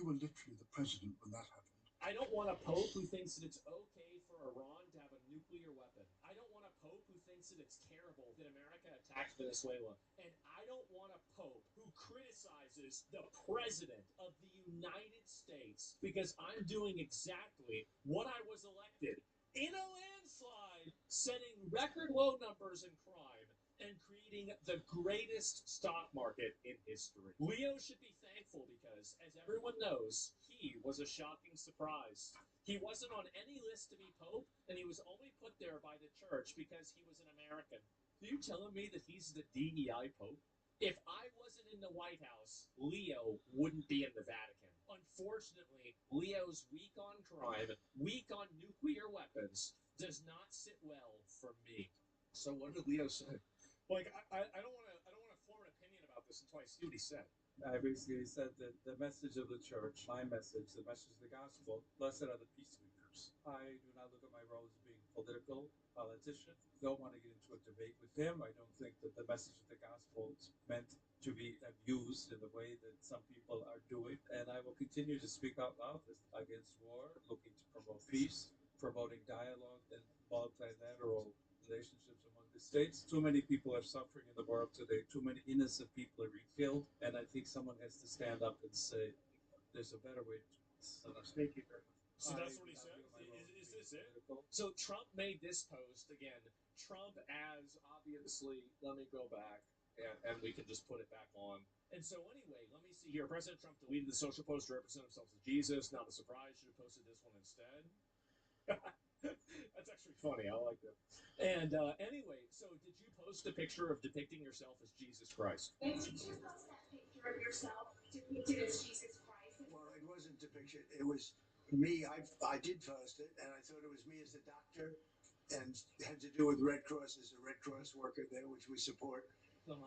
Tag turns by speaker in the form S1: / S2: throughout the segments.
S1: You were literally the president when that happened.
S2: I don't want a pope who thinks that it's okay for Iran to have a nuclear weapon. I don't want a pope who thinks that it's terrible that America attacked Venezuela. And I don't want a pope who criticizes the president of the United States because I'm doing exactly what I was elected in a landslide, setting record low numbers in crime and creating the greatest stock market in history. Leo should be thankful because, as everyone knows, he was a shocking surprise. He wasn't on any list to be Pope, and he was only put there by the church because he was an American. Are you telling me that he's the DEI Pope? If I wasn't in the White House, Leo wouldn't be in the Vatican. Unfortunately, Leo's weak on crime, weak on nuclear weapons, does not sit well for me.
S1: So what did Leo say?
S2: Like I don't want to form an opinion about this until I see what he said.
S3: I basically said that the message of the church, my message, the message of the gospel, blessed are the peacemakers. I do not look at my role as being political, politician. Don't want to get into a debate with him. I don't think that the message of the gospel is meant to be abused in the way that some people are doing. And I will continue to speak out loud against war, looking to promote peace, promoting dialogue and multilateral relationships among the states. Too many people are suffering in the world today. Too many innocent people are being killed. And I think someone has to stand up and say, there's a better way to do this.
S1: Thank you very much.
S2: So that's what he said? Is this it? So Trump made this post again. Trump as obviously, let me go back and we can just put it back on. And so anyway, let me see here. President Trump deleted the social post to represent himself as Jesus. Not a surprise. Should have posted this one instead. That's actually funny. I like that. And anyway, so did you post a picture of depicting yourself as Jesus Christ?
S4: Did you post that picture of yourself depicted as Jesus Christ?
S5: Well, it wasn't depicted. It was me. I did post it, and I thought it was me as a doctor, and it had to do with Red Cross as a Red Cross worker there, which we support. And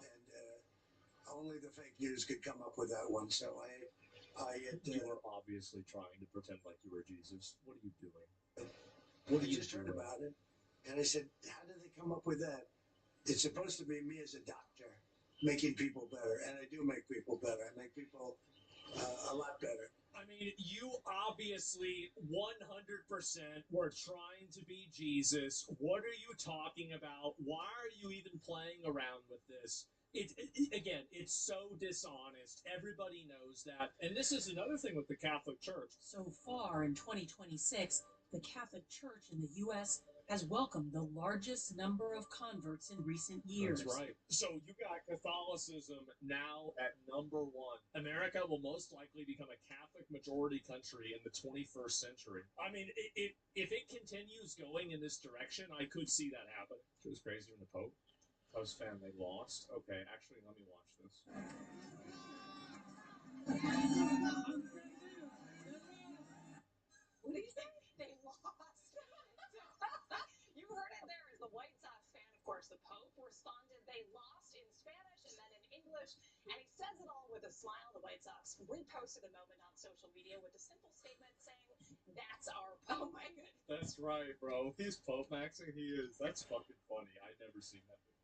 S5: only the fake news could come up with that one. So
S2: you were obviously trying to pretend like you were Jesus. What are you doing?
S5: What I just heard about it, and I said, how did they come up with that? It's supposed to be me as a doctor, making people better, and I do make people better. I make people a lot better.
S2: I mean, you obviously 100% were trying to be Jesus. What are you talking about? Why are you even playing around with this? Again, it's so dishonest. Everybody knows that. And this is another thing with the Catholic Church.
S6: So far in 2026, the Catholic Church in the U.S. has welcomed the largest number of converts in recent years.
S2: That's right. So you got Catholicism now at number one. America will most likely become a Catholic majority country in the 21st century. I mean, if it continues going in this direction, I could see that happen. It was crazier than the Pope. Post fan, they lost. Okay, actually, let me watch this.
S7: What did you say? They lost. You heard it there as the White Sox fan, of course. The Pope responded they lost in Spanish and then in English, and he says it all with a smile. The White Sox reposted the moment on social media with a simple statement saying, "That's our Pope." Oh my goodness.
S2: That's right, bro. He's Pope maxing. He is. That's fucking funny. I'd never seen that before.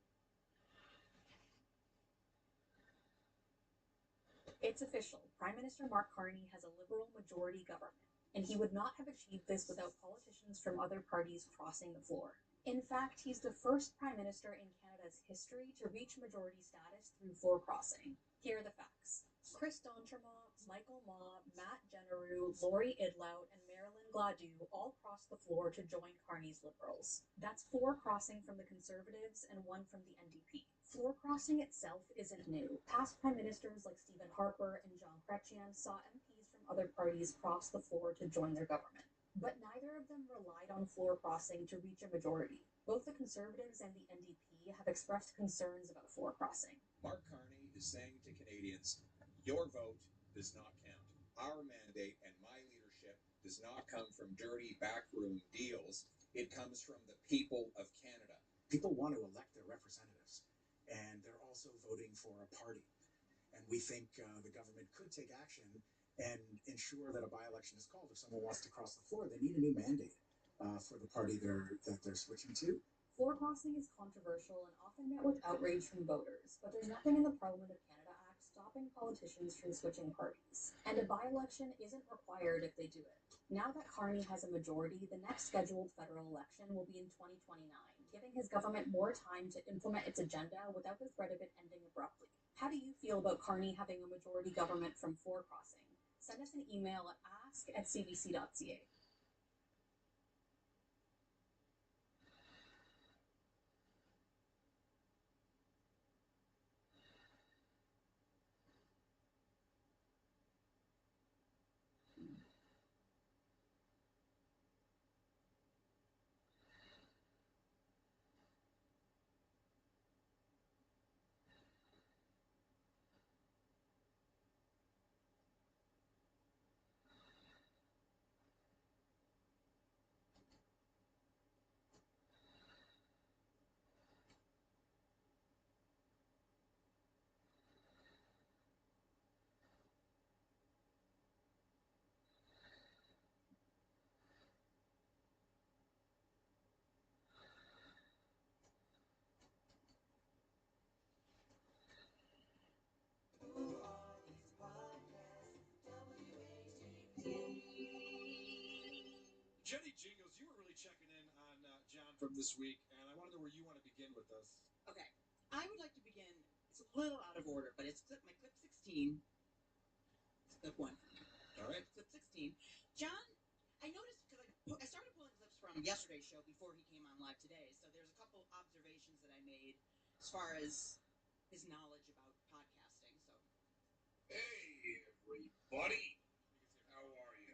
S8: It's official. Prime Minister Mark Carney has a Liberal majority government, and he would not have achieved this without politicians from other parties crossing the floor. In fact, he's the first Prime Minister in Canada's history to reach majority status through floor crossing. Here are the facts. Chris D'Entremont, Michael Maw, Matt Genereux, Laurie Idlout, and Marilyn Gladu all crossed the floor to join Carney's Liberals. That's 4 crossing from the Conservatives and 1 from the NDP. Floor crossing itself isn't new. Past prime ministers like Stephen Harper and Jean Chrétien saw MPs from other parties cross the floor to join their government. But neither of them relied on floor crossing to reach a majority. Both the Conservatives and the NDP have expressed concerns about floor crossing.
S9: Mark Carney is saying to Canadians, your vote does not count. Our mandate and my leadership does not come from dirty backroom deals. It comes from the people of Canada.
S10: People want to elect their representatives, and they're also voting for a party. And we think the government could take action and ensure that a by-election is called. If someone wants to cross the floor, they need a new mandate for the party that they're switching to.
S8: Floor crossing is controversial and often met with outrage from voters, but there's nothing in the Parliament of Canada Act stopping politicians from switching parties. And a by-election isn't required if they do it. Now that Carney has a majority, the next scheduled federal election will be in 2029, giving his government more time to implement its agenda without the threat of it ending abruptly. How do you feel about Carney having a majority government from floor crossing? Send us an email at ask@cbc.ca.
S2: Jenny Jingles, you were really checking in on John from this week, and I want to know where you want to begin with us.
S11: Okay, I would like to begin. It's a little out of order, but it's my clip 16. It's clip 1.
S2: All right.
S11: Clip 16. John, I noticed because I started pulling clips from yesterday's show before he came on live today. So there's a couple observations that I made as far as his knowledge about podcasting. So.
S12: Hey, everybody. How are you?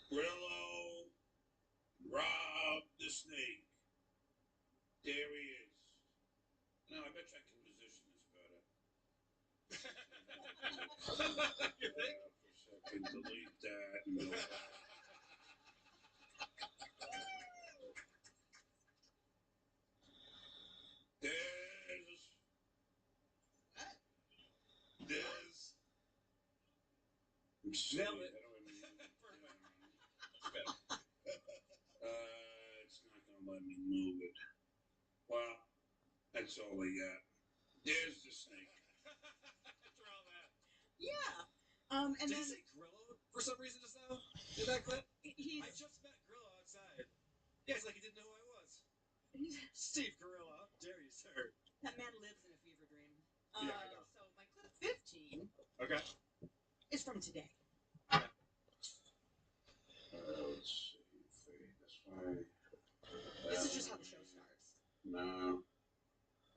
S12: Grillo, Rob the Snake. There he is. No, I bet you I can position this better.
S2: You think?
S12: For a second, delete that. And go back. I'm sorry,
S2: Nailed it.
S12: how do I move it? It's not going to let me move it. Well, that's all I got. There's the snake.
S2: After all that.
S11: Yeah.
S2: And
S11: Did
S2: then, he say Grillo for some reason just now? In that clip? I just met Grillo outside. Yeah, it's like he didn't know who I was. Steve Grillo, how dare you, sir?
S11: That man lives in a fever dream.
S2: Yeah, I know.
S11: So my clip 15
S2: Okay.
S11: is from today.
S12: Let's see. Fade this way.
S11: This is just how the show starts.
S12: No.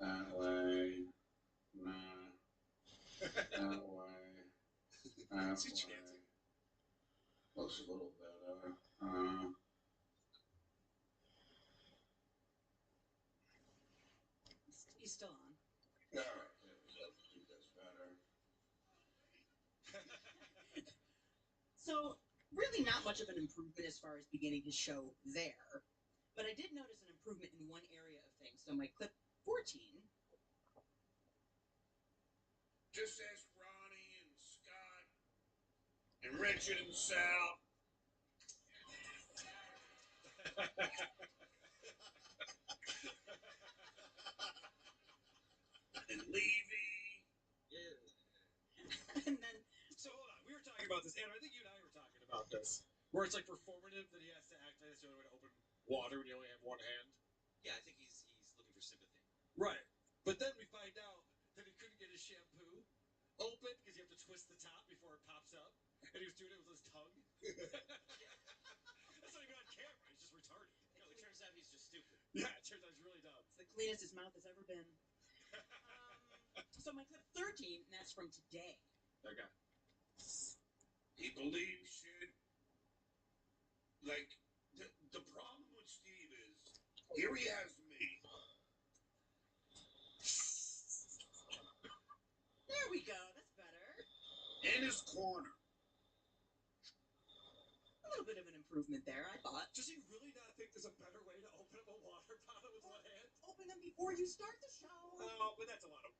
S12: That way. No. That way. That
S2: She's
S12: way.
S2: chanting.
S12: Looks a little better.
S11: He's still on.
S12: All right. There we go. I think that's better.
S11: So, really not much of an improvement as far as beginning his show there. But I did notice an improvement in one area of things. So my clip 14.
S12: Just ask Ronnie and Scott and Richard and Sal. And Levy.
S11: And then,
S2: So hold on, we were talking about this, and I think you and I were talking about this, where it's like performative that he has to act like that's the only way to open water when you only have one hand.
S13: Yeah, I think he's looking for sympathy.
S2: Right. But then we find out that he couldn't get his shampoo open because you have to twist the top before it pops up, and he was doing it with his tongue. That's not even on camera. He's just retarded.
S13: It turns out he's just stupid.
S2: Yeah, it turns out he's really dumb.
S11: it's the cleanest his mouth has ever been. So my clip 13, and that's from today.
S2: Okay.
S12: He believes shit. Like, the problem with Steve is, here he has me.
S11: There we go. That's better.
S12: In his corner.
S11: A little bit of an improvement there, I thought.
S2: Does he really not think there's a better way to open up a water bottle with one hand?
S11: Open them before you start the show.
S2: Oh, but that's a lot of...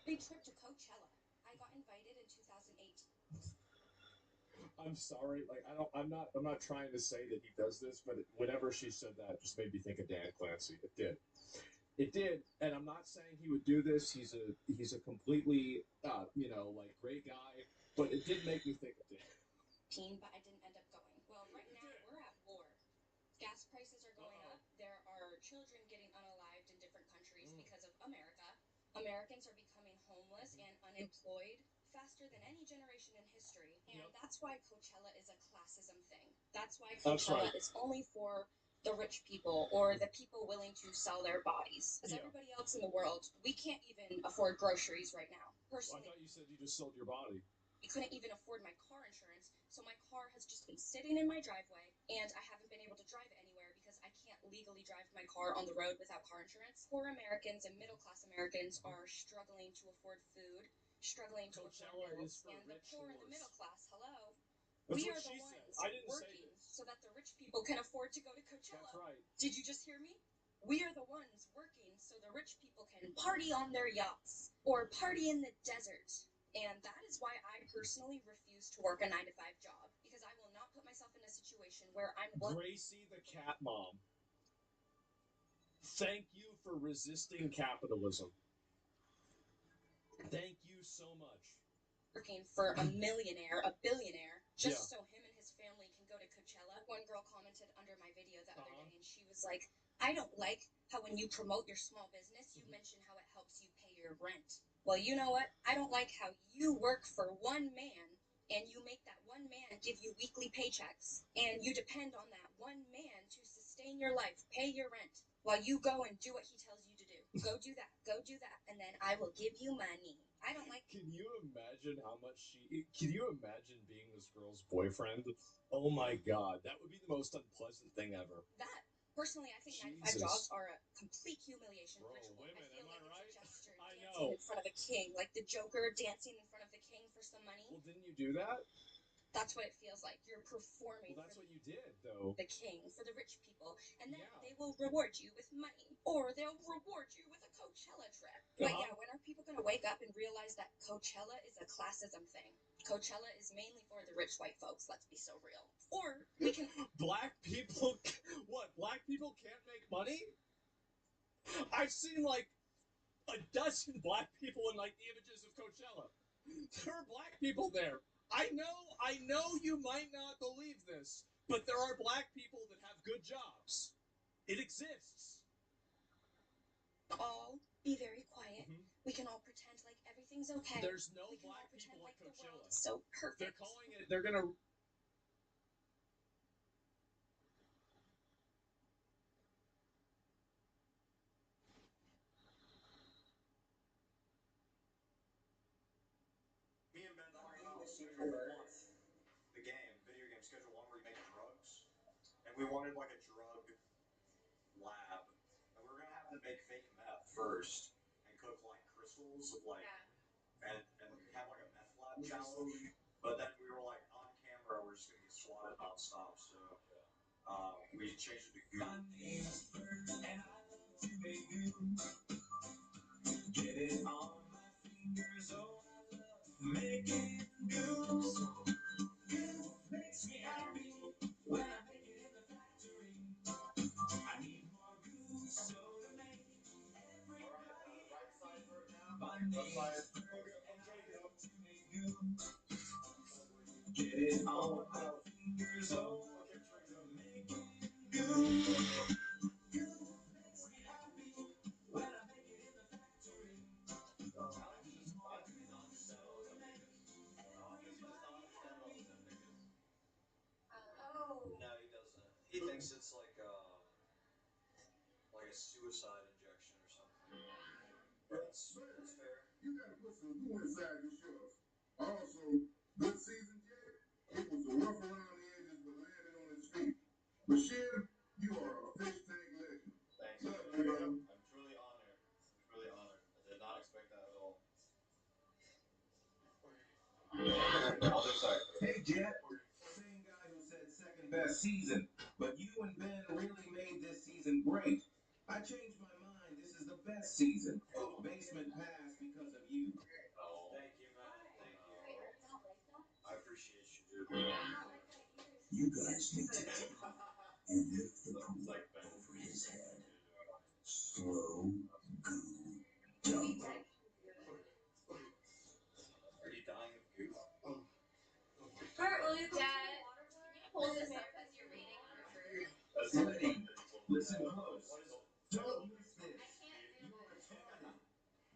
S8: Big trip to Coachella. I got invited in 2008.
S2: I'm sorry, like I'm not trying to say that he does this, but whenever she said that, it just made me think of Dan Clancy. It did, and I'm not saying he would do this. He's a completely like great guy, but it did make me think of Dan.
S8: But I didn't end up going. Well, right now we're at war. Gas prices are going up. There are children getting unalived in different countries because of America. Americans are becoming homeless and unemployed faster than any generation in history. And that's why Coachella is a classism thing. That's why Coachella is only for the rich people or the people willing to sell their bodies. Because everybody else in the world, we can't even afford groceries right now. Personally,
S2: I thought you said you just sold your body.
S8: I couldn't even afford my car insurance, so my car has just been sitting in my driveway, and I haven't been able to drive it anywhere because I can't legally drive my car on the road without car insurance. Poor Americans and middle-class Americans are struggling to afford food, struggling to afford bills, and the poor and the middle class, hello?
S2: That's
S8: We
S2: what
S8: are
S2: she
S8: the
S2: said.
S8: ones
S2: I didn't say
S8: working
S2: this.
S8: so that the rich people can afford to go to Coachella.
S2: That's right.
S8: Did you just hear me? We are the ones working so the rich people can party on their yachts or party in the desert. And that is why I personally refuse to work a 9-to-5 job, because I will not put myself in a situation where I'm
S2: Gracie the cat mom. Thank you for resisting capitalism. Thank you so much.
S8: Working for a millionaire, a billionaire, just so him and his family can go to Coachella. One girl commented under my video the other day, and she was like, I don't like how when you promote your small business, you mention how it helps you pay your rent. Well, you know what? I don't like how you work for one man and you make that one man give you weekly paychecks and you depend on that one man to sustain your life, pay your rent, while you go and do what he tells you to do. Go do that, and then I will give you money. I don't like.
S2: Can you imagine how much can you imagine being this girl's boyfriend? Oh my god, that would be the most unpleasant thing ever.
S8: That. Personally, I think 9-to-5 jobs are a complete humiliation ritual.
S2: Women,
S8: I feel
S2: am
S8: like
S2: I
S8: it's
S2: right?
S8: a gesture
S2: I
S8: dancing
S2: know.
S8: in front of a king, like the Joker dancing in front of the king for some money.
S2: Well, didn't you do that?
S8: That's what it feels like. You're performing.
S2: Well, that's what you did, though.
S8: The king, for the rich people, and then they will reward you with money, or they'll reward you with a Coachella trip. But yeah, when are people going to wake up and realize that Coachella is a classism thing? Coachella is mainly for the rich white folks, let's be so real. Or we can...
S2: Black people... What? Black people can't make money? I've seen, like, a dozen black people in, like, the images of Coachella. There are black people there. I know you might not believe this, but there are black people that have good jobs. It exists.
S8: All be very quiet. We can all pretend like everything's okay.
S2: There's no black people at Coachella.
S8: So perfect.
S2: They're calling it. They're gonna.
S14: Me and Ben talked about Schedule 1, the game, video game Schedule 1, where you make drugs, and we wanted like a drug lab, and we were gonna have to make fake meth first and cook like crystals of like, and have like a meth lab challenge. But then we were like on camera, we're just gonna get swatted nonstop. So we changed it to goo. My name's Bird, and I love to make goo. Get it on my fingers, oh I love making goo. Goo makes me happy when I make it in the factory. I need more goo, so to make everybody happy. My name's Bird, and I love to make goo. Get it on my fingers, oh I love making goo. Goo makes me happy when I make it in the factory. I need more goo, so to make everybody happy. No, he doesn't. He thinks it's like a suicide injection or something. That's fair.
S15: You gotta put some goo inside your shorts. Also, good season, Jay. It was a rough around the edges, but landed on his feet. Bashir, you are a fish tank legend.
S14: Thanks.
S15: Love you, brother.
S14: I'm truly honored. Truly honored. I did not expect that at all. Other side.
S15: Hey, Jet. Same guy who said second best season, but you and Ben really made this season great. I changed my mind. This is the
S16: best season. Basement pass because of you.
S14: Oh, thank you, man. Thank you. I appreciate you, dude.
S16: You guys need to and lift the pool over his head. Slow goo dump.
S14: Are you dying of goo?
S4: Bert, will you Dad, can you hold this up as you're reading
S14: That's
S16: Ready? Listen close. Don't miss this. You're retarded.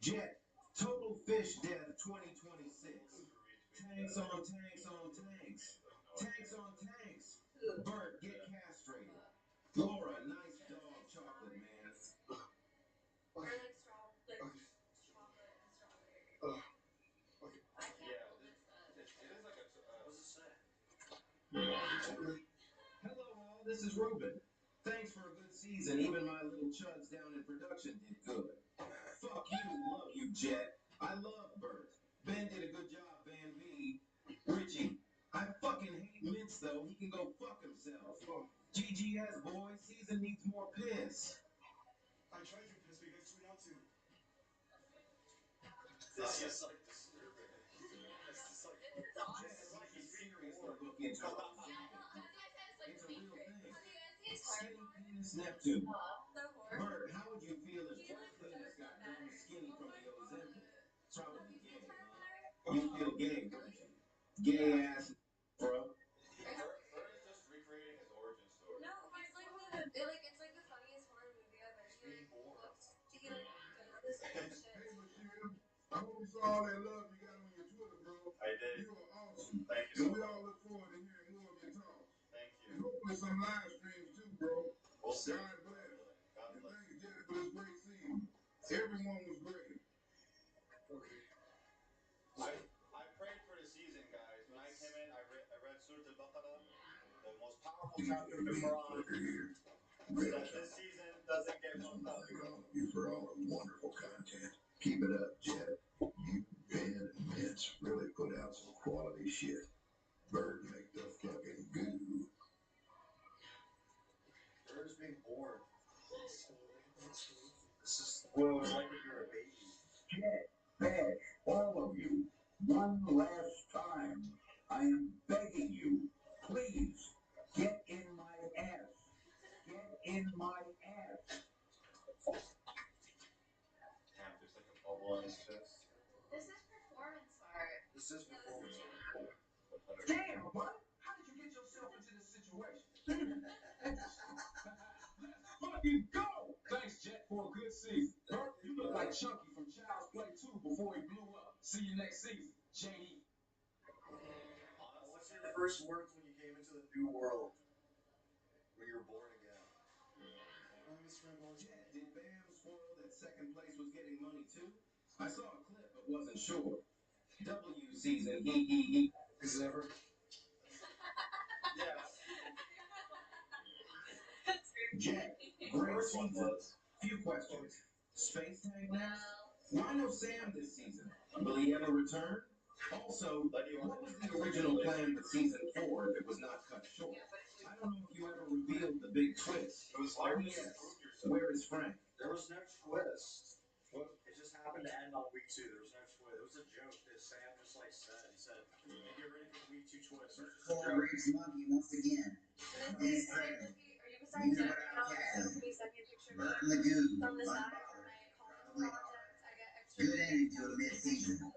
S16: Jet, total fish death 2026. Tanks on tanks on tanks. Tanks on tanks. Bert, get castrated. Laura, nice dog chocolate, man.
S4: or like chocolate and strawberry. I can't hold this up.
S14: It is like a. What does it say?
S16: Hello, all. This is Ruben. Thanks for a good season. Even my little chuds down in production did good. Fuck you. Love you, Jet. I love Bert. Ben did a good job, Van V. Richie. I fucking hate Mints, though. He can go fuck himself. GGS, boys. Season needs more piss.
S14: I tried to piss, but you guys told me not to. This is like disturbing. This is like.
S4: This is awesome.
S16: It's like he's seriously looking into it.
S4: Yeah, no, as I said, it's like
S16: It's a
S4: the
S16: real
S4: secret.
S16: thing.
S4: Have you guys seen Tar
S16: Skinny penis Neptune.
S4: the horror?
S16: Bert, how would you feel if your penis got dumb skinny from the Ozempic? Probably gay, huh? You feel gay, wouldn't you? Gay ass, bro.
S14: Bert is just recreating his origin story.
S4: No, it's like it's like the funniest horror movie ever. He like looks, he like does this and shit.
S15: Hey, Michelle, I hope you saw all that love you got on your Twitter, bro.
S14: I did.
S15: You are awesome.
S14: Thank you
S15: And
S14: so
S15: we
S14: much.
S15: all look forward to hearing more of your talks.
S14: Thank
S15: And
S14: you.
S15: hopefully some live streams too, bro.
S14: We'll see.
S15: God bless.
S14: God
S15: And
S14: bless.
S15: thank you, Jerry, for this great season. Everyone was great.
S14: I prayed for the season, guys. When I came in, I read Surah Al-Baqarah, the most powerful
S15: You
S14: chapter of the Quran.
S15: Real
S14: That this season doesn't get fucked up.
S15: thank all of you for all the wonderful content. Keep it up, Jet. You, Ben, and Vince really put out some quality shit. Bird make the fucking goo.
S14: Bird is being born. This is what it was like when you were a baby.
S16: Jet, Badge, all of you, one last time, I am begging you, please, get in my ass. Get in my ass.
S14: Damn, there's like a bubble on his chest.
S4: This is performance art.
S14: This is performance art.
S16: Damn, what? How did you get yourself into this situation? Let's fucking go! Thanks, Jet, for a good season. Bert, you look like Chunky from Child's Play 2 before he blew up. See you next season, JD.
S14: What's your first words when you came into the new world? When you were born again?
S16: Jet, did Bam spoil that second place was getting money too? I saw a clip but wasn't sure. W season, he.
S14: Is it ever? Yes.
S16: Jet, great season. Few questions. Space Tank next? Why no Sam this season? Will he ever return? Also, what was the original plan for season 4 if it was not cut short? I don't know if you ever revealed the big twist.
S14: It was
S16: Oh
S14: hard to
S16: yes.
S14: prove yourself.
S16: Where is Frank?
S14: There was no twist. It just happened to end on week 2. There was no twist. It was a joke that Sam just like said. He said, "Hey, get ready for the week 2 twist." It was just a joke.
S17: Reeves monkey once again. He's pregnant.
S4: Are you beside
S17: Neither
S4: Jet?
S17: without cat.
S4: Can you send me a picture
S17: Burnt
S4: of
S17: in the goo.
S4: from the side for
S17: Unbothered.
S4: my college
S17: Probably are.
S4: project? I get extra.
S17: Good ending to a mid-season. W.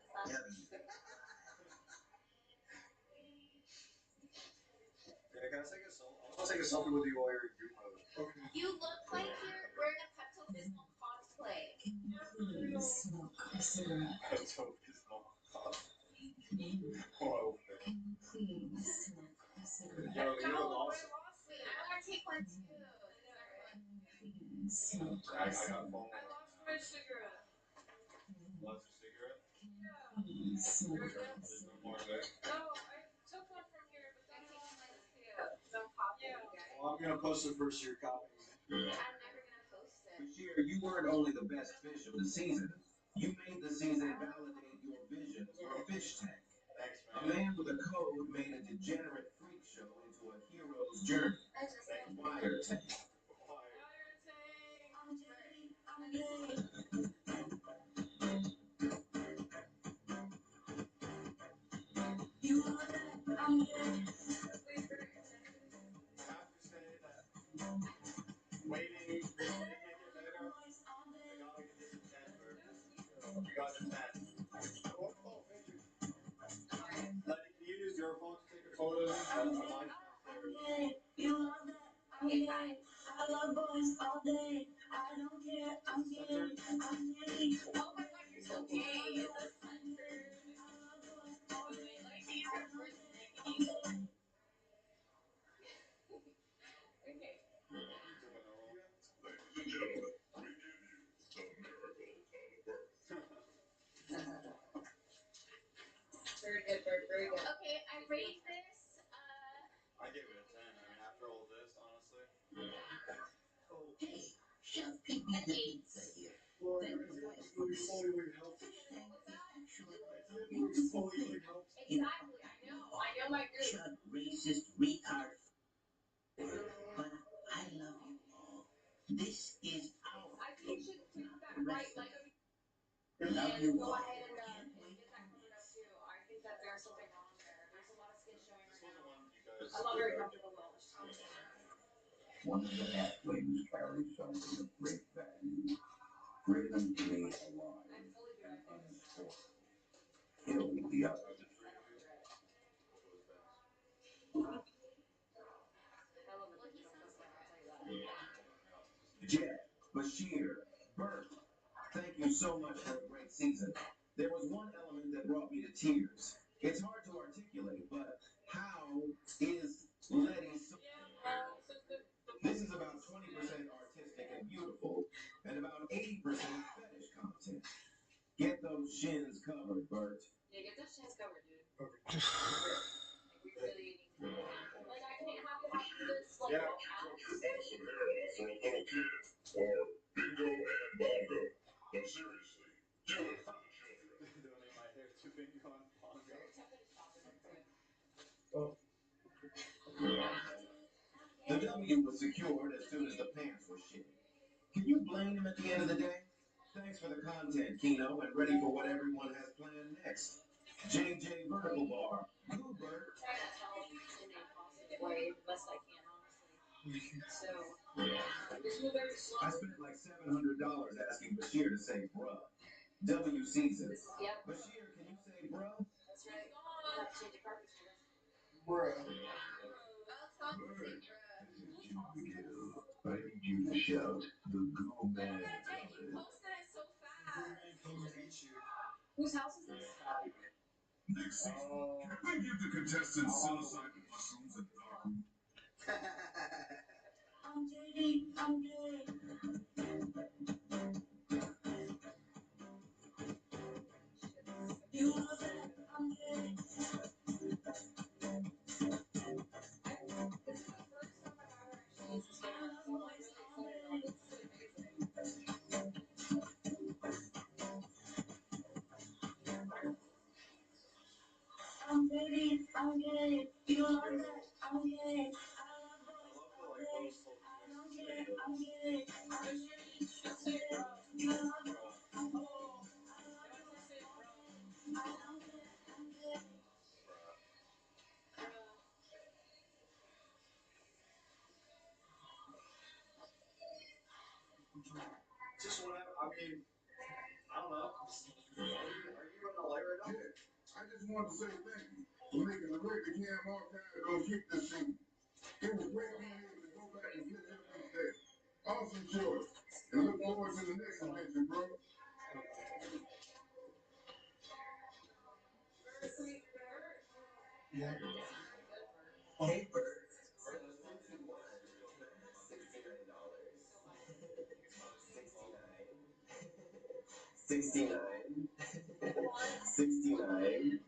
S14: Yeah, can I take a selfie? I want to take a selfie with you while you're in goo mode. Okay.
S4: You look like you're wearing a Pepto Bismol cosplay.
S6: Please smoke a cigarette.
S14: That's so bizarre. Whoa.
S6: Can you please smoke a cigarette?
S14: Yo, you're
S4: No,
S14: lost.
S4: I lost me. I want to take one too.
S6: Please smoke
S14: I
S6: a
S14: got
S6: cigarette.
S14: phone.
S4: I lost my cigarette.
S14: Lost your cigarette?
S6: Please smoke a
S14: There's no more there.
S4: No, I took one from here, but that's all I too. So I'm copying you guys.
S14: Well, I'm gonna post it first. Your copy.
S4: I'm never gonna post it.
S16: Bashir, you weren't only the best fish of the season. You made the season validate your vision for a fish tank.
S14: Thanks,
S16: A
S14: man.
S16: man with a code made a degenerate freak show into a hero's journey.
S4: I just
S16: Wire tank.
S14: Why?
S4: I'm dirty. I'm dirty.
S14: got your pen. Letty, can you use your phone to take a photo of mine?
S4: You love that. I'm gay. I love boys all day. I don't care. I'm gay. I'm gay. Oh my god, you're so gay. I love boys all day. Let me see your first name. Okay.
S15: Ladies and gentlemen, we give you the miracle of birth.
S4: Very good, very good. Okay, I rate this.
S14: I gave it a 10. I mean, after all this, honestly.
S17: Hey, Chef, pick me the pizza here.
S4: Exactly, I know my group.
S17: Shut racist retard. But I love you all. This is our.
S4: I think you should tweak that right, like,
S17: Love you
S4: go
S17: all.
S4: ahead and get that covered up too. I think that there's something wrong there. There's a lot of skin showing right now. I'm not very comfortable with all this content.
S15: One of the halflings carries something of great value. Freedom to be alive and unspoiled. Kill the other.
S16: Jeff, Bashir, Bert, thank you so much for a great season. There was one element that brought me to tears. It's hard to articulate, but how is Letty so... This is about 20% artistic and beautiful, and about 80% fetish content. Get those shins covered, Bert.
S4: Yeah, get those shins covered, dude. Okay. Like, we really need to. Like, I can't have to do this, like,
S15: Yeah. Cut your awesome hair off for a little kid. Or bingo and bongo. But seriously, do it for the children.
S14: Donate my hair to bingo and bongo.
S16: The W was secured as soon as the pants were shitty. Can you blame him at the end of the day? Thanks for the content, Keno, and ready for what everyone has planned next. JJ Vertical Bar, Goobert.
S4: Try to tell in a positive way the best I can, honestly. So, just move very slow.
S16: I spent like $700 asking Bashir to say bruh. W seasons.
S4: Yep.
S16: Bashir, can you say bruh?
S4: That's right. I'll have to change the carpet for this.
S15: Bruh.
S4: I'll tell him to say bruh.
S15: I need you to shout the Goo Man.
S4: You posted it so fast. Whose house is this?
S15: Next season, can we give the contestants psilocybin mushrooms and dark room?
S4: I'm JD. I'm gay. You love it. I'm gay. This is the first time I've ever actually used this game. So I'm really excited about this. This is amazing. I'm gay. I'm gay. You love that. I'm gay. I love boys all day. I don't care. I'm gay. I'm gay. I'm gay. You love that. I'm gay. I love boys all day. I don't care. I'm gay.
S14: Just whatever. I mean, I don't know. Are you in LA right now?
S15: Yeah, I just wanted to say thank you for making the record Cam Archive go kick this season. It was great being able to go back and catch up this day. Awesome choice. And look forward to the next adventure, bro.
S14: Yeah.
S17: Hey, Bert. $69. 69.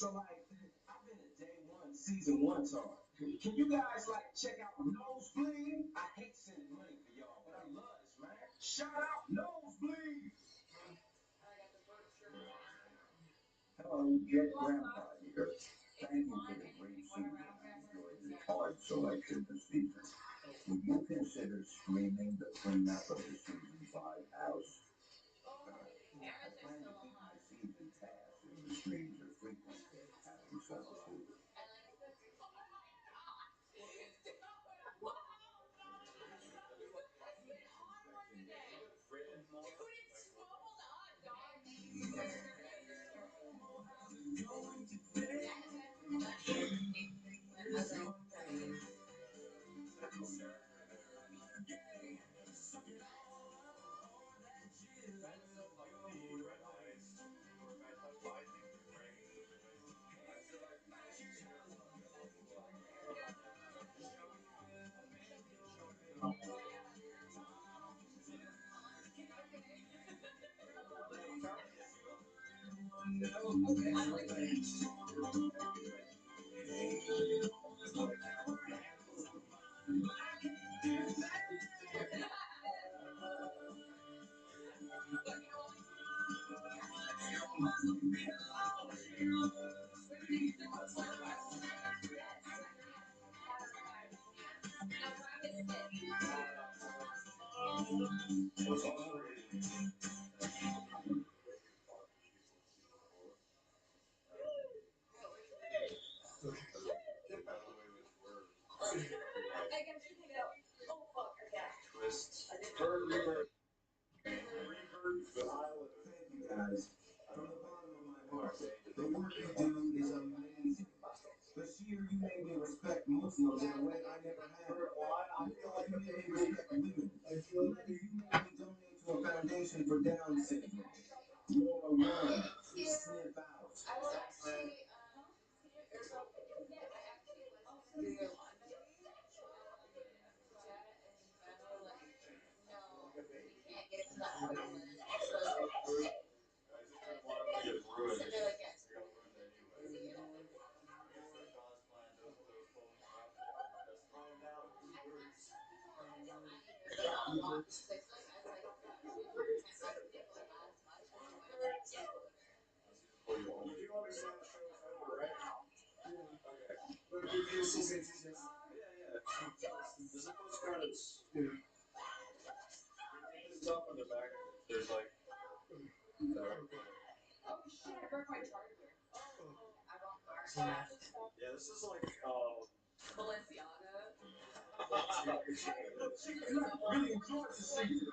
S16: So like, I've been at day one, season one talk. Can you guys like check out Nosebleed? I hate sending money for y'all, but I love this, man. Shout out Nosebleed.
S18: Hello, Jet Grandpa here. Thank you for the great season. Enjoyed the card selection this season. Would you consider streaming the prenup of the season 5 house? I plan to keep my season pass if the streams are frequent. Happy summer food.
S16: Thank you guys. From the bottom of my heart, the work you do is amazing. Bashir, you made me respect Muslims in a way I never have. You made me respect women. Letty, you made me donate to a foundation for Down syndrome. Laura One, sniff out.
S14: There's a post credits. It's up on the back. There's like. Yeah, this is like
S16: Really enjoyed the season.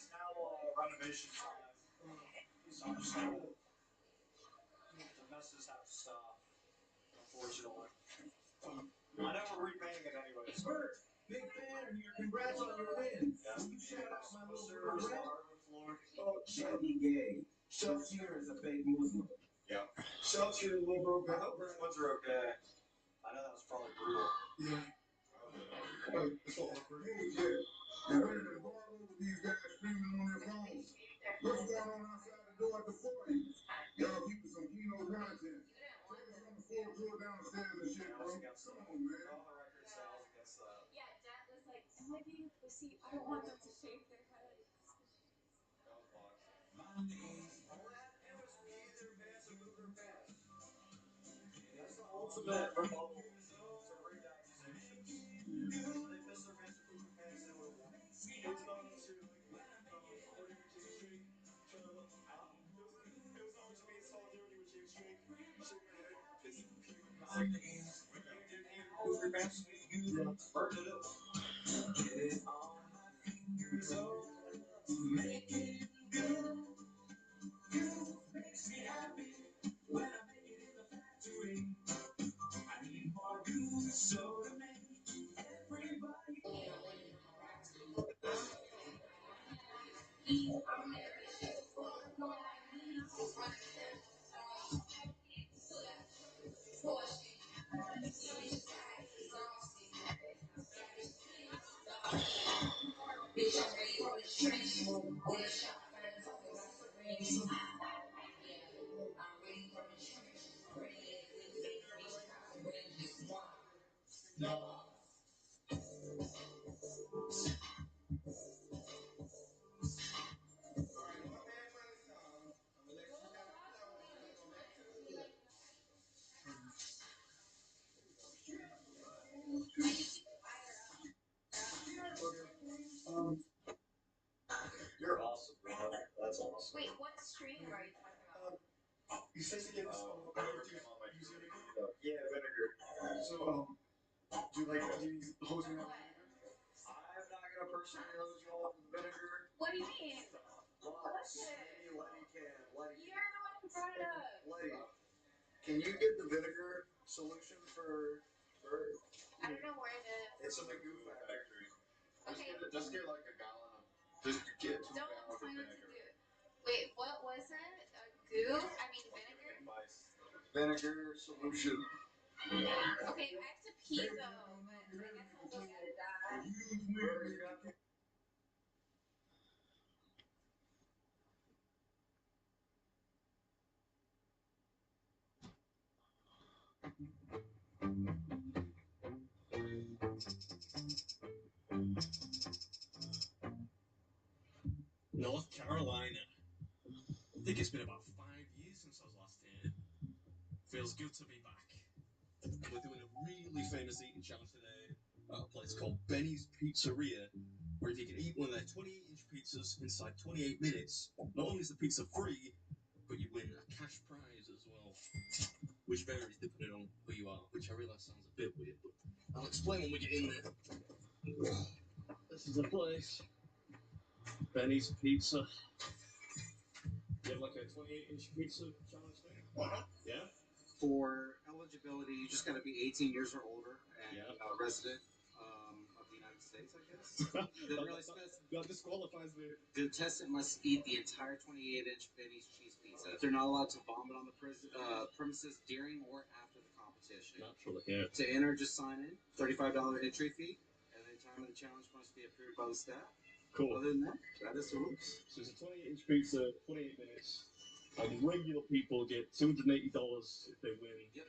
S14: it's now renovation time. So I'm just gonna. The messes have to stop. Unfortunately. I never repainting it anyways.
S16: Bert, big fan here. Congrats on your win.
S14: Yeah.
S16: Will you shout out my little
S14: Servers,
S16: friend?
S14: hardwood floor.
S16: Don't be gay. Bashir is a fake Muslim.
S14: Yeah.
S1: Shout to your liberal
S14: I hope those ones are okay. I know that was probably brutal.
S1: Yeah. It's all awkward.
S15: Hey, Jay. Now, we're in the bar with these guys screaming on their phones. What's going on outside the door at the 40? Y'all keeping some Kino content. Take us on the floor, tour downstairs and shit, bro. Come on, man.
S14: All the record sales against that.
S8: Yeah, Dad was like, am I being a pussy? I don't want them to shave their heads.
S14: That was boxing. All they had to do was pee their pants and move their pants. That's the ultimate rebuttal to rape accusations. They piss their pants and poop their pants, they would have won. It was not to solidarity with James Drake. It was not to be in solidarity with James Drake. Shake your head. You move your pants. Burn it up. Get it on my fingers, oh, make it good. You makes me happy when I make You're awesome, bro. That's awesome.
S8: Wait, what stream are you talking about?
S1: He says to get this
S14: Whatever came on my computer. Yeah, vinegar.
S1: So, do you like, do you hose me up with vinegar?
S14: I'm not gonna personally hose you off with vinegar.
S8: What do you mean?
S14: Lots. Maybe Letty can. Letty.
S8: You're the one who brought it up.
S14: Letty, can you get the vinegar solution for Bert?
S8: I don't know where it is.
S14: It's in the goo factory.
S8: Okay.
S14: Just get like a gallon of. Just get 2
S8: Don't
S14: gallons
S8: tell
S14: of
S8: me what to
S14: vinegar.
S8: do. Wait, what was it? A goo? I mean vinegar?
S14: Vinegar solution.
S8: Okay, I have to pee though, but I guess I'll go get that.
S14: Bert, you got
S2: North Carolina. I think it's been about 5 years since I was last here. Feels good to be back. We're doing a really famous eating challenge today at a place called Benny's Pizzeria, where if you can eat one of their 28-inch pizzas inside 28 minutes, not only is the pizza free, but you win a cash prize as well, which varies depending on who you are, which I realise sounds a bit weird, but I'll explain when we get in there. This is the place. Benny's Pizza. You have like a 28-inch pizza challenge thing? Yeah?
S10: For eligibility, you just got to be 18 years or older and
S2: Yeah.
S10: a resident of the United States, I guess. Doesn't really specify.
S2: That disqualifies me.
S10: The contestant must eat the entire 28-inch Benny's cheese pizza. They're not allowed to vomit on the premises during or after the competition.
S2: Naturally, yeah.
S10: To enter, just sign in. $35 entry fee. And the time of the challenge must be approved by the staff.
S2: Cool.
S10: Other than that, that is the rules.
S2: So it's a 28-inch pizza, 28 minutes, and regular people get $280 if they win.
S10: Yep.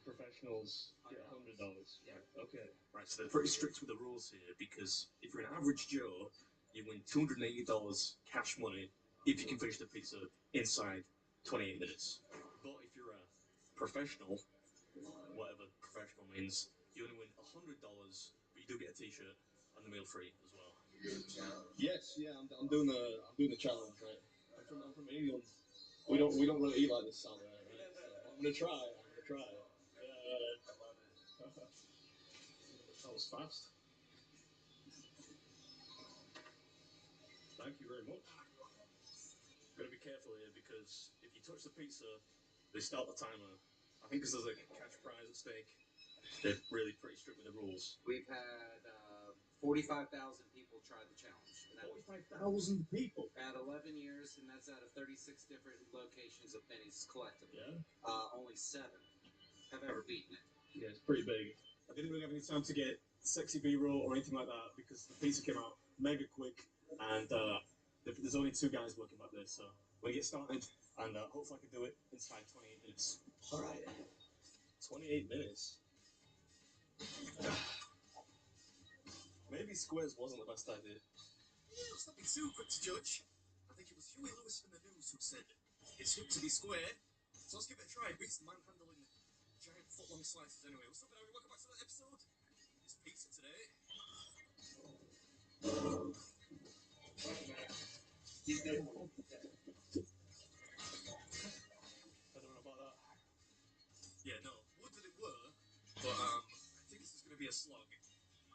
S2: Professionals get $100.
S10: Yep.
S2: Okay. Right, so they're pretty strict with the rules here because if you're an average Joe, you win $280 cash money if you can finish the pizza inside 28 minutes. But if you're a professional, whatever professional means, you only win $100, but you do get a t-shirt and the meal free as well. Yes, yeah, I'm doing the challenge, right? I'm from England. We don't really eat like this out there, right? So I'm gonna try. Yeah. That was fast. Thank you very much. Gotta be careful here because if you touch the pizza, they start the timer. I think because there's a cash prize at stake. They're really pretty strict with the rules.
S10: We've had 45,000 people try the challenge.
S2: 45,000 people?
S10: At 11 years, and that's out of 36 different locations of Benny's collectively.
S2: Yeah.
S10: Only 7 have ever beaten it.
S2: Yeah, it's pretty big. I didn't really have any time to get sexy B-roll or anything like that because the pizza came out mega quick, and there's only 2 guys working back there, so we're gonna get started, and hopefully I can do it inside 28 minutes. All right. 28 minutes. Maybe squares wasn't the best idea.
S19: Yeah, it's nothing too quick to judge. I think it was Huey Lewis from the News who said, "It's good to be square." So let's give it a try. Beats manhandling giant foot-long slices anyway. What's up, everybody? Welcome back to another episode. It's pizza today.
S2: I don't know about that.
S19: Yeah, no. Would that it were, but I think this is going to be a slog.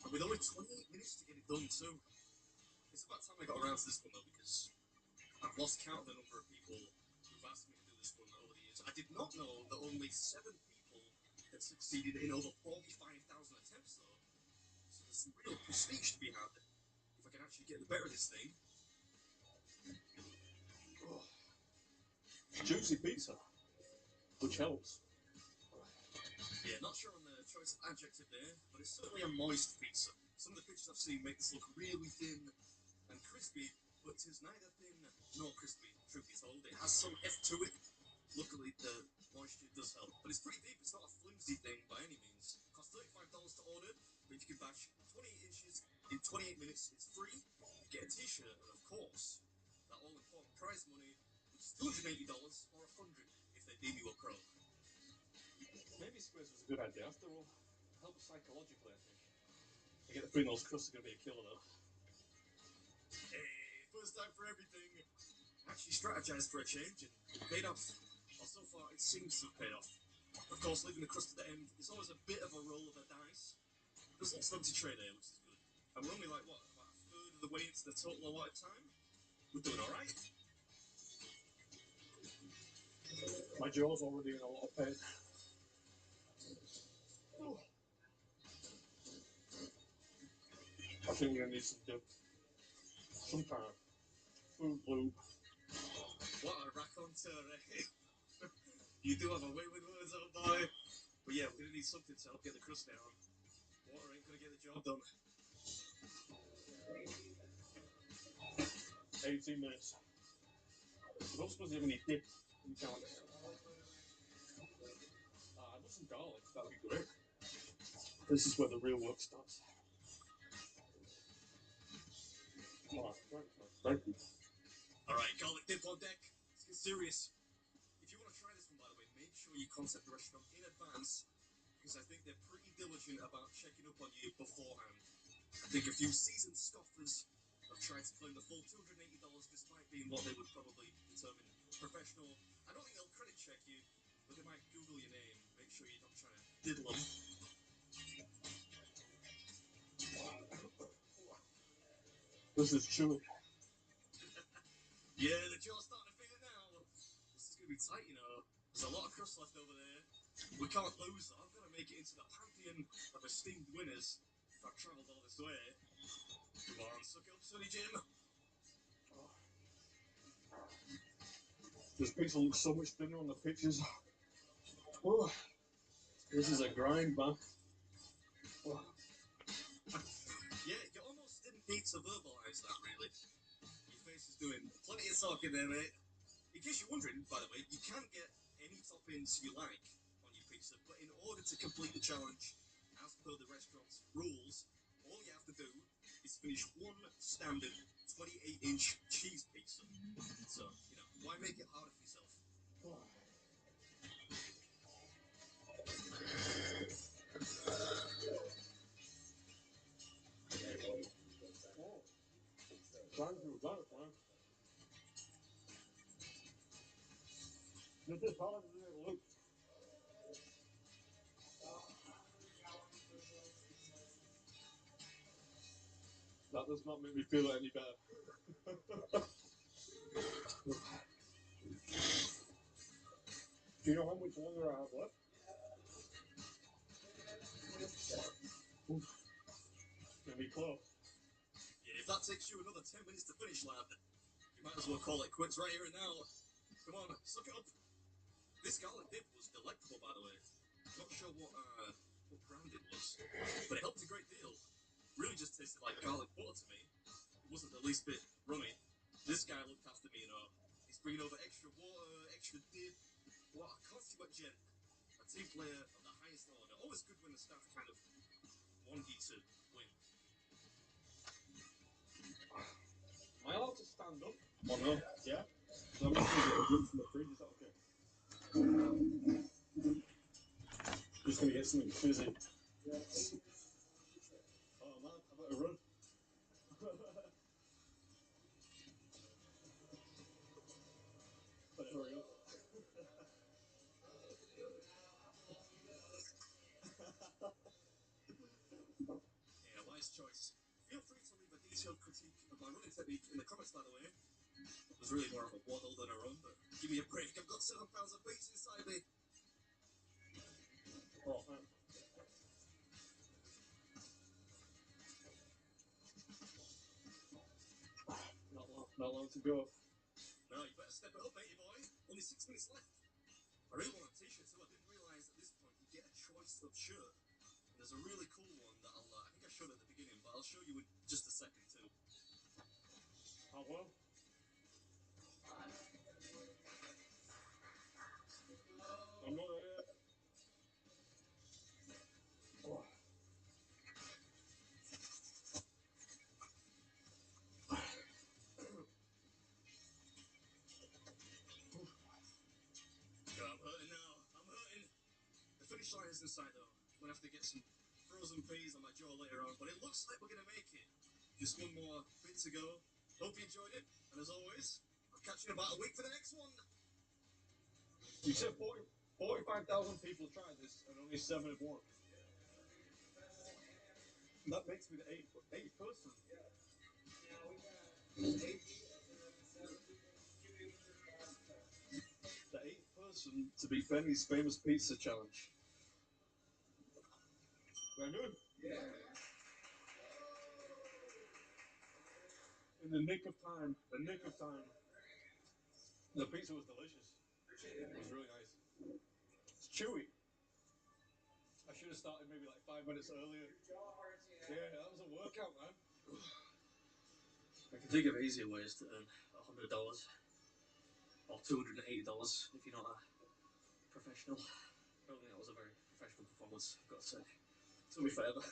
S19: And with only 28 minutes to get it done too. It's about time I got around to this one though, because I've lost count of the number of people who've asked me to do this one over the years. I did not know that only 7 people had succeeded in over 45,000 attempts though. So there's some real prestige to be had if I can actually get the better of this thing.
S2: Juicy pizza, which helps.
S19: Yeah, not sure on the choice of adjective there, but it's certainly a moist pizza. Some of the pictures I've seen make this look really thin and crispy, but it is neither thin nor crispy, truth be told. It has some heft to it. Luckily, the moisture does help. But it's pretty deep. It's not a flimsy thing by any means. It costs $35 to order, but if you can batch 28 inches in 28 minutes, it's free. You get a t-shirt, and of course, that all-important prize money, which is $280 or $100 if they deem you a pro.
S2: Maybe Squares was a good idea after all. Helps psychologically, I think. I get the feeling those crusts are going to be a killer though.
S19: Hey, first time for everything. Actually strategized for a change and paid off. Well, so far it seems to have paid off. Of course, leaving the crust at the end is always a bit of a roll of the dice. There's lots of empty tray there, which is good. And we're only like, what, about a third of the way into the total allotted time? We're doing alright.
S2: My jaw's already in a lot of pain. Oh. I think we're going to need some dip. Some kind of food lube.
S19: What a raconteur, eh? You do have a way with words, old boy. But yeah, we're going to need something to help get the crust down. Water ain't going to get the job done.
S2: 18 minutes. I don't suppose you have any dip in challenge. I'd love some garlic, that'd be great. This is where the real work starts. Oh, thank you.
S19: Alright, garlic dip on deck. Let's get serious. If you want to try this one, by the way, make sure you contact the restaurant in advance, because I think they're pretty diligent about checking up on you beforehand. I think a few seasoned scoffers have tried to claim the full $280 despite being what they would probably determine professional. I don't think they'll credit check you, but they might Google your name. Make sure you're not trying to diddle them.
S2: This is chewy.
S19: Yeah, the jaw's starting to feel it now. This is going to be tight, you know. There's a lot of crust left over there. We can't lose, though. I've got to make it into the pantheon of esteemed winners if I've travelled all this way. Come on, suck up, Sonny Jim.
S2: This pizza looks so much thinner on the pictures. Oh, this is a grind, man. Oh.
S19: Yeah, you almost didn't need to verbalise that, really. Your face is doing plenty of talking there, mate. In case you're wondering, by the way, you can get any toppings you like on your pizza, but in order to complete the challenge, as per the restaurant's rules, all you have to do is finish one standard 28-inch cheese pizza. So, you know, why make it harder for yourself?
S2: Thank you, that's fine. This is harder than it looks. That does not make me feel any better. Do you know how much longer I have left? Oof. Gonna be close.
S19: Yeah, if that takes you another 10 minutes to finish, lad, you might as well call it quits right here and now. Come on, suck it up. This garlic dip was delectable, by the way. Not sure what brand it was, but it helped a great deal. Really just tasted like garlic butter to me. It wasn't the least bit runny. This guy looked after me, you know. He's bringing over extra water, extra dip. What a consummate gent. A team player of the highest order. Always good when the staff kind of want you to win.
S2: Am I allowed to stand up? Oh no. Yeah? So I'm just gonna get a drink from the fridge, is that okay? Just gonna get something fizzy. Oh man, I better run. Better hurry up.
S19: Yeah, wise choice. Feel free to leave a detailed critique of my running technique in the comments, by the way. It was really more of a waddle than a run, but give me a break. I've got 7 pounds of beats inside me.
S2: Oh, man. Not long. Not long to go.
S19: No, you better step it up, matey boy. Only 6 minutes left. I really want a t-shirt too. I didn't realise at this point you get a choice of shirt. And there's a really cool one that I think I showed at the beginning, but I'll show you in just a second too.
S2: How well? I'm not there yet. Oh.
S19: God, I'm hurting now. I'm hurting. The finish line is in sight though. I'm gonna have to get some frozen peas on my jaw later on, but it looks like we're gonna make it. Just one more bit to go. Hope you enjoyed it, and as always, I'll catch you in about a week for the next one.
S2: You said 45,000 people tried this, and only 7 have won. That makes me the eighth person. The 8th person to beat Benny's famous pizza challenge. Very good. Yeah. In the nick of time. The nick of time. The pizza was delicious. It was really nice. It's chewy. I should have started maybe like 5 minutes earlier. Yeah, that was a workout, man.
S19: I can think of easier ways to earn $100 or $280 if you're not a professional. I don't think that was a very professional performance, I've got to say. To be fair, though.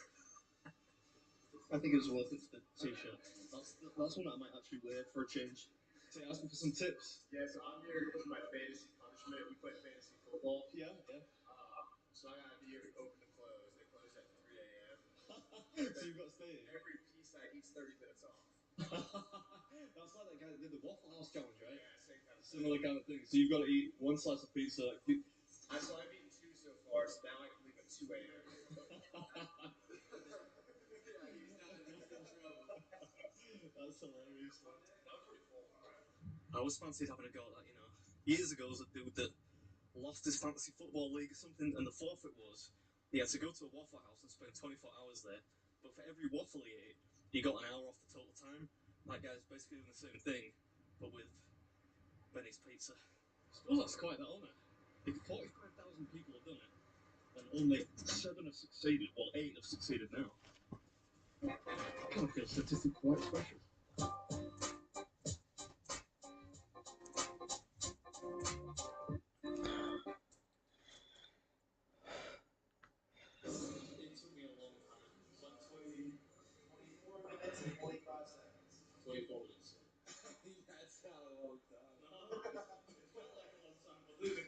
S19: I think it was worth it for the t-shirt. That's one that I might actually wear for a change.
S2: So ask me for some tips.
S20: Yeah, so I'm here because of my fantasy punishment. We play fantasy football.
S2: Yeah.
S20: So I gotta be here from open to close. They close at 3 a.m.
S2: So you've got to stay in.
S20: Every piece I eat's 30 minutes off.
S2: That's like that guy that did the Waffle House challenge, right?
S20: Yeah, same kind of
S2: Similar kind of thing. So you've got to eat one slice of pizza.
S20: So I've eaten 2 so far, so now I can leave at 2 a.m.
S2: That's hilarious.
S20: That was pretty cool.
S19: I always fancied having a go at that, you know. Years ago, there was a dude that lost his fantasy football league or something, and the forfeit was he had to go to a Waffle House and spend 24 hours there, but for every waffle he ate, he got an hour off the total time. That guy's basically doing the same thing, but with Benny's Pizza.
S2: I suppose that's quite that honour. If 45,000 people have done it, and only 7 have succeeded, well, 8 have succeeded now. I kind of feel statistically quite special. It took me a long time. It was like 24 minutes and 45 seconds. 24 minutes.
S20: That's not a long time.
S2: No, it felt like a long time, believe me.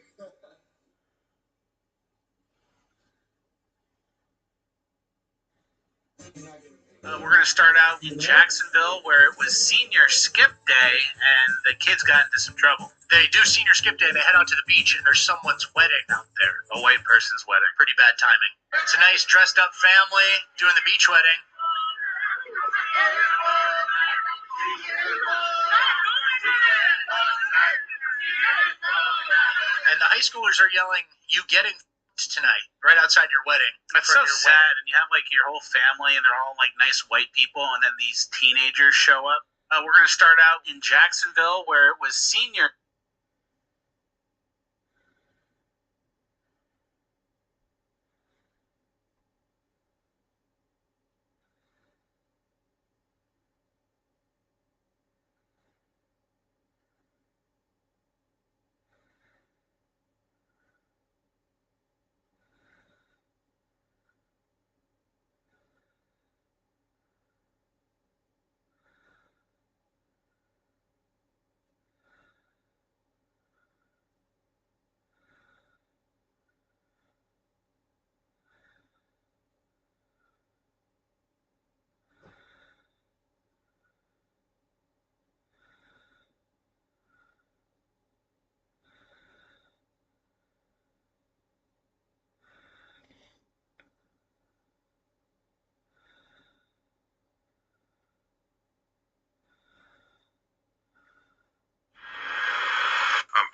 S21: We're going to start out in Jacksonville, where it was senior skip day, and the kids got into some trouble. They do senior skip day, they head out to the beach, and there's someone's wedding out there. A white person's wedding. Pretty bad timing. It's a nice dressed up family doing the beach wedding. And the high schoolers are yelling, "You getting tonight," right outside your wedding. That's so sad. Wedding. And you have like your whole family, and they're all like nice white people, and then these teenagers show up. We're going to start out in Jacksonville, where it was senior.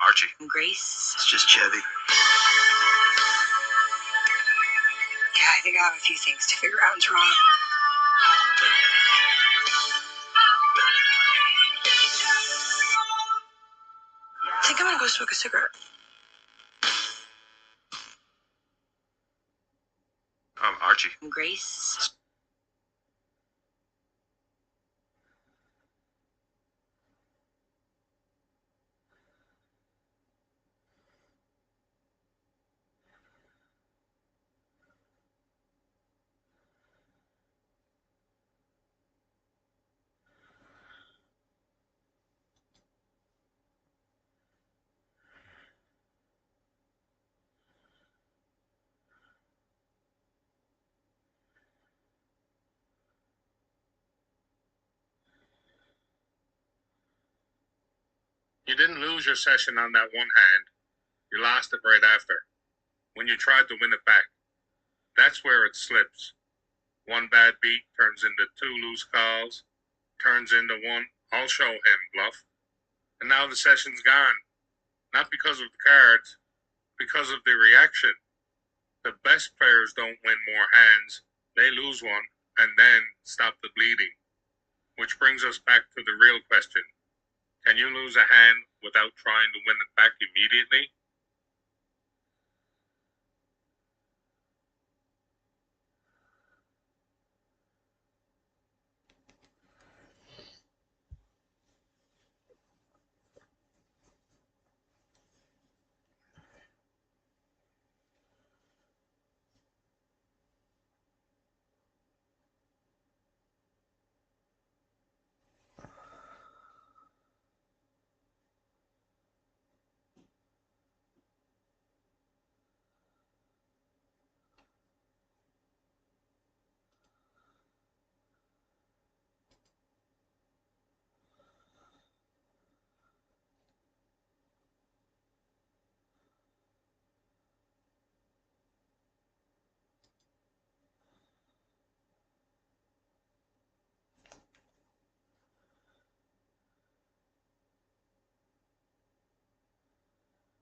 S21: Archie.
S22: Grace.
S21: It's just Chevy.
S22: Yeah, I think I have a few things to figure out what's wrong. smoke a cigarette.
S3: Archie.
S22: Grace.
S3: You didn't lose your session on that one hand. You lost it right after, when you tried to win it back. That's where it slips. One bad beat turns into two loose calls, turns into one, I'll show him bluff. And now the session's gone. Not because of the cards, because of the reaction. The best players don't win more hands. They lose one, and then stop the bleeding. Which brings us back to the real question. Can you lose a hand without trying to win it back immediately?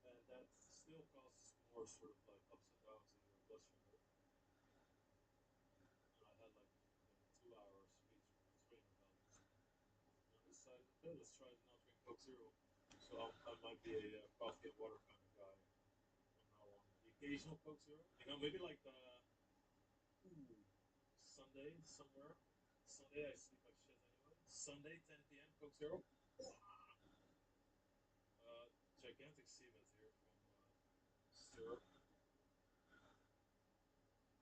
S2: And that still causes more sort of like ups and downs in your blood sugar. And I had like 2 hours speech with my trainer about this. And I decided, okay, let's try to not drink Coke Zero. So I might be a coffee and water kind of guy from now on. The occasional Coke Zero, you know, maybe like the Sunday somewhere. Sunday I sleep like shit anyway. Sunday 10 p.m. Coke Zero. Gigantic cement here from syrup.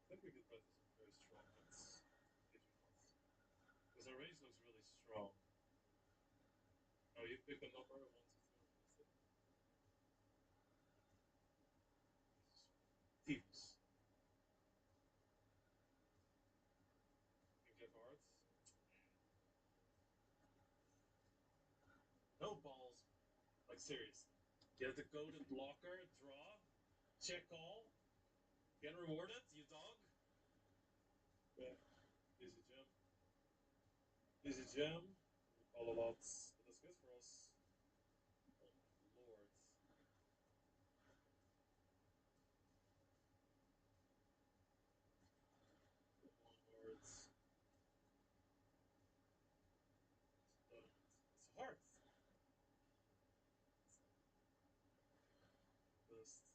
S2: I think we could bet this is very strong. Let's give it once. Because our range looks really strong. Oh, you pick a number 1 to 2. Thieves. King Jack of Hearts. No balls. Like seriously. You have to go to blocker, draw, check call, get rewarded, you dog. Yeah. Easy jam. Easy jam. We call a lot. But that's good for us. Oh my lord. One words. It's a heart. Best.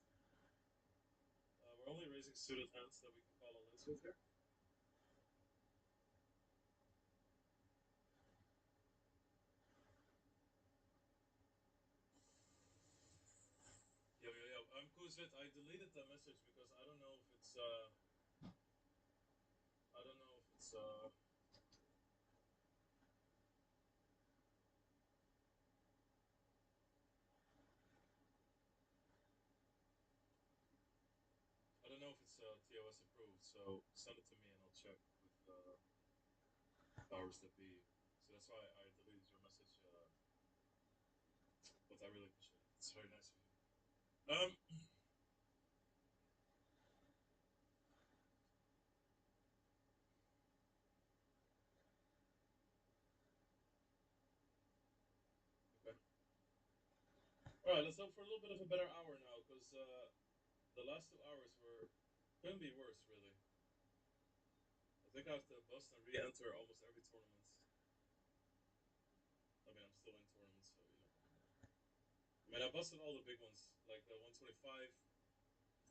S2: We're only raising suited hands that we can call on ins with here. Yo. I'm Kuzvit. I deleted the message because I don't know if it's I don't know if it's I don't know if it's TOS approved, so send it to me and I'll check with powers that be. So that's why I deleted your message. But I really appreciate it. It's very nice of you. Okay. All right, let's hope for a little bit of a better hour now, because the last 2 hours couldn't be worse, really. I think I have to bust and re-enter almost every tournament. I mean, I'm still in tournaments, so you know.
S5: mean, I busted all the big ones, like the 125,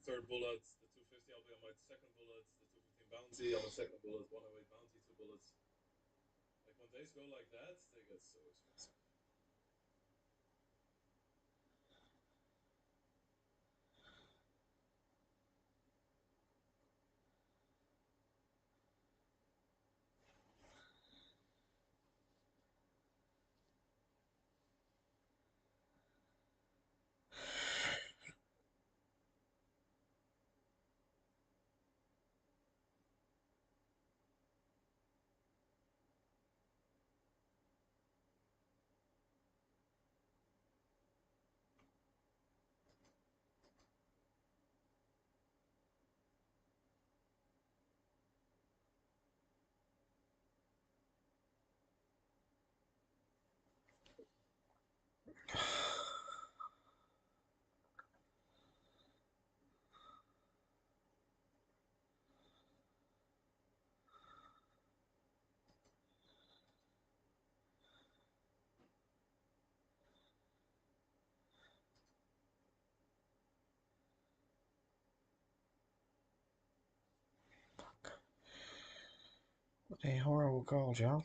S5: third bullet, the 250. I'll be on my second bullet, the 215 bounty on my second bullet, 108 bounty, 2 bullets. Like when days go like that, they get so expensive.
S7: What a horrible call, Joe.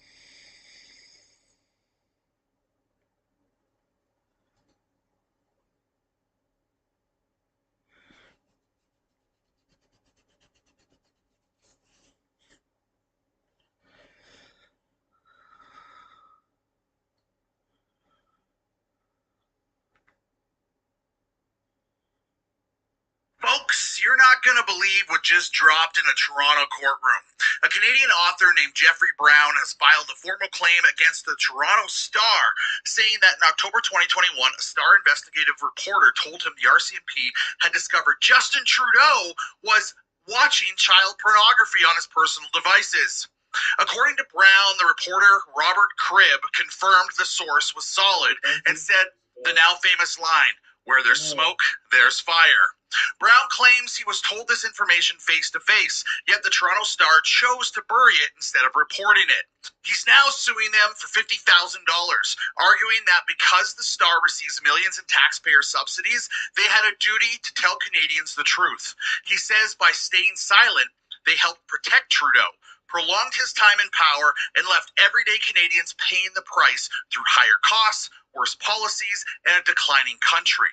S21: Folks, you're not going to believe what just dropped in a Toronto courtroom. A Canadian author named Jeffrey Brown has filed a formal claim against the Toronto Star, saying that in October 2021, a Star investigative reporter told him the RCMP had discovered Justin Trudeau was watching child pornography on his personal devices. According to Brown, the reporter Robert Cribb confirmed the source was solid and said the now famous line, "Where there's smoke, there's fire." Brown claims he was told this information face to face, yet the Toronto Star chose to bury it instead of reporting it. He's now suing them for $50,000, arguing that because the Star receives millions in taxpayer subsidies, they had a duty to tell Canadians the truth. He says by staying silent, they helped protect Trudeau, prolonged his time in power, and left everyday Canadians paying the price through higher costs, worse policies, and a declining country.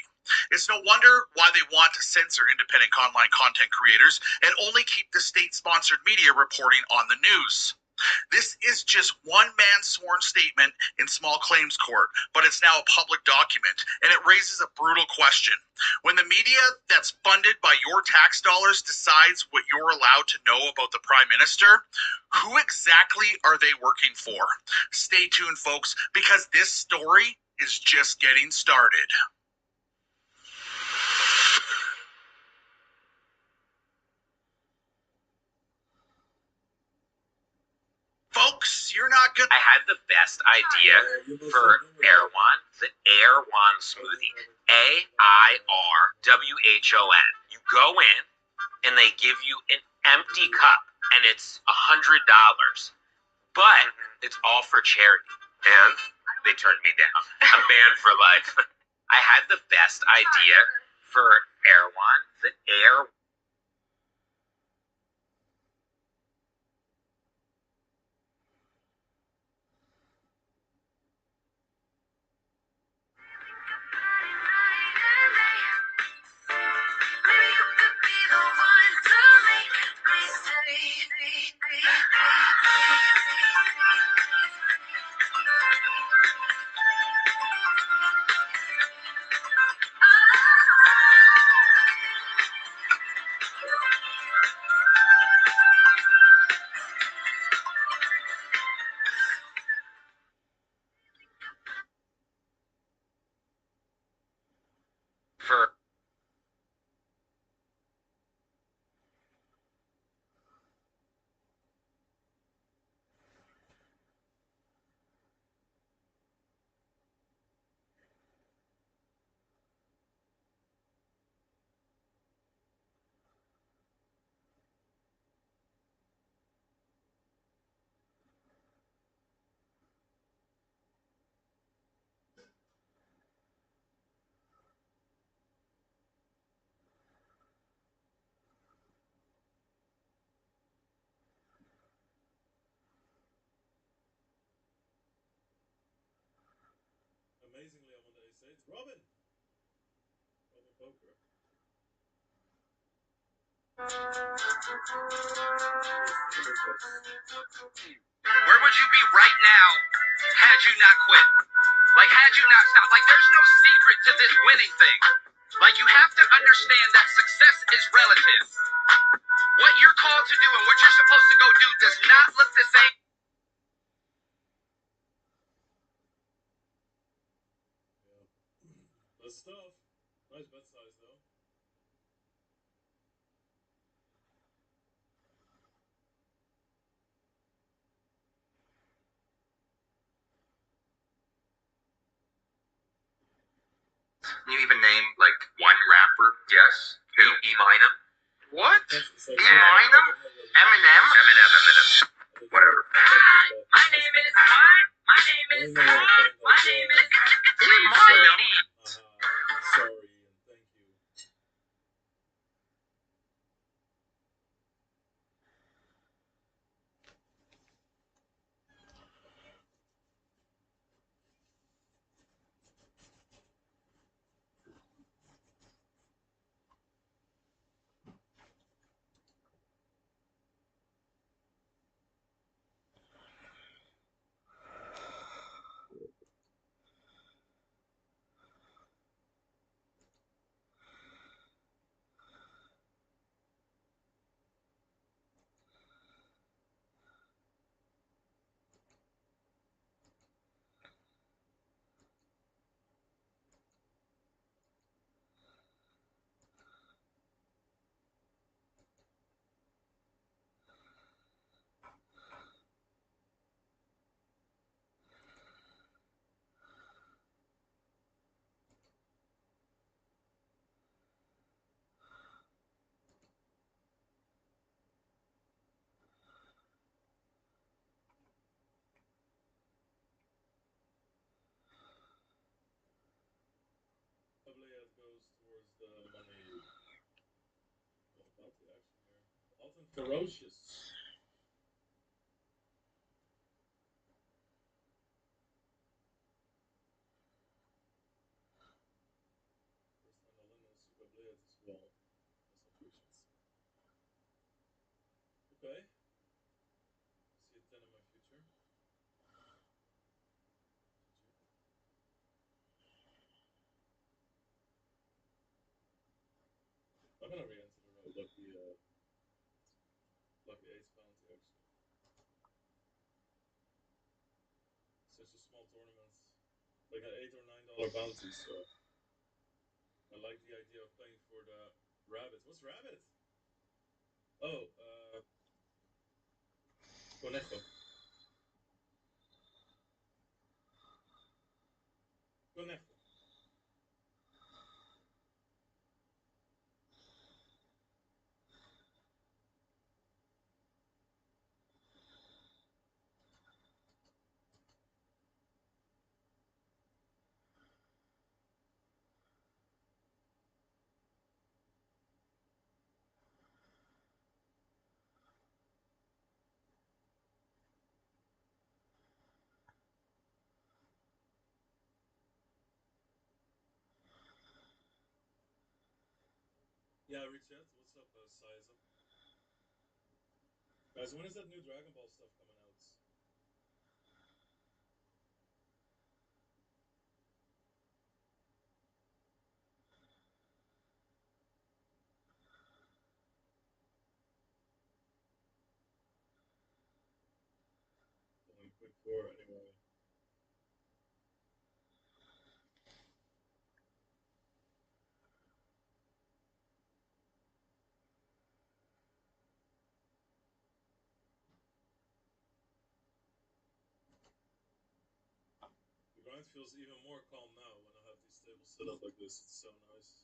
S21: It's no wonder why they want to censor independent online content creators and only keep the state-sponsored media reporting on the news. This is just one man's sworn statement in small claims court, but it's now a public document, and it raises a brutal question. When the media that's funded by your tax dollars decides what you're allowed to know about the Prime Minister, who exactly are they working for? Stay tuned, folks, because this story is just getting started. Folks, you're not good.
S23: I had the best idea for Airwan, the Airwan smoothie. AIRWHON. You go in and they give you an empty cup and it's $100. But it's all for charity. And they turned me down. I'm banned for life. I had the best idea for Airwan, the Air.
S5: amazingly, I'm on the ace 8. Robin! Robin Poker.
S23: Where would you be right now had you not quit? Like, had you not stopped? Like, there's no secret to this winning thing. Like, you have to understand that success is relative. What you're called to do and what you're supposed to go do does not look the same.
S5: Yeah. That's tough. Nice bet size, though.
S23: Can you even name, like, one rapper? Yes. Who? Eminem? What? Eminem? Eminem? Eminem. Whatever. Hi, my name is what? My name is what? My name is Eminem.
S5: Sorry and thank you. It goes towards the money. What about the action here? Alton Ferocious. First hand all in and Super Blade as well. That's some patience. Okay. See a 10 in my future. I'm gonna re-enter the road. Lucky ace bounty actually. Such a small tournament, like an $8 or $9 bounty. So I like the idea of playing for the rabbit. What's rabbit? Oh, conejo. Conejo. Yeah, Richard, what's up, Sizer? Guys, when is that new Dragon Ball stuff coming out? Going quick for anyway. The grind feels even more calm now when I have these tables set up like this. It's so nice.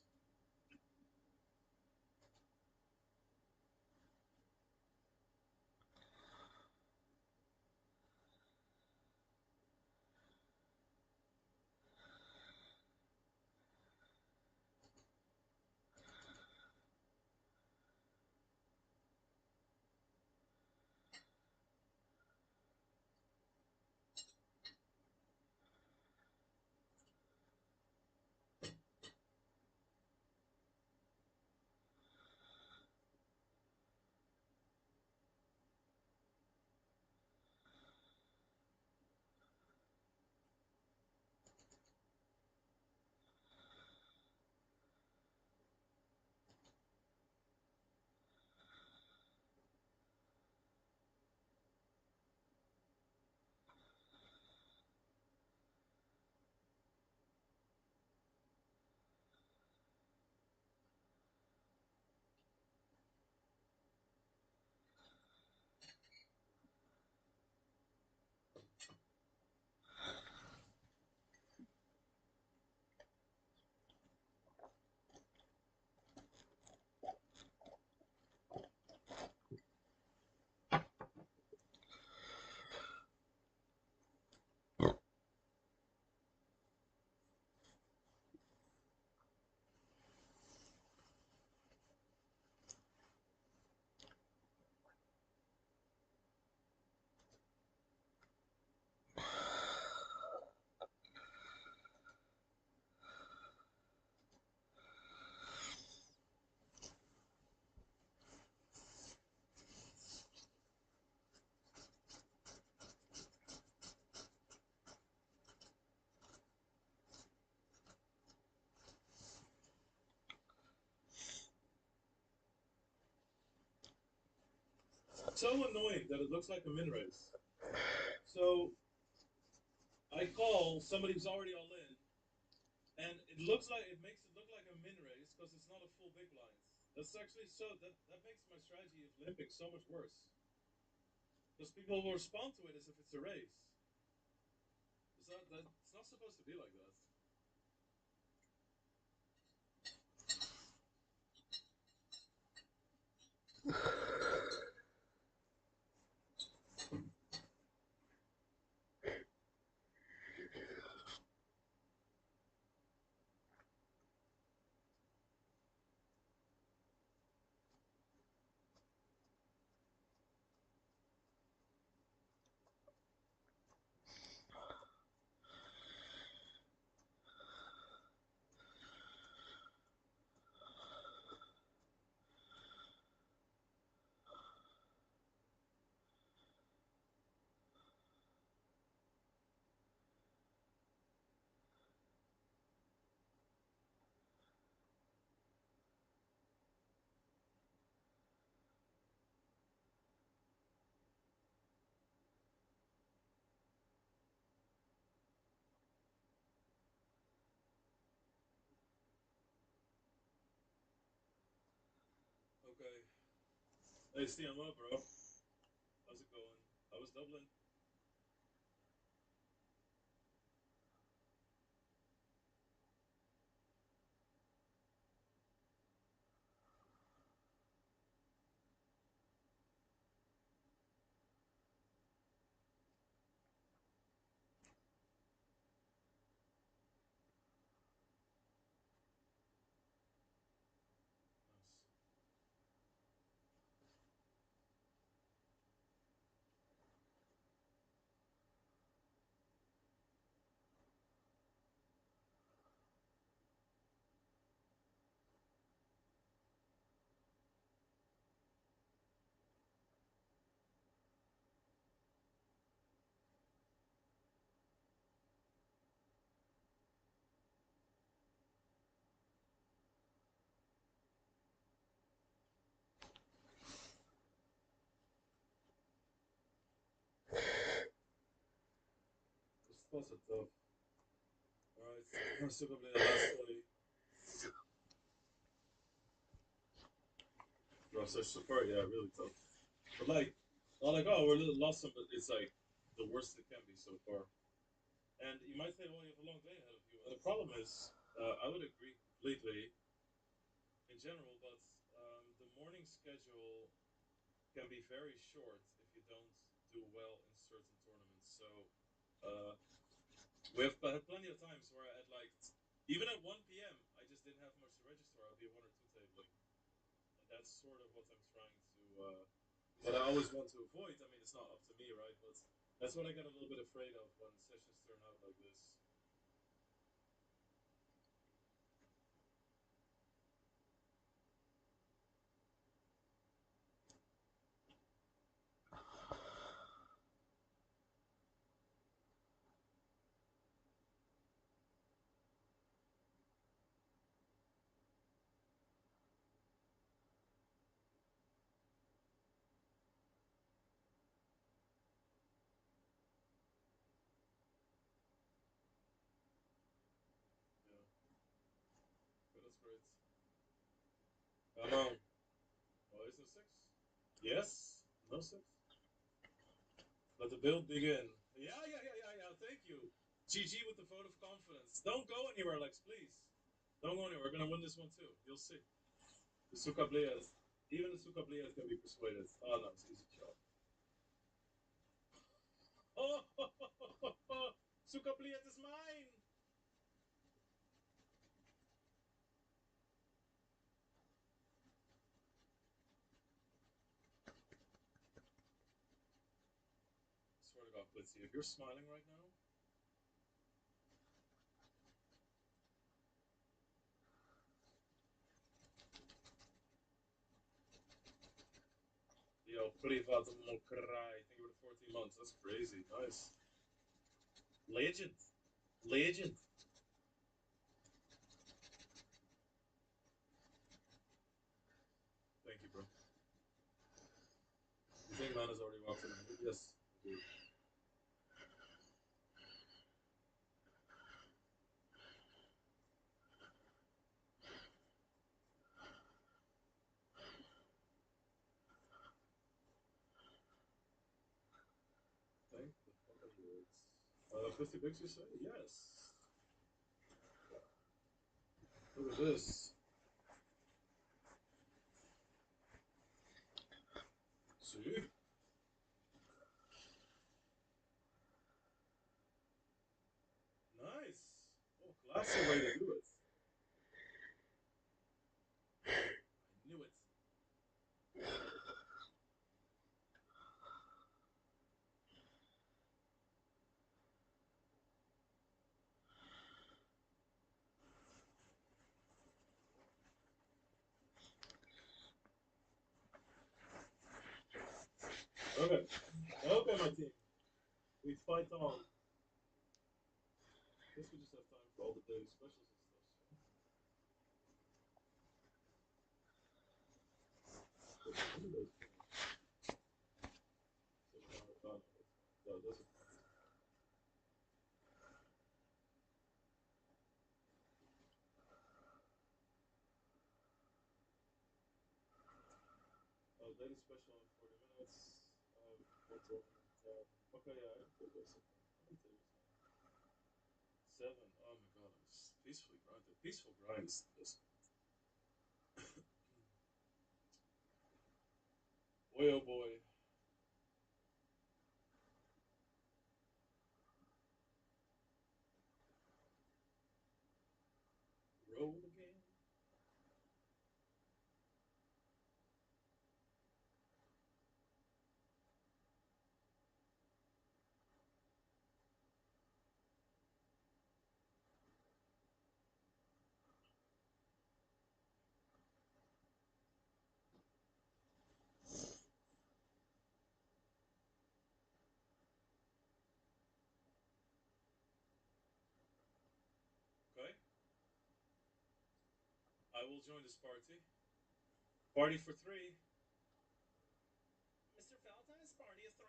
S5: so annoying that it looks like a min race. So I call somebody who's already all in, and it makes it look like a min race because it's not a full big blind. That's actually that makes my strategy of limping so much worse. Because people will respond to it as if it's a race. It's not supposed to be like that. Okay. Hey, CMO, bro. How's it going? How was Dublin? Was het tough. Alright, I'm still gonna play the last 20. Bro, such support, yeah, really tough. But like, not like, oh, we're a little lost, but it's like the worst it can be so far. And you might say, well, you have a long day ahead of you. And the problem is, I would agree completely in general, but the morning schedule can be very short if you don't do well in certain tournaments. So we have had plenty of times where at like, even at 1 p.m., I just didn't have much to register. I'll be 1 or 2 tabling. And that's sort of what I'm trying to, what I always want to avoid. I mean, it's not up to me, right? But that's what I get a little bit afraid of when sessions turn out like this. But that's great. Come on. Oh, is there 6? Yes? No 6? Let the build begin. Yeah. Thank you. GG with the vote of confidence. Don't go anywhere, Lex, please. Don't go anywhere. We're gonna win this one too. You'll see. The Sukablias. Even the Sukablias can be persuaded. Oh no, it's easy job. Oh, Sukablias is mine. I swear to God, Blitzy, if you're smiling right now. Yo, Privat Mokrai. Thank you for the 14 months. That's crazy. Nice. Legend. Legend. Thank you, bro. think man has already walked in. Yes. Thank the fucking words. 50 bucks, you say? Yes. Look at this. See? Nice. Oh, classy way to do it. I knew it. Okay. Okay, my team. We fight on. Guess we just have time for all the daily specials and stuff. Daily special in 40 minutes. Okay, yeah, I put this. 7. Oh my god, I'm just peacefully grinding. Peaceful grind is this. Boy, oh boy. Roll again. Okay. I will join this party. Party for 3. Mr. Valentine's party of 3.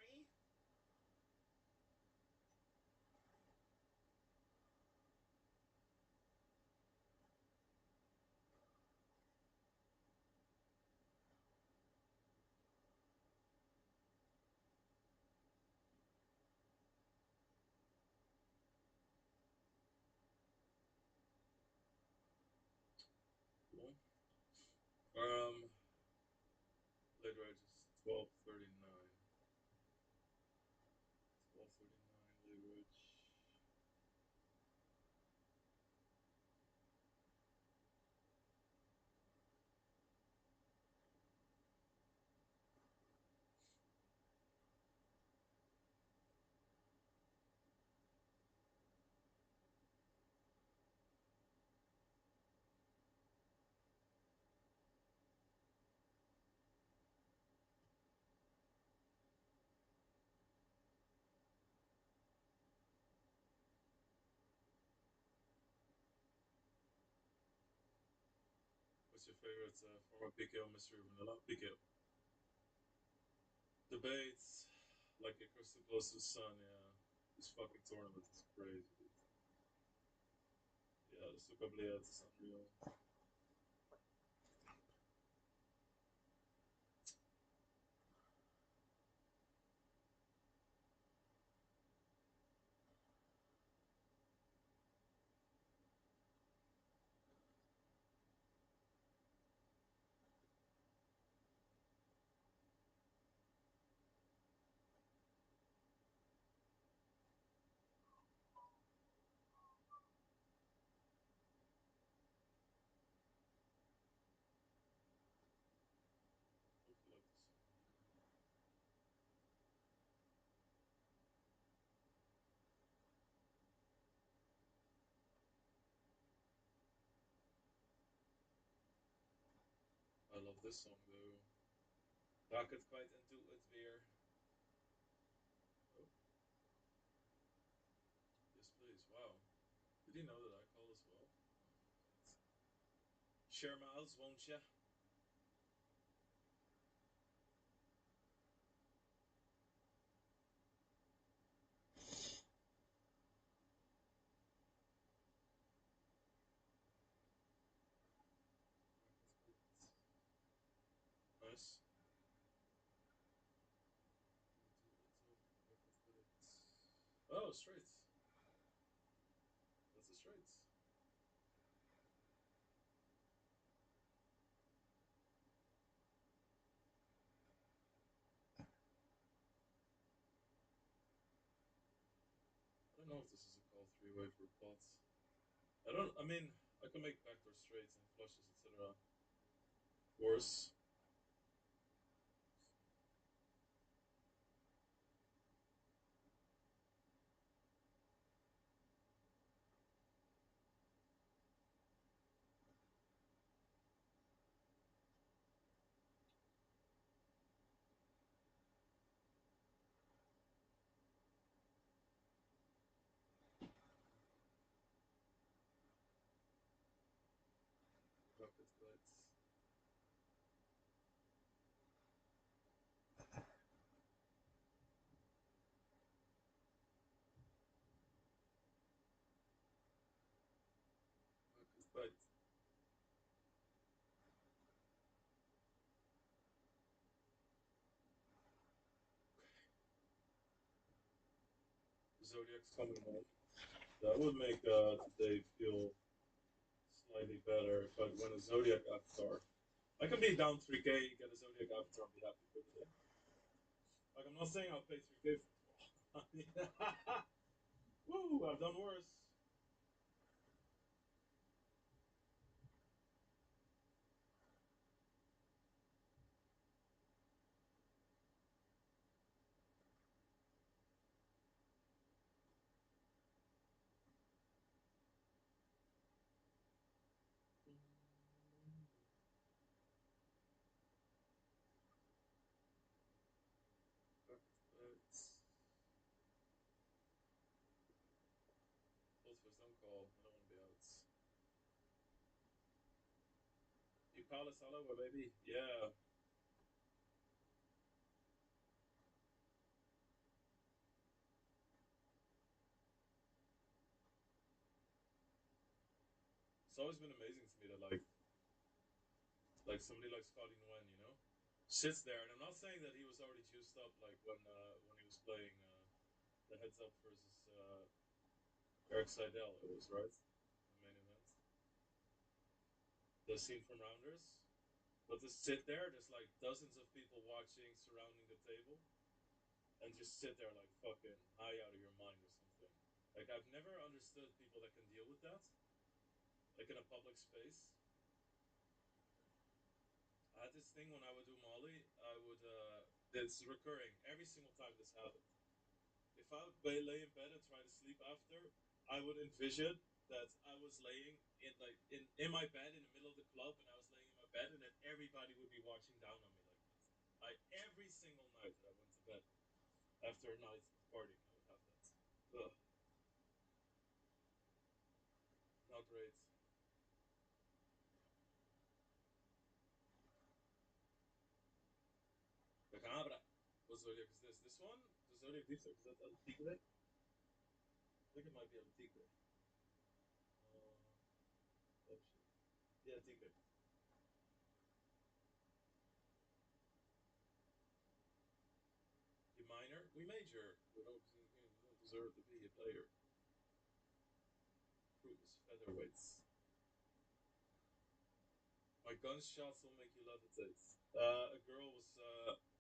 S5: Cool. Late rage is 12:39. 12:39 late rage. What's your favorite former PKO mystery vanilla? PKO. Debates like a crystal close to the sun, yeah. This fucking tournament is crazy, dude. Yeah, the Suka Blades is unreal. I love this song though. Rocket quite into it beer. Oh. Yes, please. Wow. Did you know that I call as well? Share mouths, won't ya? Nice. Oh, straights. That's a straights. I don't know if this is a call three-way for pots. I mean, I can make backdoor straights and flushes, etc. Worse. Pocket lights. Pocket light. Zodiac's coming home. That would make today feel slightly better if I win a Zodiac Avatar. I can be down 3K, get a Zodiac Avatar, and be happy with it. Like, I'm not saying I'll pay 3K for it. Woo, I've done worse. Both of us don't call. I don't want to be out. You Palace Aloha, baby. Yeah. It's always been amazing to me that like somebody like Scotty Nguyen, you know, sits there, and I'm not saying that he was already juiced up like when he was playing the heads up versus Eric Seidel. It was right, the main event. The scene from Rounders, but to sit there, there's like dozens of people watching, surrounding the table, and just sit there like fucking high out of your mind or something. Like I've never understood people that can deal with that, like in a public space. I had this thing when I would do Molly. It's recurring every single time this happened. If I would lay in bed and try to sleep after, I would envision that I was laying in my bed in the middle of the club, and I was laying in my bed, and then everybody would be watching down on me like this. Like every single night that I went to bed after a night of partying, I would have that. Ugh. Not great. The Cabra. What zodiac is this? This one? The zodiac defect. Is that El Tigre? I think it might be El Tigre. Oh shit. Yeah, Tigre. You minor? We major. We don't deserve to be a player. Cruise featherweights. My gunshots will make you levitate. A girl was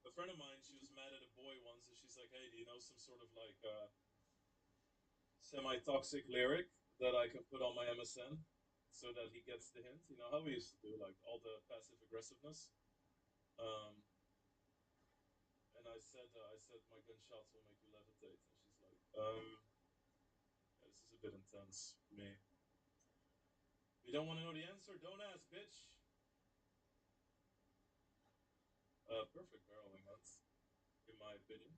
S5: a friend of mine. She was mad at a boy once, and she's like, "Hey, do you know some sort of like semi-toxic lyric that I can put on my MSN so that he gets the hint? You know how we used to do like all the passive aggressiveness." Um, and I said, my gunshots will make you levitate, and she's like, yeah, this is a bit intense for me. You don't want to know the answer? Don't ask, bitch. Perfect barreling hunt, in my opinion.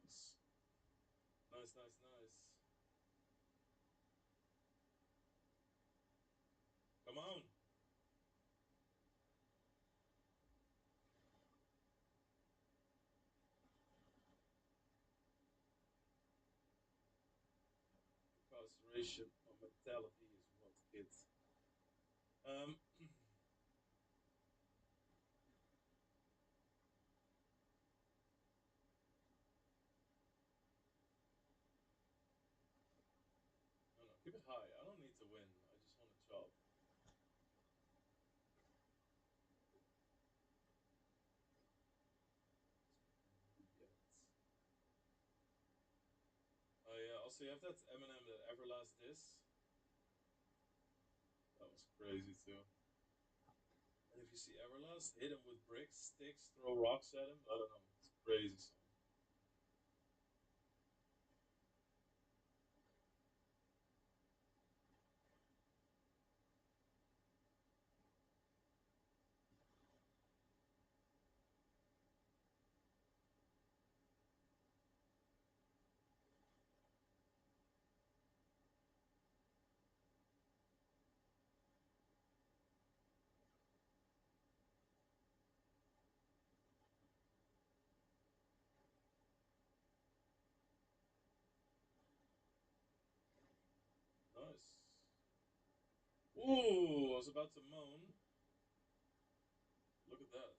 S5: Nice, nice, nice, nice. Come on. generation mentality is what, kids? No, no, keep it high. I don't need to win. I just want a job. Yes. Oh yeah. Also, you have that Eminem, that Everlast diss. That was crazy too. And if you see Everlast, hit him with bricks, sticks, throw rocks at him. I don't know. It's a crazy song. Nice. Ooh, I was about to moan. Look at that.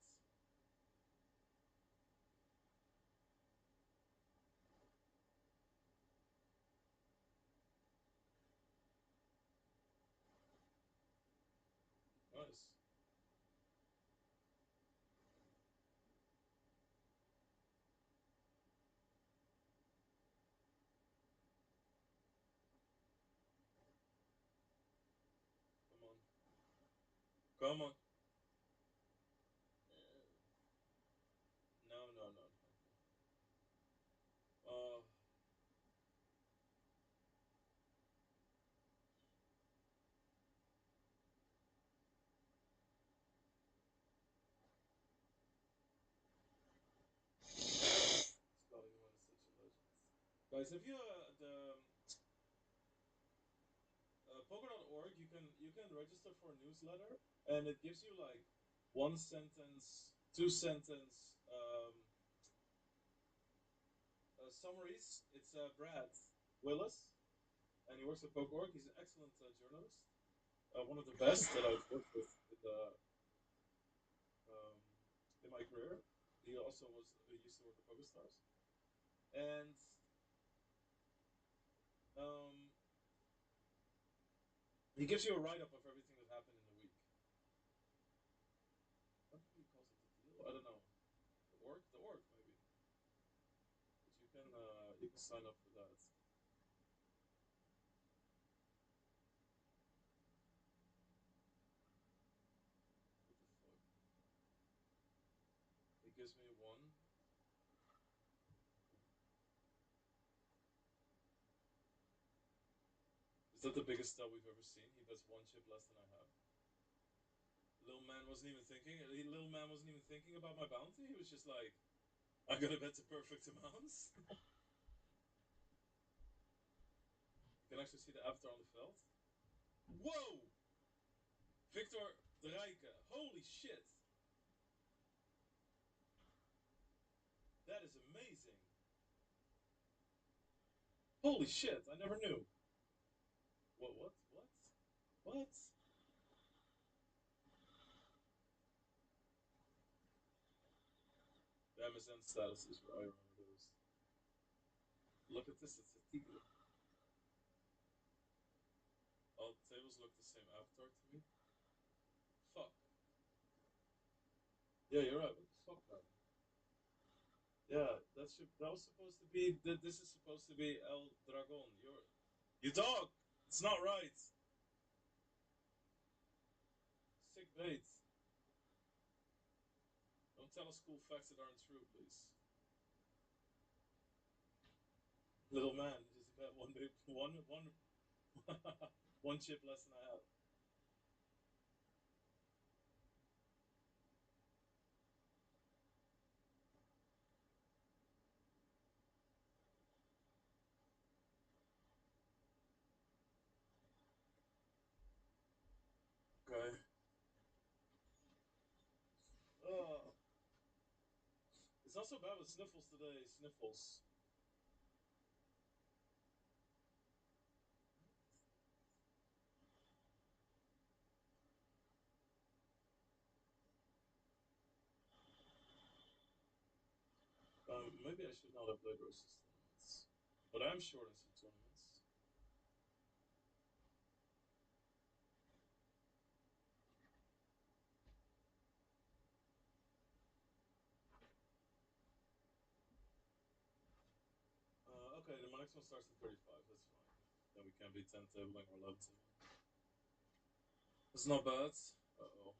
S5: Nice. Come on. Come on. No, no, no, no. Oh, Scotty Moon is such a legend. Guys, have you the poker.org? You can register for a newsletter, and it gives you like one sentence, two sentence summaries. It's Brad Willis, and he works at Poker.org. He's an excellent journalist, one of the best that I've worked with um, in my career. He also used to work at PokerStars, and um, he gives you a write up of everything that happened in the week. What he calls it, the deal? I don't know. The org maybe. But you can sign up for that. What the fuck? He gives me one. Is that the biggest sell we've ever seen? He bets one chip less than I have. Little man wasn't even thinking. Little man wasn't even thinking about my bounty. He was just like, I gotta bet the perfect amounts. You can actually see the avatar on the felt. Whoa! Victor de Rijke. Holy shit! That is amazing. Holy shit! I never knew. What? What? What? What? The MSN statuses, I remember those. Look at this, it's a tigre. All the tables look the same avatar to me. Fuck. Yeah, you're right. What the fuck, man? Yeah, that was supposed to be. This is supposed to be El Dragon. You dog. It's not right. Sick bait. Don't tell us cool facts that aren't true, please. Little man, just about one chip less than I have. Okay. Oh. It's not so bad with Sniffles today. Sniffles. maybe I should not have played versus tournaments. But I'm short in some tournaments. Okay, then my next one starts at 35. That's fine. Then we can be 10 tabling or 11 tabling. It's not bad. Uh-oh.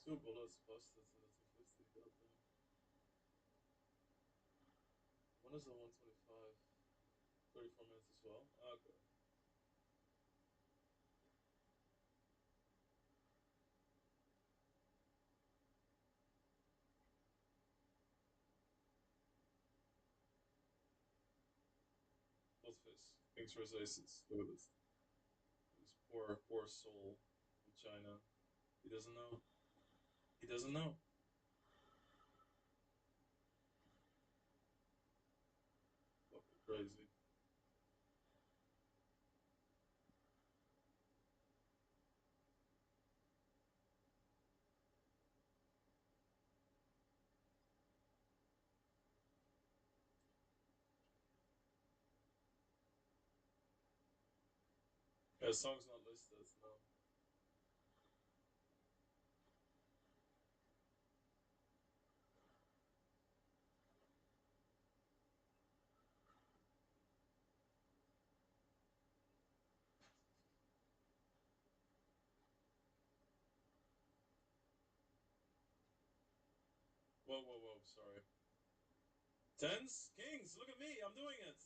S5: Two bullets busted to the 250. Goddamn. When is the 125? 34 minutes as well? Okay. What's this? Kings vs Aces. Look at this. This poor soul in China. He doesn't know. He doesn't know. Fucking crazy. Yeah, song's not listed, no. Whoa, whoa, whoa, sorry. Tens? Kings, look at me, I'm doing it!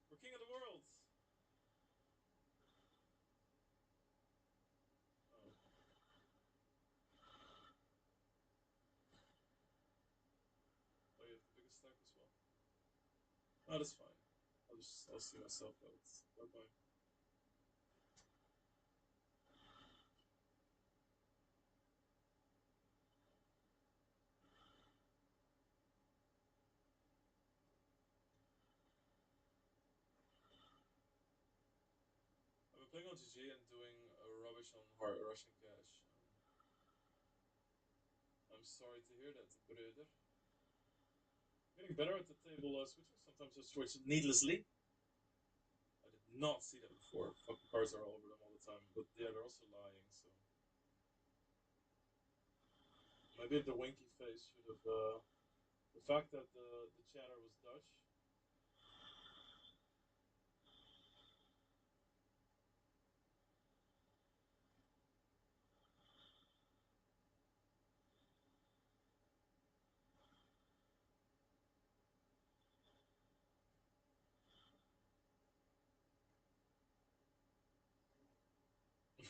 S5: We're king of the world! Oh. Oh, you have the biggest stack as well? Oh, that's fine. I'll see myself out. Bye-bye. I've been playing on GG and doing rubbish on hard Russian cash. I'm sorry to hear that, brother. Getting better at the table switching. Sometimes I switch needlessly. I did not see that before. Fucking cards are all over them all the time. But yeah, they're also lying, so. Maybe the winky face should have. The fact that the chatter was Dutch.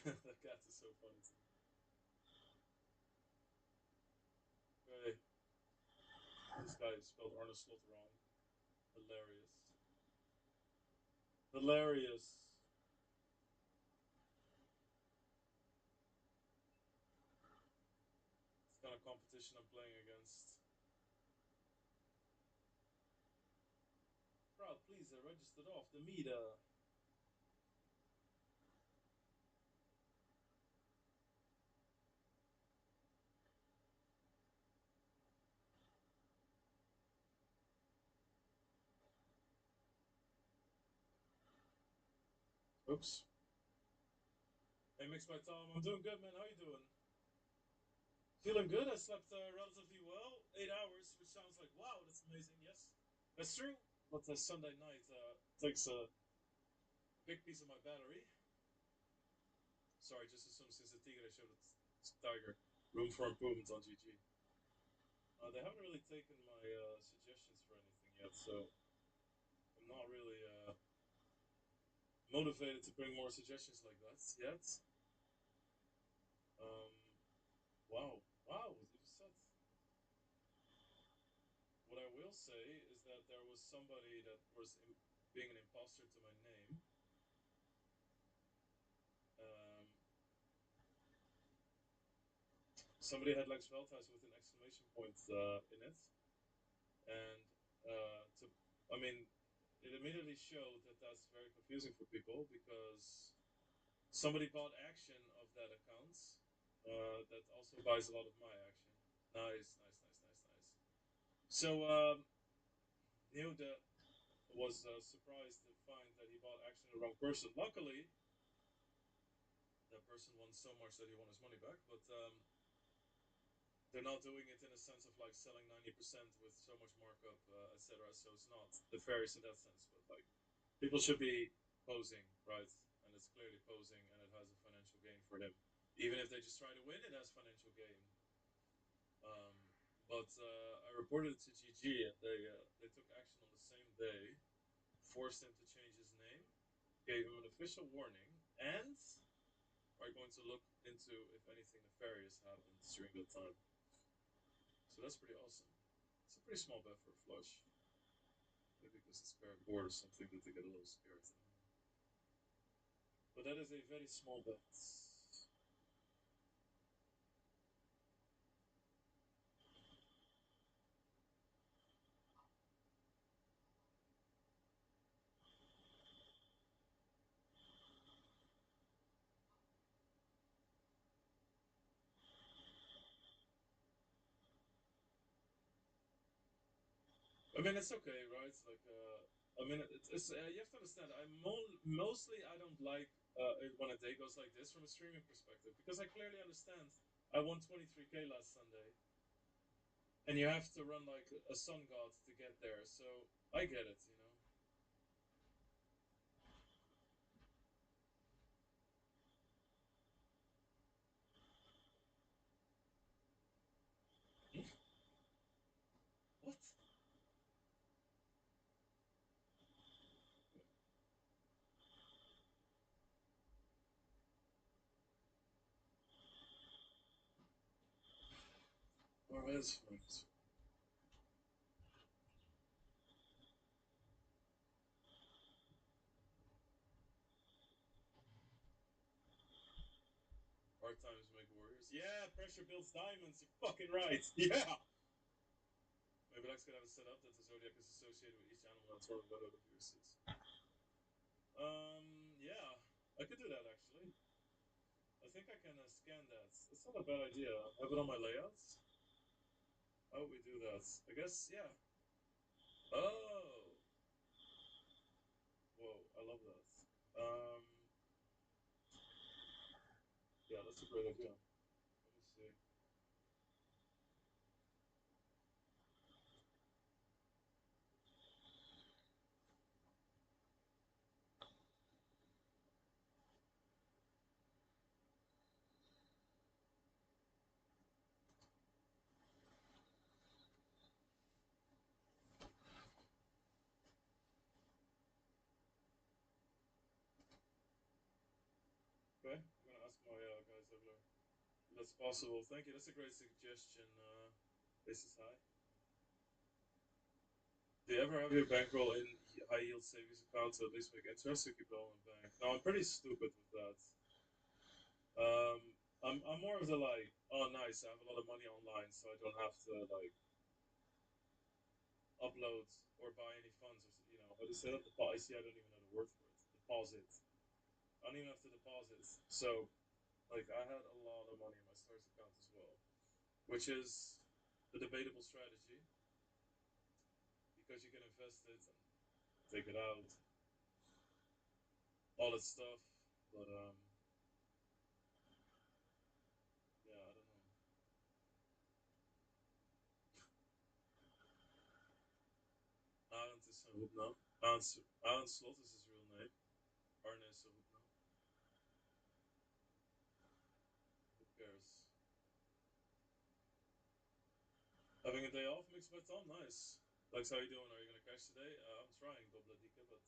S5: That cat is so funny to me. Hey. This guy spelled Arne Slot wrong. Hilarious. Hilarious. It's the kind of competition I'm playing against. Crowd, please, I registered off the meter. Oops. Hey, Mix by Tom, I'm doing good, man. How you doing? Feeling good. I slept relatively well, 8 hours, which sounds like wow, that's amazing. Yes, that's true. But Sunday night takes a big piece of my battery. Sorry, just as soon since the Tigre showed its tiger. Room for improvement on GG. They haven't really taken my suggestions for anything yet, so I'm not really motivated to bring more suggestions like that yet. Wow, wow, what you said. What I will say is that there was somebody that was being an imposter to my name. somebody had like Schweltheiss with an exclamation point in it, and I mean, it immediately showed that that's very confusing for people because somebody bought action of that account that also buys a lot of my action. Nice, nice, nice, nice, nice. So Neude was surprised to find that he bought action of the wrong person. Luckily, that person won so much that he won his money back, but they're not doing it in a sense of like selling 90% with so much markup, etc. So it's not nefarious in that sense, but like people should be posing, right? And it's clearly posing, and it has a financial gain for him. Even if they just try to win, it has financial gain. But I reported it to GG, and they took action on the same day, forced him to change his name, gave him an official warning, and are going to look into if anything nefarious happens during that time. So that's pretty awesome. It's a pretty small bet for a flush. Maybe because it's paired board or something that they get a little scared. But that is a very small bet. I mean, it's okay, right? It's like, I mean, it's you have to understand. Mostly I don't like it when a day goes like this from a streaming perspective because I clearly understand. I won 23K last Sunday, and you have to run like a sun god to get there. So I get it, you know. What? Or is friends? Hard times make warriors. Yeah, pressure builds diamonds. You're fucking right. Yeah. Maybe Lex could have it set up that the zodiac is associated with each animal that's one of the viruses. Yeah, I could do that actually. I think I can scan that. It's not a bad idea. Have it on my layouts. How would we do that? I guess, yeah. Oh. Whoa, I love that. Yeah, that's a great idea. Let me see. Okay, I'm gonna ask my guys over there. If that's possible. Thank you. That's a great suggestion. This is high. Do you ever have your bankroll in high yield savings account to at least make interest or keep it all in bank? No, I'm pretty stupid with that. I'm more of the like, oh nice, I have a lot of money online, so I don't have to like upload or buy any funds or you know. How do you say that? See, I don't even know the word for it. Deposit. I don't even have to deposit. So like, I had a lot of money in my stars account as well, which is a debatable strategy because you can invest it and take it out, all that stuff. But yeah, I don't know. Arend is een hoopnaam. Arend Slot is his real name. Arne is a hoopnaam. Who cares? Having a day off mixed by Tom, nice. Lex, how you doing? Are you gonna cash today? I'm trying, Dobladika, but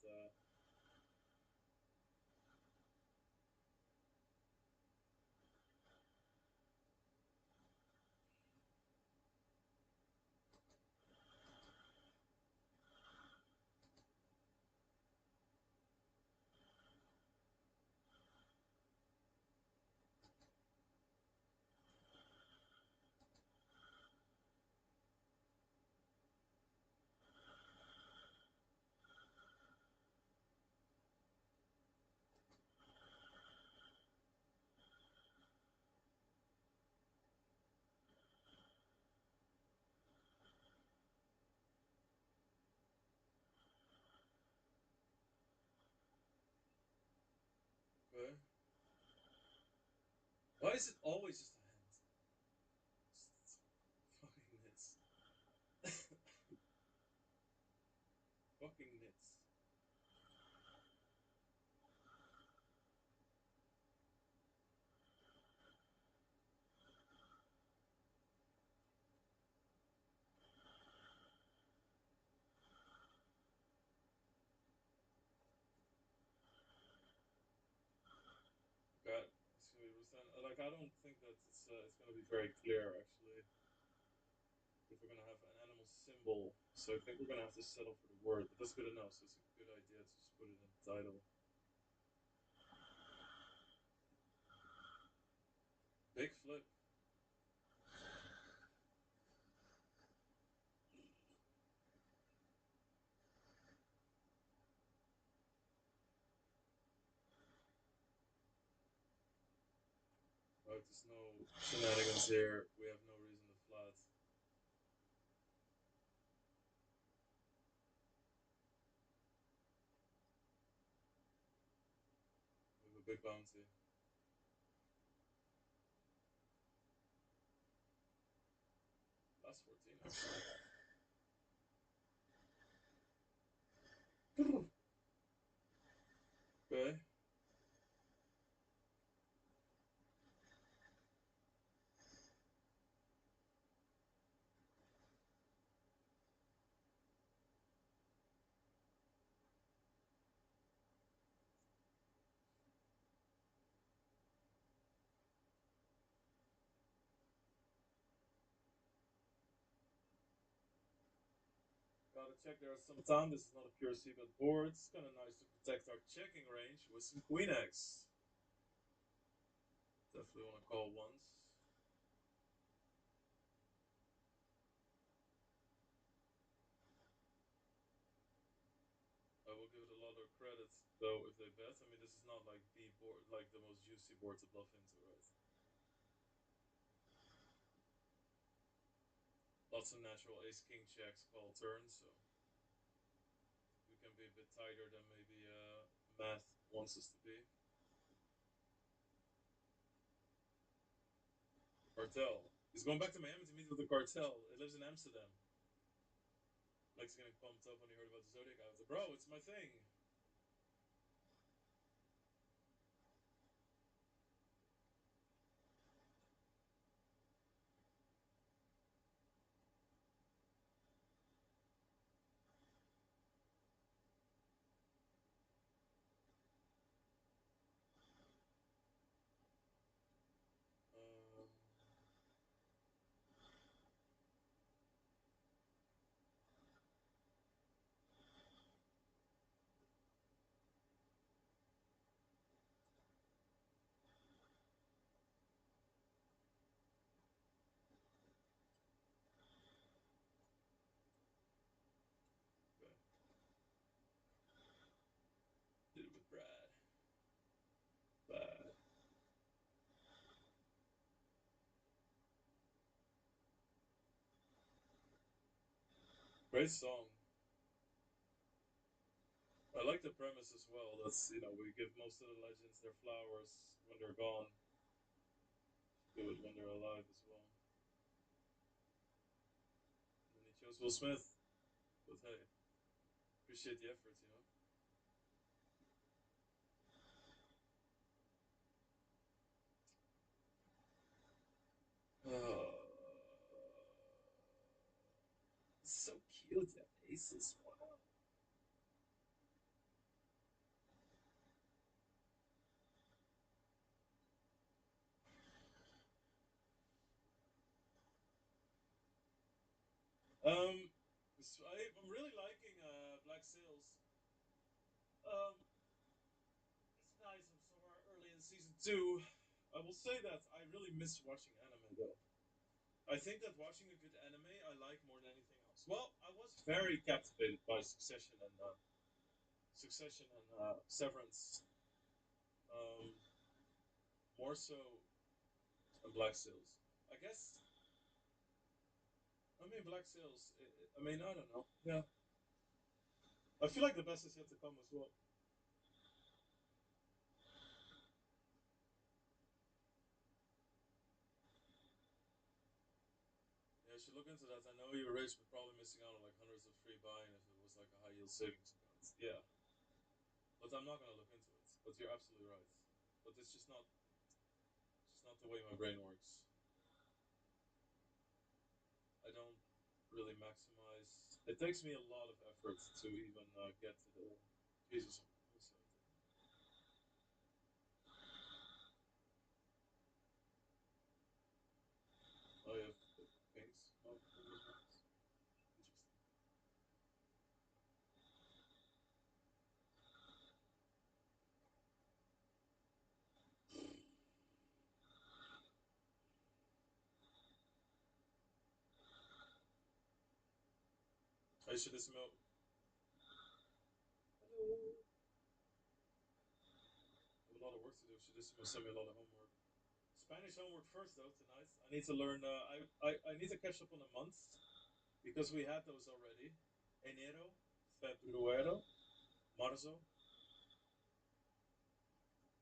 S5: Why is it always just a hand? Fucking nits. Fucking nits. God, it's gonna be like I don't think that it's gonna be very clear actually. If we're gonna have an animal symbol, so I think we're gonna have to settle for the word. But that's good enough. So it's a good idea to just put it in the title. Big flip. Right, there's no shenanigans here. We have no reason to flat. We have a big bounty. Last 14 actually. Okay. Gotta check there some time. This is not a pure C-bet board. It's kind of nice to protect our checking range with some Queen X. Definitely want to call once. I will give it a lot of credit though if they bet. I mean, this is not like the board, like the most juicy board to bluff into, right? Lots of natural ace-king checks call turn, so we can be a bit tighter than maybe math wants us to be. Cartel. He's going back to Miami to meet with the cartel. He lives in Amsterdam. Lex getting pumped up when he heard about the Zodiac out. Bro, it's my thing. Okay. Did it with Brad. Bad. Great song. I like the premise as well. That's, you know, we give most of the legends their flowers when they're gone. Do it when they're alive as well. And then he chose Will Smith. But hey, appreciate the effort, you know. So cute, that aces. Wow. I'm really liking Black Sails. It's nice. I'm somewhere early in season 2. I will say that I really miss watching anime though. I think that watching a good anime I like more than anything else. Well, I was very captivated by Succession and Severance. More so than Black Sails. I guess. I mean, Black Sails. I mean, I don't know. Yeah. I feel like the best is yet to come as well. should look into that. I know you're rich, but probably missing out on like hundreds of free buying if it was like a high yield savings account. Yeah, but I'm not gonna look into it. But you're absolutely right. But it's just not the way my brain works. I don't really maximize. It takes me a lot of effort to even get to the Jesus. Oh, you have kings? Oh, interesting. I should have smelled. Hello. I have a lot of work to do. Should just send me a lot of homework. Spanish homework first though tonight. I need to learn. I need to catch up on the months because we had those already. Enero, febrero, marzo,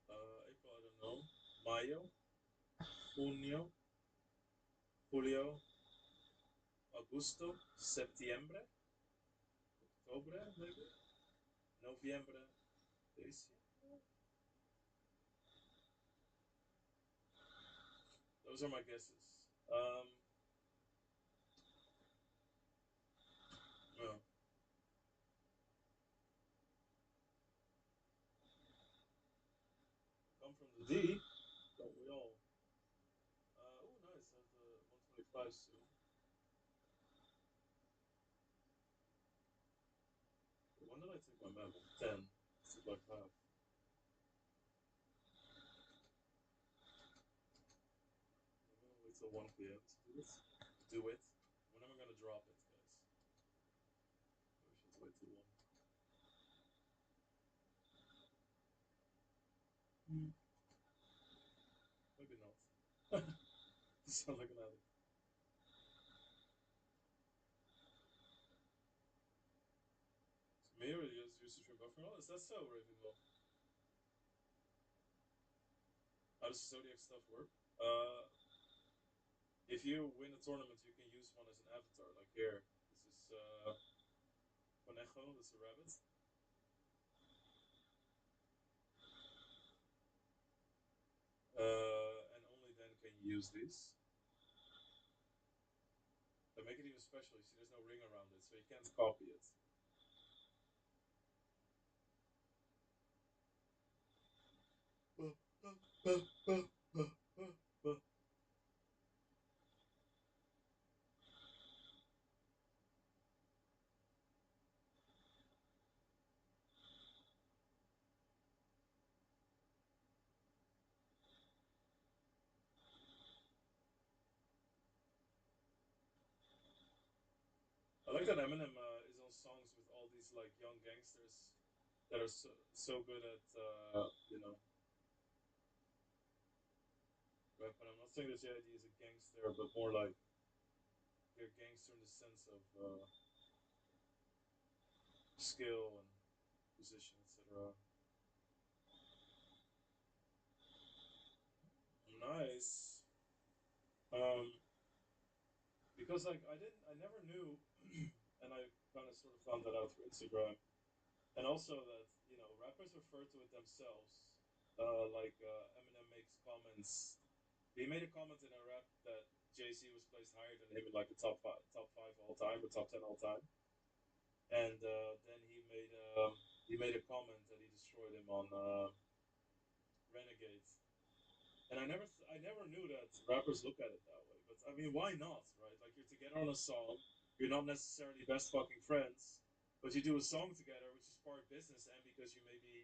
S5: April. I don't know. Mayo, junio, julio, agosto, septiembre, octubre, maybe, noviembre, diciembre. Those are my guesses. No. Come from the D, don't we all? Oh, nice. I have the 125 soon. When did I take my memo? 10. It's like half. I'm gonna wait till 1 p.m. to do this. Do it. When am I gonna drop it, guys? Maybe I should wait till 1. Maybe not. You sound like an addict. So me or you use the stream buffer? Oh, is that so, Ravenwolf? How does the Zodiac stuff work? If you win a tournament, you can use one as an avatar. Like here, this is Conejo, this is a rabbit. And only then can you use these. They make it even special. You see, there's no ring around it, so you can't copy it. I like that Eminem is on songs with all these like young gangsters that are so good at rap. And I'm not saying that JID is a gangster, but more like they're gangster in the sense of skill and position, etc. Nice. Because like I never knew, and I kind of sort of found that out through Instagram, and also that rappers refer to it themselves. Eminem makes comments. He made a comment in a rap that Jay-Z was placed higher than him in like the top five all time, or top 10 all time, and then he made a comment that he destroyed him on Renegade. And I never knew that rappers look at it that way. But I mean, why not, right? Like you're together on a song, you're not necessarily best fucking friends, but you do a song together, which is part business, and because you maybe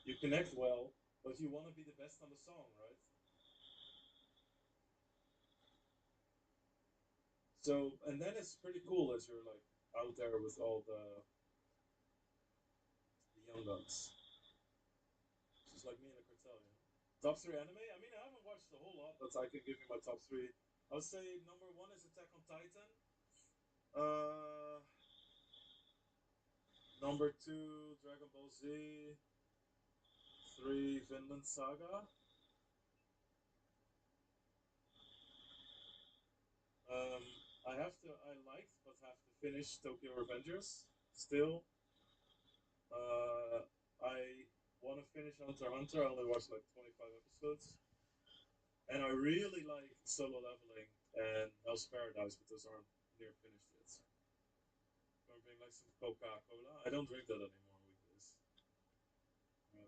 S5: you connect well, but you want to be the best on the song, right? So, and then it's pretty cool as you're like out there with all the young guns, just like me in a cartel, Top 3 anime? I mean, I haven't watched a whole lot, but I can give you my top 3. I would say number 1 is Attack on Titan. Number 2, Dragon Ball Z. 3, Vinland Saga. I liked, but have to finish Tokyo Revengers still. I want to finish Hunter x Hunter. I only watched like 25 episodes. And I really like Solo Leveling and Hell's Paradise, but those aren't near finished yet. I'm drinking like some Coca-Cola. I don't drink that anymore weekdays. Yeah.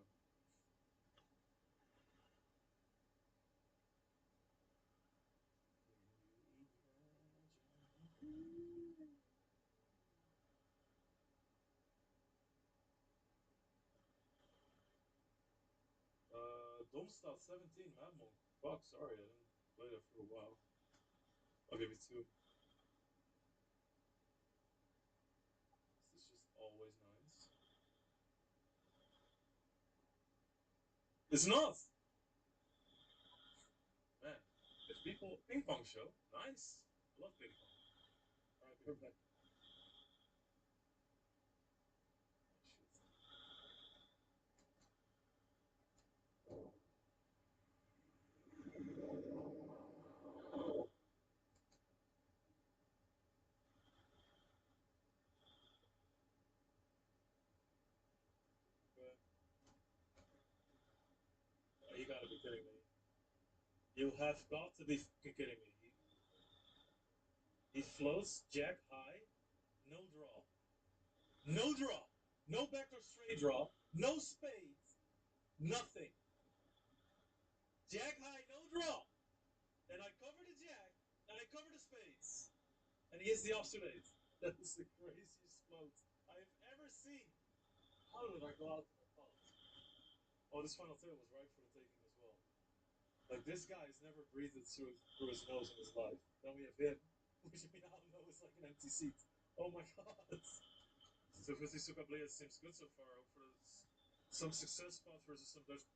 S5: 17, Mad Monk. Fuck, sorry, I didn't play that for a while. I'll give you 2. This is just always nice. It's not! Man, it's people ping pong show. Nice. I love ping pong. Alright, be right back. You gotta be kidding me. You have got to be fucking kidding me. He floats jack high, no draw. No draw. No backdoor straight draw. No spades. Nothing. Jack high, no draw. And I cover the jack, and I cover the spades. And he hits the offsuit ace. That is the craziest float I have ever seen. How did I go out to the pot? Oh, this final table was right for the taking as well. Like, this guy has never breathed through his nose in his life. Then we have him, which we now know is like an empty seat. Oh my god. So 50 Suka Blade seems good so far. Hope for some success spot versus some Dutch.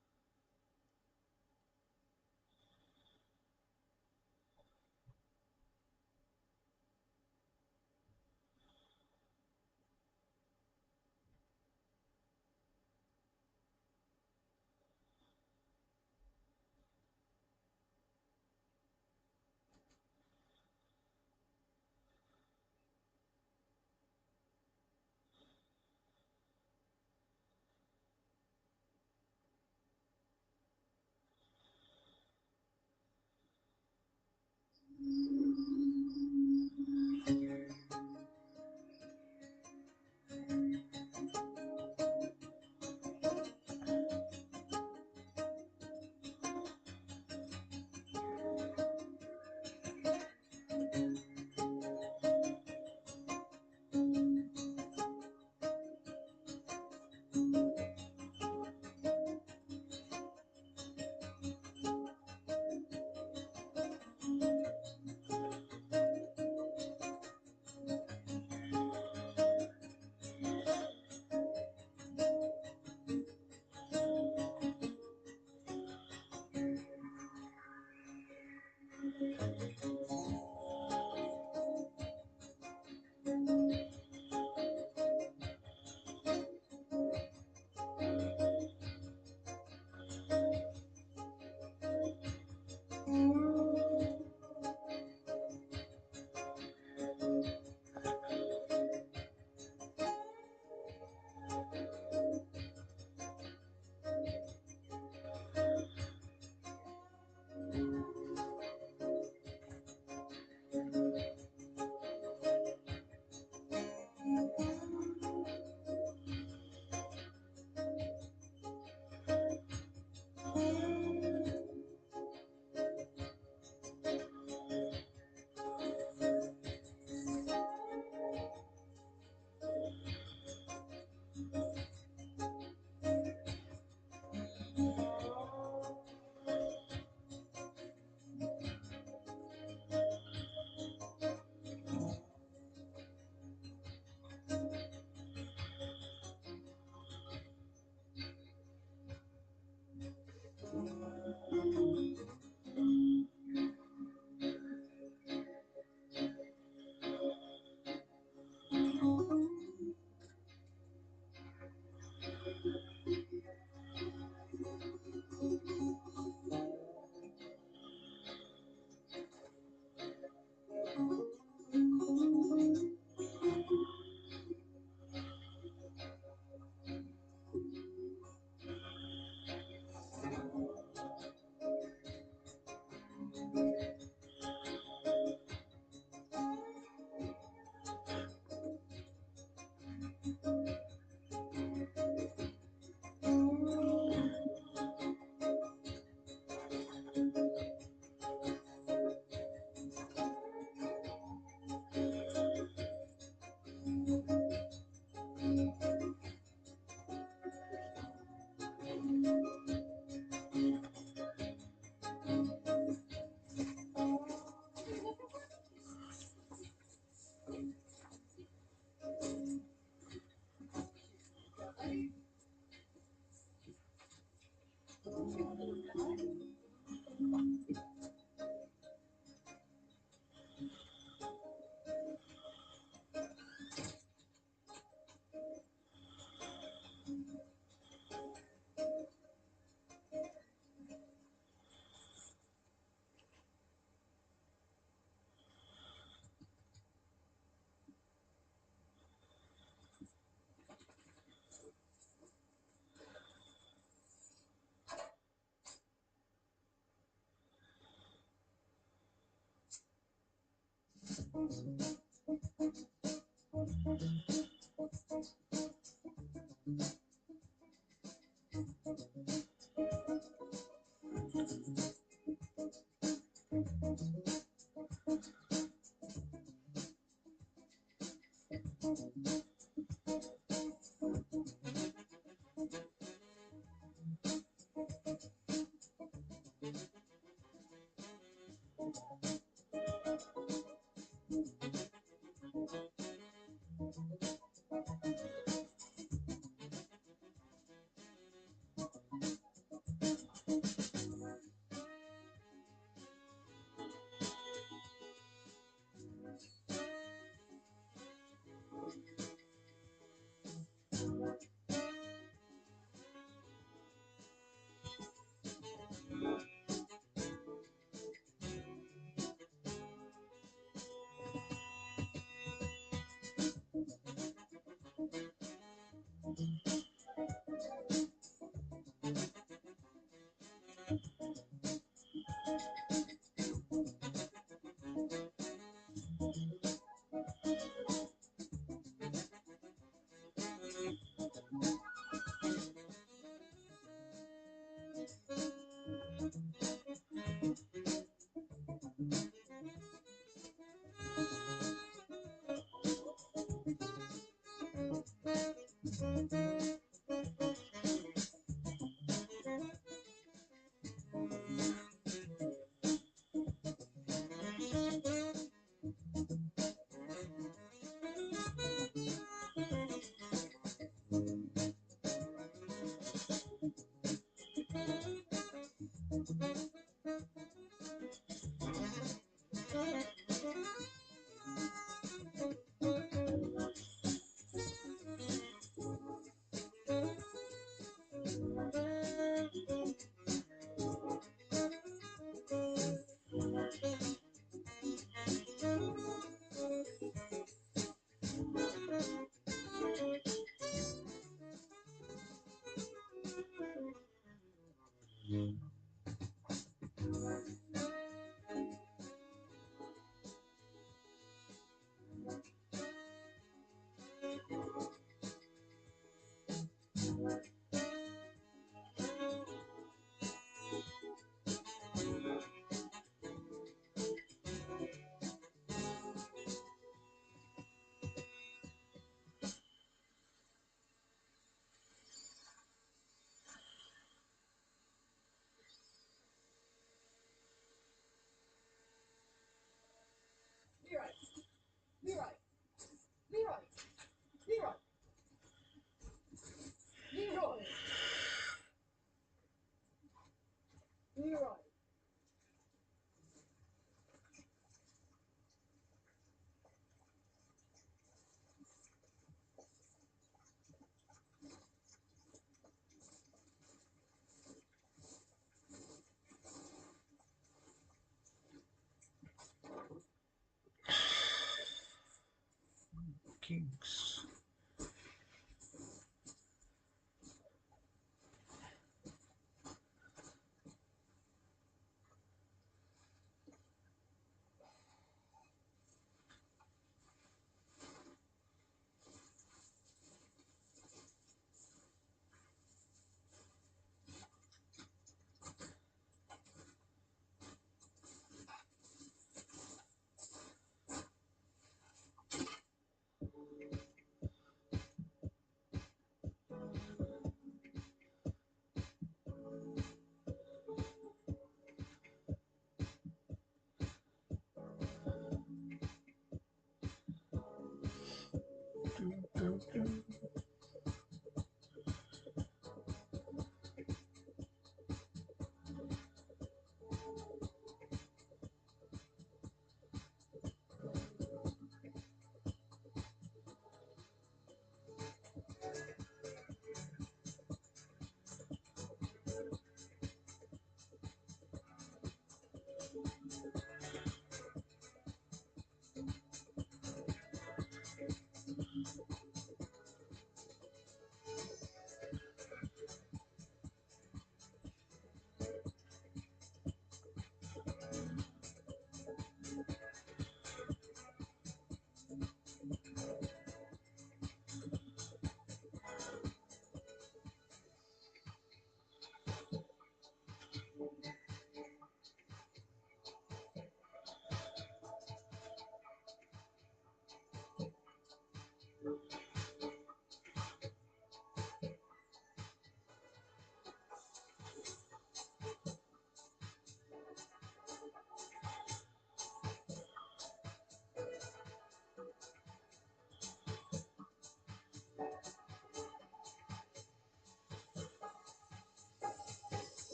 S7: Kings.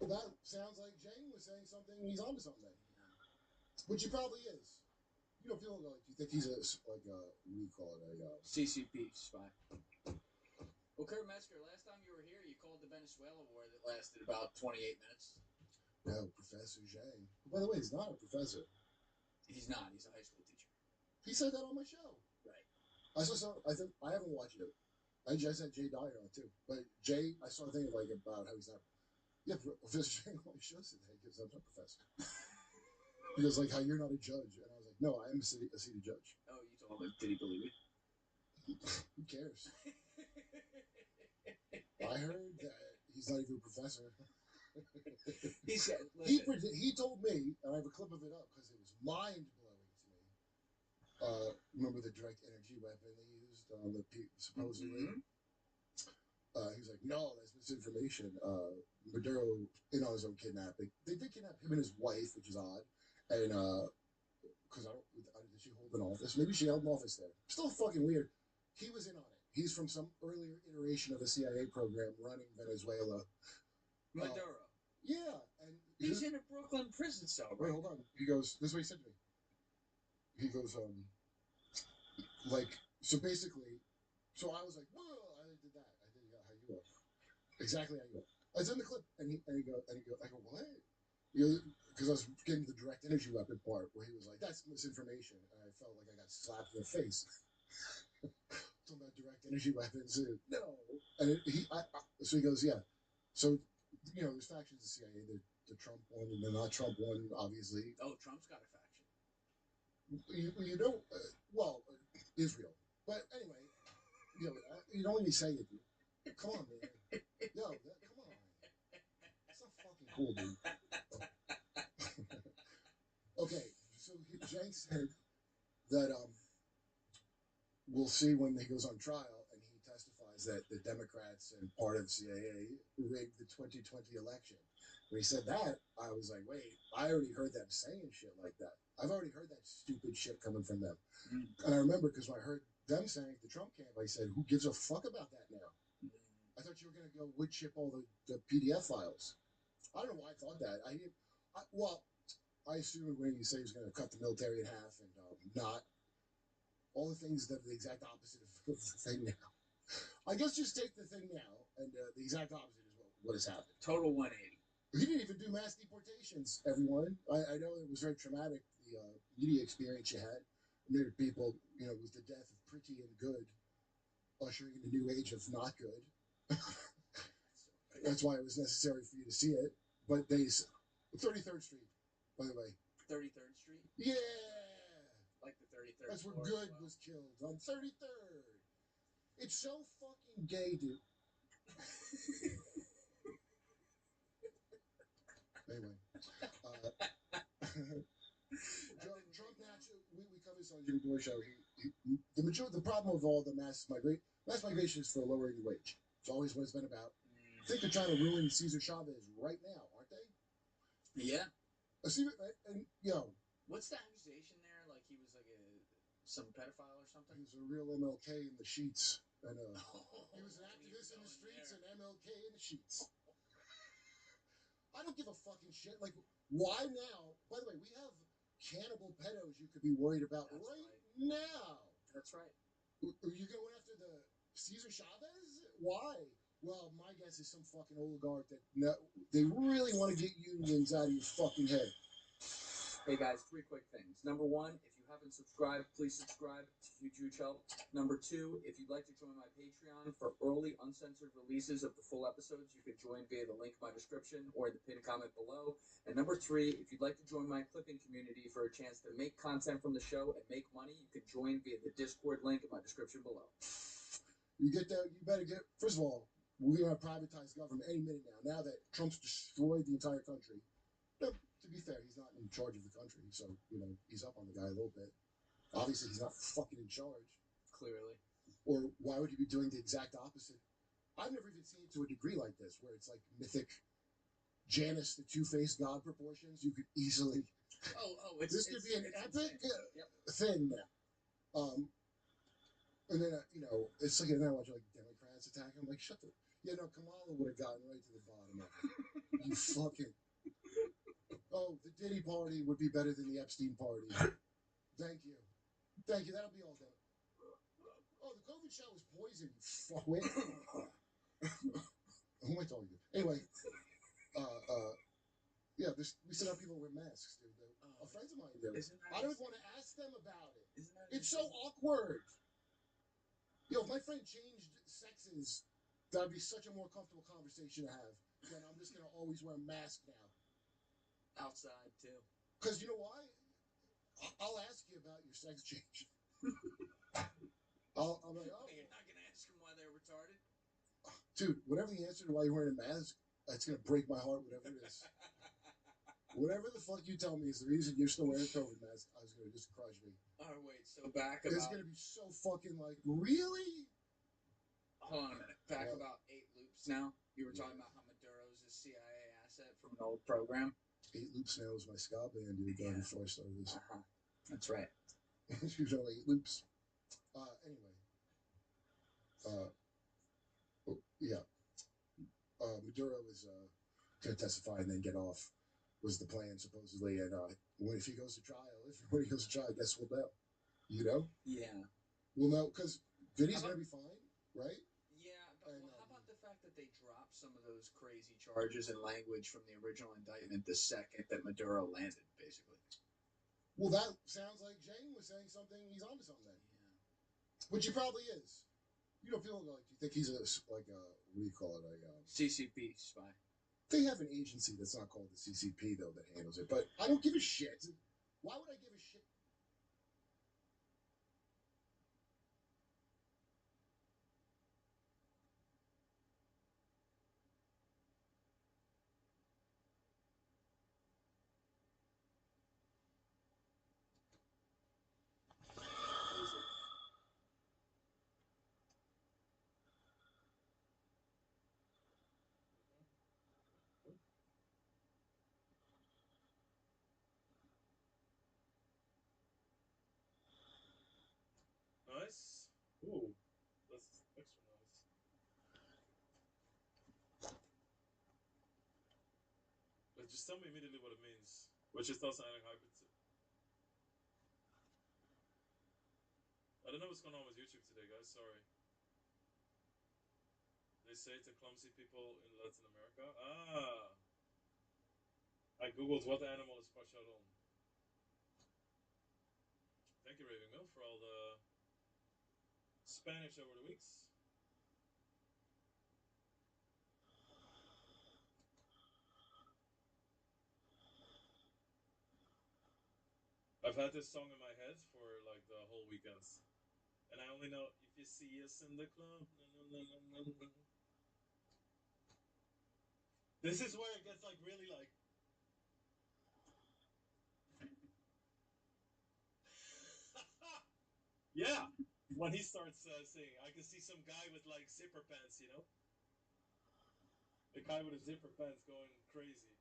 S9: Well, that sounds like Jane was saying something. He's onto something, which he probably is. You don't feel like you think he's a what do you call it
S12: CCP spy. Well, Kurt Metzger, last time you were here, you called the Venezuela war that lasted about 28 minutes.
S9: No, Professor Zhang. By the way, he's not a professor.
S12: He's not. He's a high school teacher.
S9: He said that on my show.
S12: Right.
S9: I haven't watched it. I just had Jay Dyer on too. But Jay, I saw a thing like about how he's not. Yeah, Professor Zhang on my show said that because I'm not a professor. He goes like how you're not a judge, and I was like, no, I am a seated judge.
S12: Oh, you told him. Did he believe it?
S9: Who cares? I heard that he's not even a professor.
S12: He said,
S9: he told me, and I have a clip of it up because it was mind blowing to me. Remember the direct energy weapon they used on the supposedly?
S12: Mm-hmm.
S9: He was like, no, that's misinformation. Maduro in on his own kidnapping. They did kidnap him and his wife, which is odd, and because did she hold an office? Maybe she held an office there. Still fucking weird. He was in on it. He's from some earlier iteration of the CIA program running Venezuela.
S12: Maduro.
S9: Yeah, and
S12: he's in a Brooklyn prison cell.
S9: Wait, hold on. He goes, this is what he said to me. He goes, so basically, so I was like, whoa, I did that. I did how you are. Exactly how you are. I was in the clip, and I go, what? Because I was getting the direct energy weapon part where he was like, that's misinformation. And I felt like I got slapped in the face. Talking about direct energy weapons. No. And so he goes, yeah. So, there's factions of the CIA. The Trump one and the not Trump one, obviously.
S12: Oh, Trump's got a faction.
S9: Israel. But anyway, you don't let me say it, dude. Come on, man. Come on. That's not fucking cool, dude. Okay, so Jank said that we'll see when he goes on trial, and he testifies that the Democrats and part of the CIA rigged the 2020 election. When he said that, I was like, wait, I already heard them saying shit like that. I've already heard that stupid shit coming from them. And I remember because when I heard them saying the Trump camp, I said, who gives a fuck about that now? I thought you were going to go wood chip all the PDF files. I don't know why I thought that. I assumed when you say he was going to cut the military in half and not all the things that are the exact opposite of the thing now. I guess just take the thing now, and the exact opposite is what has happened.
S12: Total 180.
S9: He didn't even do mass deportations, everyone. I know it was very traumatic, the media experience you had. There people, it was the death of pretty and good, ushering in a new age of not good. That's why it was necessary for you to see it. But 33rd Street, by the way.
S12: 33rd Street?
S9: Yeah!
S12: Like the 33rd
S9: That's where
S12: floor
S9: Good was killed, on 33rd. It's so fucking gay, dude. Anyway. Trump naturally, we covered this on Jimmy Dore show. The problem of all the mass migration is for lowering the wage. It's always what it's been about. I think they're trying to ruin Cesar Chavez right now, aren't they?
S12: Yeah.
S9: What's
S12: the accusation there? Like he was like some pedophile or something?
S9: He was a real MLK in the sheets. And he was an activist in the streets and MLK in the sheets. I don't give a fucking shit. Like, why now? By the way, we have cannibal pedos you could be worried about now.
S12: That's right.
S9: Are you going after the Cesar Chavez? Why? Well, my guess is some fucking oligarch that they really want to get unions out of your fucking head.
S12: Hey guys, 3 quick things. Number 1, if you haven't subscribed, please subscribe. It's huge help. Number 2, if you'd like to join my Patreon for early uncensored releases of the full episodes, you can join via the link in my description or in the pinned comment below. And number 3, if you'd like to join my clipping community for a chance to make content from the show and make money, you can join via the Discord link in my description below.
S9: You better get, first of all, we're going to privatize government any minute now. Now that Trump's destroyed the entire country. No, to be fair, he's not in charge of the country, so, he's up on the guy a little bit. Obviously, he's not fucking in charge.
S12: Clearly.
S9: Or why would you be doing the exact opposite? I've never even seen it to a degree like this, where it's like mythic Janus, the two-faced god proportions. You could easily... this could be an epic thing now. And then, it's like, and then I watch, like, Democrats attack him. Like, shut the... Yeah, no, Kamala would have gotten right to the bottom of it. You fucking. Oh, the Diddy party would be better than the Epstein party. Thank you. Thank you. That'll be all done. Oh, the COVID shot was poison. You fuckwit. Who am I talking to? Anyway, yeah, we still have people wear masks, dude. Friends of mine do. I don't want to ask them about it. It's so awkward. Yo, if my friend changed sexes, that'd be such a more comfortable conversation to have. Then I'm just gonna always wear a mask now.
S12: Outside too.
S9: Because you know why? I'll ask you about your sex change. I'll be like, oh.
S12: You're not gonna ask them why they're retarded?
S9: Dude, whatever the answer to why you're wearing a mask, it's gonna break my heart, whatever it is. Whatever the fuck you tell me is the reason you're still wearing a COVID mask, I was gonna just crush me.
S12: Oh wait, so back about.
S9: It's gonna be so fucking like, really?
S12: Hold on a minute. Back about 8 loops now. You were talking about how Maduro's a CIA asset from an old program.
S9: 8 Loops now was my ska band, dude, before I started this.
S12: That's right.
S9: You know, 8 Loops. Anyway. Yeah. Maduro was going to testify and then get off, was the plan, supposedly. And if he goes to trial, guess we'll know. You know?
S12: Yeah.
S9: We'll know, because Vinny's going to be fine, right?
S12: Yeah, but how about the fact that they dropped some of those crazy charges and language from the original indictment the second that Maduro landed, basically?
S9: Well, that sounds like Zhang was saying something. He's onto something. Yeah. Which he probably is. You don't feel like, you think he's what do you call it?
S12: CCP spy.
S9: They have an agency that's not called the CCP, though, that handles it. But I don't give a shit. Why would I give a shit?
S5: Nice. Ooh, that's extra nice. But just tell me immediately what it means. Which is not sounding hybrid. I don't know what's going on with YouTube today, guys. Sorry. They say to clumsy people in Latin America. I googled what animal is pacharón. Thank you, Raving Mill, for all the Spanish over the weeks. I've had this song in my head for like the whole weekend. And I only know if you see us in the club. This is where it gets like really like. Yeah, when he starts singing, I can see some guy with like zipper pants, you know? The guy with a zipper pants going crazy.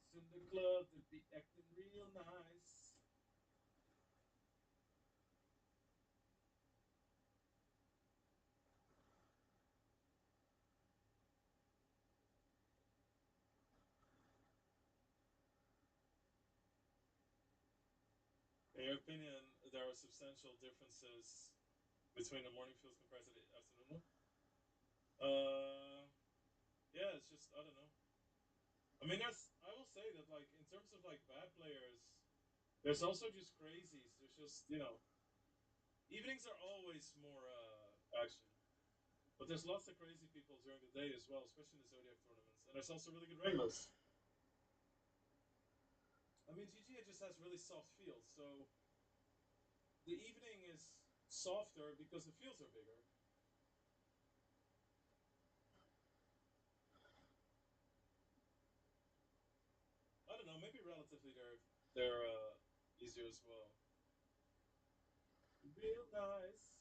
S5: It's in the club to be acting real nice. In your opinion, there are substantial differences between the morning fields compared to the afternoon one? Yeah, it's just, I don't know. I mean, I will say that, like, in terms of, like, bad players, there's also just crazies. There's just, you know, evenings are always more, action. But there's lots of crazy people during the day as well, especially in the Zodiac tournaments. And there's also really good regulars. I mean, GGA just has really soft fields, so the evening is softer because the fields are bigger. I don't know, maybe relatively they're easier as well. Real nice.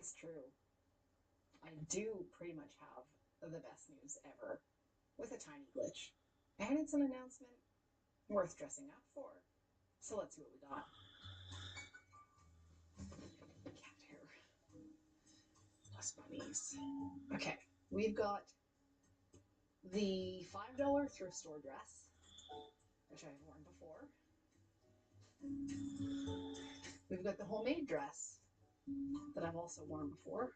S6: It's true. I do pretty much have the best news ever, with a tiny glitch. And it's an announcement worth dressing up for. So let's see what we got. Cat hair. Plus bunnies. Okay, we've got the $5 thrift store dress, which I've worn before. We've got the homemade dress that I've also worn before.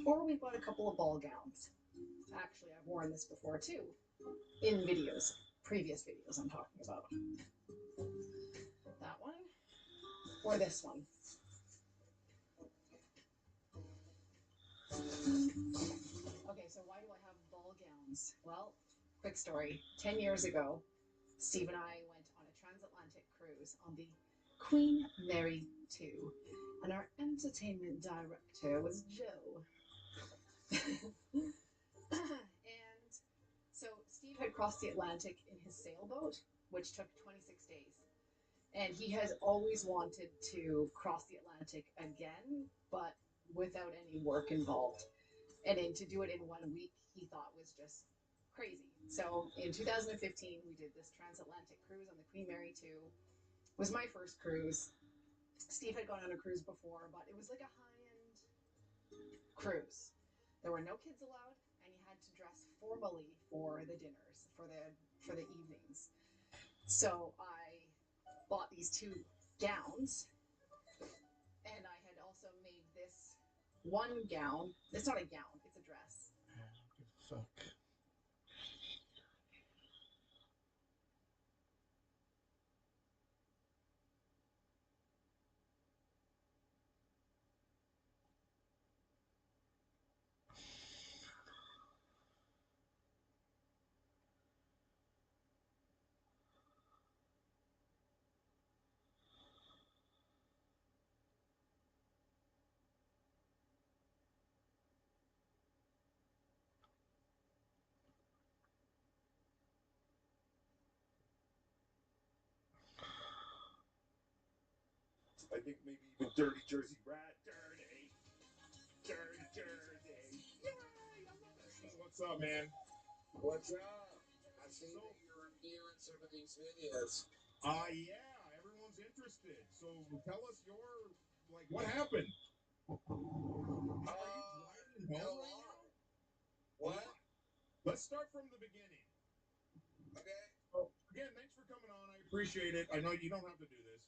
S6: Or we've got a couple of ball gowns. Actually, I've worn this before too, in videos, previous videos I'm talking about. That one, or this one. Okay, so why do I have ball gowns? Well, quick story. 10 years ago, Steve and I went on a transatlantic cruise on the Queen Mary 2, and our entertainment director was Joe. And so Steve had crossed the Atlantic in his sailboat, which took 26 days. And he has always wanted to cross the Atlantic again, but without any work involved. And then to do it in 1 week, he thought was just crazy. So in 2015, we did this transatlantic cruise on the Queen Mary 2. It was my first cruise. Steve had gone on a cruise before, but it was like a high-end cruise. There were no kids allowed, and you had to dress formally for the dinners, for the evenings. So I bought these two gowns, and I had also made this one gown. It's not a gown, it's a dress.
S7: Give a fuck.
S1: I think maybe even Dirty Jersey Rat. Dirty. Dirty Jersey. Yay! I love that song. What's up, man?
S11: What's up? I see that you're reviewing some of these videos.
S1: Yeah, everyone's interested. So tell us what happened? Are you driving home right now?
S11: What?
S1: Let's start from the beginning.
S11: Okay.
S1: So, again, thanks for coming on. I appreciate it. I know you don't have to do this.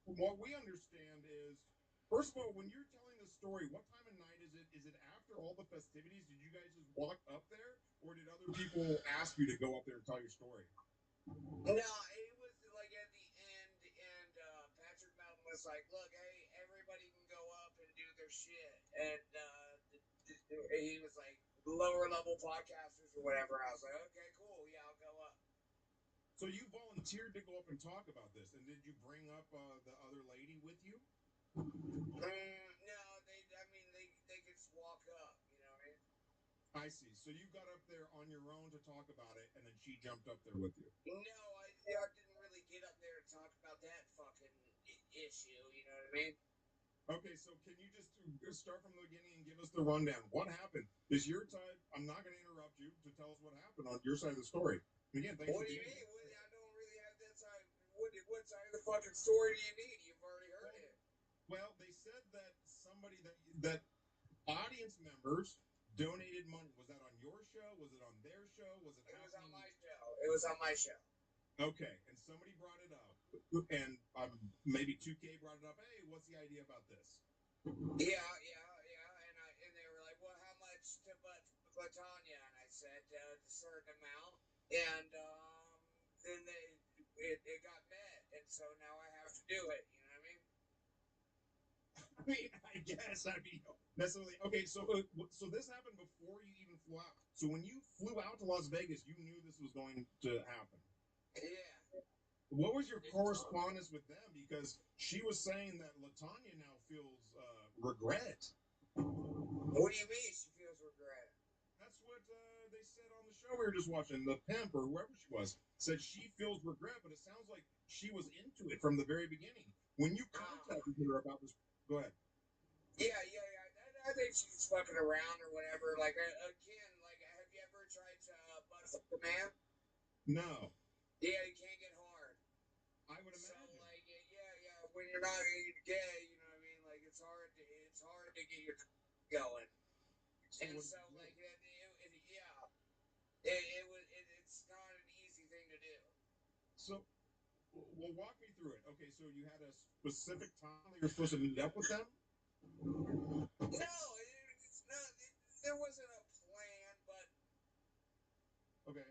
S1: From what we understand is, first of all, when you're telling the story, what time of night is it? Is it after all the festivities? Did you guys just walk up there, or did other people ask you to go up there and tell your story?
S11: No, it was like at the end, and Patrick Melton was like, "Look, hey, everybody can go up and do their shit," and he was like, "Lower level podcasters or whatever." I was like, "Okay, cool, yeah, I'll go up."
S1: So you volunteered to go up and talk about this, and did you bring up the other lady with you?
S11: No, they could just walk up, you know what I mean?
S1: I see. So you got up there on your own to talk about it, and then she jumped up there with you.
S11: No, I didn't really get up there to talk about that fucking issue, you know what I mean?
S1: Okay, so can you just start from the beginning and give us the rundown? What happened? Is your time? I'm not going to interrupt you to tell us what happened on your side of the story. Again, thanks
S11: What
S1: for
S11: do you
S1: being
S11: mean? I don't really have that side. What side of the fucking story do you need? You've already heard it.
S1: Well, they said that somebody that audience members donated money. Was that on your show? Was it on their show? Was it?
S11: It was on my show. It was on my show.
S1: Okay, and somebody brought it up, and maybe 2K brought it up. Hey, what's the idea about this?
S11: Yeah, and they were like, "Well, how much to Latanya?" And I said a certain amount, and then it got met, and so now I have to do it. You know what I mean?
S1: I guess necessarily. Okay, so this happened before you even flew out. So when you flew out to Las Vegas, you knew this was going to happen.
S11: Yeah.
S1: What was your correspondence with them? Because she was saying that Latanya now feels regret.
S11: What do you mean she feels regret?
S1: That's what they said on the show we were just watching. The pimp or whoever she was said she feels regret, but it sounds like she was into it from the very beginning. When you contacted her about this, go ahead.
S11: Yeah. I think she's fucking around or whatever. Like again, like have you ever tried to butt fuck a man?
S1: No.
S11: Yeah, you can't get hard.
S1: I would imagine.
S11: So like yeah, when you're not gay, you know what I mean? Like it's hard to get your going.
S1: So
S11: and so like it's not an easy thing to do.
S1: So, well, walk me through it. Okay, so you had a specific time that you're supposed to meet up with them?
S11: No, there wasn't a plan, but
S1: okay.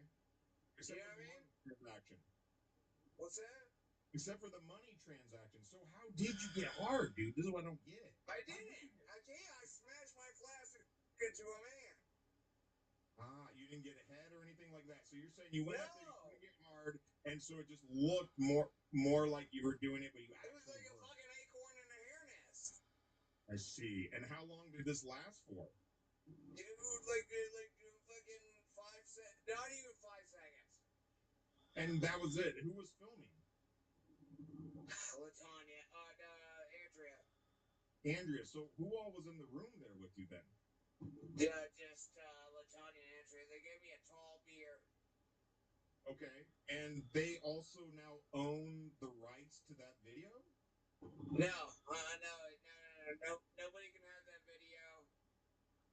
S1: Except
S11: you know
S1: for
S11: what I
S1: the
S11: mean?
S1: money transaction.
S11: What's that?
S1: Except for the money transaction. So how did you get hard, dude? This is what I don't get.
S11: I didn't. I smashed my plastic into a man.
S1: You didn't get a head or anything like that. So you're saying you went up there, you couldn't get hard, and so it just looked more like you were doing it, but you actually.
S11: It was like a fucking acorn in a hair nest.
S1: I see. And how long did this last for?
S11: Dude, like fucking 5 seconds. Not even 5 seconds.
S1: And that was it. Who was filming?
S11: Latanya, Andrea.
S1: Andrea. So who all was in the room there with you then?
S11: Just Latanya and Andrea. They gave me a tall beer.
S1: Okay. And they also now own the rights to that video?
S11: No. Nobody can have that video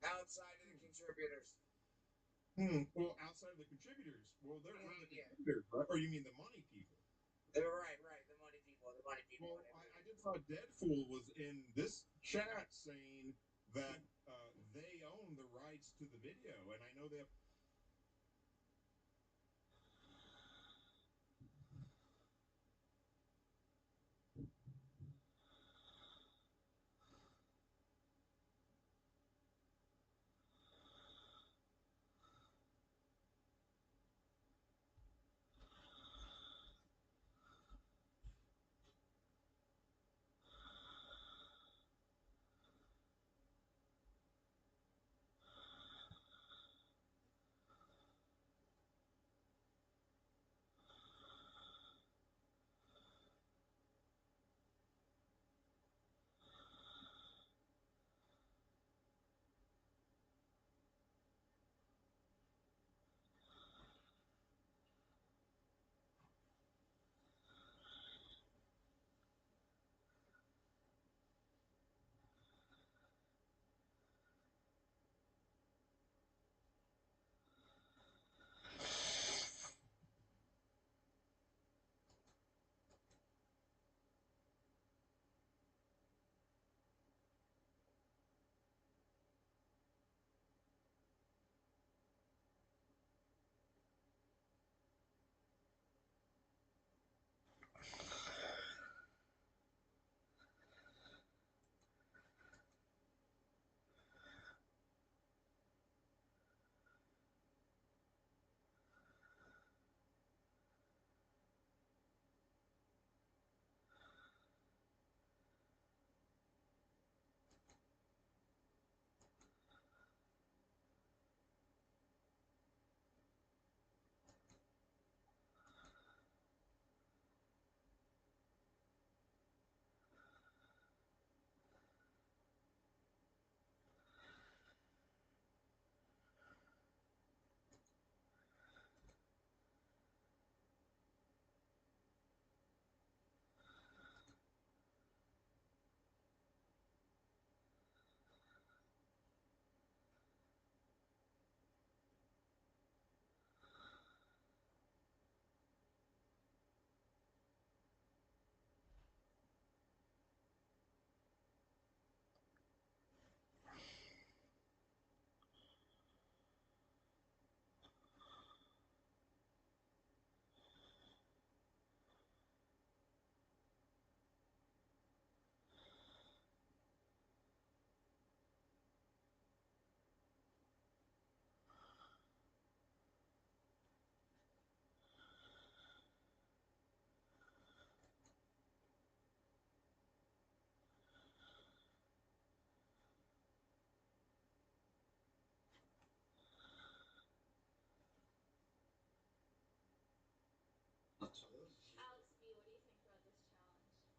S11: outside of the contributors.
S1: Well, outside of the contributors. Well, they're the contributors, right? Or you mean the money people?
S11: Right. The money people.
S1: Well, I just saw Deadpool was in this chat saying that they own the rights to the video, and I know they have.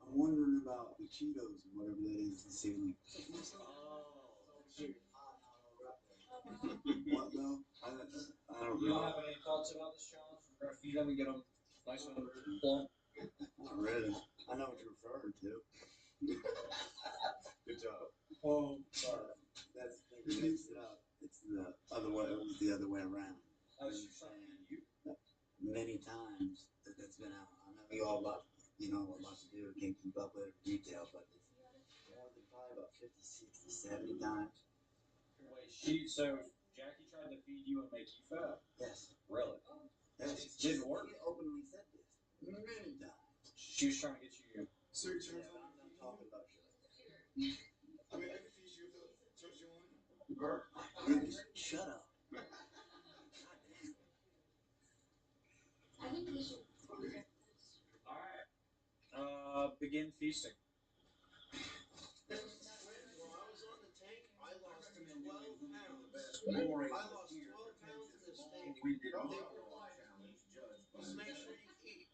S18: I'm wondering about the Cheetos and whatever that is in the ceiling. What though? I don't
S12: You don't
S18: know.
S12: have any thoughts about this challenge? We're gonna feed them and get them nice and plump.
S18: Not really. I know what you're referring to. Good job.
S12: Oh, sorry.
S18: That's the thing that mixed it up. It's the other way. It was the other way around.
S12: I was just saying you.
S18: Many times that's been out. I know you all about, you know, a lot to do. Can't keep up with every detail, but it's more than probably about 50, 60, 70 times.
S12: Wait, so Jackie tried to feed you and make you fat?
S18: Yes.
S12: Really?
S18: Yes.
S12: It didn't work.
S18: She openly said this many times.
S12: She was trying to get you.
S18: So you're trying to I'm not talking about shit like that.
S15: I mean, I can feed you if it turns you on.
S18: Shut up.
S12: Alright. Begin feasting.
S4: When I was on the tank, I lost 12 pounds. I lost 12 pounds in the steak. They were like, just make sure you eat.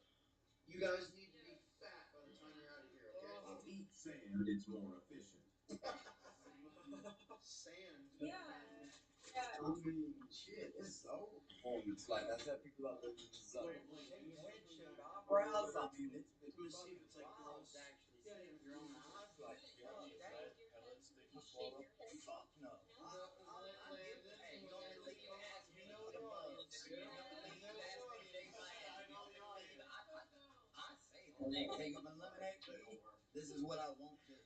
S4: You guys need to be fat by the time you're out of here, okay?
S16: Eat sand, it's more efficient.
S4: Sand.
S18: Yeah. I mean, shit, this is all performance. Like I said, people out there just like, headshot eyebrows. I mean, it's
S4: Let me see if it's like
S18: wild
S4: this.
S18: to actually see it with your own eyes. Like, fuck, fuck no. Hey, you don't believe me? Ask me. You know the audience. You don't believe me? Ask me. Shake my ass. You don't believe it? I say it. They take up and eliminate me. This is what I won't do.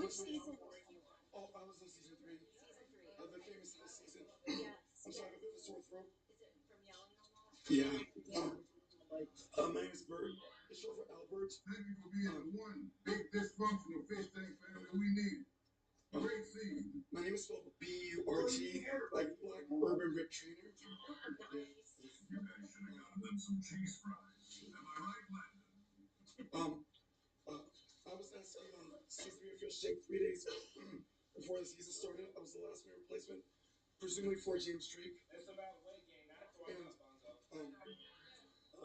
S15: Which season were you on? Oh, I was on season 3. The famous house season.
S8: Yes.
S15: I'm sorry, I have a bit of a sore throat.
S8: Is it from yelling a lot?
S15: Yeah. My name is Bert. It's short for Albert. Thank you for being the one big dysfunctional fish tank family we need. Great season. My name is spelled B-U-R-T, like Black Urban Rip Trainer.
S8: Nice.
S15: You guys should have gotten them some cheese fries. Am I right, Landon? I was asked to be on season 3 of Fish Tank 3 days before the season started. I was the last minute replacement, presumably for James Drake.
S2: It's about weight gain. That's why
S15: And,
S2: Bonzo.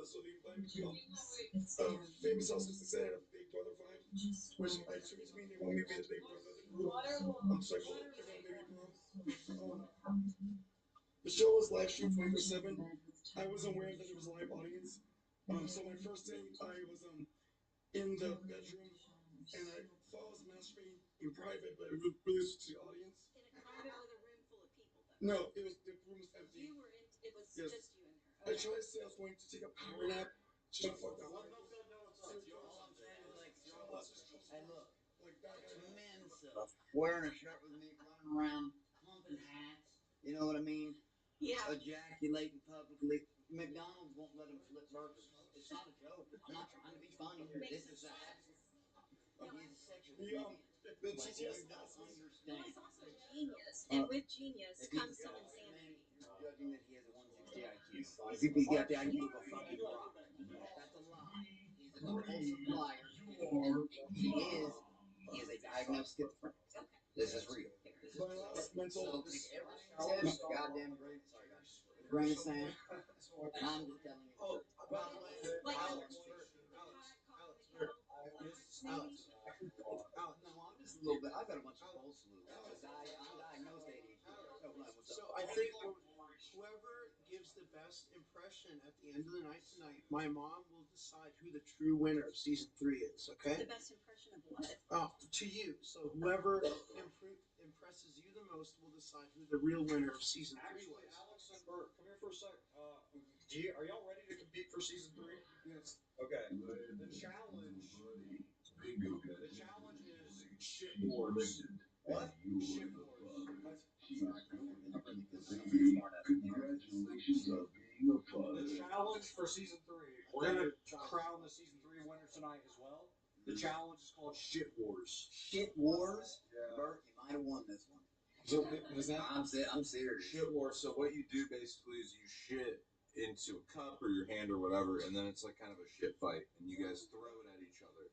S15: so they like famous house because they said I had a Big Brother vibe, which I took it to mean they want me to be the Big Brother of the group. So I call everyone Baby Mom. The show was live streamed 24/7. I wasn't aware that there was a live audience. So my first day, I was in the bedroom, and I thought I was masturbating in private, but it really was to the audience.
S8: In a private with a room full of people, though.
S15: No, the room was empty.
S8: You were in. It was
S15: Yes.
S8: just you and her.
S15: I tried to say I was going to take a power nap. She got fucked up.
S18: All I'm saying is like, hey, look, two men stuff, wearing a shirt with me, running around, pumping hats. You know what I mean?
S8: Yeah.
S18: Ejaculating publicly. McDonald's won't let him flip burgers. It's not a joke. I'm not trying to be funny. This is a he's a sexual deviant.
S15: The TTS
S18: You don't understand.
S8: Well, he's also a genius, and with genius comes some insanity.
S18: You're judging that he has a 160 IQ. As if he's got the IQ of a fucking rock. That's a lie. He's a compulsive liar. He is a diagnosed schizophrenic. This is real.
S15: My last mental.
S18: So take everything test, goddamn grain. Sorry, guys. Grain of sand. And I'm just telling you.
S4: Oh, by the way,
S8: Like
S4: Alex,
S18: No, I'm just a little bit. I've got a bunch of pulse fluid. I'm diagnosed ADHD.
S4: So I think whoever gives the best impression at the end of the night tonight, my mom will decide who the true winner of season 3 is. Okay.
S8: The best impression of what?
S4: To you. So whoever impresses you the most will decide who the real winner of season 3
S12: Actually,
S4: was.
S12: Alex and Bert, come here for a sec. Are y'all ready to compete for season 3?
S15: Yes.
S12: Okay. The challenge. The challenge is shit wars.
S18: What?
S12: Shit wars. The challenge for season 3. We're gonna crown the season 3 winner tonight as well. The challenge is called Shit Wars.
S18: Shit wars?
S12: Yeah.
S18: Bert, you might have won this one.
S15: So what is that?
S18: I'm serious.
S13: Shit wars. So what you do basically is you shit into a cup or your hand or whatever, and then it's like kind of a shit fight, and you guys throw it at each other.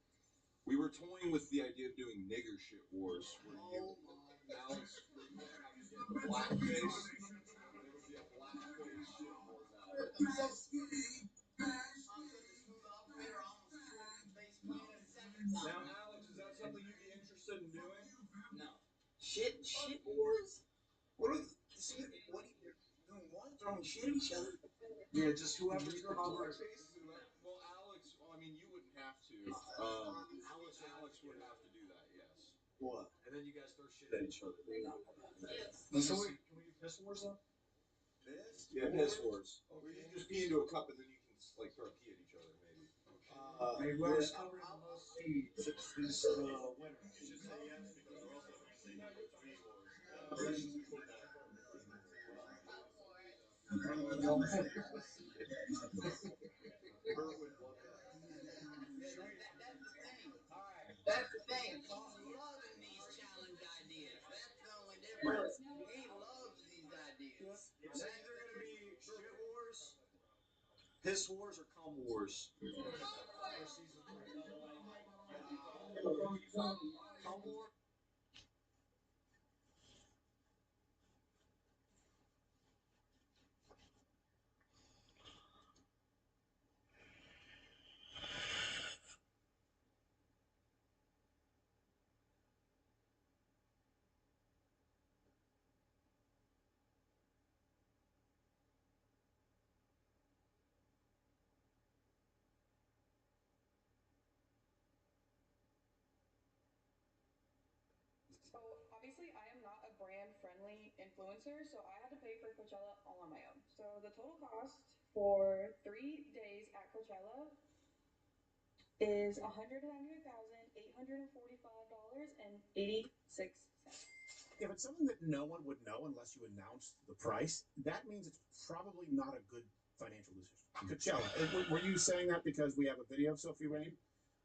S13: We were toying with the idea of doing nigger shit wars, where you, Alex, blackface. There would be a blackface shit wars out of it.
S12: Now, Alex, is that something you'd be interested in doing? No. Shit wars? What are doing what? Throwing shit at each other? Yeah, just whoever's the hover.
S13: Well, Alex, I mean, you wouldn't have to. Alex would have to do that, yes.
S12: What?
S13: And then you guys throw shit at each other.
S12: So can we do piss wars though?
S13: Piss? Yeah, piss wars. Or you just pee into a cup and then you can like throw pee at each other, maybe.
S12: Maybe whoever's covering the most seeds is the winner.
S5: You should say yes because we're also apparently having three wars.
S11: That's the thing. Paul loving these challenge ideas. That's the only difference. He loves these ideas.
S12: It's either gonna be shit wars, piss wars, or cum wars. For season 3. Cum wars.
S10: So obviously I am not a brand friendly influencer, so I had to pay for Coachella all on my own. So the total cost for 3 days at Coachella is $198,845.86.
S14: If it's something that no one would know unless you announce the price, that means it's probably not a good financial decision. Coachella, were you saying that because we have a video of Sophie Rain,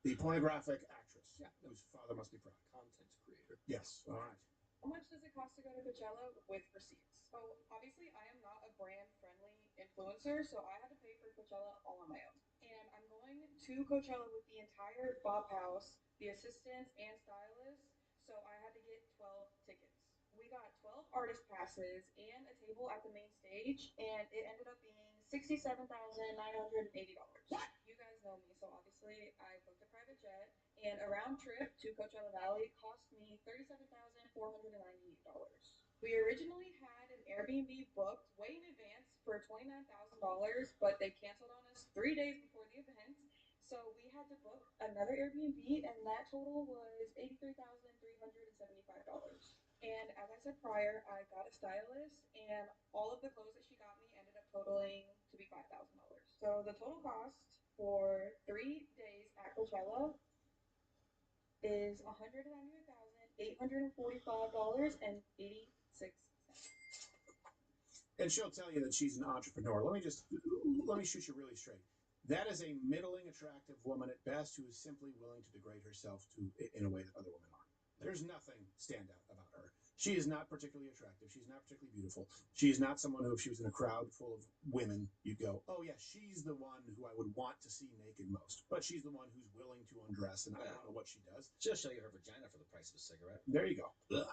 S14: the pornographic actress, whose father must be proud?
S12: Content creator.
S14: Yes. All right.
S10: How much does it cost to go to Coachella with receipts? So obviously I am not a brand friendly influencer, so I had to pay for Coachella all on my own. And I'm going to Coachella with the entire Bob House, the assistants and stylists, so I had to get 12 tickets. We got 12 artist passes and a table at the main stage, and it ended up being $67,980. What? You guys know me, so obviously I booked a private jet, and a round trip to Coachella Valley cost me $37,498. We originally had an Airbnb booked way in advance for $29,000, but they canceled on us 3 days before the event. So we had to book another Airbnb, and that total was $83,375. And as I said prior, I got a stylist, and all of the clothes that she got me ended up totaling to be $5,000. So the total cost for 3 days at Coachella is $198,845.86.
S14: And she'll tell you that she's an entrepreneur. Let me shoot you really straight. That is a middling attractive woman at best who is simply willing to degrade herself in a way that other women are. There's nothing standout about her. She is not particularly attractive. She's not particularly beautiful. She is not someone who, if she was in a crowd full of women, you'd go, oh yeah, she's the one who I would want to see naked most. But she's the one who's willing to undress, and I don't know what she does.
S17: She'll show you her vagina for the price of a cigarette.
S14: There you go.
S17: Ugh.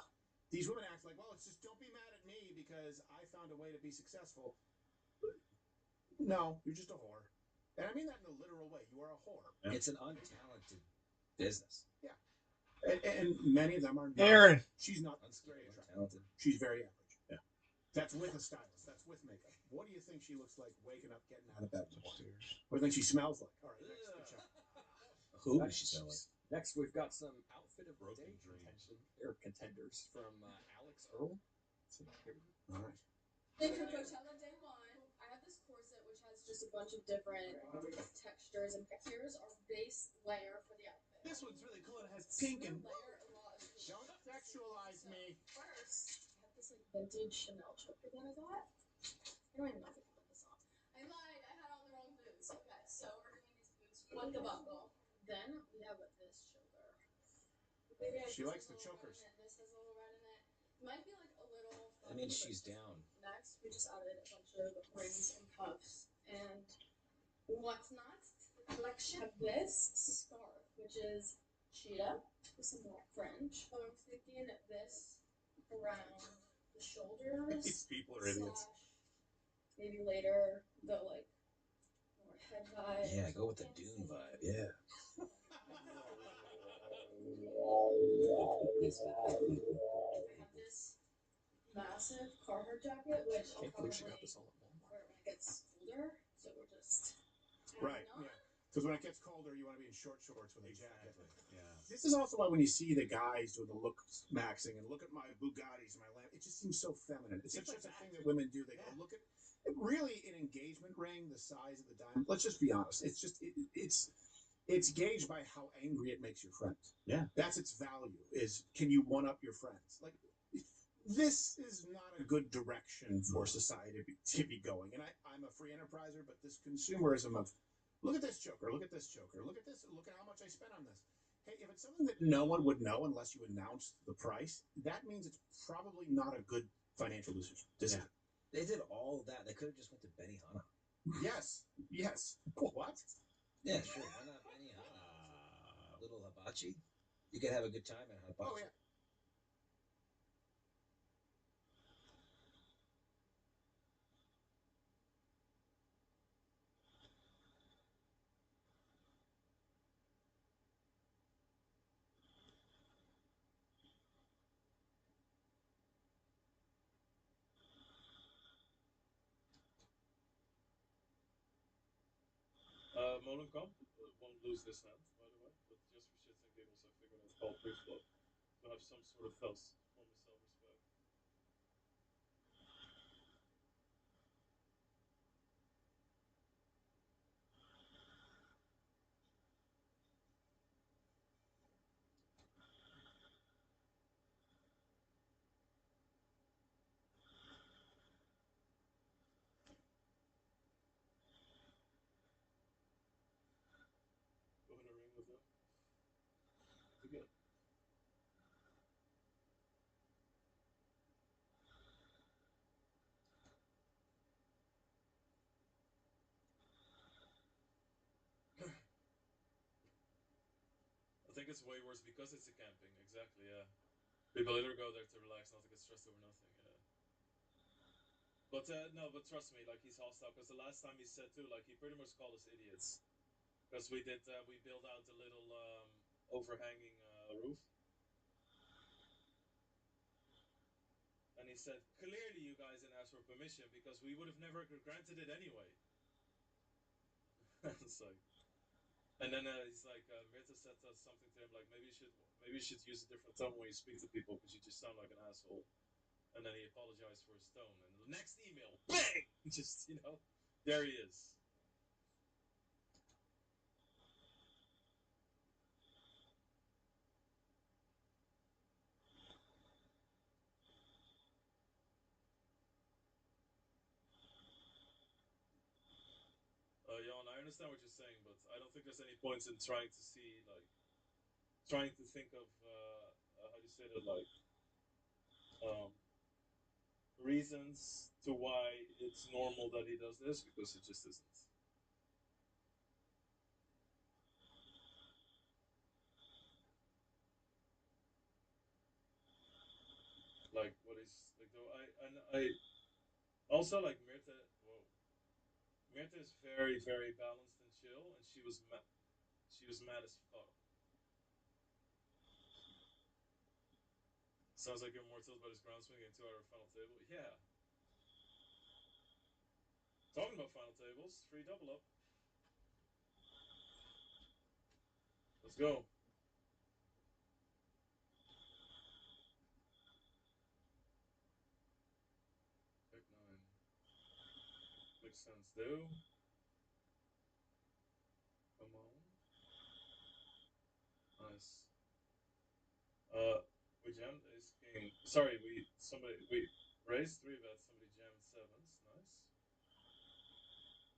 S14: These women act like, well, it's just don't be mad at me because I found a way to be successful. No, you're just a whore. And I mean that in a literal way. You are a whore.
S17: It's an untalented business.
S14: Yeah. And many of them are not.
S7: Aaron.
S14: She's not very attractive. She's very average. Yeah. That's with a stylist. That's with makeup. What do you think she looks like waking up, getting out of bed in the morning? What do you think she smells like? All right, next. Good job.
S17: Who does she smell like?
S12: Next, we've got some outfit of the day contenders from Alex Earl.
S14: All right.
S24: Thanks for Coachella Day 1. I have this corset which has just a bunch of different textures, and here's our base layer for the outfit.
S14: This one's really cool. It has pink and.
S24: Layer a lot of
S14: Don't sexualize me.
S24: First, I have this like vintage Chanel choker that I got. I don't even know if I can put this on. I lied. I had on the wrong boots. Okay, so we're doing these boots with the buckle. Then we have this choker.
S14: She likes the chokers.
S24: This has a little red in it. Might be like a little.
S17: That means she's down.
S24: Next, we just added a bunch of rings and cuffs. And what's next? The collection of this scarf, which is cheetah with some black fringe. So I'm thinking this around the shoulders.
S14: These people are idiots.
S24: Maybe later the like more head vibe.
S17: Yeah, go with the Dune vibe. Yeah.
S24: have this massive Carhartt jacket, which I'll
S14: Can't believe she
S24: probably
S14: got this all at Walmart.
S24: wear when it gets colder. So we're just
S14: Right,
S24: adding on.
S14: yeah. Because when it gets colder, you want to be in short shorts with a jacket.
S17: Yeah.
S14: This is also why when you see the guys doing the look maxing and look at my Bugattis and my lamp, it just seems so feminine. It's such a thing that women do. They go look at really an engagement ring, the size of the diamond. Let's just be honest. It's just it's gauged by how angry it makes your friends.
S17: Yeah.
S14: That's its value. Is can you one up your friends? Like this is not a good direction for society to be going. And I'm a free enterpriser, but this consumerism of look at this choker, look at this choker, look at this, look at how much I spent on this. Hey, if it's something that no one would know unless you announce the price, that means it's probably not a good financial decision.
S17: Yeah. They did all of that. They could have just went to Benihana.
S14: Yes. Yes. What?
S17: Yeah, sure. Why not Benihana? Little hibachi. You could have a good time at hibachi.
S14: Oh yeah.
S5: Molenkamp won't lose this hand, by the way, but just for shits and giggles, I figured I'd call pre-flop to have some sort of form of self-respect. Go in a ring with them. Again. I think it's way worse because it's a camping. Exactly, yeah. People either go there to relax, not to get stressed over nothing. Yeah. But no, but trust me, like he's hostile because the last time he said too, like he pretty much called us idiots because we built out the little overhanging roof, and he said clearly you guys didn't ask for permission because we would have never granted it anyway. It's like, and then he's like, Mirta said something to him like maybe you should use a different tone when you speak to people because you just sound like an asshole. And then he apologized for his tone. And the next email, bang! Just, there he is. Jan, I understand what you're saying, but I don't think there's any points in trying to think of, how do you say that, like, reasons to why it's normal that he does this, because it just isn't. Like what is like though I also like Mirta. Whoa, Mirta is very very balanced and chill, and she was mad as fuck. Sounds like you're more tilted about his ground swing and 2 hour final table. Yeah. Talking about final tables, free double up. Let's go. Pick 9. Makes sense, do. Come on. Nice. We jammed ace king. Sorry, we raised 3 bets. Somebody jammed sevens. Nice.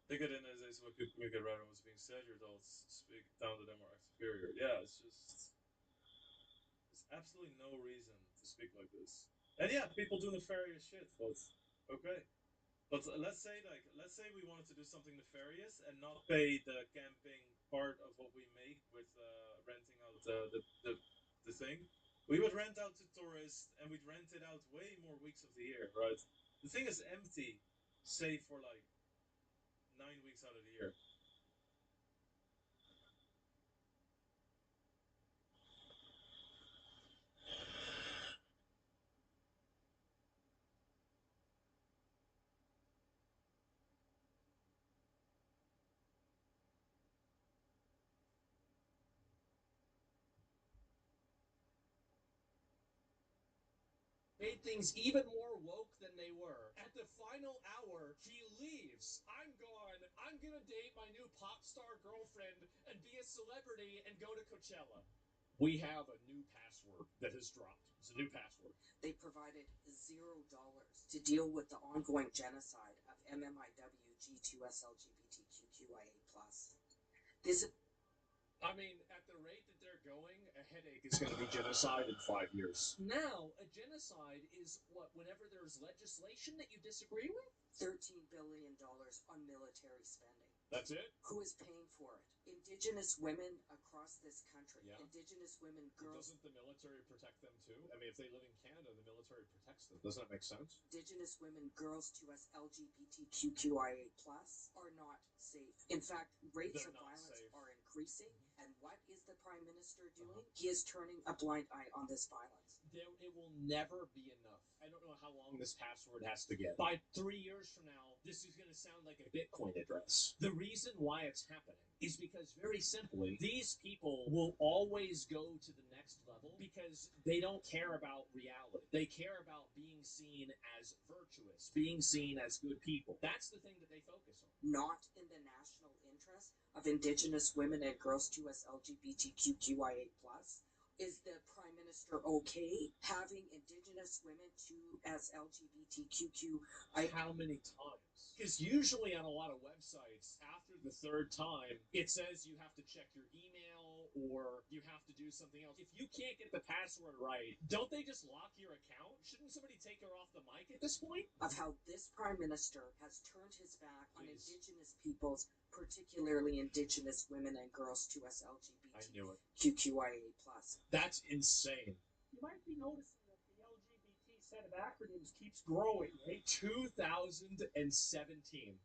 S5: Think it in as ace. What could make it right on what's being said? Your adults speak down to them or act superior. Yeah, it's just there's absolutely no reason to speak like this. And yeah, people do nefarious shit, but okay. But let's say we wanted to do something nefarious and not pay the camping part of what we make with renting out the thing. We would rent out to tourists and we'd rent it out way more weeks of the year, right? The thing is empty, save for like 9 weeks out of the year.
S2: made things even more woke than they were. At the final hour, he leaves. I'm gone. I'm gonna date my new pop star girlfriend and be a celebrity and go to Coachella. We have a new password that has dropped. It's a new password.
S3: They provided $0 to deal with the ongoing genocide of MMIW G2SLGBTQIA+. This
S2: I mean, at the rate that they're going, a headache is going to be genocide in 5 years. Now, a genocide is what, whenever there's legislation that you disagree with?
S3: $13 billion on military spending.
S2: That's it?
S3: Who is paying for it? Indigenous women across this country.
S2: Yeah.
S3: Indigenous women, girls.
S2: Doesn't the military protect them too? I mean, if they live in Canada, the military protects them. Doesn't that make sense?
S3: Indigenous women, girls to us LGBTQIA+ are not safe. In fact, rates of violence are increasing. And what is the Prime Minister doing? He is turning a blind eye on this violence.
S2: It will never be enough. I don't know how long this password has to get. By 3 years from now, this is going to sound like a Bitcoin address. The reason why it's happening is because, very simply, these people will always go to the next level because they don't care about reality. They care about being seen as virtuous, being seen as good people. That's the thing that they focus on.
S3: Not in the national interest of Indigenous women and girls to us LGBTQIA+. Is the Prime Minister okay having Indigenous women to as LGBTQIA?
S2: How many times? Because usually on a lot of websites, after the third time, it says you have to check your email or you have to do something else. If you can't get the password right, don't they just lock your account? Shouldn't somebody take her off the mic at this point?
S3: Of how this Prime Minister has turned his back on Indigenous peoples, particularly Indigenous women and girls to us LGBTQIA+.
S2: That's insane.
S19: You might be noticing that the LGBT set of acronyms keeps growing, right?
S2: 2017.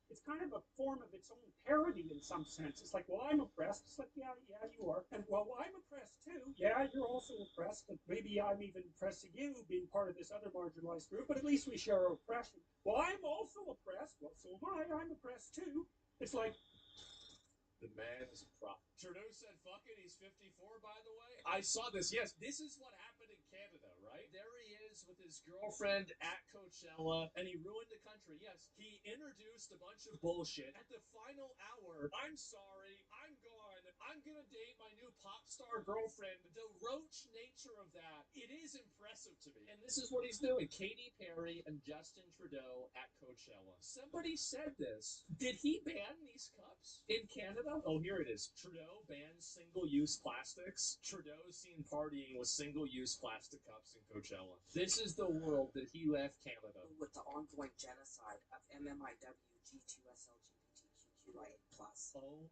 S19: It's kind of a form of its own parody in some sense. It's like, well, I'm oppressed. It's like, yeah, you are. And, well, I'm oppressed too. Yeah, you're also oppressed. And maybe I'm even oppressing you being part of this other marginalized group, but at least we share our oppression. Well, I'm also oppressed. Well, so am I. I'm oppressed too. It's like,
S2: the man is a prophet. Trudeau said, fuck it, he's 54, by the way. I saw this, yes. This is what happened in Canada, right? There he is with his girlfriend at Coachella, and he ruined the country. Yes, he introduced a bunch of bullshit. At the final hour, I'm sorry, I'm gone. I'm gonna date my new pop star girlfriend. The roach nature of that, it is impressive to me. And this is what he's doing. Katy Perry and Justin Trudeau at Coachella. Somebody said this. Did he ban these cups in Canada? Oh, here it is. Trudeau bans single-use plastics. Trudeau's seen partying with single-use plastic cups in Coachella. This is the world that he left Canada.
S3: With the ongoing genocide of MMIW G2SLGBTQIA+.
S2: Oh.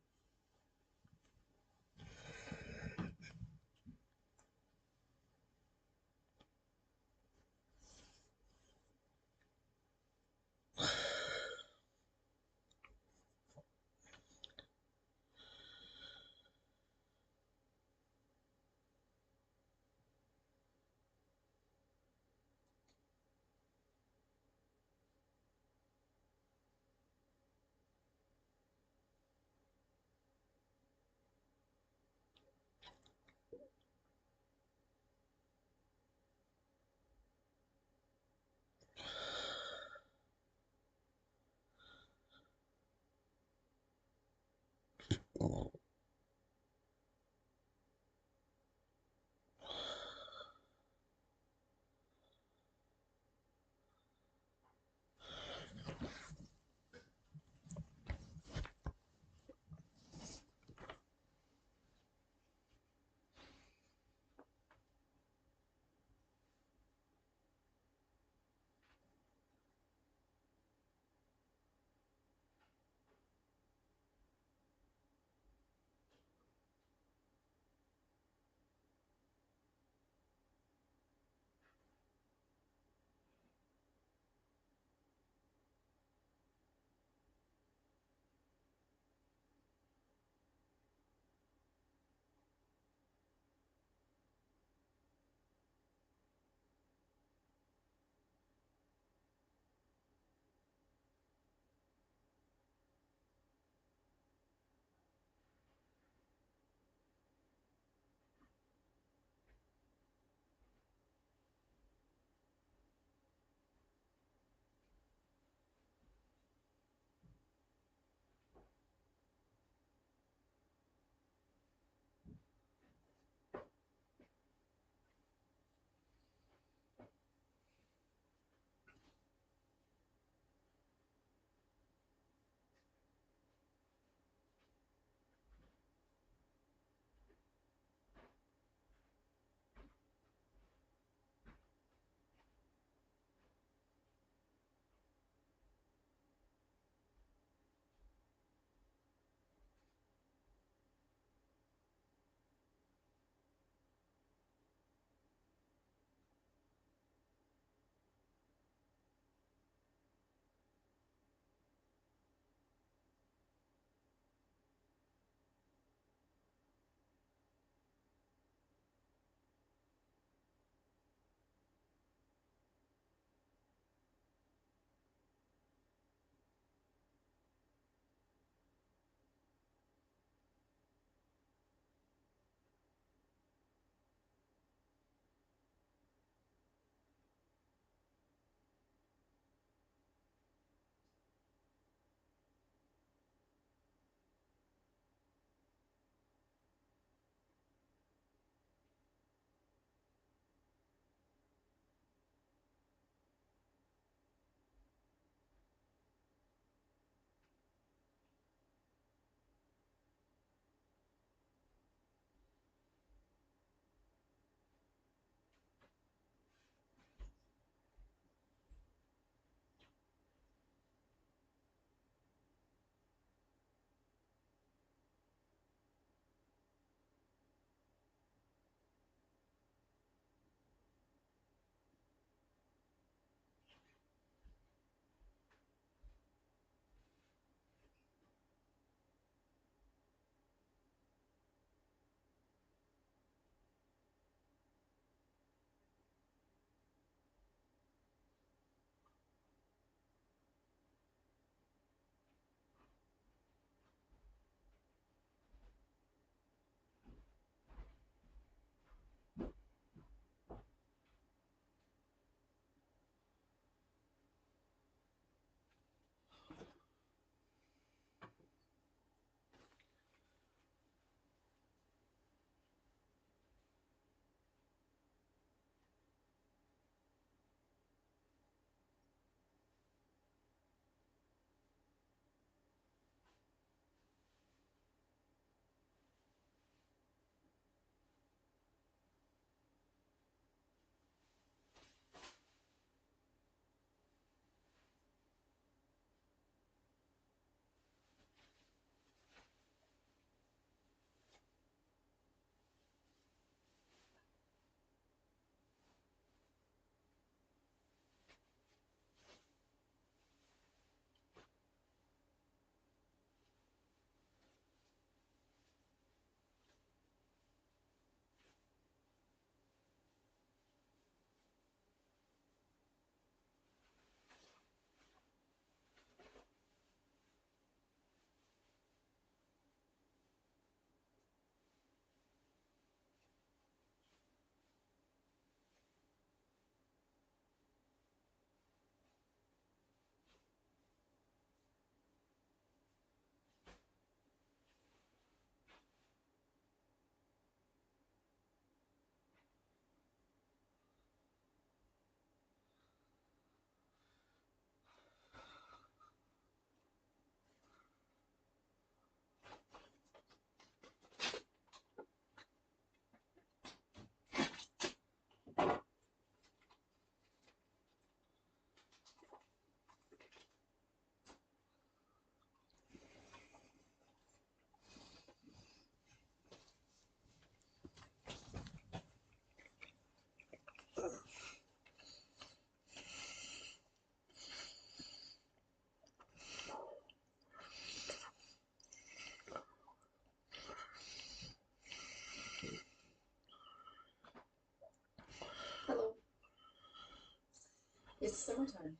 S3: summertime,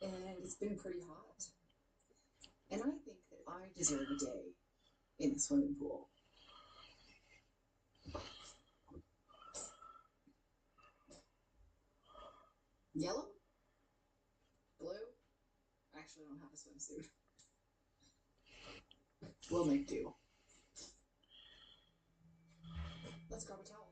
S3: and it's been pretty hot. And I think that I deserve a day in the swimming pool. Yellow? Blue? I actually don't have a swimsuit. We'll make do. Let's grab a towel.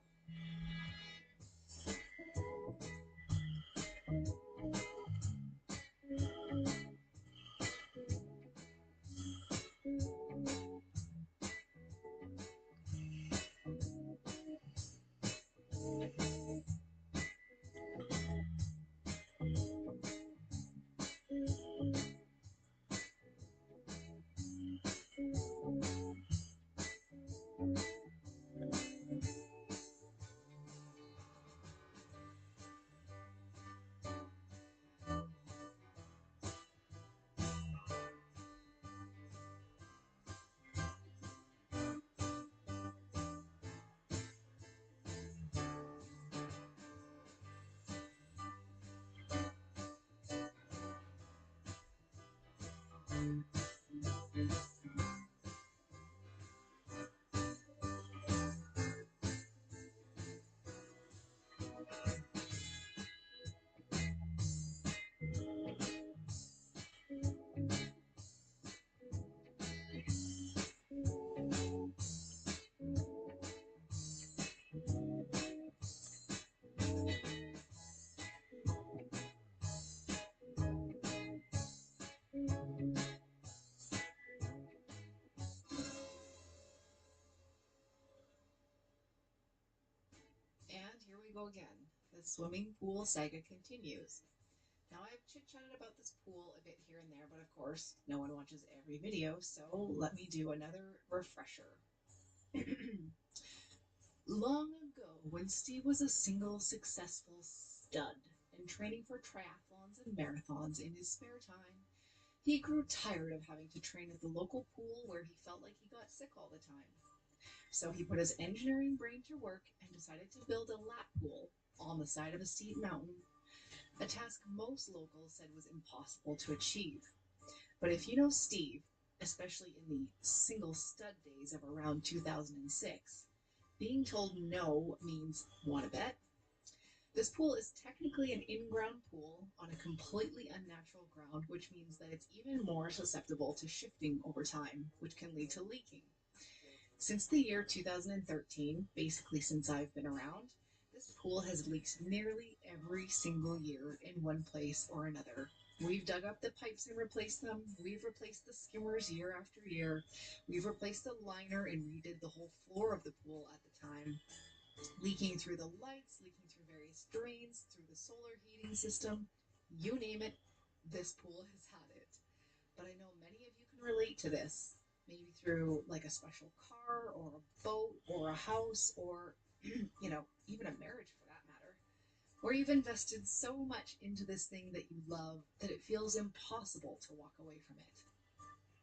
S3: And here we go again. The swimming pool saga continues. Now, I've chit-chatted about this pool a bit here and there, but of course, no one watches every video, so let me do another refresher. Long ago, when Steve was a single successful stud and training for triathlons and marathons in his spare time, he grew tired of having to train at the local pool where he felt like he got sick all the time. So he put his engineering brain to work and decided to build a lap pool on the side of a steep mountain, a task most locals said was impossible to achieve. But if you know Steve, especially in the single stud days of around 2006, being told no means want to bet? This pool is technically an in-ground pool on a completely unnatural ground, which means that it's even more susceptible to shifting over time, which can lead to leaking. Since the year 2013, basically since I've been around, this pool has leaked nearly every single year in one place or another. We've dug up the pipes and replaced them. We've replaced the skimmers year after year. We've replaced the liner and redid the whole floor of the pool at the time. Leaking through the lights, leaking through various drains, through the solar heating system. You name it, this pool has had it. But I know many of you can relate to this. Maybe through like a special car or a boat or a house or, even a marriage for that matter, where you've invested so much into this thing that you love that it feels impossible to walk away from it.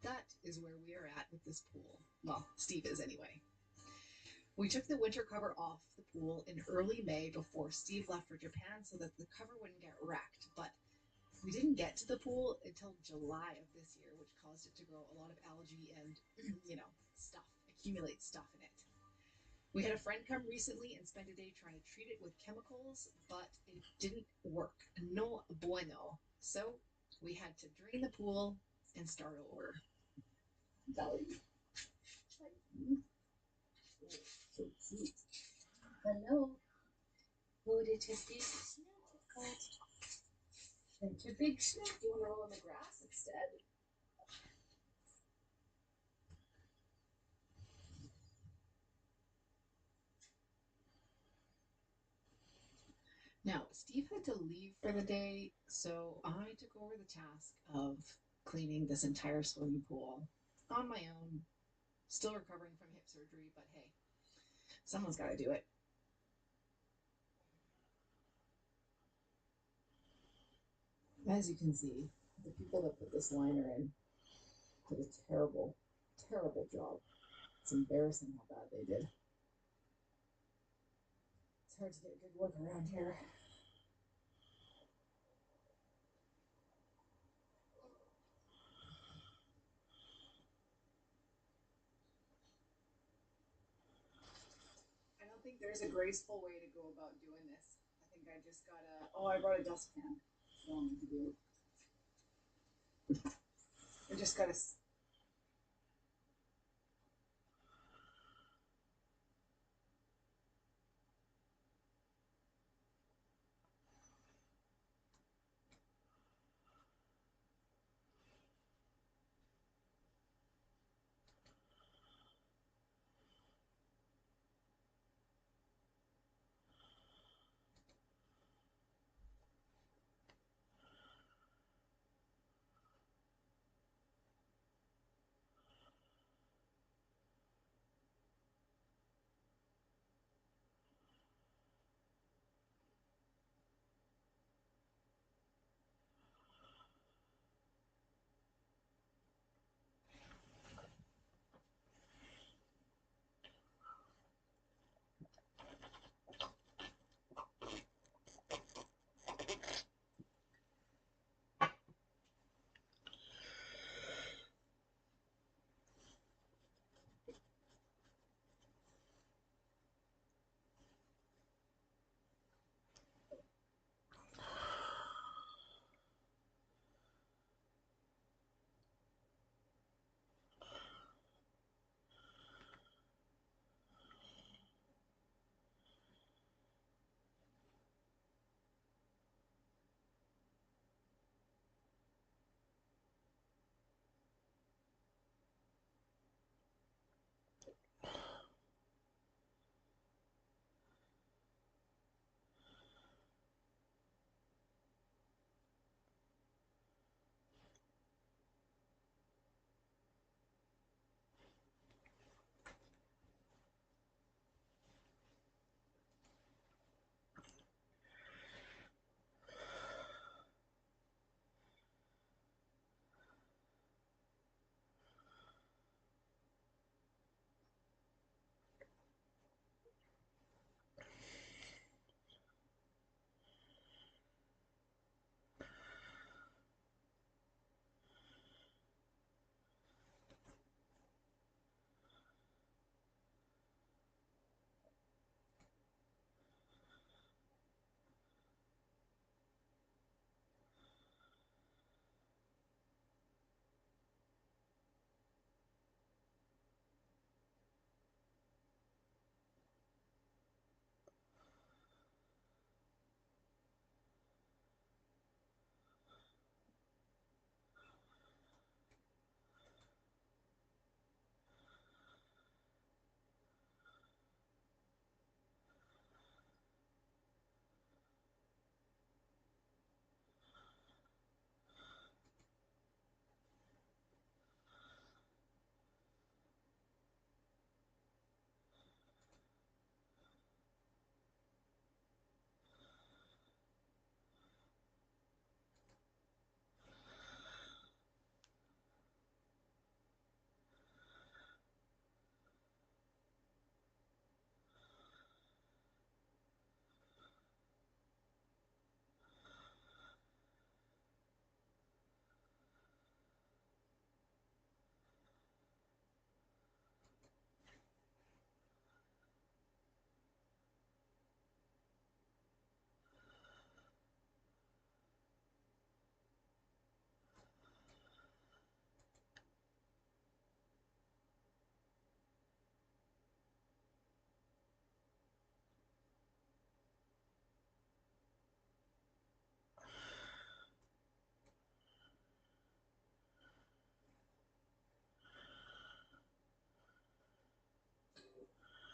S3: That is where we are at with this pool. Well, Steve is anyway. We took the winter cover off the pool in early May before Steve left for Japan so that the cover wouldn't get wrecked, but we didn't get to the pool until July of this year, which caused it to grow a lot of algae and, accumulate stuff in it. We had a friend come recently and spend a day trying to treat it with chemicals, but it didn't work. No bueno. So we had to drain the pool and start over. Belly. So cute. Hello. Who did you see? Such a big snoot. Do you want to roll on the grass instead? Now, Steve had to leave for the day, so I took over the task of cleaning this entire swimming pool on my own. Still recovering from hip surgery, but hey, someone's got to do it. As you can see, the people that put this liner in did a terrible, terrible job. It's embarrassing how bad they did. It's hard to get good work around here.
S6: think there's a graceful way to go about doing this. I think I just gotta. Oh, I brought a dustpan. That's what I'm to do. I just gotta.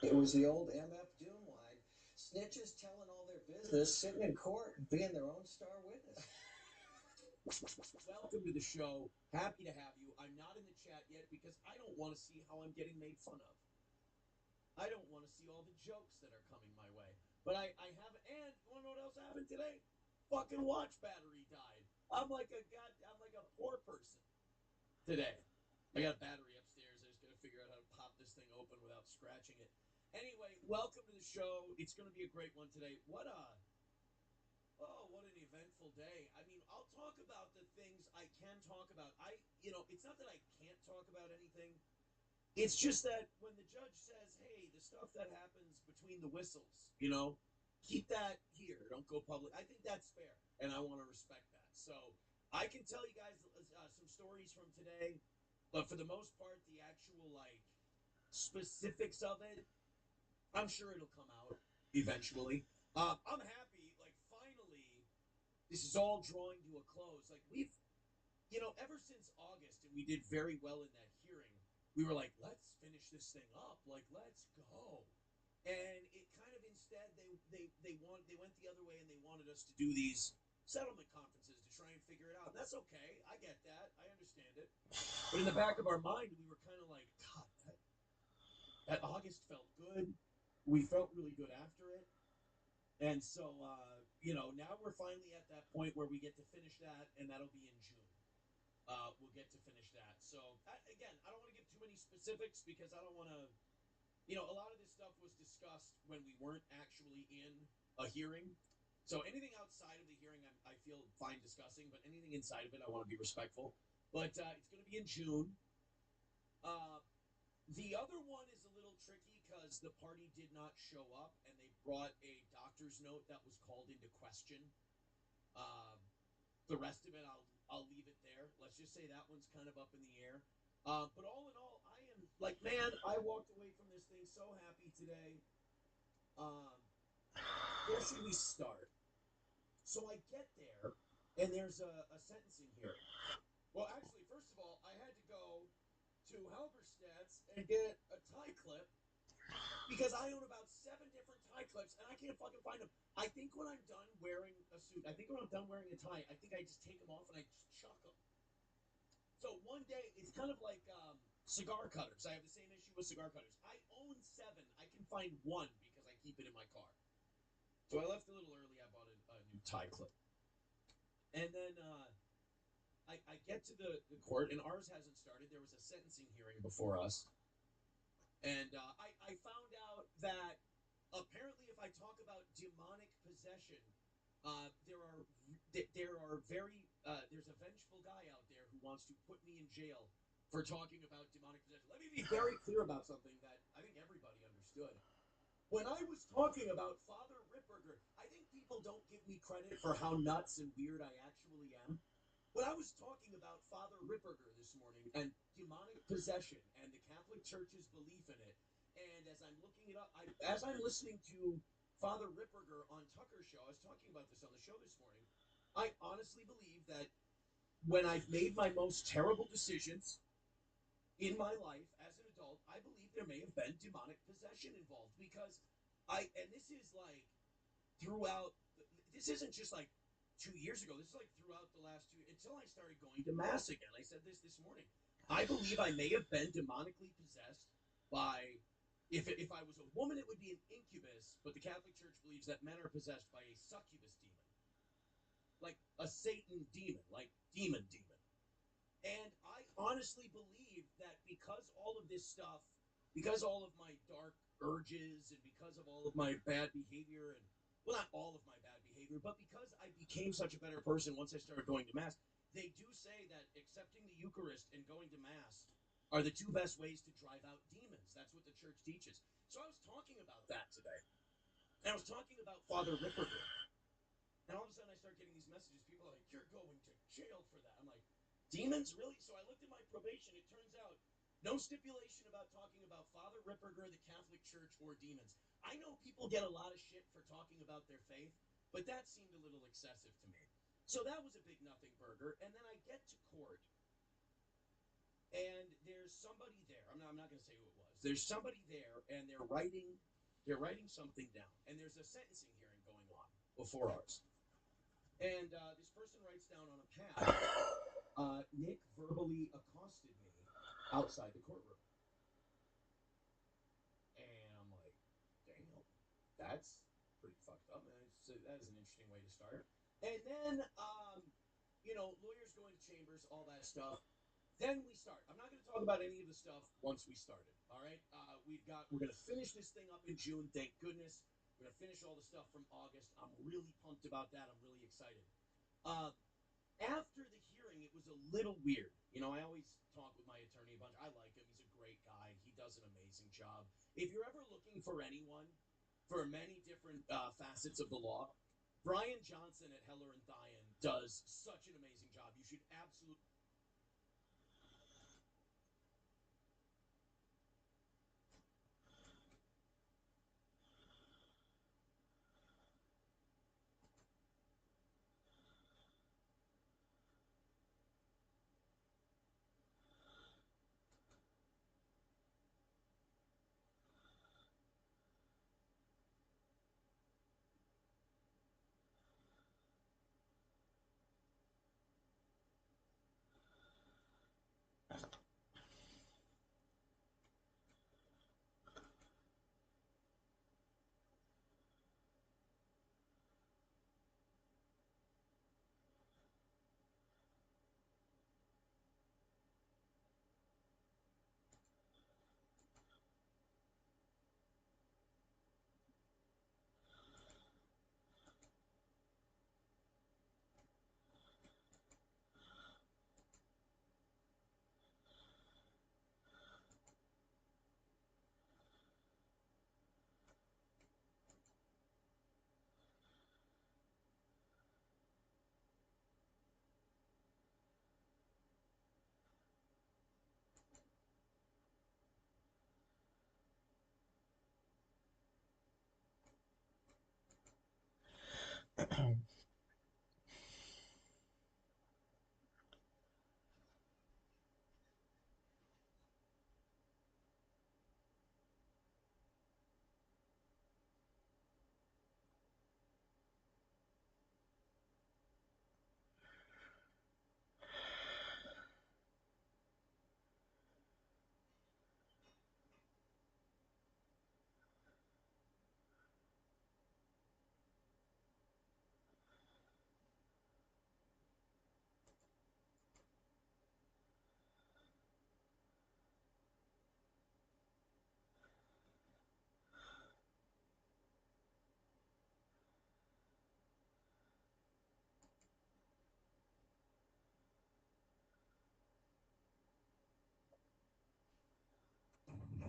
S20: It was the old MF Doom line. Snitches telling all their business, sitting in court, and being their own star witness.
S21: Welcome to the show. Happy to have you. I'm not in the chat yet because I don't want to see how I'm getting made fun of. I don't want to see all the jokes that are coming my way. But I have, and you want to know what else happened today? Fucking watch battery died. I'm like a poor person today. I got a battery upstairs. I just got to figure out how to pop this thing open without scratching it. Anyway, welcome to the show. It's going to be a great one today. What an eventful day. I mean, I'll talk about the things I can talk about. It's not that I can't talk about anything. It's just that when the judge says, "Hey, the stuff that happens between the whistles, you know, keep that here. Don't go public." I think that's fair, and I want to respect that. So I can tell you guys some stories from today, but for the most part, the actual like specifics of it, I'm sure it'll come out eventually. I'm happy. Like finally, this is all drawing to a close. Like we've, ever since August, and we did very well in that hearing. We were like, let's finish this thing up. Like, let's go. And it kind of instead they went the other way and they wanted us to do these settlement conferences to try and figure it out. And that's okay. I get that. I understand it. But in the back of our mind, we were kind of like, God, that August felt good. We felt really good after it. And so, now we're finally at that point where we get to finish that, and that'll be in June. We'll get to finish that. So, again, I don't want to give too many specifics because I don't want to, a lot of this stuff was discussed when we weren't actually in a hearing. So anything outside of the hearing, I feel fine discussing, but anything inside of it, I want to be respectful. But it's going to be in June. The other one is a little tricky because the party did not show up, and they brought a doctor's note that was called into question. The rest of it, I'll leave it there. Let's just say that one's kind of up in the air. But all in all, I am like, man, I walked away from this thing so happy today. Where should we start? So I get there, and there's a sentencing hearing. Well, actually, first of all, I had to go to Halberstadt's and get a tie clip because I own about 7 different tie clips, and I can't fucking find them. I think when I'm done wearing a suit, I think when I'm done wearing a tie, I think I just take them off and I just chuck them. So one day, it's kind of like cigar cutters. I have the same issue with cigar cutters. I own 7. I can find 1 because I keep it in my car. So I left a little early. I bought a new tie clip. And then I get to the court, and ours hasn't started. There was a sentencing hearing before us. And I found out that apparently if I talk about demonic possession, there's a vengeful guy out there who wants to put me in jail for talking about demonic possession. Let me be very clear about something that I think everybody understood. When I was talking about Father Ripperger, I think people don't give me credit for how nuts and weird I actually am. When I was talking about Father Ripperger this morning and demonic possession and the Catholic Church's belief in it, and as I'm looking it up, as I'm listening to Father Ripperger on Tucker's show, I was talking about this on the show this morning, I honestly believe that when I've made my most terrible decisions in my life as an adult, I believe there may have been demonic possession involved because and this is like throughout, this isn't just like 2 years ago, this is like throughout the last 2 years, until I started going to Mass again. I said this morning. I believe I may have been demonically possessed by, if I was a woman, it would be an incubus, but the Catholic Church believes that men are possessed by a succubus demon. Like a Satan demon, like demon. And I honestly believe that because all of this stuff, because all of my dark urges and because of all of my bad behavior, and well, not all of my bad behavior, but because I became such a better person once I started going to Mass, they do say that accepting the Eucharist and going to Mass are the 2 best ways to drive out demons. That's what the Church teaches. So I was talking about that today. And I was talking about Father Ripperger. And all of a sudden I start getting these messages. People are like, you're going to jail for that. I'm like, demons? Really? So I looked at my probation. It turns out no stipulation about talking about Father Ripperger, the Catholic Church, or demons. I know people get a lot of shit for talking about their faith, but that seemed a little excessive to me. So that was a big nothing burger. And then I get to court, and there's somebody there. I'm not going to say who it was. There's somebody there, and they're writing something down. And there's a sentencing hearing going on before ours. And this person writes down on a pad, Nick verbally accosted me outside the courtroom. And I'm like, damn, that's pretty fucked up, man. So that is an interesting way to start. And then, lawyers go into chambers, all that stuff. Then we start. I'm not going to talk about any of the stuff once we started, all right? We're going to finish this thing up in June, thank goodness. We're going to finish all the stuff from August. I'm really pumped about that. I'm really excited. After the hearing, it was a little weird. I always talk with my attorney a bunch. I like him. He's a great guy. He does an amazing job. If you're ever looking for anyone for many different facets of the law, Brian Johnson at Heller and Thien does such an amazing job. You should absolutely.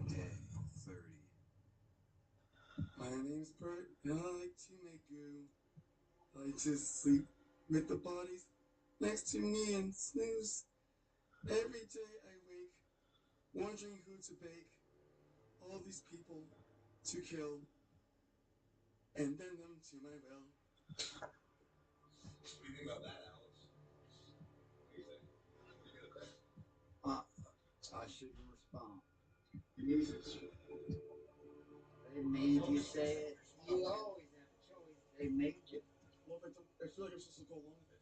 S1: Day 30. My name's Bert, and I like to make goo. I like to sleep with the bodies next to me and snooze. Every day I wake, wondering who to bake. All these people to kill, and then them to my will.
S13: What do you think about that, Alex? What do you think?
S9: I shouldn't respond. They made you say it. You always have a choice. They make you.
S1: Well, I feel like I'm supposed to go along with it.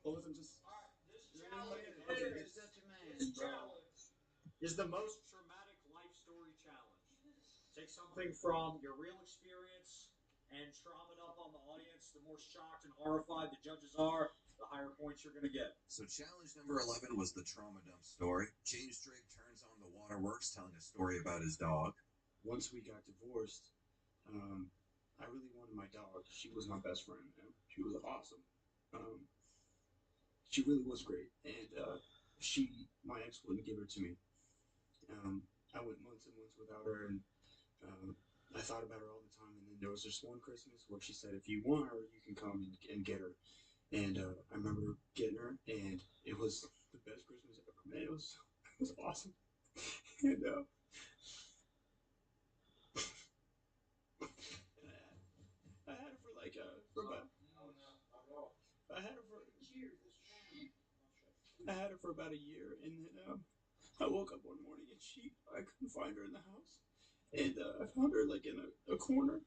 S1: Well, if I'm just.
S9: You're such a man, bro.
S2: Is the most traumatic life story challenge. Take something from your real experience and trauma it up on the audience. The more shocked and horrified the judges are, the higher points you're going to get.
S22: So challenge number 11 was the trauma dump story. James Drake turns on the waterworks telling a story about his dog.
S1: Once we got divorced, I really wanted my dog. She was my best friend, man. She was awesome. She really was great. And my ex wouldn't give her to me. I went months and months without her, and I thought about her all the time. And then there was this one Christmas where she said, if you want her, you can come and get her. And I remember getting her, and it was the best Christmas ever, man. It was awesome. And I had her for like for about I had her for about a year, and then I woke up one morning and I couldn't find her in the house, and I found her like in a corner,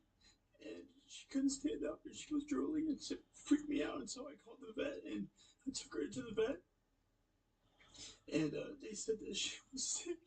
S1: and she couldn't stand up, and she was drooling, and it freaked me out, and so I called the vet, and I took her to the vet, and they said that she was sick.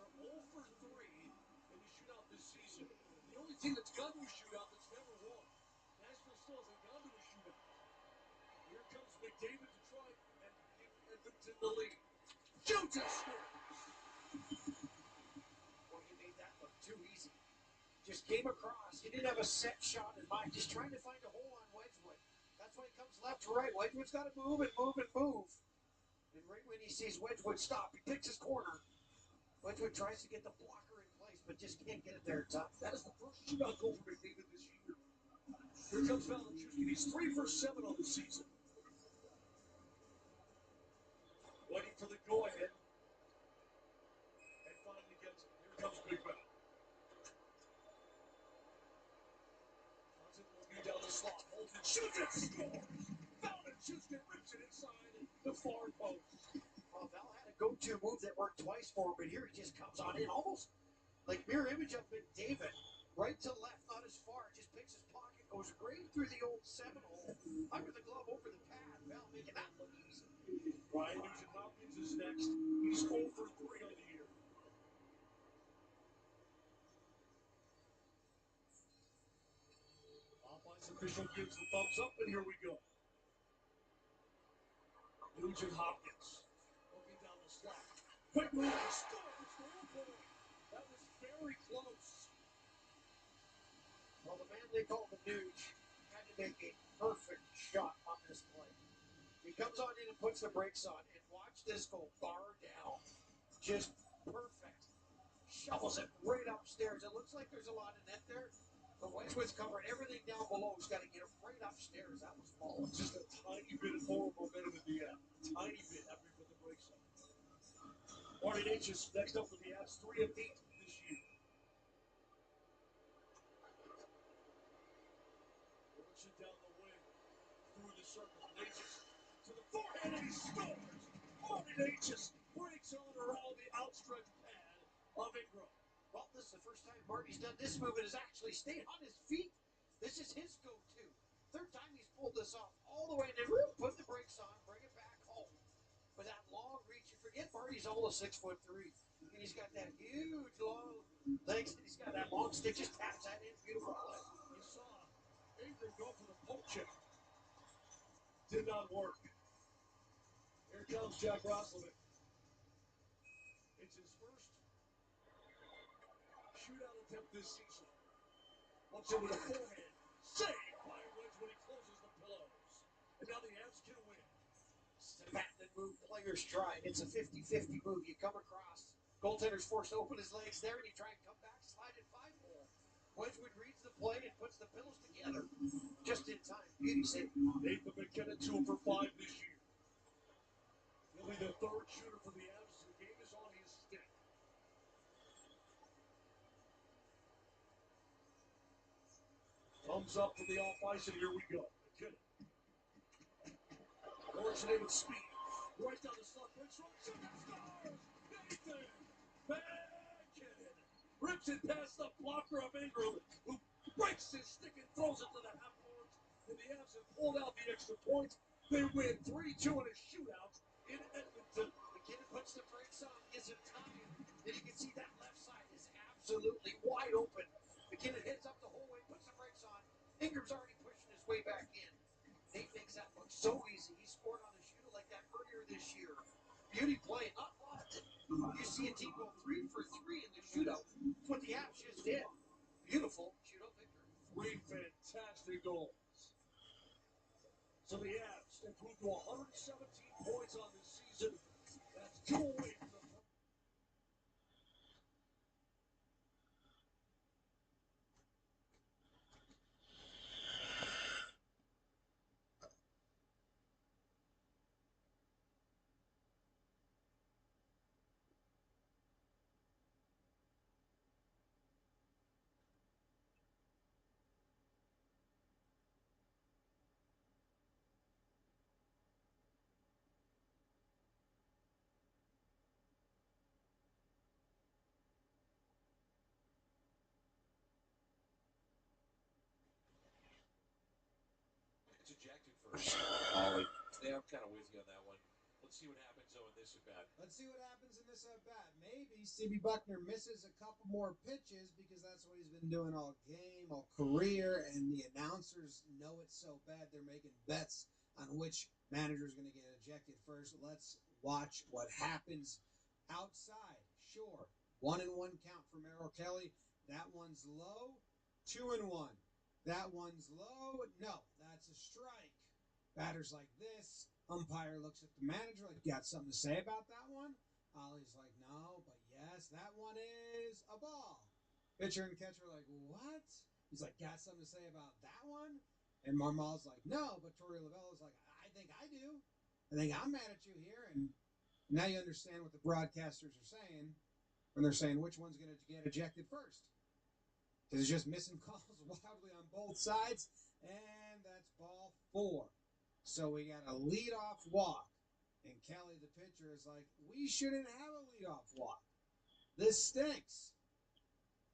S2: are 0 for 3 in the shootout this season. The only team that's gone to a shootout that's never won. Nashville still hasn't gone to a shootout. Here comes McDavid to try and give Edmonton the lead. Shoots and scores.
S19: Well, he made that look too easy. Just came across. He didn't have a set shot in mind. Just trying to find a hole on Wedgwood. That's why he comes left to right. Wedgwood's got to move and move and move. And right when he sees Wedgwood stop, he picks his corner. Wedgwood tries to get the blocker in place, but just can't get it there in time.
S2: That is the first shootout goal for McDavid this year. Here comes Valentuski. He's 3 for 7 on the season. Waiting for the go-ahead. And finally gets it. Here comes Big Val. Moving down the slot. Holton shoots it. Scores. Valentuski rips it inside the far post.
S19: Well, Val had a go-to move that worked twice for him, but here he just comes on in almost like mirror image of McDavid. Right to left, not as far. Just picks his pocket, goes right through the old 7-hole. Under the glove, over the pad. Val making that look easy.
S2: Ryan Nugent-Hopkins is next. He's 0 for 3 on the year. Offense official gives the thumbs up, and here we go. Nugent-Hopkins looking down the slot. Quick move, he scores. Goal point. That was very close.
S19: Well, the man they call the Nuge had to make a perfect shot on this play. He comes on in and puts the brakes on, and watch this go bar down. Just perfect. Shovels it right upstairs. It looks like there's a lot of net there, but Wedgwood's covering everything down below. He's got to get it right upstairs. That was falling.
S2: Just a tiny bit of forward momentum in the end. Tiny bit after he put the brakes on. Marty Natchez next up for the Avs, 3 of 8 this year. Works it down the wing. Through the circle. Natchez to the forehand, and he scores! Marty Natchez breaks on around the outstretched pad of Ingram.
S19: Well, this is the first time Marty's done this move and has actually stayed on his feet. This is his go-to. Third time he's pulled this off all the way and then put the brakes on, bring it back home. With that long reach, you forget Marty's almost 6'3", and he's got that huge long legs, and he's got that long stick, just taps that in, beautiful play.
S2: You saw Ingram go for the poke check. Did not work. Here comes Jack Roslovic. It's his first shootout attempt this season. Looks in with a forehand. Saved by Wedgwood. He closes the pillows. And now the Avs can win.
S19: Bat and move, players try. It's a 50-50 move. You come across. Goaltender's forced to open his legs there, and you try and come back, slide it 5-hole. Wedgwood reads the play and puts the pillows together. Just in time. Beauty save.
S2: Nathan McKinnon 2 for 5 this year. He'll be the third shooter for the Avs. The game is on his stick. Thumbs up from the off ice, and here we go. McKinnon. Works it in with speed. Right down the slot. Breaks wrong. Shoot and scores! Nathan McKinnon rips it past the blocker of Ingram, who breaks his stick and throws it to the half boards. And the Avs have pulled out the extra point. They win 3-2 in a shootout in Edmonton.
S19: McKinnon puts the brakes on, gives him time, and you can see that left side is absolutely wide open. McKinnon heads up the whole way, puts the brakes on. Ingram's already pushing his way back in. Nate makes that look so easy. He scored on a shooter like that earlier this year. Beauty play, not often. You see a team go 3 for 3 in the shootout. That's what the Avs just did. Beautiful shootout victory.
S2: 3 fantastic goals. So the Avs improved to 117 points on this season. That's 2 away from the
S4: It's ejected first. Ollie. Yeah, I'm kind of with you on that one.
S2: Let's see what happens though in this at bat.
S4: Let's see what happens in this at bat. Maybe CB Buckner misses a couple more pitches because that's what he's been doing all game, all career, and the announcers know it so bad they're making bets on which manager is going to get ejected first. Let's watch what happens outside. Sure, 1-1 count for Merrill Kelly. That one's low. 2-1. That one's low. No, that's a strike. Batter's like this. Umpire looks at the manager like, got something to say about that one? Ollie's like, no, but yes, that one is a ball. Pitcher and catcher are like, what? He's like, got something to say about that one? And Marmal's like, no, but Torey Lavella's like, I think I do. I think I'm mad at you here. And now you understand what the broadcasters are saying when they're saying which one's going to get ejected first. Because it's just missing calls wildly on both sides. And that's ball 4. So we got a leadoff walk. And Kelly, the pitcher, is like, we shouldn't have a leadoff walk. This stinks.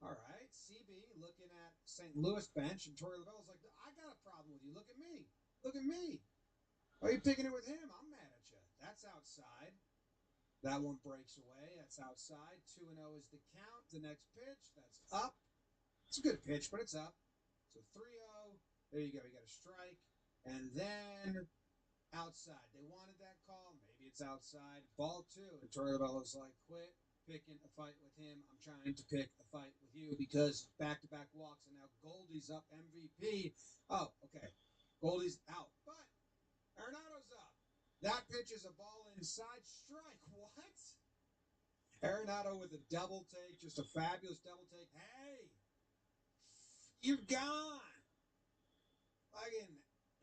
S4: All right, CB looking at St. Louis bench, and Torey Lavella's like, I got a problem with you. Look at me. Look at me. Why are you picking it with him? I'm mad at you. That's outside. That one breaks away. That's outside. 2-0 is the count. The next pitch, that's up. It's a good pitch, but it's up. So 3-0. There you go. You got a strike. And then outside. They wanted that call. Maybe it's outside. Ball 2. And Torey Lavella's like, quit picking a fight with him. I'm trying to pick a fight with you because back-to-back walks. And now Goldie's up MVP. Oh, okay. Goldie's out. But Arenado's up. That pitch is a ball inside. Strike. What? Arenado with a double take. Just a fabulous double take. Hey, you're gone. Fucking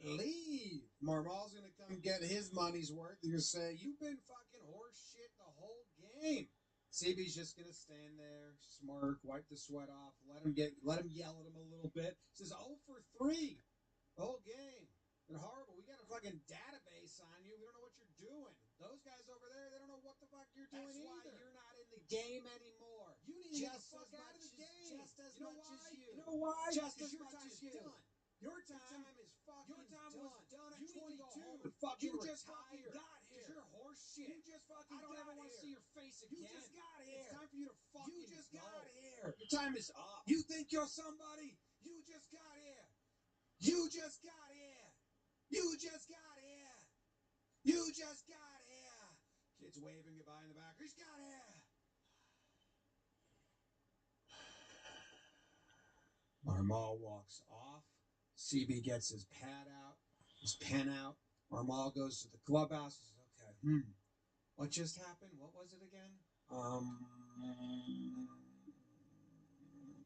S4: leave. Marmal's going to come get his money's worth. They're going to say, you've been fucking horse shit the whole game. CB's just going to stand there, smirk, wipe the sweat off, let him yell at him a little bit. Says 0 for 3 the whole game. They're horrible. We got a fucking database on you. We don't know what you're doing. Those guys over there, they don't know what the fuck you're doing either. That's why you're not in the game anymore. You need to get the fuck out of the game. Just as much as you. You know why? Just as much as you. Your time is fucking done. Your time was done at 22. You just fucking got here. You're horse shit. You just fucking got here. I don't ever want to see your face again. You just got here. It's time for you to fucking go. You just got here. Your time is up. You think you're somebody? You just got here. You just got here. You just got here. You just got here. Kids waving goodbye in the back. He's got here. Marmal walks off. CB gets his pad out, his pen out. Marmal goes to the clubhouse. He says, okay, what just happened? What was it again?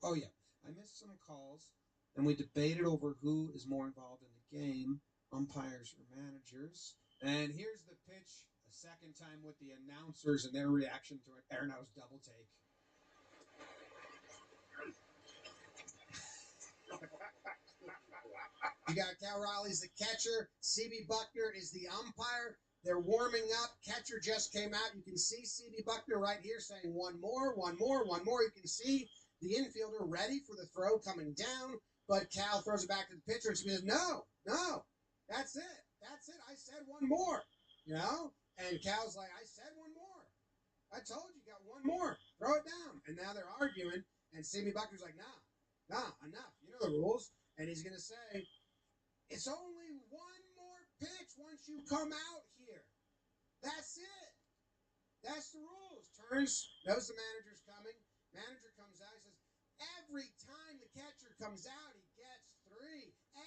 S4: Oh, yeah. I missed some calls, and we debated over who is more involved in the game, umpires or managers. And here's the pitch a second time with the announcers and their reaction to it. Arenado's double take. You got Cal Riley's the catcher. CB Buckner is the umpire. They're warming up. Catcher just came out. You can see CB Buckner right here saying one more, one more, one more. You can see the infielder ready for the throw coming down. But Cal throws it back to the pitcher. And she says, no, that's it. That's it. I said one more. You know? And Cal's like, I said one more. I told you, got one more. Throw it down. And now they're arguing. And CB Buckner's like, nah, enough. You know the rules. And he's going to say, it's only one more pitch once you come out here. That's it. That's the rules. Turns, knows the manager's coming. Manager comes out. He says, every time the catcher comes out, he gets 3.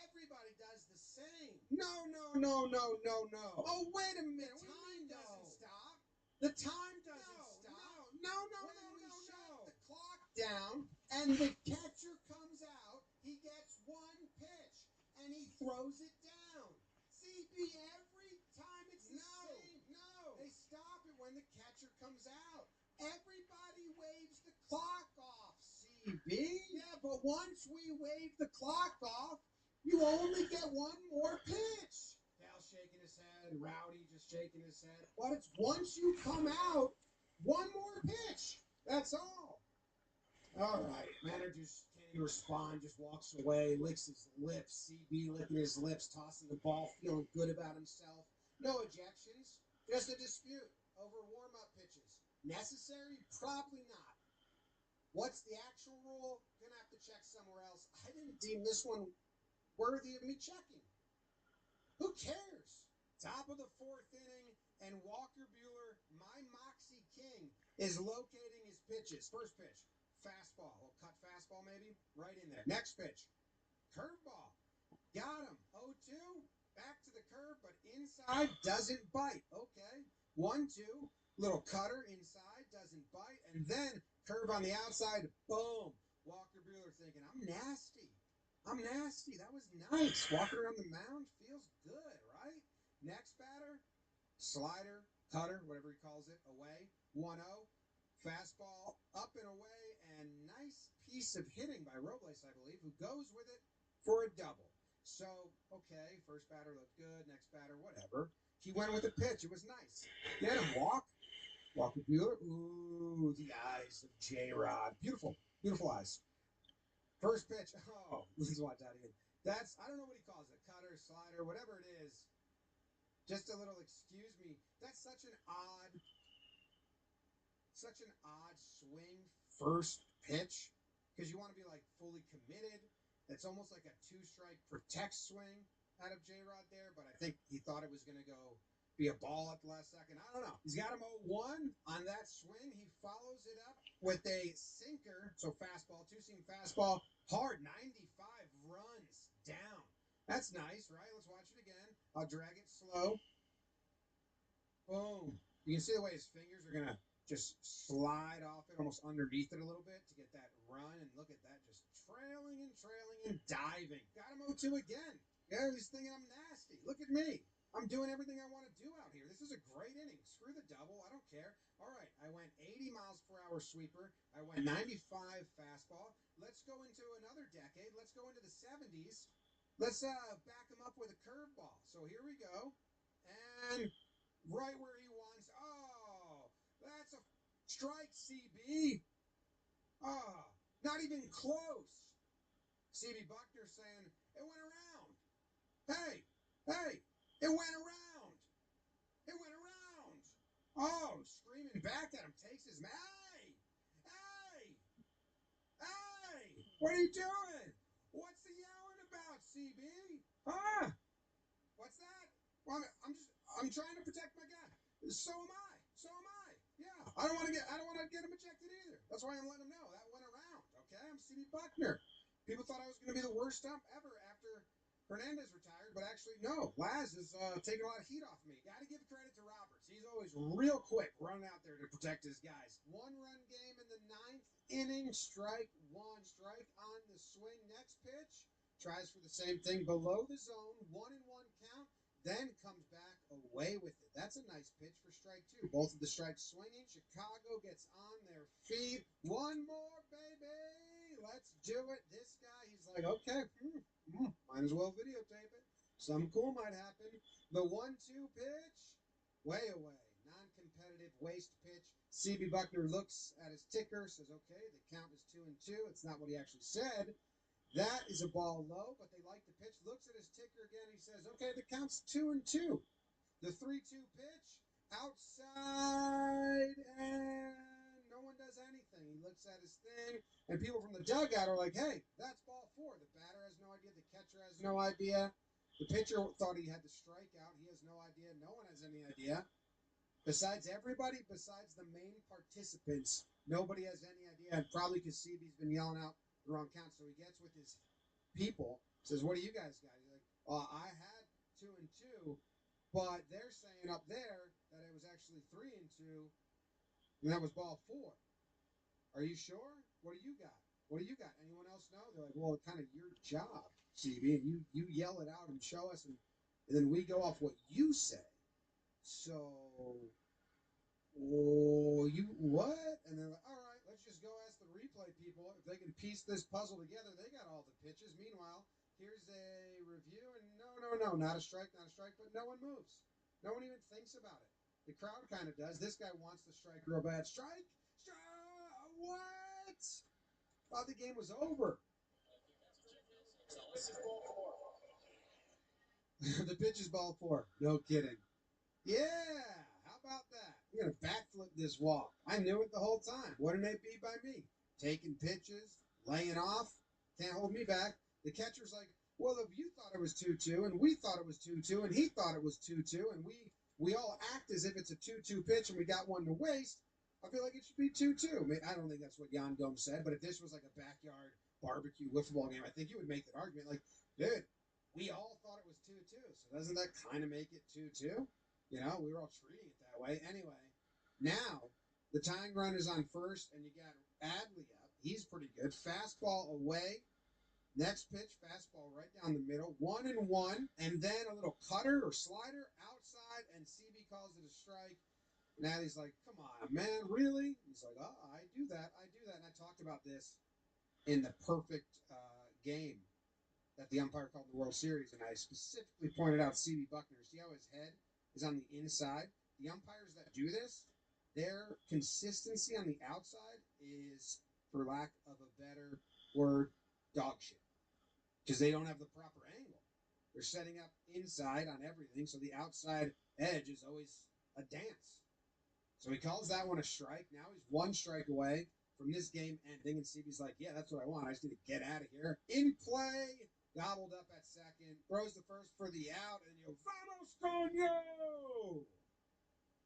S4: Everybody does the same. No. Oh, wait a minute. The time doesn't stop. The time doesn't stop. No. When we shut the clock down and the catcher comes out, he gets 1 pitch. And he throws it down. CB, every time it's the same. No. They stop it when the catcher comes out. Everybody waves the clock off, CB. Yeah, but once we wave the clock off, you only get 1 more pitch. Cal shaking his head. Rowdy just shaking his head. But it's once you come out, 1 more pitch. That's all. All right. Manager's can't respond, just walks away, licks his lips. CB licking his lips, tossing the ball, feeling good about himself. No ejections. Just a dispute over warm-up pitches. Necessary? Probably not. What's the actual rule? Gonna have to check somewhere else. I didn't deem this one worthy of me checking. Who cares? Top of the 4th inning, and Walker Buehler, my Moxie King, is locating his pitches. First pitch, fastball. A little cut fastball maybe? Right in there. Next pitch, curveball. Got him. 0-2. Back to the curve, but inside doesn't bite. Okay. 1-2. Little cutter inside, doesn't bite. And then curve on the outside. Boom. Walker Buehler thinking, I'm nasty. I'm nasty. That was nice. Walking around the mound feels good, right? Next batter, slider, cutter, whatever he calls it, away. 1-0. Fastball up and away. And nice piece of hitting by Robles, I believe, who goes with it for a double. So, okay, first batter looked good, next batter, whatever. He went with a pitch. It was nice. Get him, Walker Buehler. Ooh, the eyes of J-Rod. Beautiful, beautiful eyes. First pitch. Oh, let's watch that again. That's, I don't know what he calls it, cutter, slider, whatever it is. Just a little, excuse me. That's such an odd swing first pitch because you want to be like fully committed. It's almost like a 2-strike protect swing out of J-Rod there, but I think he thought it was going to go be a ball at the last second. I don't know. He's got him 0-1 on that swing. He follows it up with a sinker, so fastball, 2-seam fastball, hard, 95 runs down. That's nice, right? Let's watch it again. I'll drag it slow. Boom. You can see the way his fingers are going to just slide off it, almost underneath it a little bit to get that run. And look at that, just trailing and diving. Got him 0-2 again. Yeah, he's thinking I'm nasty. Look at me. I'm doing everything I want to do out here. This is a great inning. Screw the double. I don't care. All right, I went 80 miles per hour sweeper. I went 95 fastball. Let's go into another decade. Let's go into the 70s. Let's back him up with a curveball. So here we go. And right where he wants. Oh, that's a strike, CB. Oh, not even close. CB Buckner saying, it went around. Hey, it went around. It went around. Oh, screaming back at him, takes his Hey, what are you doing? What's the yelling about, CB? Huh? What's that? Well, I'm trying to protect my guy. So am I. Yeah, I don't want to get him ejected either. That's why I'm letting him know that went around. Okay, I'm CB Buckner. People thought I was going to be the worst stump ever after Hernandez retired, but actually no. Laz is taking a lot of heat off me. Got to give credit to Roberts. He's always real quick running out there to protect his guys. 1-run game in the 9th inning. Strike one. Strike on the swing. Next pitch. Tries for the same thing below the zone. 1-1 count. Then comes back away with it. That's a nice pitch for strike 2. Both of the strikes swinging. Chicago gets on their feet. One more, baby. Let's do it. This guy, he's like, okay, might as well videotape it. Something cool might happen. The 1-2 pitch, way away. Non-competitive waste pitch. CB Buckner looks at his ticker, says, okay, the count is 2-2. It's not what he actually said. That is a ball low, but they like the pitch. Looks at his ticker again. He says, okay, the count's 2-2. The 3-2 pitch, outside, and no one does anything. He looks at his thing, and people from the dugout are like, hey, that's ball 4. The batter has no idea. The catcher has no idea. The pitcher thought he had the strikeout. He has no idea. No one has any idea. Besides everybody, besides the main participants, nobody has any idea. And probably because CB's been yelling out the wrong count. So he gets with his people, says, what do you guys got? He's like, I had 2-2, but they're saying up there that it was actually 3-2, and that was ball 4. Are you sure? What do you got? Anyone else know? They're like, well, it's kind of your job, CB, and you yell it out and show us, and then we go off what you say. So, you what? And they're like, all right, let's just go ask the replay people if they can piece this puzzle together. They got all the pitches. Meanwhile, here's a review, and no, not a strike, but no one moves. No one even thinks about it. The crowd kind of does. This guy wants the strike real bad. Strike! What? Thought the game was over. The pitch is ball 4. No kidding. Yeah. I'm going to backflip this walk. I knew it the whole time. What an AP by me. Taking pitches, laying off. Can't hold me back. The catcher's like, well, if you thought it was 2-2, and we thought it was 2-2, and he thought it was 2-2, and we all act as if it's a 2-2 pitch and we got one to waste, I feel like it should be 2-2. I mean, I don't think that's what Jan Gomes said, but if this was like a backyard barbecue wiffle ball game, I think you would make that argument. Like, dude, we all thought it was 2-2, so doesn't that kind of make it 2-2? You know, we were all treating it that way. Anyway, now the tying run is on first, and you got Adley up. He's pretty good. Fastball away. Next pitch, fastball right down the middle, 1-1, and then a little cutter or slider outside, and CB calls it a strike. And Adley's like, come on, man, really? He's like, oh, I do that. And I talked about this in the perfect game that the umpire called the World Series, and I specifically pointed out CB Buckner. See how his head is on the inside? The umpires that do this, their consistency on the outside is, for lack of a better word, dog shit. Because they don't have the proper angle. They're setting up inside on everything, so the outside edge is always a dance. So he calls that one a strike. Now he's one strike away from this game ending, and CB's like, yeah, that's what I want. I just need to get out of here. In play, gobbled up at second, throws the first for the out, and you vamos con yo!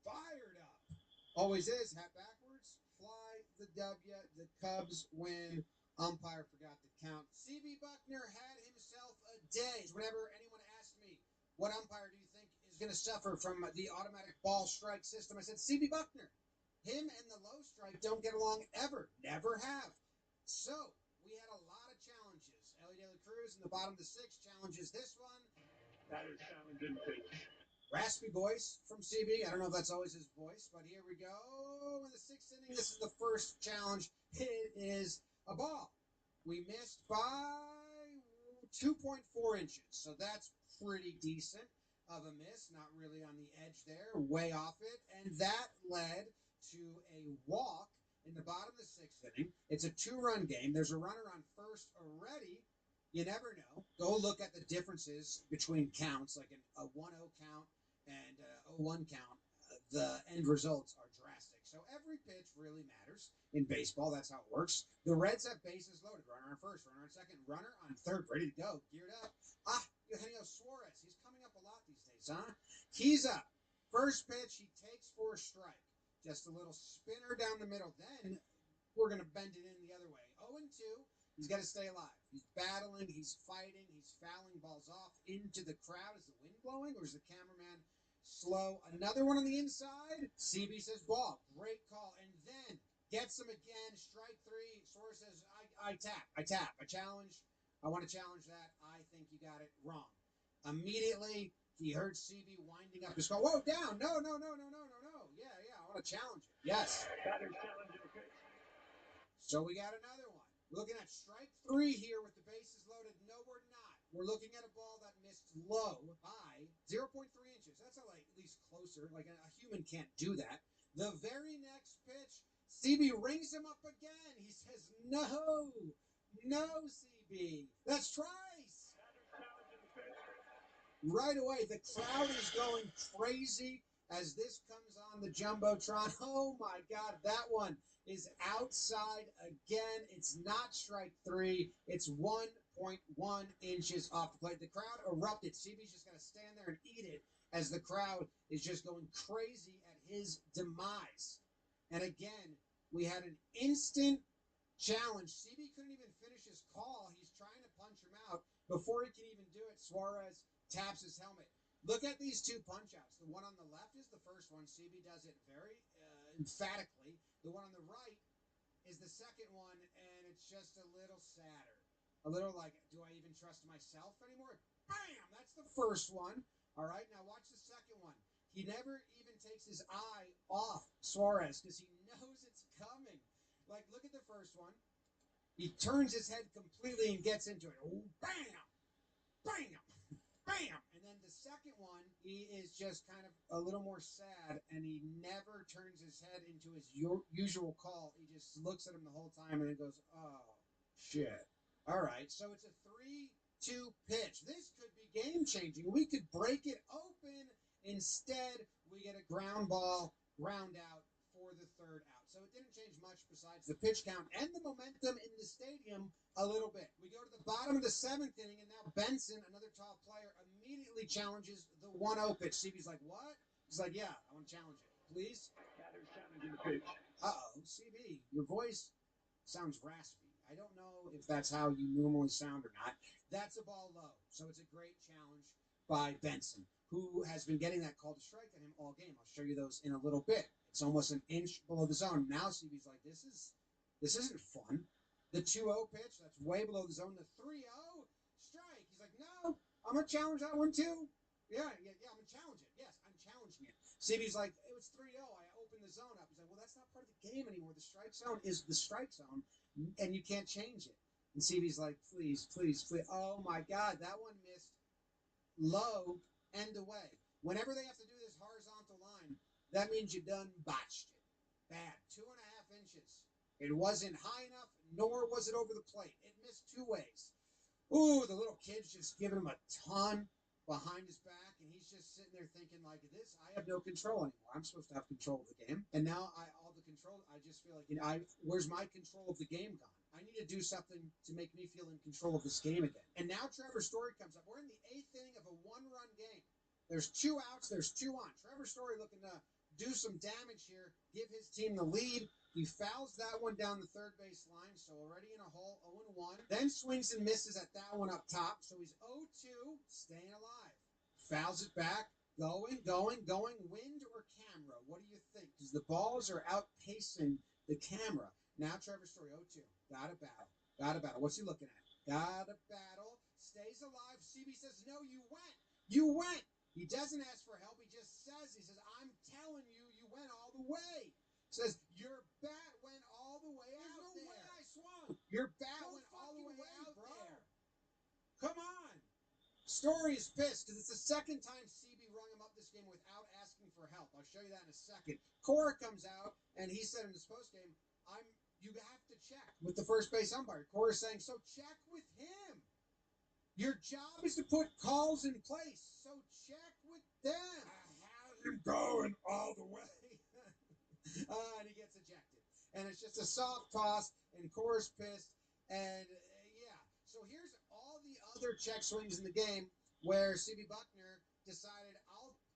S4: Fired up. Always is, hat backwards, fly the W, the Cubs win. Umpire forgot to count. CB Buckner had himself a day. Whenever anyone asked me, what umpire do you think is going to suffer from the automatic ball strike system, I said CB Buckner. Him and the low strike don't get along ever. Never have. So, we had a lot of challenges. Ellie De La Cruz in the bottom of the sixth challenges this one.
S19: That is challenging pitch.
S4: Raspy voice from CB. I don't know if that's always his voice, but here we go. In the sixth inning, this is the first challenge. It is a ball. We missed by 2.4 inches, so that's pretty decent of a miss. Not really on the edge there, way off it, and that led to a walk in the bottom of the sixth inning. It's a 2-run game. There's a runner on first already. You never know. Go look at the differences between counts, like a 1-0 count and a 0-1 count. The end results are drastic. So every pitch really matters in baseball. That's how it works. The Reds have bases loaded. Runner on first, runner on second, runner on third, ready to go, geared up. Eugenio Suarez. He's coming up a lot these days, huh? He's up. First pitch, he takes for a strike. Just a little spinner down the middle. Then we're going to bend it in the other way. 0-2. He's got to stay alive. He's battling. He's fighting. He's fouling balls off into the crowd. Is the wind blowing or is the cameraman slow? Another one on the inside. CB says ball. Great call. And then gets him again. Strike 3. Suarez says, I tap. I challenge. I want to challenge that. I think you got it wrong. Immediately, he heard CB winding up his call. Whoa, down. No. Yeah. I want to challenge it. Yes.
S19: That is challenging pitch.
S4: So we got another one. We're looking at strike 3 here with the bases loaded. No, we're not. We're looking at a ball that missed low by 0.3 inches. That's at least closer. Like a human can't do that. The very next pitch, CB rings him up again. He says, no, CB. That's twice.
S19: That is challenging pitch.
S4: Right away, the crowd is going crazy as this comes on the Jumbotron. Oh, my God, that one is outside again. It's not strike 3. It's 1.1 inches off the plate. The crowd erupted. CB's just going to stand there and eat it as the crowd is just going crazy at his demise. And again, we had an instant challenge. CB couldn't even finish his call. He's trying to punch him out. Before he can even do it, Suarez taps his helmet. Look at these two punch-outs. The one on the left is the first one. CB does it very emphatically. The one on the right is the second one, and it's just a little sadder. A little like, do I even trust myself anymore? Bam! That's the first one. All right, now watch the second one. He never even takes his eye off Suarez because he knows it's coming. Like, look at the first one. He turns his head completely and gets into it. Oh, bam! Bam! Bam! And then the second one, he is just kind of a little more sad, and he never turns his head into his usual call. He just looks at him the whole time and then goes, oh, shit. All right, so it's a 3-2 pitch. This could be game-changing. We could break it open. Instead, we get a ground ball ground out for the third out. So it didn't change much besides the pitch count and the momentum in the stadium a little bit. We go to the bottom of the seventh inning, and now Benson, another tall player, immediately challenges the 1-0 pitch. CB's like, what? He's like, yeah, I want to challenge it. Please?
S19: Batter's challenging the pitch.
S4: Uh-oh, CB, your voice sounds raspy. I don't know if that's how you normally sound or not. That's a ball low, so it's a great challenge by Benson, who has been getting that call to strike on him all game. I'll show you those in a little bit. It's almost an inch below the zone. Now CB's like, this isn't fun. The 2-0 pitch, that's way below the zone. The 3-0 strike. He's like, no, I'm going to challenge that one too. Yeah, I'm going to challenge it. Yes, I'm challenging it. CB's like, it was 3-0. I opened the zone up. He's like, well, that's not part of the game anymore. The strike zone is the strike zone, and you can't change it. And CB's like, please, please, please. Oh, my God, that one missed low and away. Whenever they have to do this horizontal line, that means you done botched it. Bad. 2.5 inches. It wasn't high enough, nor was it over the plate. It missed 2 ways. Ooh, the little kid's just giving him a ton behind his back, and he's just sitting there thinking like this. I have no control anymore. I'm supposed to have control of the game, and now all the control. I just feel like, where's my control of the game gone? I need to do something to make me feel in control of this game again. And now Trevor Story comes up. We're in the 8th inning of a 1-run game. There's 2 outs. There's 2 on. Trevor Story looking to do some damage here, give his team the lead. He fouls that one down the third base line, so already in a hole, 0-1. Then swings and misses at that one up top, so he's 0-2, staying alive. Fouls it back, going. Wind or camera? What do you think? Because the balls are outpacing the camera. Now Trevor Story, 0-2. Got a battle. What's he looking at? Got a battle. Stays alive. CB says, no, you went. He doesn't ask for help. He says, I'm telling you, you went all the way. Says, your bat went all the way out there. There's no way I swung. Your bat went all the way out there. Come on. Story is pissed because it's the second time CB rung him up this game without asking for help. I'll show you that in a second. Cora comes out, and he said in his postgame, you have to check with the first base umpire. Cora's saying, so check with him. Your job is to put calls in place, so check with them. How's him going all the way? And he gets ejected. And it's just a soft toss, and Cora's pissed. And, yeah. So here's all the other check swings in the game where CB Buckner decided,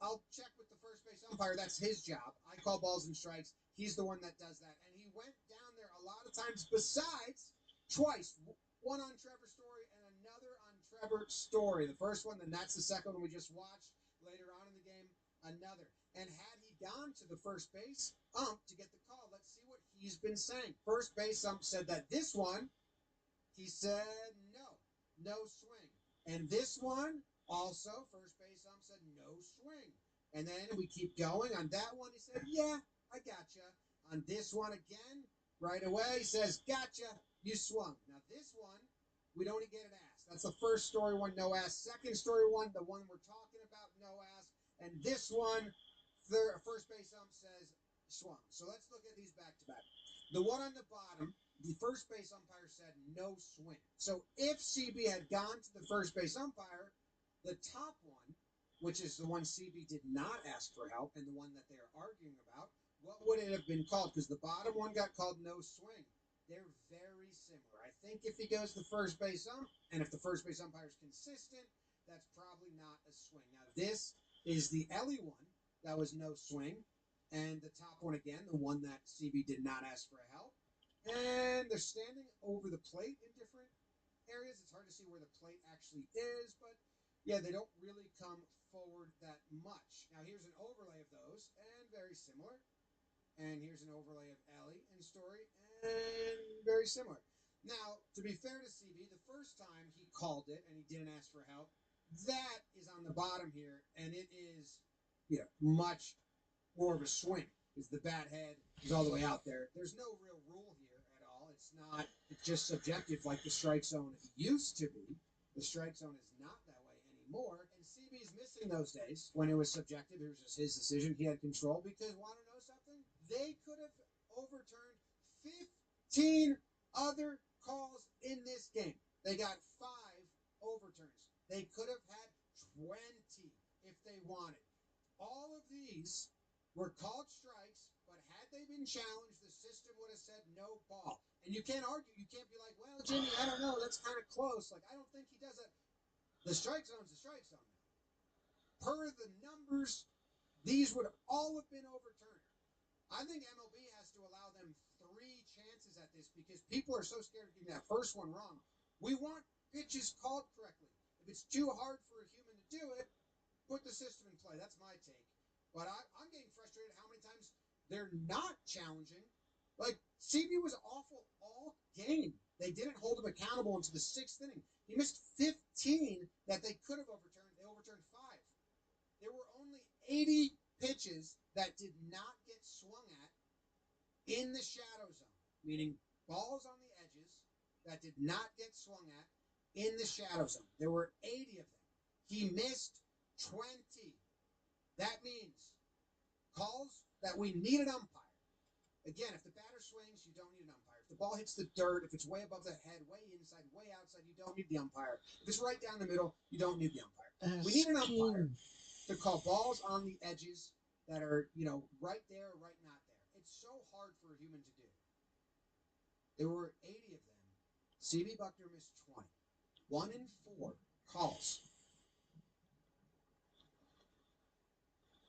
S4: I'll check with the first base umpire. That's his job. I call balls and strikes. He's the one that does that. And he went down there a lot of times besides twice. One on Trevor Story and another on Trevor Story. The first one, then that's the second one we just watched later on in the game. Another. And had he gone to the first base ump to get the call, let's see what he's been saying. First base ump said that this one, he said no swing. And this one, also, first base ump said no swing. And then we keep going. On that one, he said, yeah, I gotcha. On this one again, right away, he says, gotcha, you swung. Now this one, we don't get an ass. That's the first Story one, no ass. Second Story one, the one we're talking about, no ass. And this one, first base ump says swung. So let's look at these back to back. The one on the bottom, the first base umpire said no swing. So if CB had gone to the first base umpire, the top one, which is the one CB did not ask for help and the one that they're arguing about, what would it have been called? Because the bottom one got called no swing. They're very similar. I think if he goes to the first base ump, and if the first base umpire is consistent, that's probably not a swing. Now this is the Ellie one. That was no swing. And the top one again, the one that CB did not ask for help. And they're standing over the plate in different areas. It's hard to see where the plate actually is, but yeah, they don't really come forward that much. Now here's an overlay of those, and very similar. And here's an overlay of Ellie and Story, and very similar. Now, to be fair to CB, the first time he called it and he didn't ask for help, that is on the bottom here, and it is much more of a swing because the bat head is all the way out there. There's no real rule here at all. It's just subjective like the strike zone used to be. The strike zone is not that way anymore. And CB's missing those days when it was subjective. It was just his decision. He had control because, want to know something? They could have overturned 15 other calls in this game. They got 5 overturns. They could have had 20 if they wanted. All of these were called strikes, but had they been challenged, the system would have said no ball. And you can't argue. You can't be like, well, Jimmy, I don't know. That's kind of close. Like, I don't think he does that. The strike zone's the strike zone now. Per the numbers, these would all have been overturned. I think MLB has to allow them 3 chances at this because people are so scared of getting that first one wrong. We want pitches called correctly. If it's too hard for a human to do it, put the system in play. That's my take. But I'm getting frustrated how many times they're not challenging. Like, CB was awful all game. They didn't hold him accountable into the 6th inning. He missed 15 that they could have overturned. They overturned 5. There were only 80 pitches that did not get swung at in the shadow zone, meaning balls on the edges that did not get swung at in the shadow zone. There were 80 of them. He missed 20. That means calls that we need an umpire. Again, if the batter swings, you don't need an umpire. If the ball hits the dirt, if it's way above the head, way inside, way outside, you don't need the umpire. If it's right down the middle, you don't need the umpire. We need an umpire to call balls on the edges that are, right there, right not there. It's so hard for a human to do. There were 80 of them. CB Buckner missed 20. 1 in 4 calls.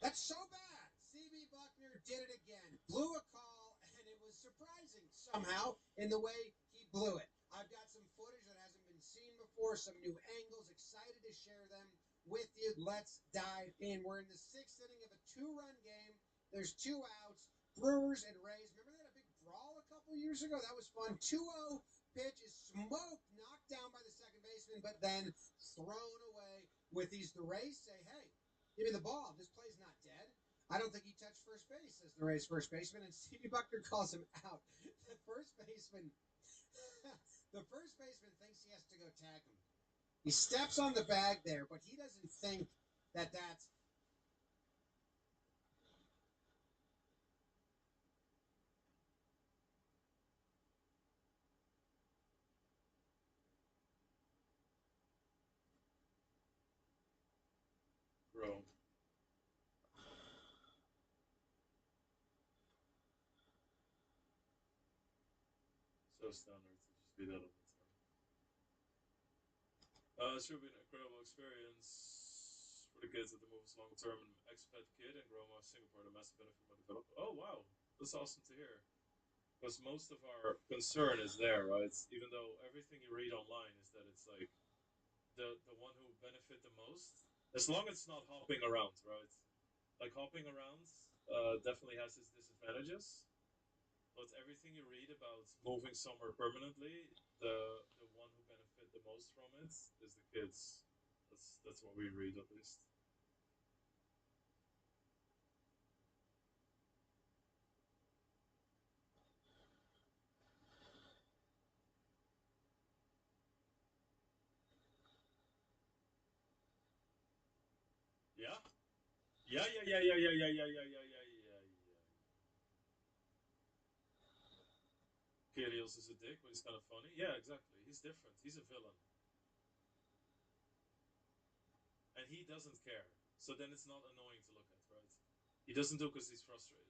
S4: That's so bad. CB Buckner did it again. Blew a call, and it was surprising somehow in the way he blew it. I've got some footage that hasn't been seen before, some new angles. Excited to share them with you. Let's dive in. We're in the 6th inning of a 2-run game. There's 2 outs. Brewers and Rays. Remember they had a big brawl a couple years ago? That was fun. 2-0 pitch is smoked, knocked down by the second baseman, but then thrown away with these. The Rays say, hey, give me the ball. This play's not dead. I don't think he touched first base, says the Rays first baseman, and Stevie Buckner calls him out. The first baseman thinks he has to go tag him. He steps on the bag there, but he doesn't think that that's...
S5: Bro. So standard to just be that all the time. It should be an incredible experience for the kids at the move's long-term expat kid in Roma, Singapore. The massive benefit from development. Oh wow, that's awesome to hear. Because most of our concern is there, right? Even though everything you read online is that it's like the one who benefit the most, as long as it's not hopping around, right? Like hopping around definitely has its disadvantages. But everything you read about moving somewhere permanently, the one who benefit the most from it is the kids. That's what we read at least. Yeah. Yeah, yeah, yeah, yeah, yeah, yeah, yeah, yeah, yeah, yeah, yeah, yeah. Kyrgios is a dick, but he's kind of funny. Yeah, exactly. He's different. He's a villain, and he doesn't care. So then it's not annoying to look at, right? He doesn't do because he's frustrated.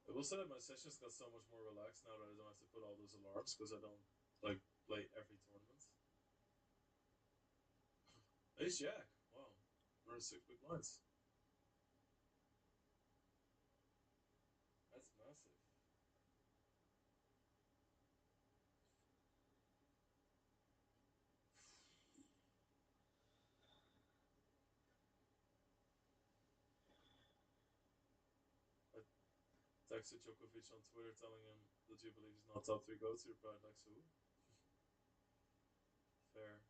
S5: I will say that my sessions got so much more relaxed now that I don't have to put all those alarms because I don't like play every tournament. Ace Jack. Wow. 106 big blinds. That's massive. texted Djokovic on Twitter telling him that you believe he's not top three goats. He replied like, "So fair."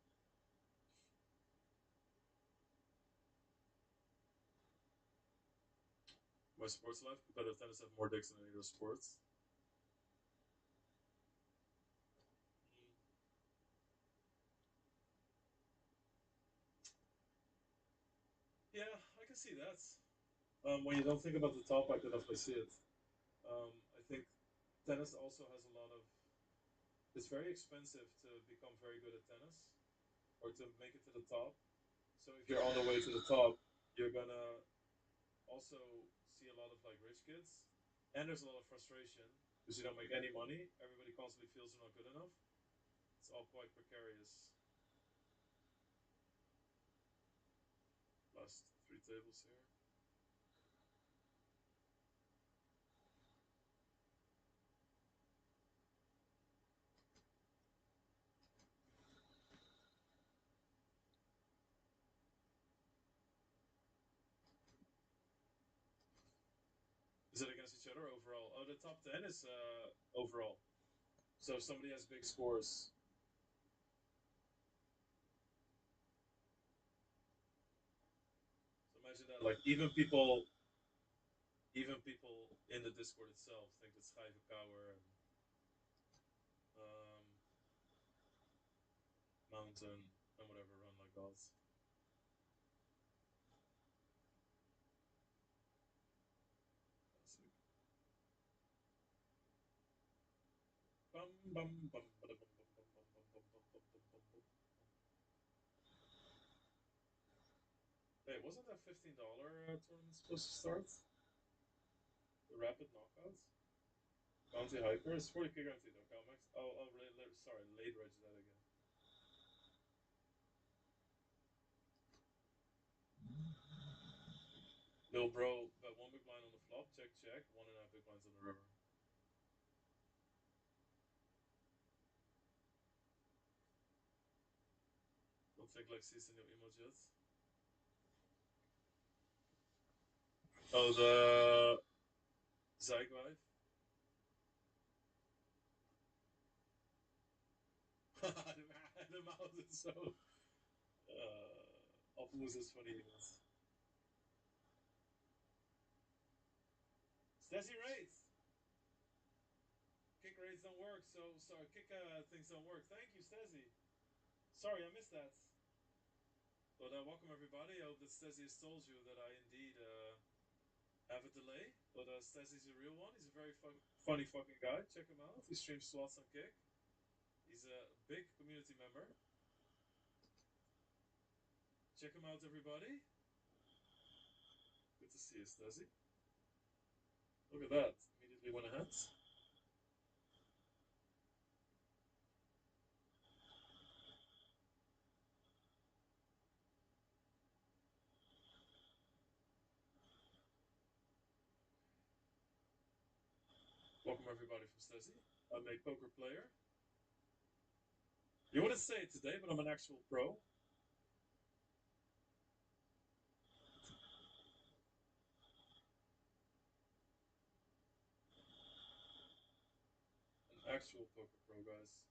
S5: My sports life, competitive tennis have more dicks than any other sports. Yeah, I can see that. When you don't think about the top, I can definitely see it. I think tennis also has a lot of. It's very expensive to become very good at tennis or to make it to the top. So if you're on the way to the top, you're gonna also see a lot of like rich kids, and there's a lot of frustration because you don't make any money. Everybody constantly feels they're not good enough. It's all quite precarious. Last three tables here. Is it against each other overall? Oh, the top 10 is overall. So if somebody has big scores. So imagine that, like even people in the Discord itself think that Schijven Power and um, Mountain and whatever run like gods. Bum, bum, bum, bada, bum, bum, bum, bum, bum, bum, bum, bum, bum, bum, bum. Hey, wasn't that $15 tournament supposed to start? The rapid knockouts? Bounty Hyper is 40k guaranteed. Okay, sorry, late reg that again. Lil bro, bet one big blind on the flop, check, check, 1.5 big blinds on the river. Don't think like season new emojis. Oh, the Zyglife. The mouth is so. Appelmoes is funny iemand. Stazzy rates. Kick rates don't work, so sorry. Kick things don't work. Thank you, Stazzy. Sorry, I missed that. But welcome everybody. I hope that Stazzy has told you that I indeed have a delay. But Stazzy's a real one. He's a very funny fucking guy. Check him out. He streams slots on Kick. He's a big community member. Check him out, everybody. Good to see you, Stazzy. Look at that. Immediately went ahead. Welcome everybody from Stazzy. I'm a poker player. You wouldn't say it today, but I'm an actual pro. An actual poker pro, guys.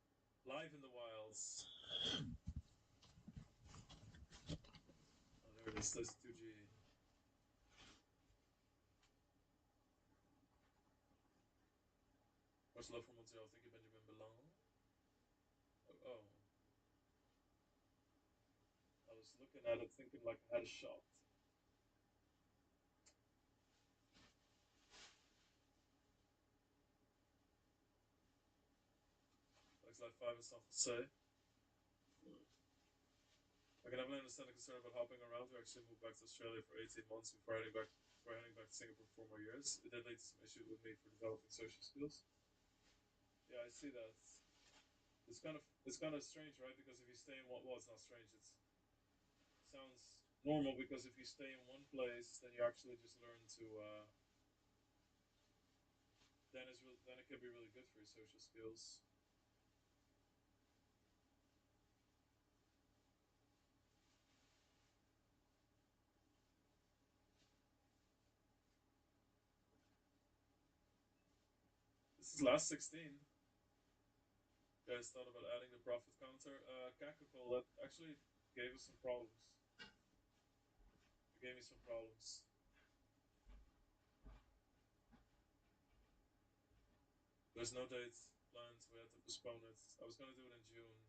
S5: Live in the wilds. Oh, there it is, Stazzy 2G. Much love from Montreal. Thank you, Benjamin Belong. Oh. I was looking at it thinking like I had a shot. Lex Life 5 in San Jose. I can definitely understand the concern about hopping around. We actually moved back to Australia for 18 months before heading back to Singapore for 4 more years. It did lead to some issues with me for developing social skills. Yeah, I see that. It's kind of strange, right? Because if you stay in well, it's not strange. It sounds normal because if you stay in one place, then you actually just learn to. Then it can be really good for your social skills. This is last 16. Guys thought about adding the profit counter. Kakakol, that actually gave us some problems. It gave me some problems. There's no date planned. We had to postpone it. I was gonna do it in June.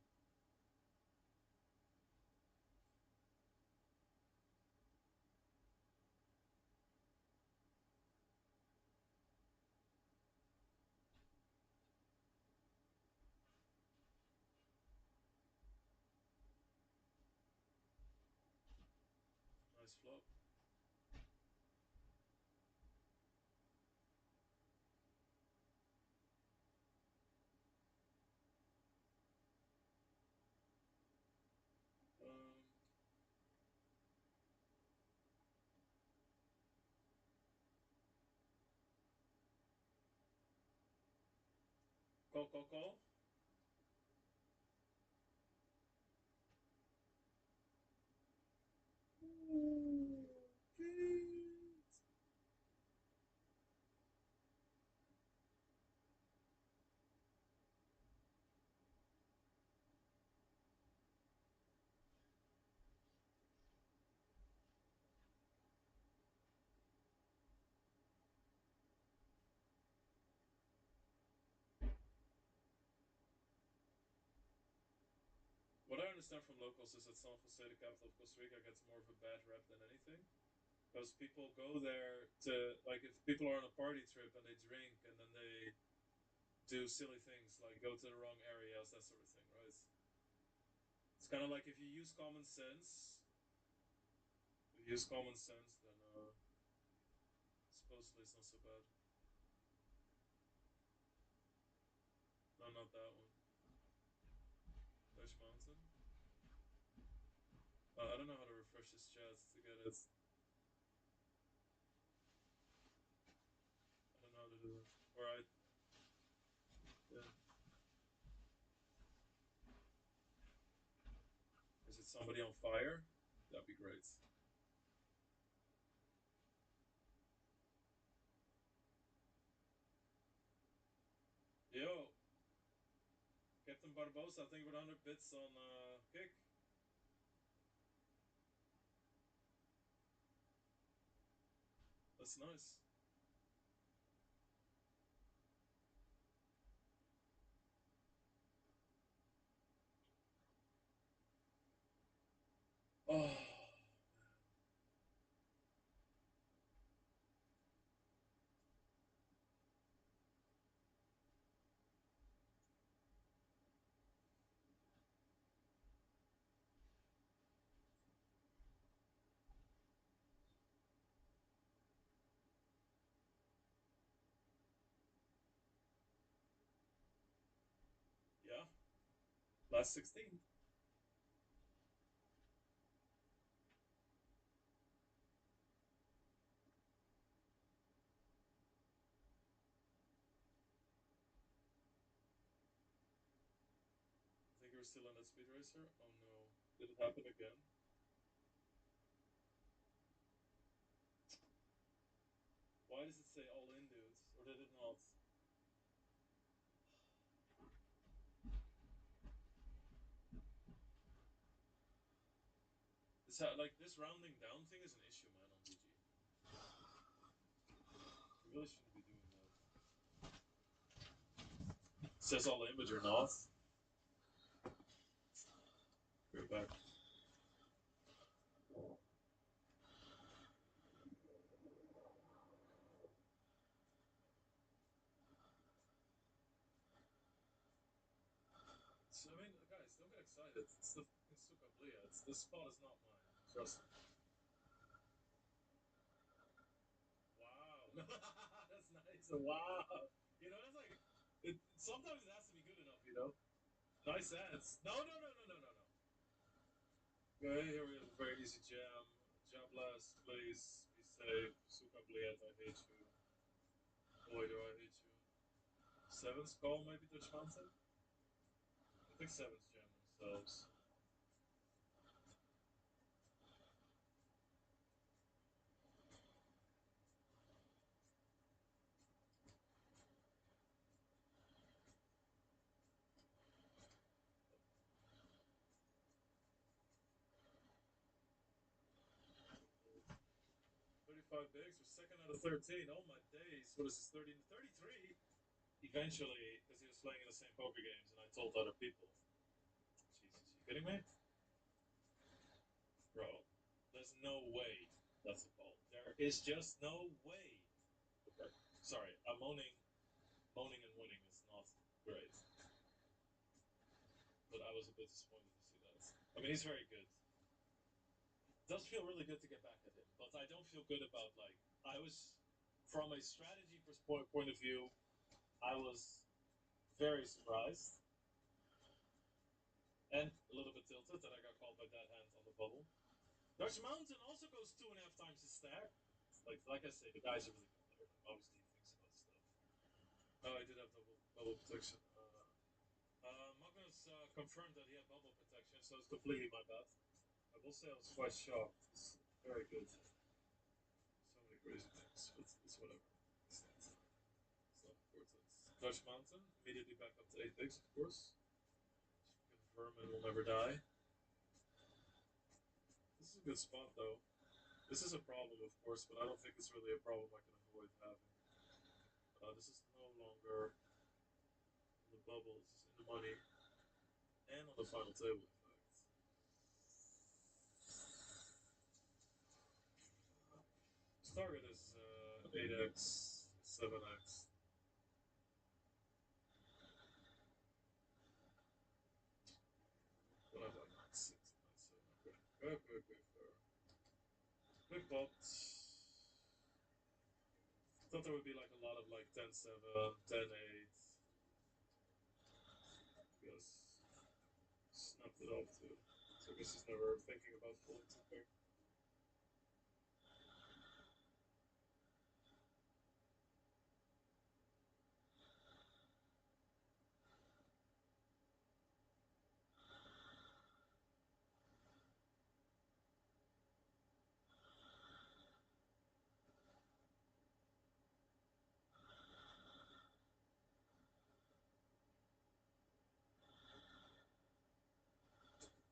S5: Nice flop. Call. What I understand from locals is that San Jose, the capital of Costa Rica, gets more of a bad rep than anything. Because people go there to, like, if people are on a party trip and they drink and then they do silly things like go to the wrong areas, that sort of thing, right? It's kind of like if you use common sense, then supposedly it's not so bad. No, not that one. Dutch Mountain. I don't know how to refresh this chat to get it. I don't know how to do it. Alright. Yeah. Is it somebody on fire? That'd be great. Yo. Captain Barbosa, thank you for 100 bits on Kick. That's nice. Oh. Yeah. Last 16. I think you're still in that speed racer. Oh no. Did it happen again? Why does it say all in, dudes? Or did it not? This rounding down thing is an issue, man, on BG. You really shouldn't be doing that. It says all in, but you're not. Go back. So, I mean, guys, don't get excited. It's the fucking Suka Blia. This spot is not mine. Trust me. Wow. That's nice. Wow. You know, that's like... sometimes it has to be good enough, you know? Nice ads. No. Okay, here we have a very easy jam. Jobless, please be safe. Suka Bliet, I hate you. Boy, do I hate you. Sevens call, maybe Dutch Mountain? I think sevens jam themselves. 125 bigs. We're second out of 13. Oh my days. What is this, 30 to 33? Eventually, because he was playing in the same poker games, and I told other people. Jesus, you kidding me? Bro, there's no way that's a call. There is just no way. Okay. Sorry, I'm moaning and winning is not great. But I was a bit disappointed to see that. I mean, he's very good. It does feel really good to get back at him, but I don't feel good about, like, I was, from a strategy point of view, I was very surprised. And a little bit tilted that I got called by that hand on the bubble. Dutch Mountain also goes 2.5 times his stack. Like I say, the guy's a really good player. Obviously, he thinks about stuff. Oh, I did have bubble protection. Magnus confirmed that he had bubble protection, so it's completely my bad. I will say I was quite shocked. It's very good. So many crazy things, but it's whatever. It's not important. Dutch Mountain, immediately back up to 8 bigs, of course. Confirm and will never die. This is a good spot, though. This is a problem, of course, but I don't think it's really a problem I can avoid having. This is no longer in the bubble, this is in the money, and on the final table, in fact. This target is 8x, 7x. What have I got? 6, 9, 7. Okay. Good, fair. Big pot. Thought there would be like a lot of like 10-7, 10-8. Because snapped it off too. So I guess he's never thinking about pulling too big.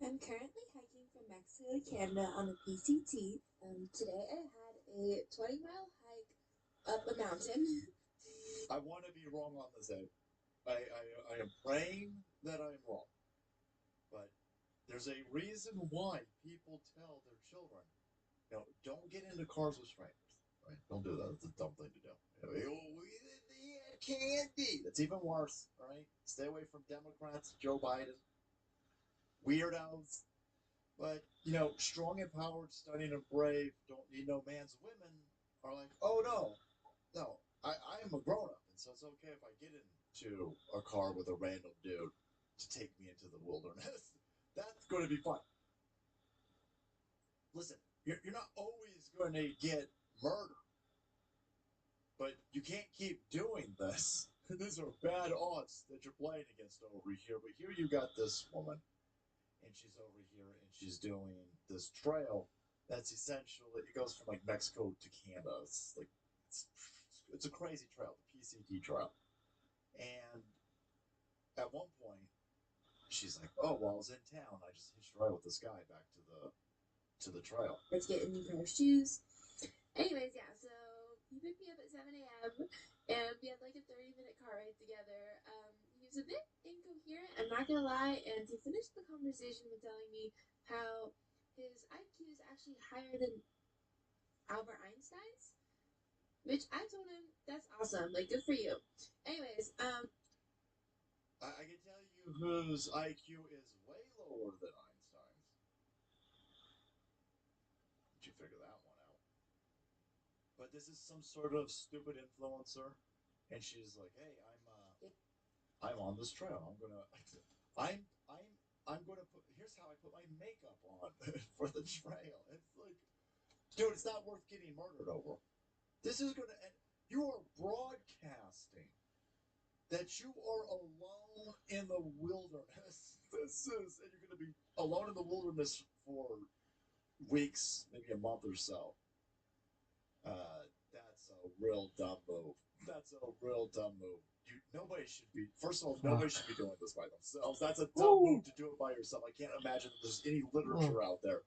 S8: I'm currently hiking from Mexico to Canada on the PCT. Today I had a 20-mile hike up a mountain.
S15: I want to be wrong on this, Ed. I am praying that I'm wrong. But there's a reason why people tell their children, don't get into cars with strangers. Right? Don't do that. It's a dumb thing to do. Candy. That's even worse. All right? Stay away from Democrats, Joe Biden. Weirdos. But, strong, empowered, stunning, and brave, don't need no man's women are like, oh, no, I am a grown-up, and so it's okay if I get into a car with a random dude to take me into the wilderness. That's going to be fun. Listen, you're not always going to get murdered, but you can't keep doing this. These are bad odds that you're playing against over here, but here you got this woman. And she's over here and she's doing this trail that's essentially, it goes from like Mexico to Canada. It's like, it's a crazy trail, the PCT trail. And at one point, she's like, oh, well, I was in town. I just hitched a ride with this guy back to the trail.
S8: Let's get a new pair of shoes. Anyways, yeah, so he picked me up at 7 a.m. and we had like a 30-minute car ride together. He was a bit incoherent, I'm not gonna lie, and he finished the conversation with telling me how his IQ is actually higher than Albert Einstein's, which I told him, that's awesome, like, good for you. Anyways,
S15: I can tell you whose IQ is way lower than Einstein's. Did you figure that one out? But this is some sort of stupid influencer, and she's like, hey, I'm on this trail. I'm gonna put. Here's how I put my makeup on for the trail. It's like, dude, it's not worth getting murdered over. This is gonna end. You are broadcasting that you are alone in the wilderness. And you're gonna be alone in the wilderness for weeks, maybe a month or so. That's a real dumb move. Nobody should be. First of all, nobody should be doing this by themselves. That's a dumb move to do it by yourself. I can't imagine that there's any literature out there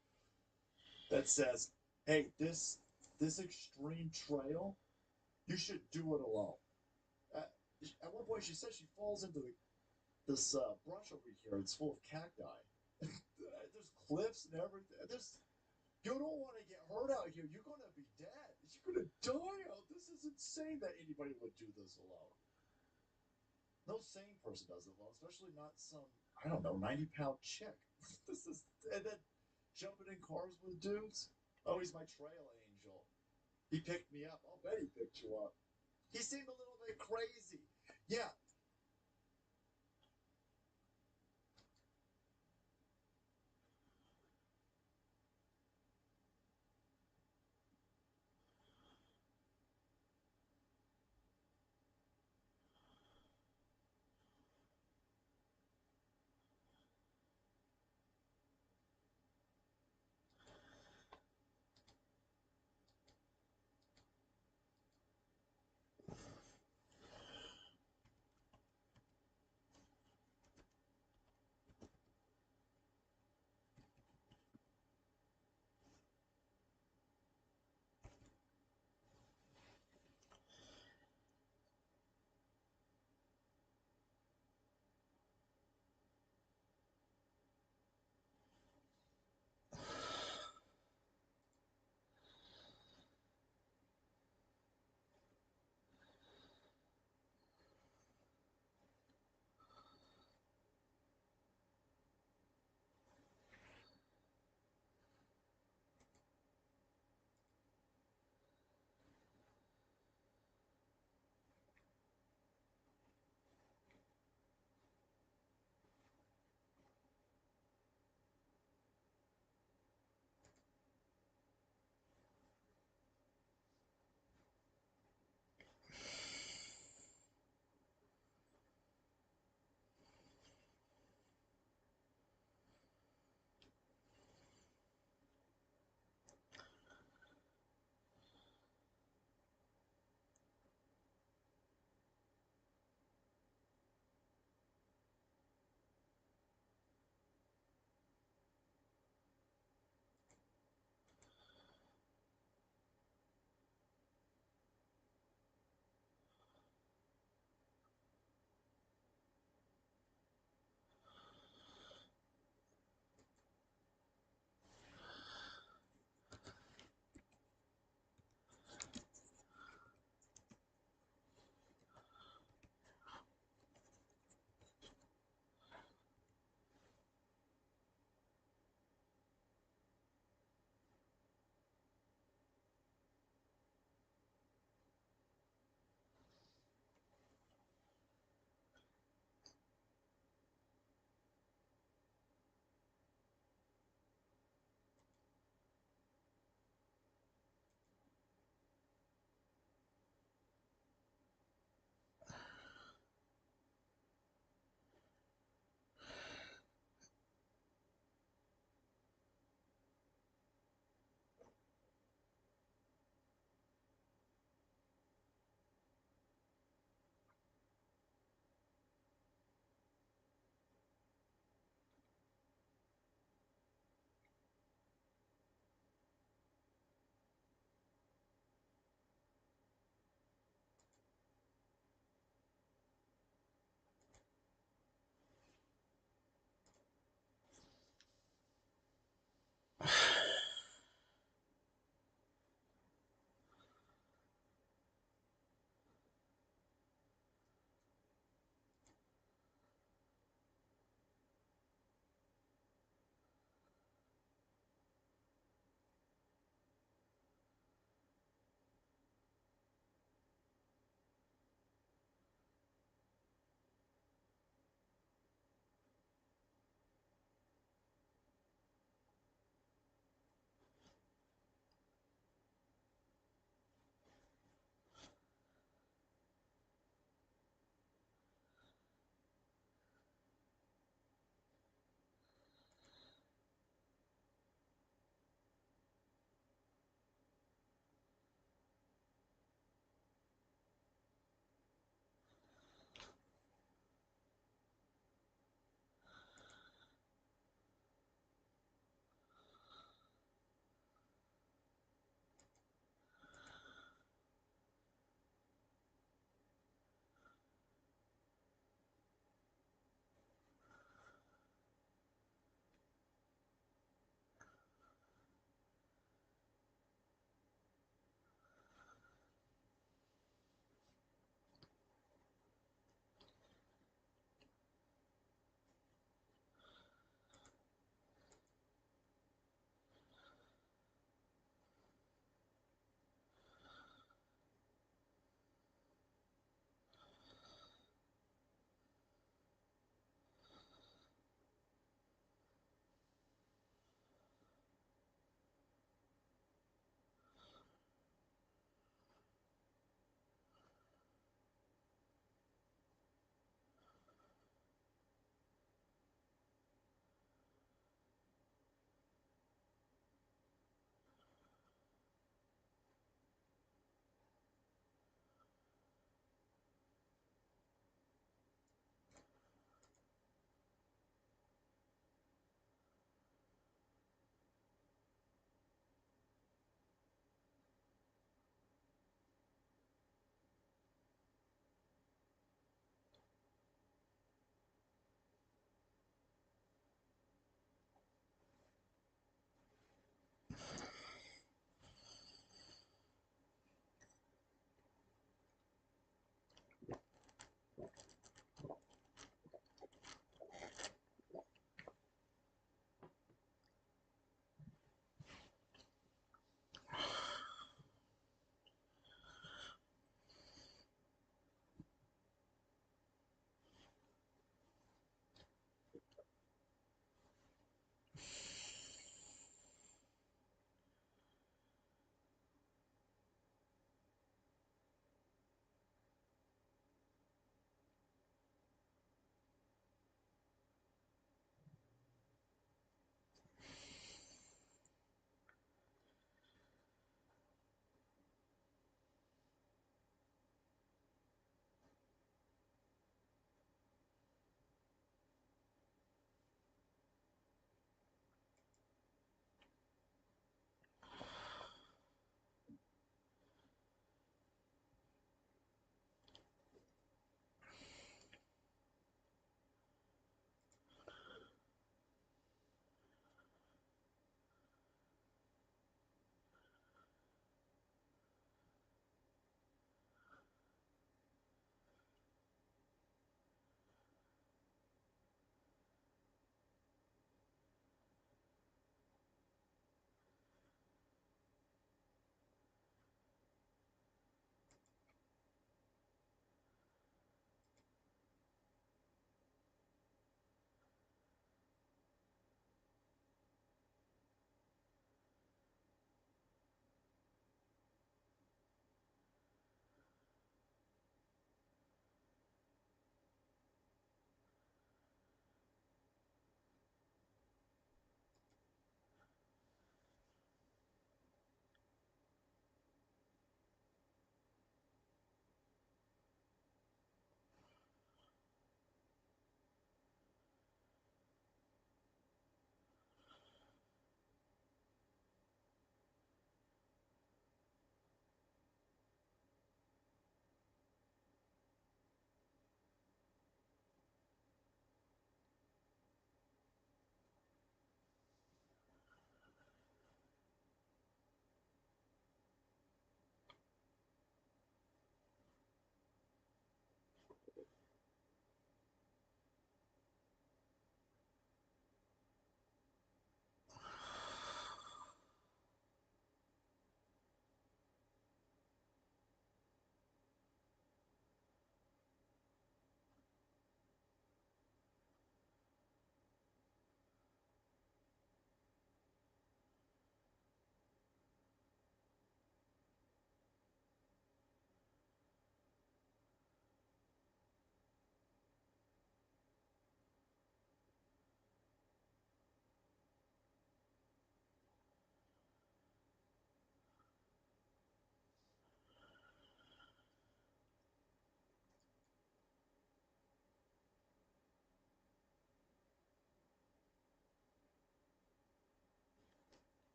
S15: that says, "Hey, this this extreme trail, you should do it alone. At one point, she says she falls into this brush over here. It's full of cacti. There's cliffs and everything. You don't want to get hurt out here. You're going to be dead. You're going to die out. This is insane that anybody would do this alone. No sane person does it alone, especially not some, I don't know, 90-pound chick. And then jumping in cars with dudes. Oh, he's my trail angel. He picked me up. I'll bet he picked you up. He seemed a little bit crazy. Yeah.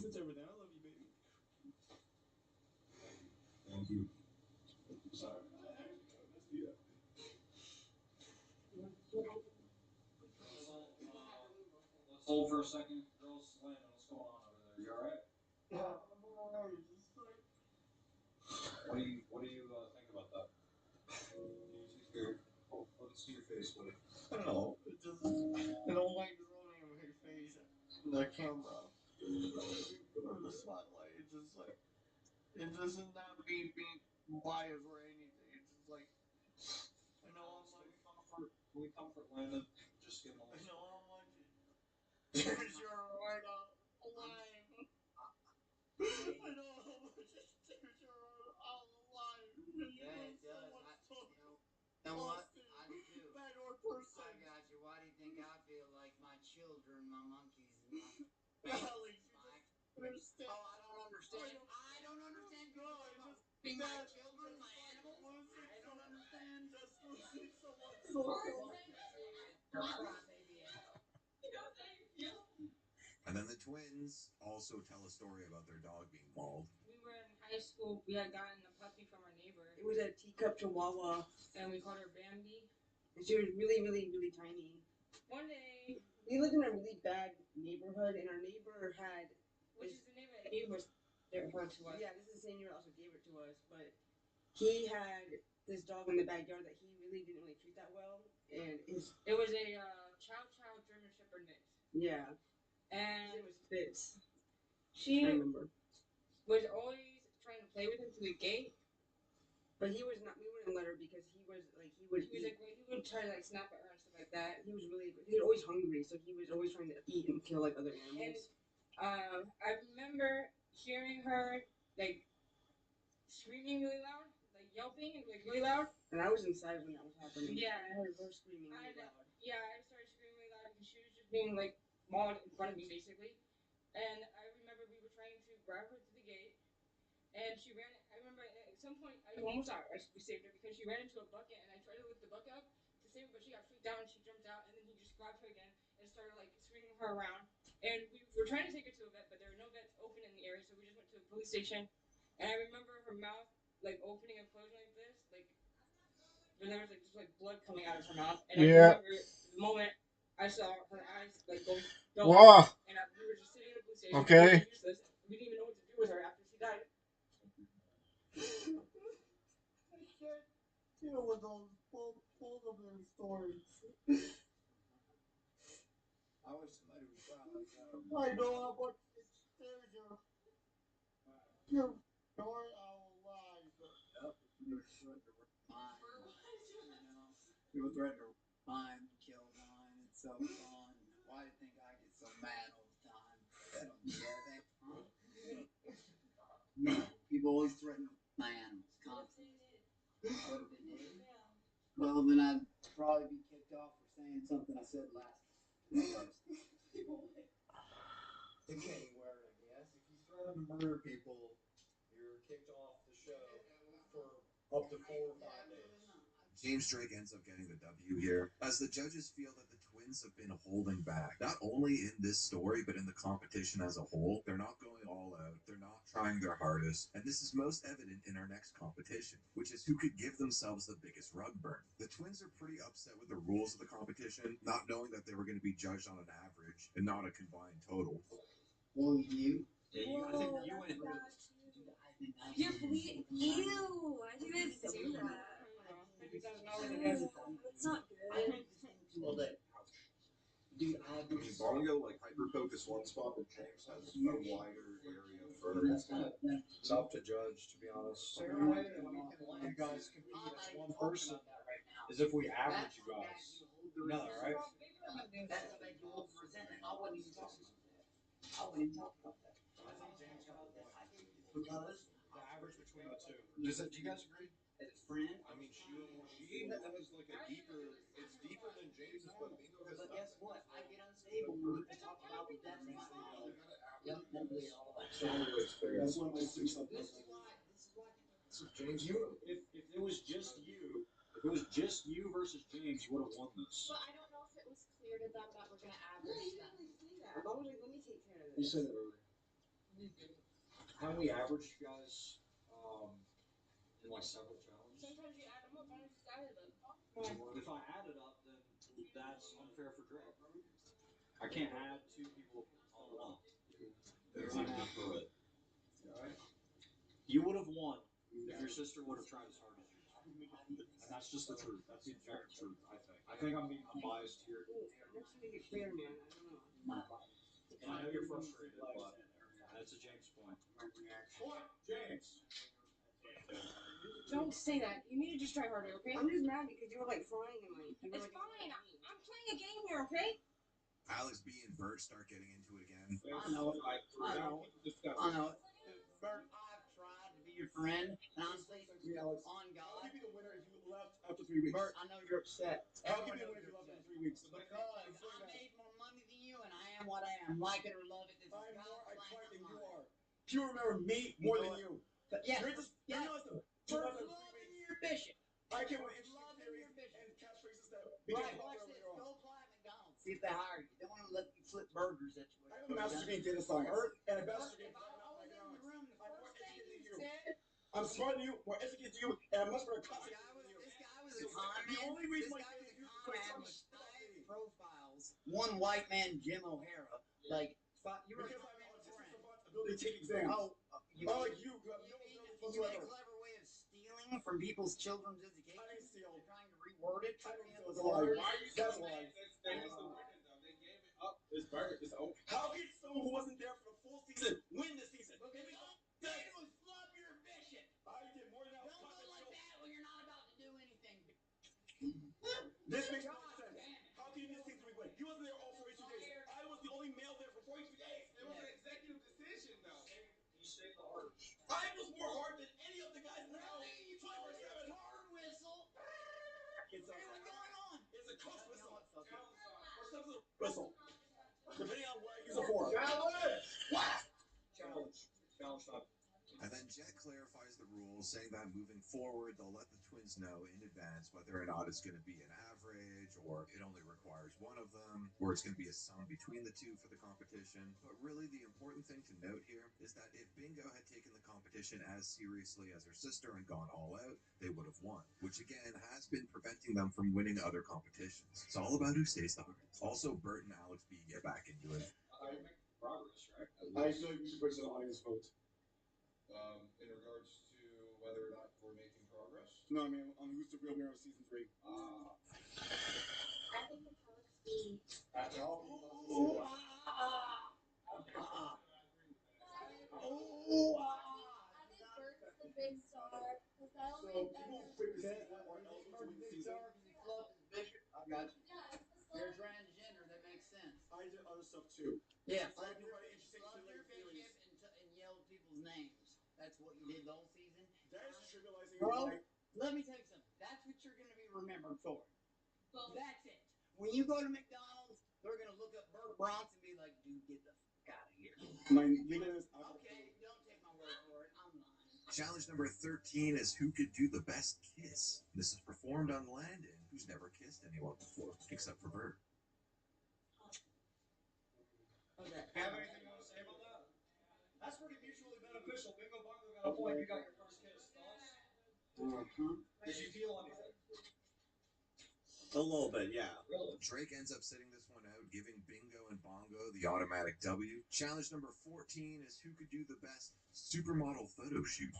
S5: It's everything. I love you, baby.
S13: Thank you.
S5: Sorry. I messed you up.
S12: Let's hold for a second. Girls, Landon, what's going on over there? You alright?
S1: Yeah, I'm alright.
S12: What do you think about that?
S13: You too scared? Oh, let me see your face, buddy.
S1: I don't know. I don't like running my face in the camera. Or the spotlight. It's just like, it doesn't not be being biased or anything. It's just like, I know how much.
S12: Can we comfort Landon? Just give him a
S1: I
S12: little.
S1: know how much. Tears your heart out alive. I know how much it tears your heart out alive.
S9: Yeah, it does. You know what? I do too.
S1: Bad or person.
S9: I got you. Why do you think I feel like my children, my monkeys, and
S1: Alex, you
S9: my...
S1: understand.
S9: Oh, I don't understand. I don't understand.
S1: No, it's just
S9: Being my
S1: that-
S9: children, my animals. I don't understand.
S1: Just losing someone so close.
S22: And then the twins also tell a story about their dog being mauled.
S3: We were in high school. We had gotten a puppy from our neighbor. It was a teacup chihuahua, and we called her Bambi. And she was really, really, really tiny. One day, we lived in a really bad neighborhood, and our neighbor had... Which is the neighbor that gave us their her to us. Yeah, this is the same neighbor that also gave it to us, but he had this dog in the backyard that he really didn't really treat that well, and it was a Chow Chow German Shepherd mix. Yeah. And it was Fitz. She was always trying to play with him through the gate, but he was not. We wouldn't let her because he would try to like snap at her and stuff like that. He was always hungry, so he was always trying to eat and kill like other animals. And I remember hearing her like screaming really loud, like yelping like really loud. And I was inside when that was happening. Yeah, I heard her screaming really loud. Yeah, I started screaming really loud because she was just being like mauled in front of me basically. And I remember we were trying to grab her through the gate, and she ran. I remember at some point I almost thought we saved her because she ran into a bucket, and I tried to lift the bucket up to save her, but she got freaked out and she jumped out, and then he just grabbed her again and started like swinging her around. And we were trying to take her to a vet, but there were no vets open in the area, so we just went to a police station. And I remember her mouth like opening and closing like this, like when there was like just like blood coming out of her mouth. And I remember the moment I saw her eyes like go dark.
S7: Wow.
S3: And we were just sitting in the police station.
S7: Okay.
S3: Useless. We didn't even know what to do with her after she died.
S1: I can't deal with both of their stories.
S15: I wish somebody would try like that.
S1: I know how much it tears your heart out alive.
S15: Yep. You were threatening to mine. You were threatening to mine, kill mine. It's so fun. Why do you think I get so mad all the time? I don't do anything. Huh? People always threaten my animals constantly. What if they did? Well, then I'd probably be kicked off for saying something I said last post. It can anywhere, I guess. If you threaten to murder people, you're kicked off the show for up to 4 or 5 days.
S22: James Drake ends up getting the W here, as the judges feel that the twins have been holding back, not only in this story, but in the competition as a whole. They're not going all out, they're not trying their hardest, and this is most evident in our next competition, which is who could give themselves the biggest rug burn. The twins are pretty upset with the rules of the competition, not knowing that they were going to be judged on an average and not a combined total.
S15: Well, you.
S12: I think you went.
S8: You're bleeding. Ew! Why'd you guys do that? That's not good.
S15: I think this thing well that. Dude, I
S13: mean, Bongo like hyper focus one spot, but James has a wider area for.
S15: It's tough to judge, to be honest. The only way that we can let you guys compete as one person is if we average you guys. No, right?
S9: That's to make you hold the resentment. I wouldn't even talk about that. I wouldn't even talk about that.
S15: I think James got a point. Because the average between the two. Do you guys agree?
S9: As a friend,
S13: I mean, she has like a deeper. It's deeper than James's, but Bingo has.
S9: but guess what? I get unstable when we talk about the depth and stuff. Yep, mentally and all that stuff.
S15: That's when I see something.
S9: This is why.
S15: So James, if it was just you, versus James, you would have won this.
S6: But I don't know if it was clear to them that we're gonna average them.
S3: Let me take care of this.
S15: You said it earlier.
S12: Have we averaged guys in like several challenges?
S8: Sometimes you add them up. I just added them.
S12: Well, if I add it up, then that's unfair for Drake. I can't add two people on one.
S15: That's not good for it.
S12: Alright? You would have won if your sister would have tried as hard as you did. And that's just the truth. That's the objective truth, I think. I think I'm biased here.
S9: That's really fair, man. I don't know.
S12: And I know you're frustrated, but that's a James point.
S15: What? James?
S6: Don't say that. You need to just try harder, okay?
S9: I'm just mad because you were like flying in my.
S6: It's fine. I'm playing a game here, okay?
S22: Alex B and Bert start getting into it again.
S11: I know. Bert, I've tried to be your friend, and honestly, on God.
S14: I'll give you the winner if you left after 3 weeks.
S11: Bert, I know you're upset.
S14: I'll give you the winner if you left after 3 weeks.
S11: Because I made more money than you, and I am what I am. Like it or love it, this is
S14: I'm more
S11: God's
S14: iconic than you
S11: plan.
S14: are. You remember me more than you.
S11: Yes.
S14: You're just,
S11: Yes.
S14: you're not the
S11: First loving your bishop.
S14: I came up with
S11: Loving
S14: theories
S11: your bishop.
S14: and catchphrases that
S11: Right,
S14: became
S11: watch
S14: popular
S11: this.
S14: later on.
S11: Go apply at McDonald's. See if they hire you. They want to let you flip burgers at you.
S14: I have a master's degree in data science and a bachelor's degree in
S11: If I was in the room, the
S14: I'm more
S11: first thing
S14: educated
S11: you
S14: than you.
S11: said,
S14: I'm smarter than you, more educated than you, and I'm much better concept than you.
S11: this guy was a con man.
S14: The only reason
S11: This
S14: my
S11: guy was
S14: kids
S11: a
S14: use
S11: con
S14: like
S11: man
S14: some
S11: with
S14: shit.
S11: 5 profiles. One white man, Jim O'Hara. Like, you were a
S14: Because
S11: con
S14: I'm
S11: man
S14: autistic
S11: friend.
S14: savant ability to take exams.
S11: Oh,
S14: Unlike you, who have no ability
S11: you mean a
S14: whatsoever.
S11: clever way of stealing from people's children's education?
S14: I didn't steal.
S11: You're trying to reword it.
S14: I didn't steal. It's a lie.
S15: Why are you
S14: That's a
S15: so
S14: lie.
S15: mad? They used to win it though. They gave it up. It's Bert. It's over.
S14: How can someone who wasn't there for the full season win this season?
S11: Because all you did was flub your bishop.
S14: I did more than that.
S11: Don't go like that when you're not about to do anything.
S14: This makes no sense. How can you miss season 3 win? He wasn't there all 42 days. I was the only male there for 42 days.
S15: It was an executive decision though.
S14: You stayed the hard. I was more hard than any of the guys in the house.
S11: You blow your car whistle.
S14: It's a,
S11: What's going on?
S14: it's a cuss whistle.
S11: Fuck it.
S14: Or some sort of whistle. Depending on what I use it for.
S15: Challenge!
S14: What?
S12: Challenge. Challenge time.
S22: And then Jet clarifies the rules, saying that moving forward, they'll let the twins know in advance whether or not it's going to be an average, or it only requires one of them, or it's going to be a sum between the two for the competition. But really, the important thing to note here is that if Bingo had taken the competition as seriously as her sister and gone all out, they would have won, which again has been preventing them from winning other competitions. It's all about who stays the hardest. Also, Bert and Alex B get back into it.
S15: I make progress, right?
S14: I feel like we should put some audience vote.
S13: In regards to whether or not we're making progress.
S14: No, I mean, on who's the real winner of season 3.
S8: I think it's Alex B.
S14: That's all.
S8: I think Bert's the big star. Because I
S14: So
S8: only
S14: people
S8: ever.
S14: figure that out or else
S11: Bert's
S14: win
S11: the
S14: the
S11: big
S14: season.
S11: star because he flubbed his bishop. I got you.
S8: Yeah, it's the
S11: You're
S8: star.
S11: transgender. That makes sense.
S14: I did other stuff too.
S11: Yeah,
S14: I
S11: flub your,
S14: provided interesting
S11: flub your
S14: theories.
S11: bishop and yell people's names. That's what you did the whole season.
S14: That is trivializing.
S11: Bro,
S14: my-
S11: let me tell you something. That's what you're going to be remembered for. That's it. When you go to McDonald's, they're going to look up Bert Bronson and be like, dude, get the fuck out of here.
S14: My legal is
S11: Okay, don't take my word for it. I'm lying.
S22: Challenge number 13 is who could do the best kiss. This is performed on Landon, who's never kissed anyone before, except for Bert.
S12: Okay. Have anything you want to say about that? That's pretty mutually beneficial. Bingo Bongo got a point. You got your first kiss. Thoughts? Did you feel anything?
S15: A little bit, yeah.
S12: Really?
S22: Drake ends up sitting this one out, giving Bingo and Bongo the automatic W. Challenge number 14 is who could do the best supermodel photo shoot.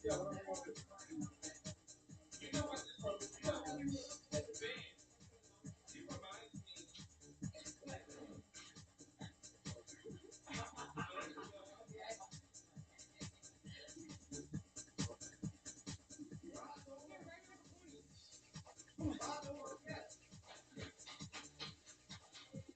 S15: Yeah, what I want to do. You know what this bro? You know what this band. He reminds me.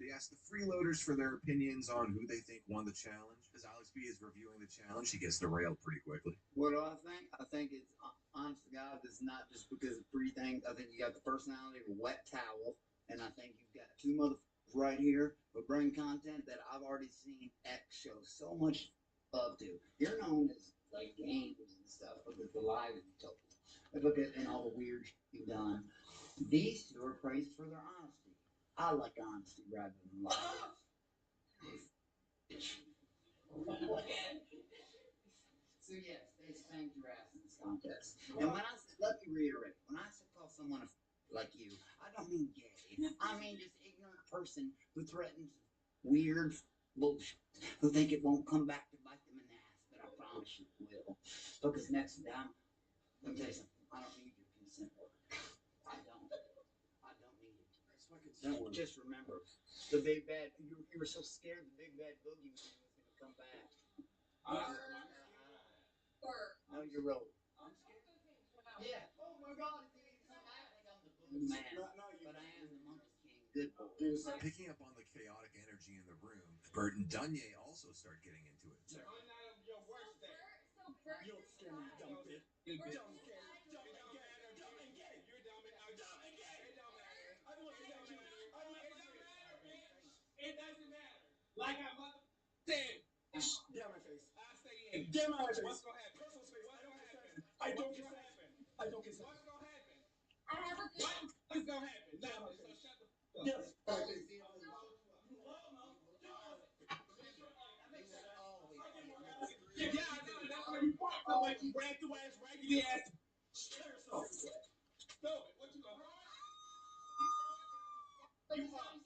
S22: They ask the freeloaders for their opinions on who they think won the challenge. As Alex B is reviewing the challenge, he gets derailed pretty quickly.
S11: What do I think? I think it's, honest to God, it's not just because of 3 things. I think you got the personality of a wet towel, and I think you've got 2 motherfuckers right here who bring content that I've already seen X show so much love to. You're known as, like, games and stuff because the lives you told. Look at and all the weird shit you've done. These two are praised for their honesty. I like honesty rather than lies. So yes, they spanked your ass in this contest. And when I said, let me reiterate, when I said call someone a like you, I don't mean gay. I mean just ignorant person who threatens weird bullshit, who think it won't come back to bite them in the ass, but I promise you it will. Because next time, let me tell you something. I don't need your consent order. I don't. I don't need it.
S14: That's my consent order.
S11: Just remember, the big bad. You were so scared the big bad boogeyman was going to come back. No, you're real. I'm scared. Yeah. Oh my God! If you come back like I'm the boogeyman, but I am the monkey king. Good boy.
S22: Picking up on the chaotic energy in the room, Bert and Dunye also start getting into it.
S9: On your worst day.
S19: You skinny dumb bitch.
S9: You're dumb and gay. Dumb and gay. Dumb and gay. You're dumb and gay. It don't matter. I'm looking at you. I'm looking at you. It doesn't matter. Like I mother said.
S19: Get my face.
S9: I stay in.
S19: Get my face.
S9: What's gonna happen?
S19: Personal space.
S9: What's gonna happen?
S19: I don't
S9: What's
S19: consent.
S9: gonna happen?
S19: I don't consent.
S9: What's gonna happen?
S8: I have a good
S9: What is gonna happen? Nothing. So shut the fuck up.
S19: Yes.
S9: Yeah, I know. That's what you want. So like you ran through ass, raggedy ass. Kill yourself. Throw it. What you gonna throw it? You are.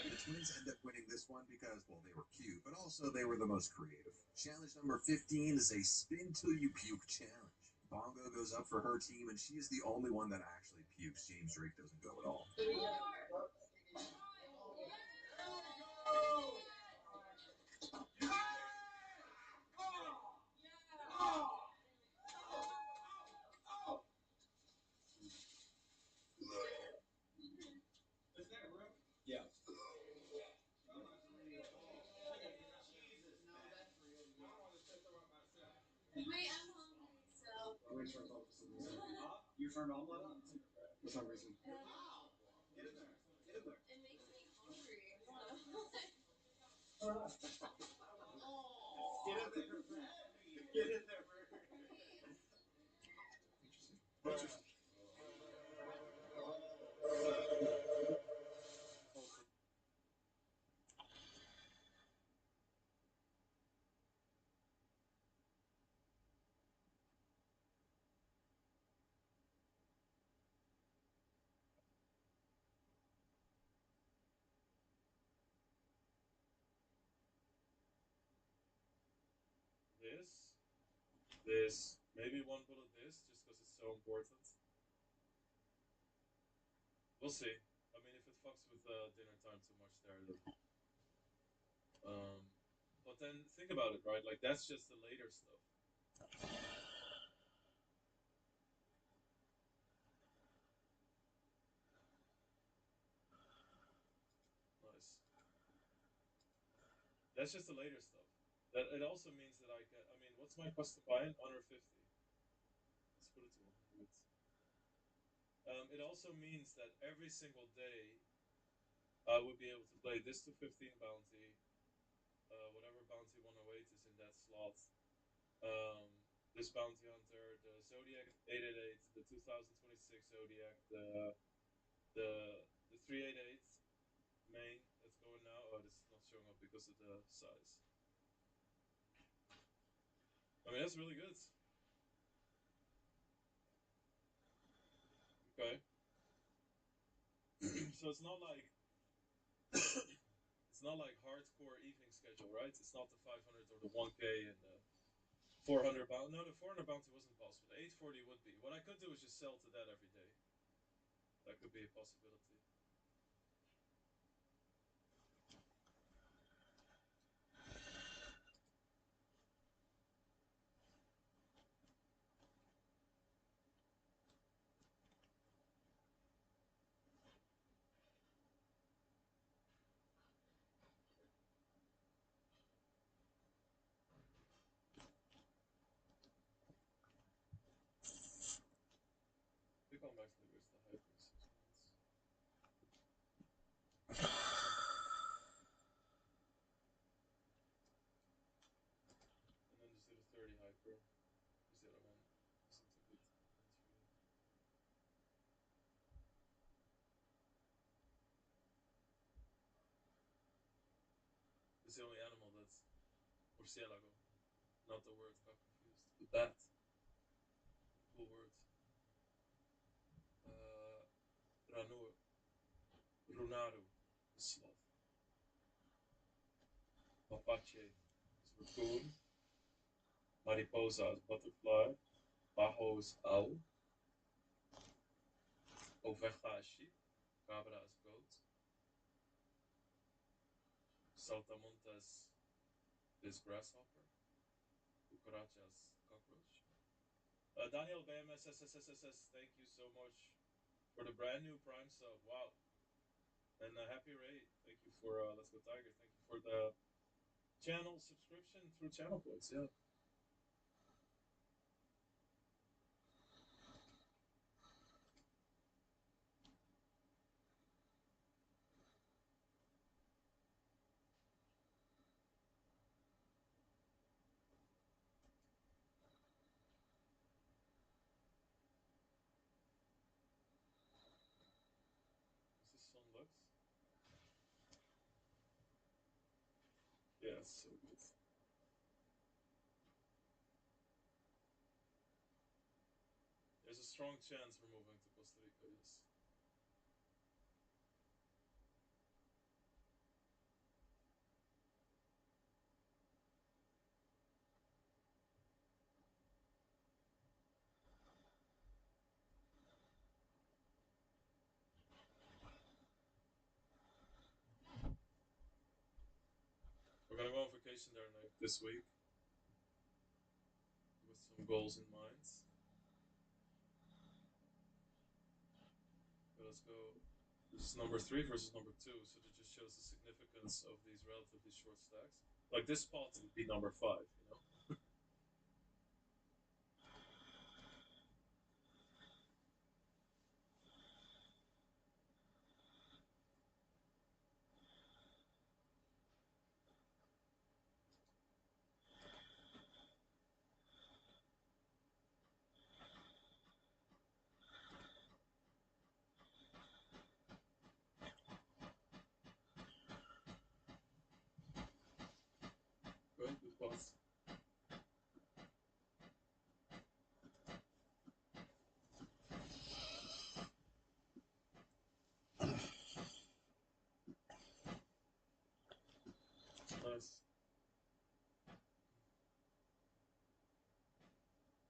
S22: The twins end up winning this one because, well, they were cute, but also they were the most creative. Challenge number 15 is a spin till you puke challenge. Bongo goes up for her team, and she is the only one that actually pukes. James Drake doesn't go at all.
S9: Is that real?
S19: Yeah.
S8: Wait, I'm hungry, so.
S19: You turned on what?
S1: For some reason.
S19: Get in there. Get in there.
S8: It makes me hungry.
S19: Get in there. Get in there. Interesting.
S5: This, maybe one bullet this, just because it's so important. We'll see. I mean, if it fucks with dinner time too much there, then... But then think about it, right? Like, that's just the later stuff. Nice. That's just the later stuff. That it also means that I can. I mean, what's my cost to buy it? Under 50. Let's put it to 100. It also means that every single day I would be able to play this to 15 bounty, whatever bounty 108 is in that slot. This bounty hunter, the Zodiac 888, the 2026 Zodiac, the 388 main that's going now. Oh, this is not showing up because of the size. I mean, that's really good. Okay. So it's not like it's not like hardcore evening schedule, right? It's not the 500 or the 1K and the 400 bounty. No, the 400 bounty wasn't possible. The 840 would be. What I could do is just sell to that every day. That could be a possibility. Pick on back to where's the hyper 6 months. Grasshopper. Who's the other one? Isn't a good entry. It's the only animal that's murciélago, not the word, got confused. The bat. Cool word. Ranu, Runaru is sloth. Mapache is raccoon. Mariposa is butterfly. Bajo is owl. Oveja is sheep. Cabra is goat. Saltamontes is grasshopper. Cucaracha is cockroach. Daniel BMS SSSSS, thank you so much for the brand new Prime sub. Wow. And Happy Ray, thank you for Let's Go Tiger. Thank you for the channel subscription through channel points. Yeah. Is this Sun Lux? Yeah, it's so good. There's a strong chance we're moving to Costa Rica, yes. We're gonna go on vacation there this week with some goals in mind. But let's go. This is number 3 versus number 2, so that just shows the significance of these relatively short stacks. Like this spot would be number 5, you know. Good spots. Nice.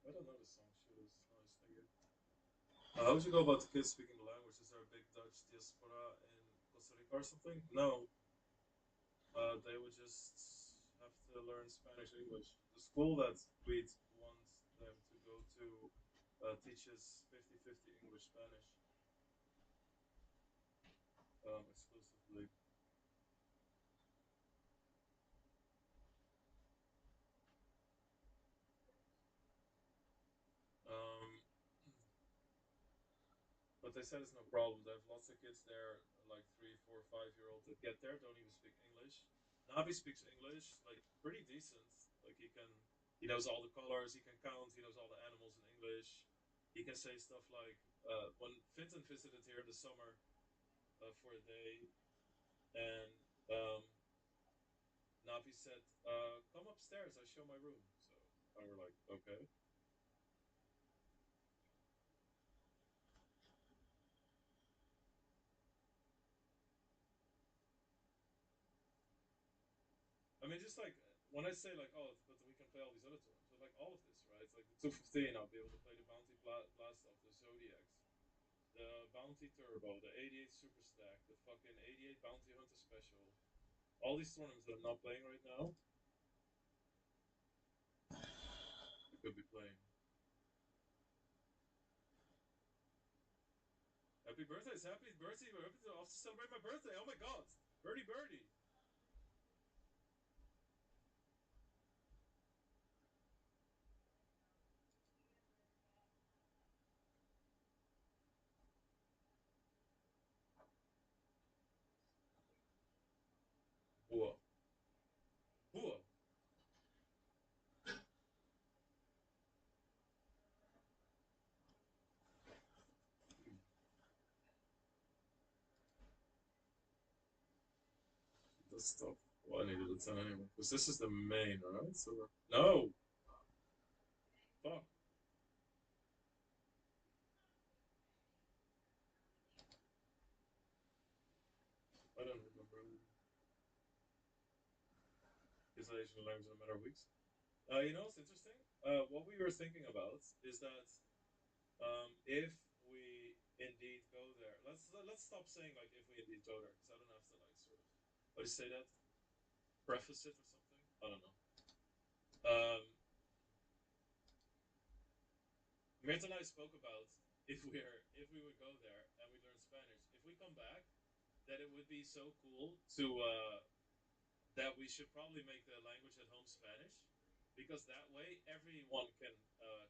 S5: I don't know this song. Shit is nice. Thank you. How would you go about the kids speaking the language? Is there a big Dutch diaspora in Costa Rica or something? No. They would just have to learn Spanish English. The school that we want them to go to teaches 50-50 English Spanish exclusively. Um, but they said it's no problem. They have lots of kids there, like 3, 4, 5-year-old that get there, don't even speak English. Navi speaks English, like pretty decent. Like he knows all the colors, he can count, he knows all the animals in English. He can say stuff like, when Finton visited here this summer for a day, and Navi said, "Come upstairs, I show my room." So and we're like, "Okay." I mean, just like when I say like, "Oh, but we can play all these other tournaments," but like all of this, right? It's like the 215, I'll be able to play the Bounty Blast off, the Zodiacs, the Bounty Turbo, the 88 Super Stack, the fucking 88 Bounty Hunter Special. All these tournaments that I'm not playing right now, I could be playing. Happy birthday! It's happy birthday! We're happy to also celebrate my birthday. Oh my god! Birdie, birdie! Whoa. Whoa. the stuff. Well, I needed a 10 anyway. Because this is the main, right? So no! Fuck. I don't remember. Is the Asian language in a matter of weeks? You know what's interesting? What we were thinking about is that if we indeed go there, let's stop saying like if we indeed go there, because I don't have to like sort of how do you say that? Preface it or something? I don't know. Mirta and I spoke about if we would go there and we learn Spanish, if we come back, that it would be so cool to that we should probably make the language at home Spanish, because that way everyone can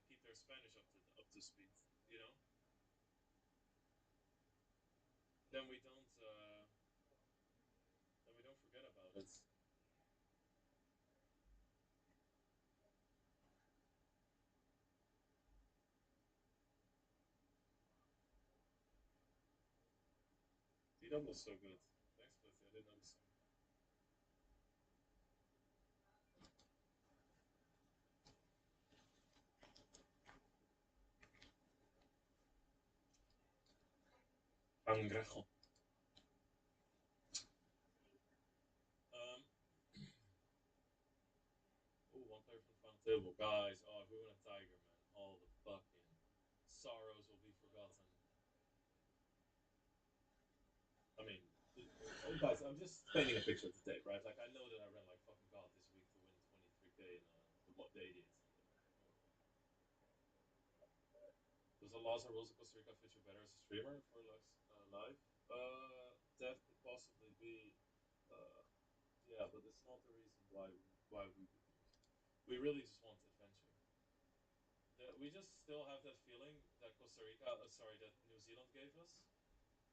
S5: keep their Spanish up to speed. You know, then we don't forget about it. D-Dub was so good. Thanks, Blitzy. I didn't notice him. Angrejo. Oh, one player from the final table. Guys, oh, if we win a Tiger, man, all the fucking sorrows will be forgotten. I mean, guys, I'm just painting a picture of the day, right? Like, I know that I ran like fucking god this week to win 23K in what day it is. Does a loss or rules of Costa Rica fit you better as a streamer for live? That could possibly be, uh, yeah, but it's not the reason why we would do it. We really just want adventure. We just still have that feeling that that New Zealand gave us,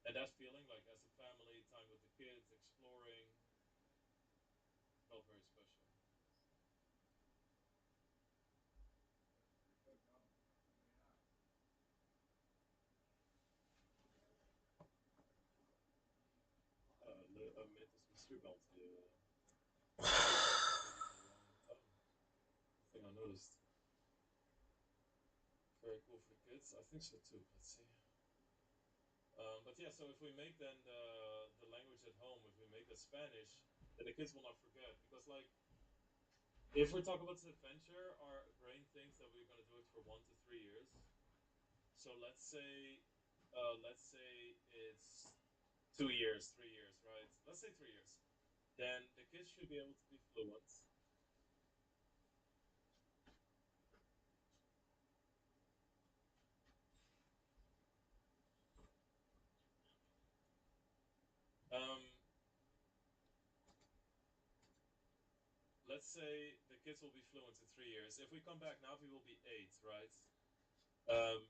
S5: and that feeling, like as a family, time with the kids, exploring, felt very special. Mentos mystery bounty. Thing I noticed. Very cool for the kids. I think so too. Let's see. But yeah, so if we make then the language at home, if we make it Spanish, then the kids will not forget. Because like, if we're talking about this adventure, our brain thinks that we're gonna do it for 1 to 3 years. So let's say it's 2 years, 3 years, right? Let's say 3 years. Then the kids should be able to be fluent. Um, let's say the kids will be fluent in 3 years. If we come back now, he will be 8, right?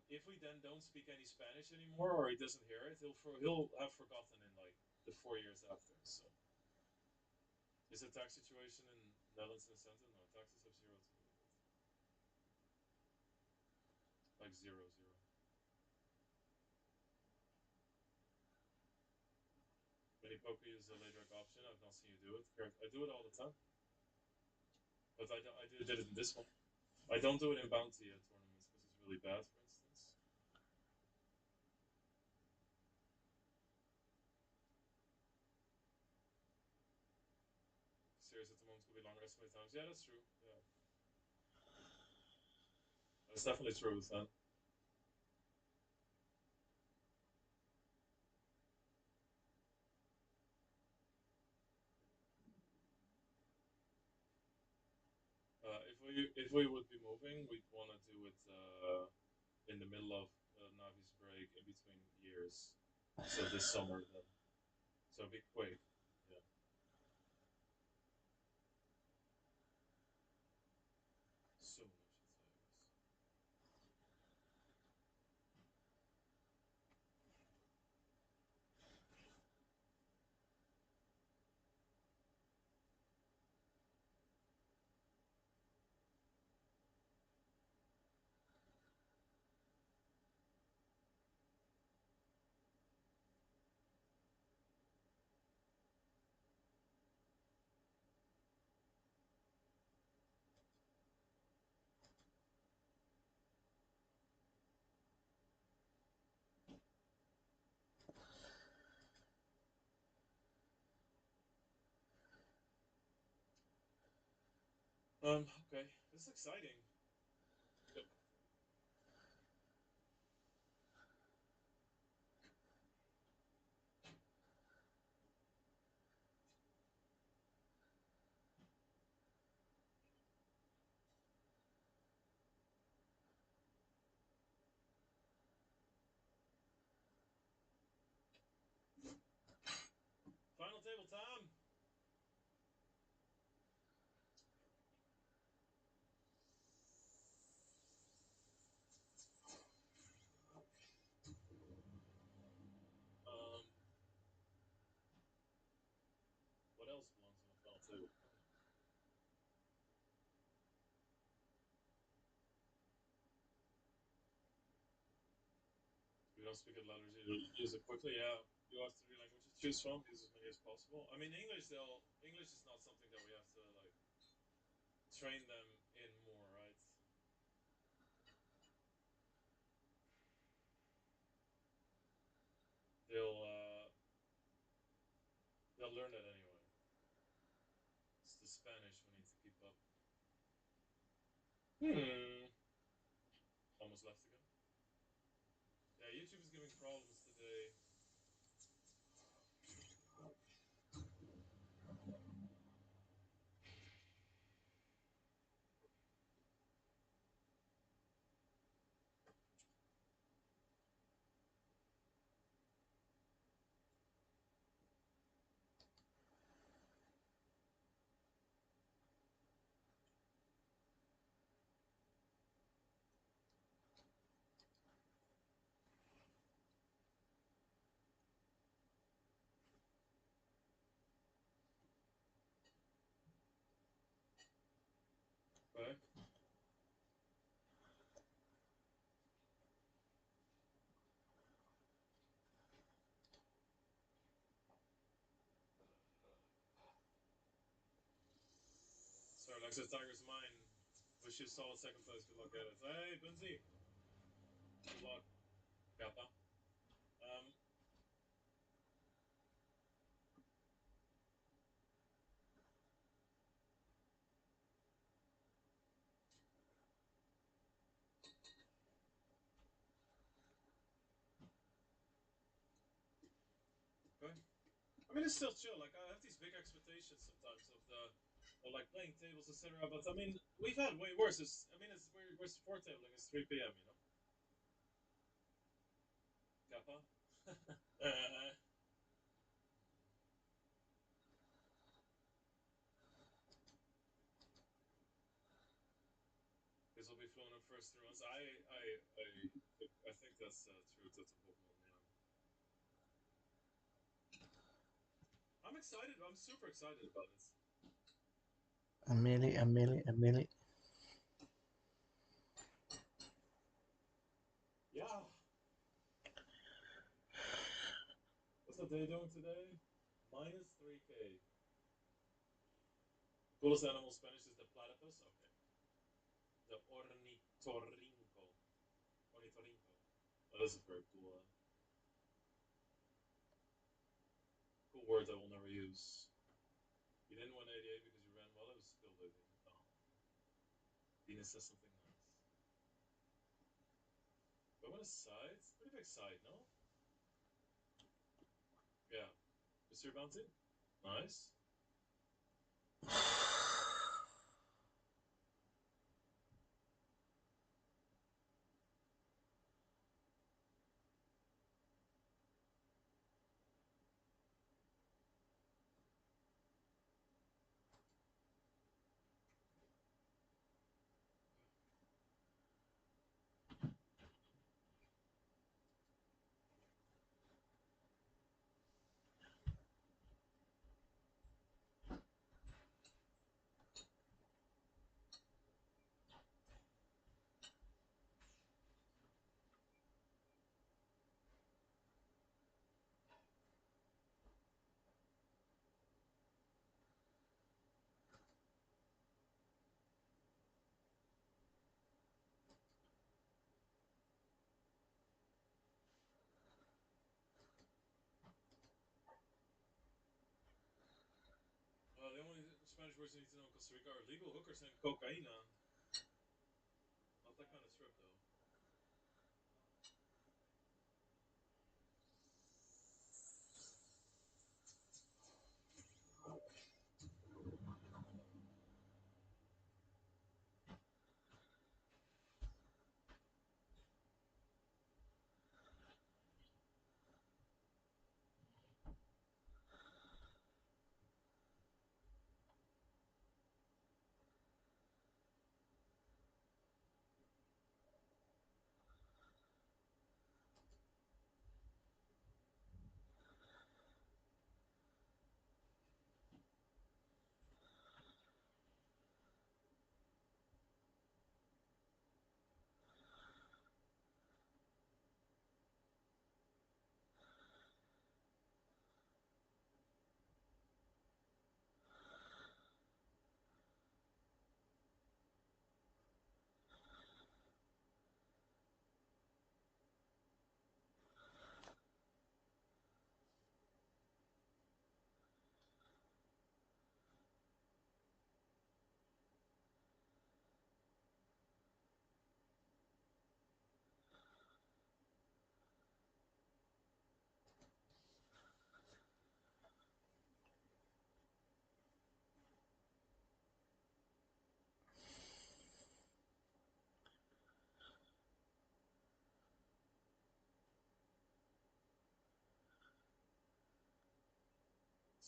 S5: If we then don't speak any Spanish anymore, or he doesn't hear it, he'll have forgotten in like the 4 years after. So, is the tax situation in Netherlands incentive? No, taxes have zero to do with it. Like zero, zero. When you poker use the late rec option, I've not seen you do it. I do it all the time, but did it in this one. I don't do it in bounty tournaments because it's really bad, for instance. Series at the moment could be longer estimate times. Yeah, that's true. Yeah, that's definitely true with that. If we would be moving, we'd want to do it in the middle of Navi's break, in between years. So this summer then. So be quick. Yeah. Soon, I should say. I guess. Okay, this is exciting. Yep. Final table time. What else belongs on the final table? We don't speak it letters either. Use it quickly. Yeah, you have three languages to choose from. Use as many as possible. I mean, English is not something that we have to like train them in more, right? They'll uh, they'll learn that anyway. It's the Spanish we need to keep up. Almost left again. Yeah, YouTube is giving problems today. Okay. Sorry, Alexa, Tiger's mine. Wish you a solid second place. Good luck at it. Hey, Bunzi. Good luck. Kappa. Um, okay. I mean, it's still chill. Like, I have these big expectations sometimes of like playing tables, etc. But I mean, we've had way worse. We're support tabling. It's 3 p.m. You know. Kappa. This will be flown in first 3 months. I think that's true. That's a Pokemon. Yeah. I'm excited. I'm super excited about it.
S7: A melee.
S5: Yeah. What's the day doing today? Minus 3K. Coolest animal Spanish is the platypus. Okay. The ornitorrinco. Ornitorrinco. That is a very cool word I will never use. You didn't win 88 because you ran well. It was spilled over. Oh. Venus says something nice. Go on a side. It's a pretty big side, no? Yeah. Mr. Bounty? Nice. words you need to know in Costa Rica are legal hookers and cocaine. Not that kind of strip, though.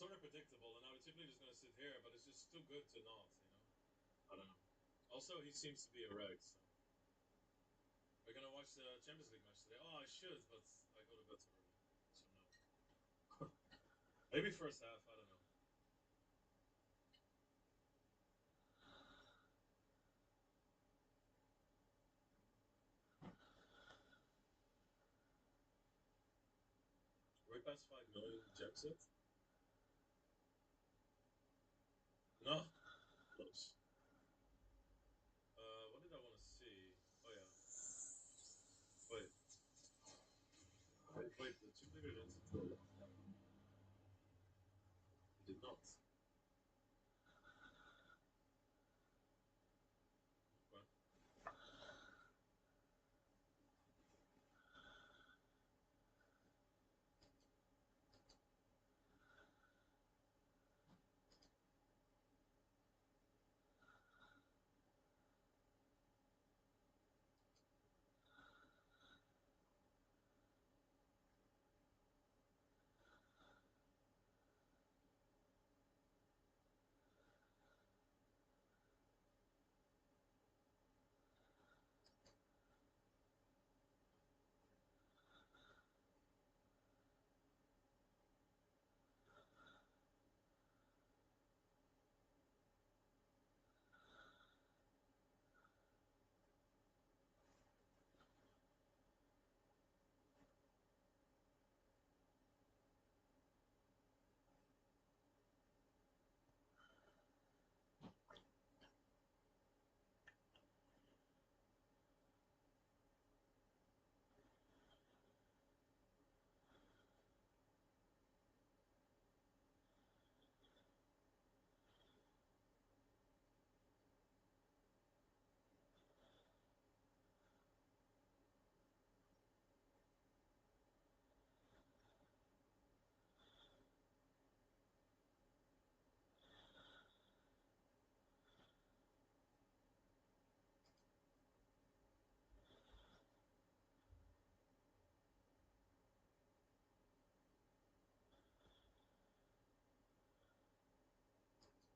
S5: Sort of predictable, and I was typically just gonna sit here, but it's just too good to not, I don't know. Also, he seems to be a wreck, so. We're gonna watch the Champions League match today. Oh, I should, but I go to bed too early, so no. Maybe first half, I don't know. Way past 5 million gems yet? No, close. What did I want to see? Oh yeah. Wait. Wait, the two player didn't throw it. He did not. Okay.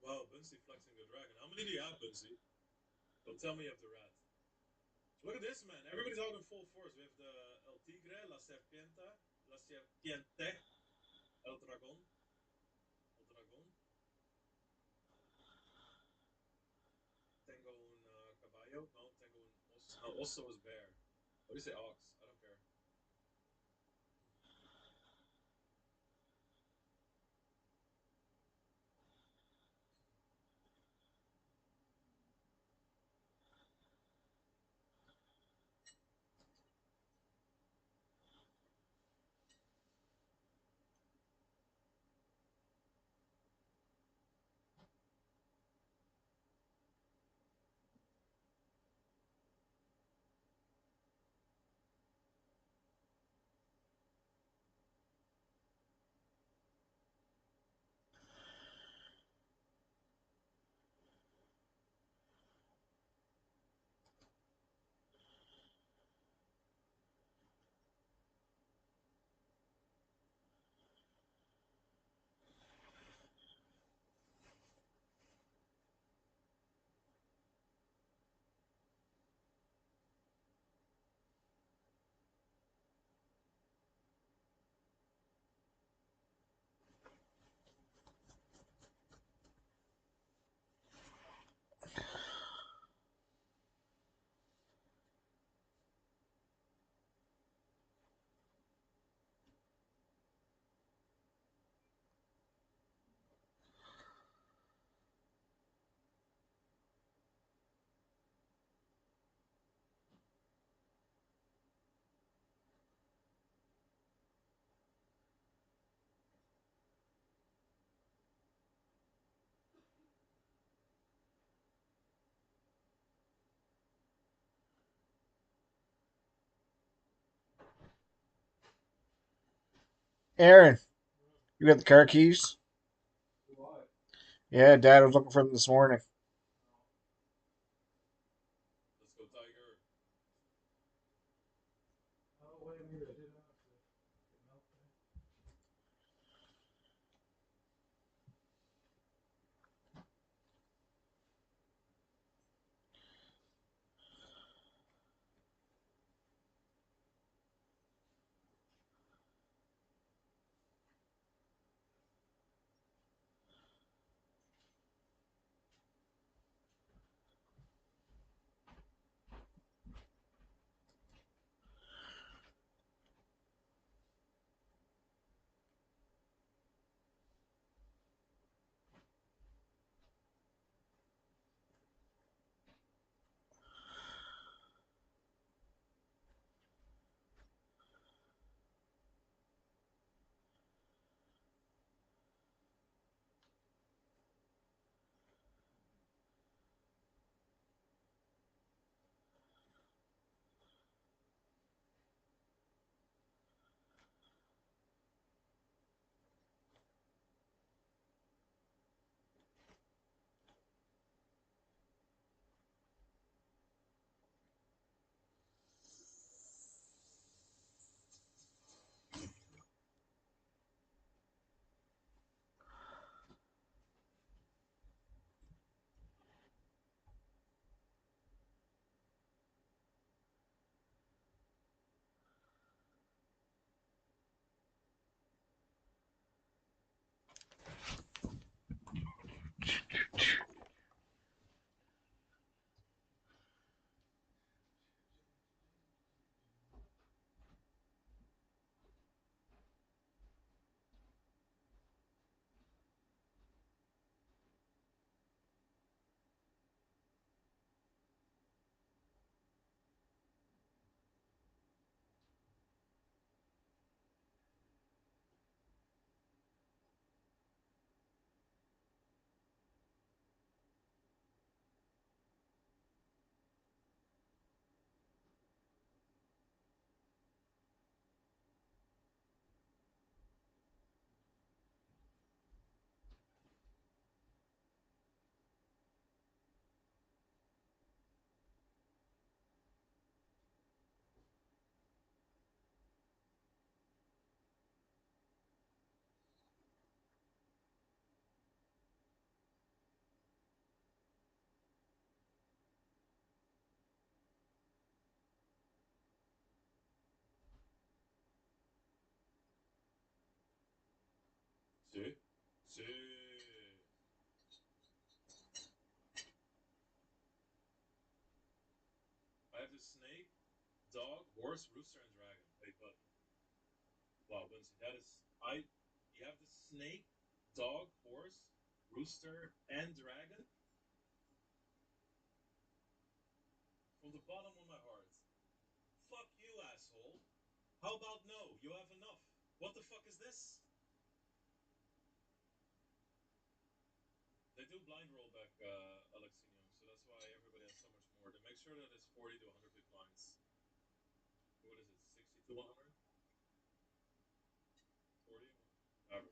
S5: Wow, Bunsie flexing the dragon. How many do you have, Bunsie? Don't tell me you have the rat. Look at this, man. Everybody's out in full force. We have the El Tigre, La Serpiente, El Dragón, El Dragón. Tengo un caballo. No, tengo un os. No, oso is bear. What do you say, ox? I don't care.
S7: Aaron, you got the car keys? Yeah, Dad was looking for them this morning.
S5: Let's go, Tiger. See? See. I have the snake, dog, horse, rooster, and dragon. Wait, but wow, Quincy, that is I. You have the snake, dog, horse, rooster, and dragon from the bottom of my heart. Fuck you, asshole. How about no? You have enough. What the fuck is this? They do blind rollback, Alexinium, so that's why everybody has so much more. They make sure that it's 40 to 100 big blinds. What is it? 60 to 100? 40? Whatever.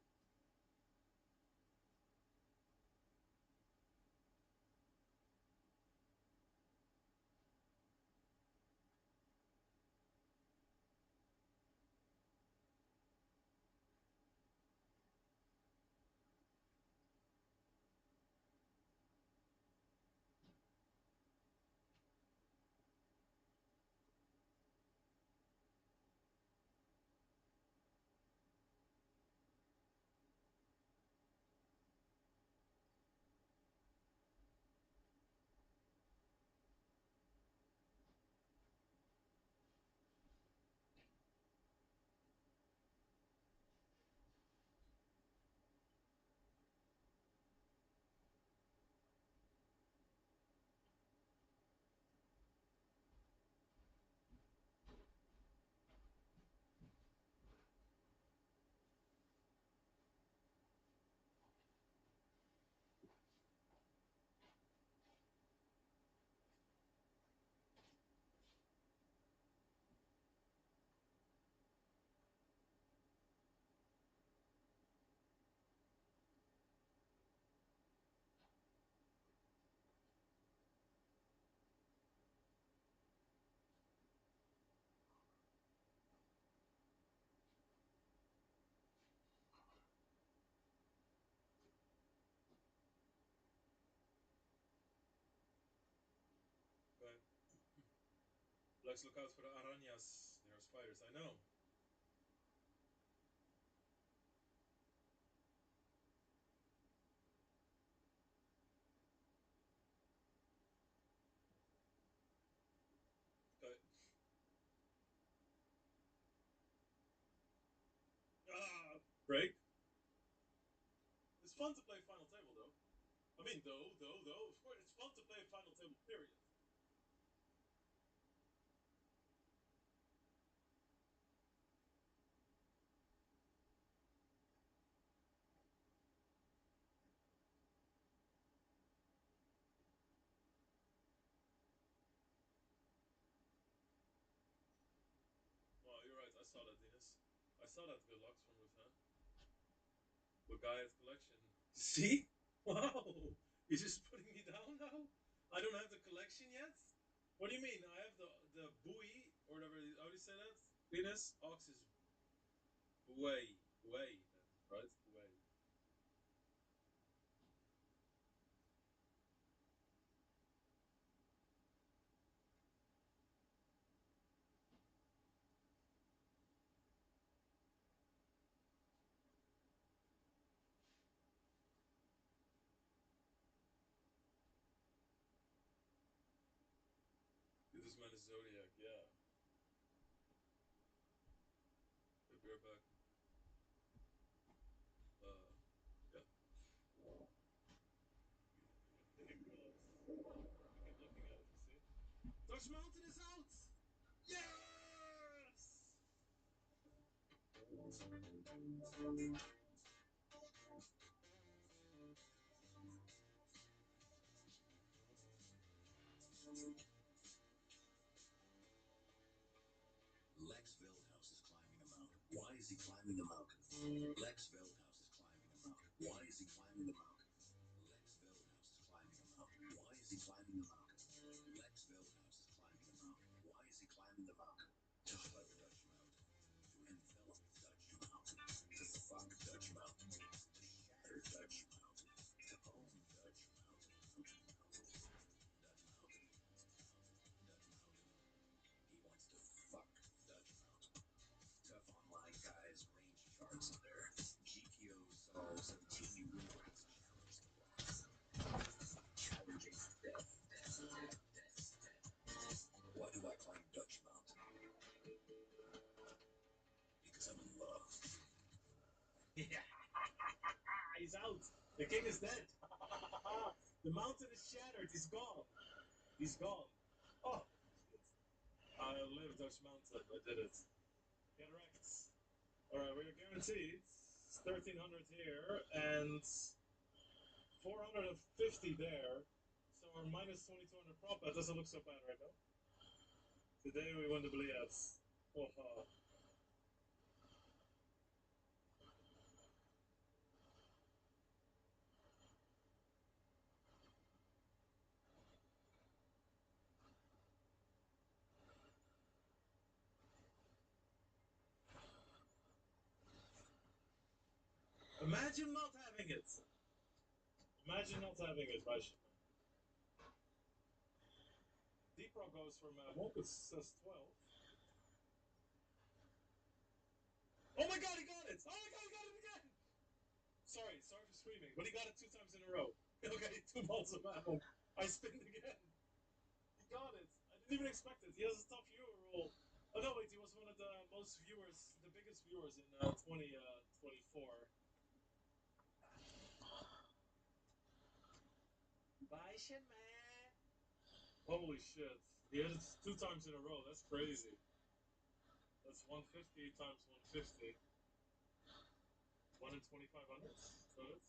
S5: Lex, look out for the arañas. They are spiders. I know. Okay. Break. It's fun to play Final Table, though. I mean, though. Of course, it's fun to play Final Table, period. Well, you're right. I saw that, Dinas. I saw that. Good luck from Ruth, huh? What guy at collection? See? Wow. You're just putting me down now? I don't have the collection yet? What do you mean? I have the buoy, or whatever. How do you say that? Venus? Ox is buoy. Buoy, then, right? Buoy. This man is Zodiac, yeah. The beer back. Yeah. I keep looking at it, you see? Dutch Mountain is out! Yes!
S10: Lex Veldhouse is climbing a mountain. Why is he climbing the mountain? Lex Veldhouse is climbing a mountain. Why is he climbing the mountain? Lex Veldhouse is climbing a mountain. Why is he climbing the mountain? Lex Veldhouse is climbing a mountain. Why is he climbing the mountain? To hug Dutch Mountain. To envelop Dutch Mountain. To fuck Dutch Mountain. To shatter Dutch Mountain. To own Dutch Mountain. Dutch Mountain. Dutch Mountain. He wants to fuck Dutch Mountain. Tough online guys, range charts in there. GPO solves 17 new rewards. Challenging death. Why do I climb Dutch Mountain? Because I'm in love.
S5: Yeah. He's out. The king is dead. The mountain is shattered. He's gone. He's gone. Oh. I lived Dutch Mountain. I did it. Get wrecked. Alright, we're guaranteed 1300 here and 450 there. So we're minus 2200 prop. That doesn't look so bad right now. Today we won the billiards. Oh, imagine not having it. Imagine not having it, Vaishnav. Deep Rock goes from Wolcott says 12. Oh my god, he got it! Oh my god, he got it again! Sorry for screaming, but he got it 2 times in a row. Okay, 2 balls of ammo. I spinned again. He got it. I didn't even expect it. He has a top viewer role. Oh no, wait, he was one of the most viewers, the biggest viewers in 2024. Bye, man. Holy shit. He had it 2 times in a row. That's crazy. That's 150 times 150. 1 in 2500? So that's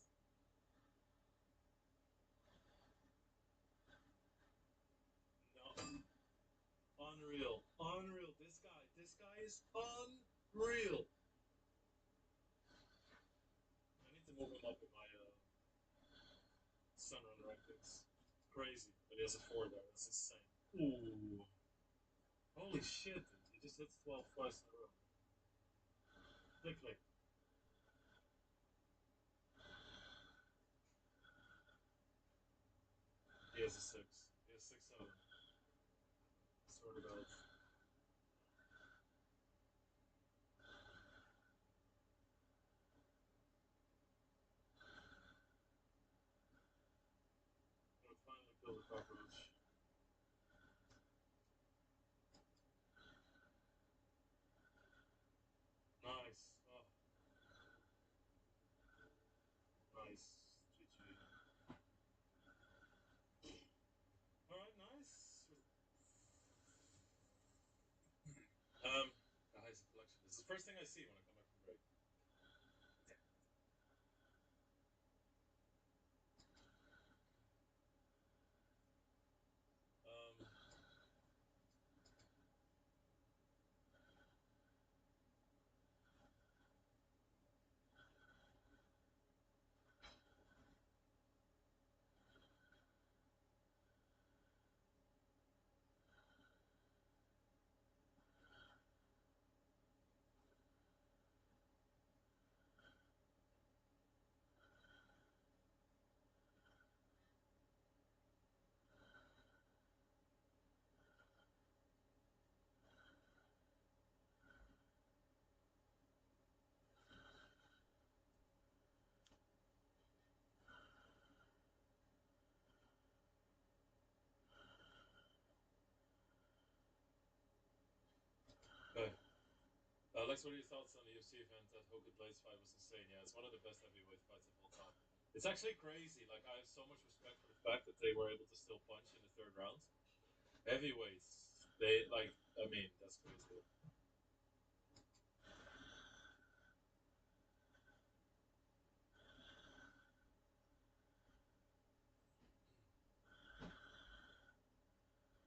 S5: no. Unreal. Unreal. This guy is unreal. I need to move him up in my Sunrun rankings. Crazy. But he has a 4 there. That's insane. Ooh. Holy shit, dude. He just hits 12 twice in a row. Click, click. He has a 6. He has 6, 7. I swear to God. Kill the cockroach. Nice. Oh. Nice. GG. Alright, nice. Guys, collection. This is the first thing I see when I come back from break. Um, okay. Lex, what are your thoughts on the UFC event? That Hogan Blades fight was insane. Yeah, it's one of the best heavyweight fights of all time. It's actually crazy. Like, I have so much respect for the fact that they were able to still punch in the third round. Heavyweights, they, like, I mean, that's crazy.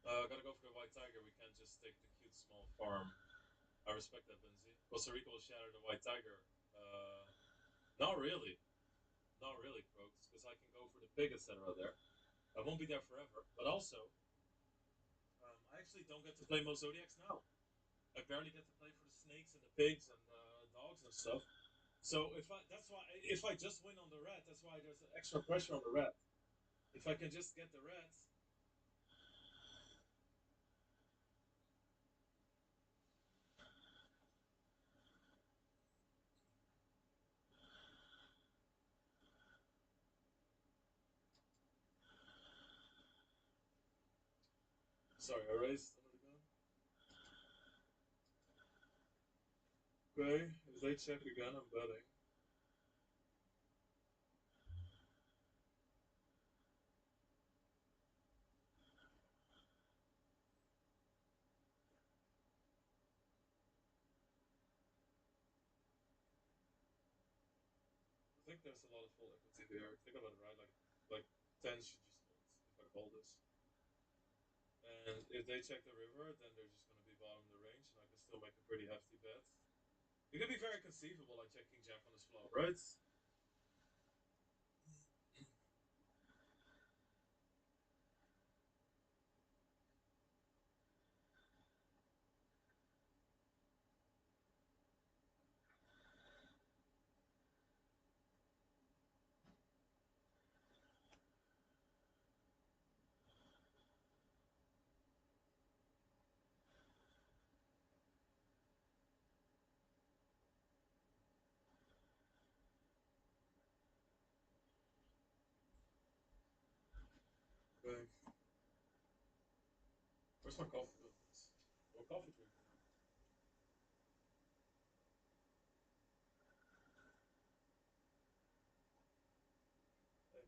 S5: Gotta go for the White Tiger. We can't just take the cute small farm. I respect that, Benzie. Costa Rica will shatter the White Tiger. Not really. Not really, folks, because I can go for the biggest that are out there. I won't be there forever. But also, I actually don't get to play most Zodiacs now. I barely get to play for the snakes and the pigs and dogs and stuff. So that's why if I just win on the red, that's why there's extra pressure on the red. If I can just get the red, sorry, I raised another gun. Okay, if they check again, I'm betting. I think there's a lot of full equity there. Think about it, right? Like 10 should just hold if I call this. And if they check the river, then they're just going to be bottom of the range, and I can still make a pretty hefty bet. It could be very conceivable, like checking Jack on his flop, right? Okay. Where's my coffee? What coffee drinking? Hey.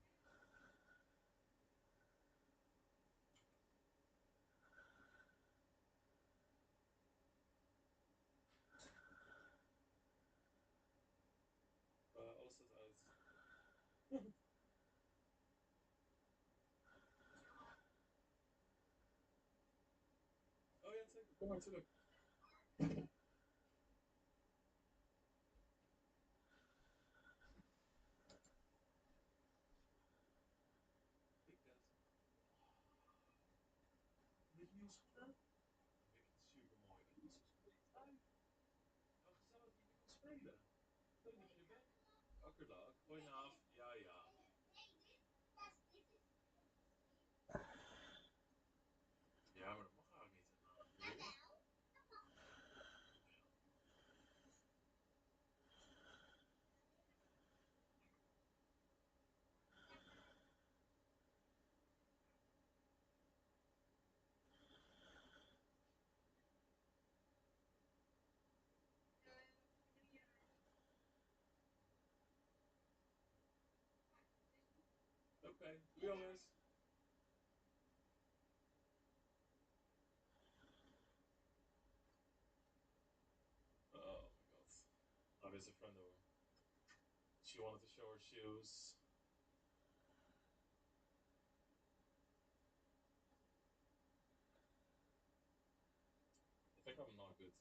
S5: Alles staat uit. Oh ja, zeker. Kom maar terug. Big Dad. Mickey Mouse gedaan? Mickey is super mooi. En die is zo goed. Nou, gezellig dat je kan spelen. Leuk dat je er bent. Akkerlak. Gooi naaf. Ja, ja. Ja, maar dat mag eigenlijk niet. Okay, to be honest. Oh my god. Navi has a friend over. She wanted to show her shoes. I think I'm not good.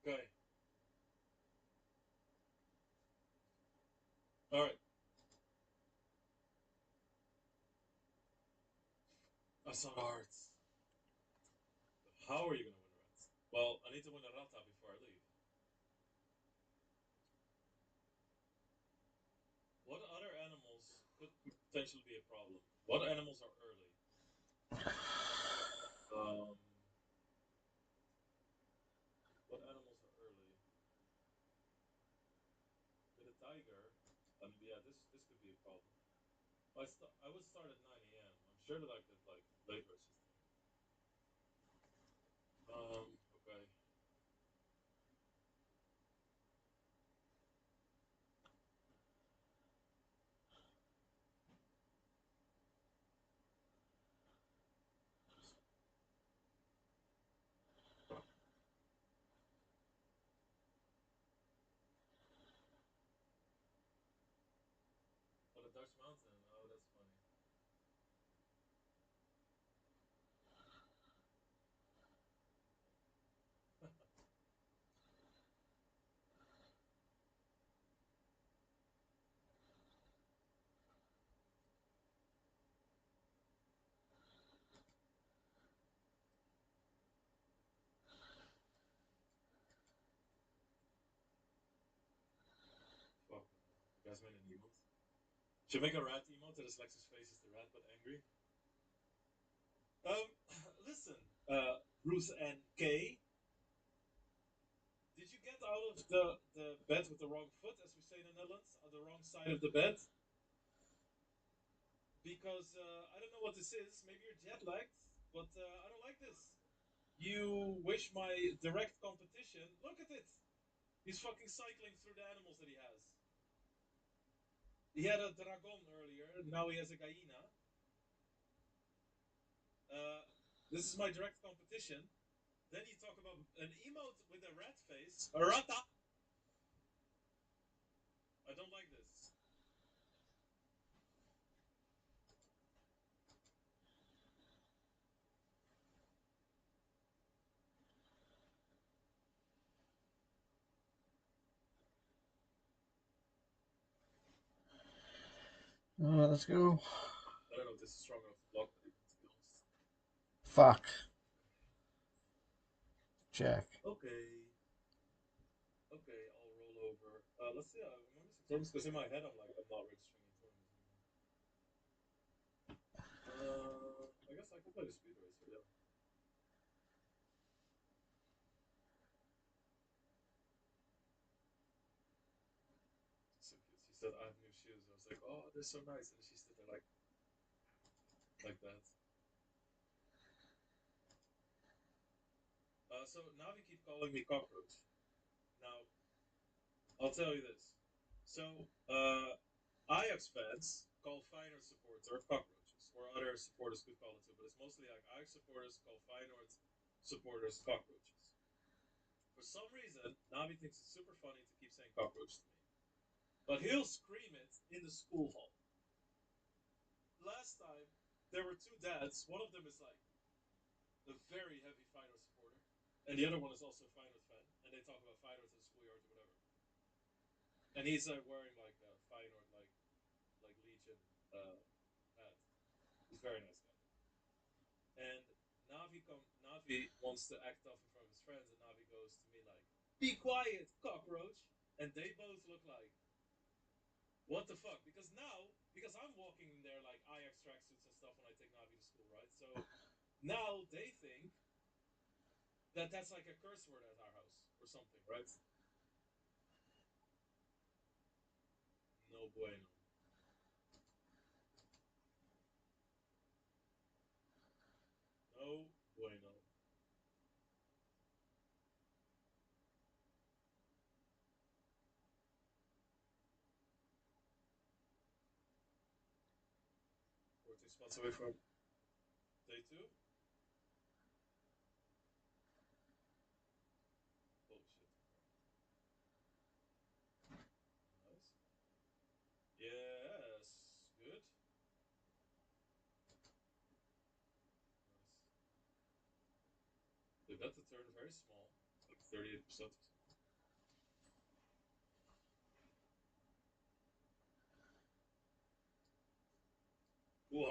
S5: Okay. Alright. I saw the hearts. How are you gonna win a rat? Well, I need to win a rata before I leave. What other animals could potentially be a problem? What animals are early? What animals are early? With a tiger, yeah, this could be a problem. I would start at 9 a.m. I'm sure that I could like late versus. Okay. Oh, the Dutch Mountain. Oh, that's funny. Fuck. You guys made an emote. Should make a rat emote that is Lex's face is the rat but angry. Um, listen, Bruce and Kay. Did you get out of the bed with the wrong foot, as we say in the Netherlands, on the wrong side of the bed? Because I don't know what this is. Maybe you're jet lagged, but I don't like this. You wish my direct competition. Look at it. He's fucking cycling through the animals that he has. He had a dragon earlier. Now he has a hyena. This is my direct competition. Then you talk about an emote with a rat face. A rata. I don't like this.
S7: Let's go.
S5: I don't know if this is strong enough to block, but to be honest.
S7: Fuck. Check.
S5: Okay. Okay, I'll roll over. Let's see. Am I missing tournaments? Because in my head, I'm like, I'm not registering in tournaments anymore. I guess I could play the speed racer. Yeah. So cute. She said, "I have new shoes." I was like, "Oh, they're so nice," and she stood there like that. So Navi keep calling me cockroach. Now, I'll tell you this. So, Ajax fans call Feyenoord supporter cockroaches, or other supporters could call it too, but it's mostly like Ajax supporters call Feyenoord supporters cockroaches. For some reason, Navi thinks it's super funny to keep saying cockroach to me. But he'll scream it in the school hall. Last time, there were two dads. One of them is like a very heavy Feyenoord supporter, and the other one is also a Feyenoord fan, and they talk about Feyenoord in the schoolyard or whatever. And he's wearing like a Feyenoord like Legion hat. He's a very nice guy. And Navi Navi wants to act tough in front of his friends, and Navi goes to me like, "Be quiet, cockroach," and they both look like, "What the fuck?" Because I'm walking in there like Ajax tracksuits and stuff when I take Navi to school, right? So now they think that that's like a curse word at our house or something, right? No bueno. No bueno. We're 2 spots away from day two. Holy shit. Nice. Yes. Good. Nice. They got the turn very small, like 38%. Whoa!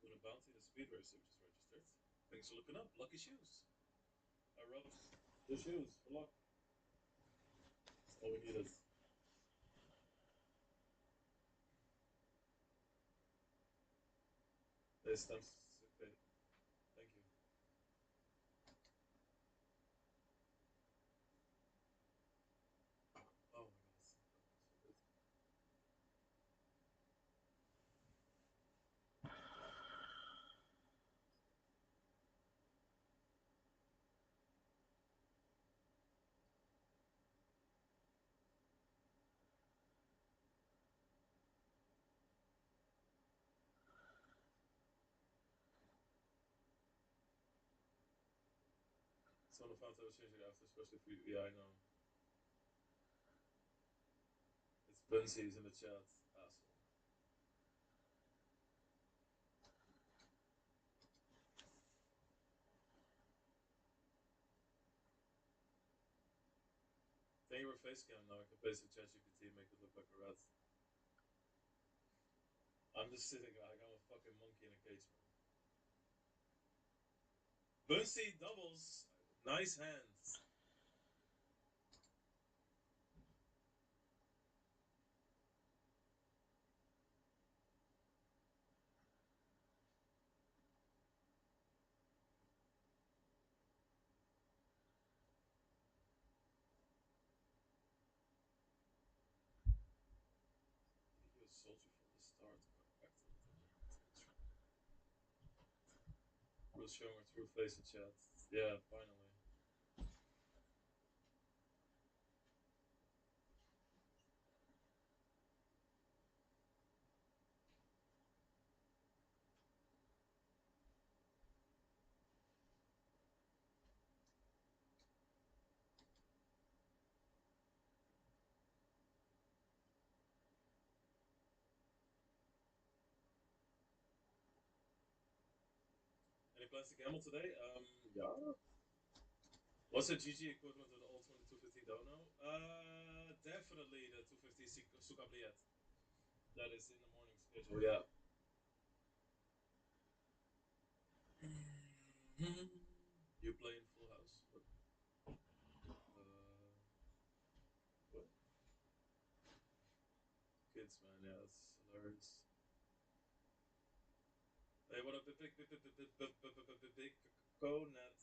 S5: With a bounty and a speed racer just registered. Thanks for looking up. Lucky shoes. I wrote the shoes for luck. That's all we needed. They stamps. Okay. Thank you. Oh my god. So good. Someone found I was changing after, especially for you. Yeah, I know. It's Bunsy's in the chat, asshole. Thank you for face cam now. I can paste the ChatGPT and make it look like a rat. I'm just sitting like I'm a fucking monkey in a cage, man. Bunsy doubles. Nice hands. He was soldier from the start, acting was showing her true face in chat. Yeah, finally. Any plans to gamble today? Yeah. What's the GG equivalent of the old 2250 dono? Definitely the 250 Sukabliet. That is in the morning schedule, yeah. You play in Full House? What? What? Kids, man, yeah, that's hilarious. Hey, what up, big Conet?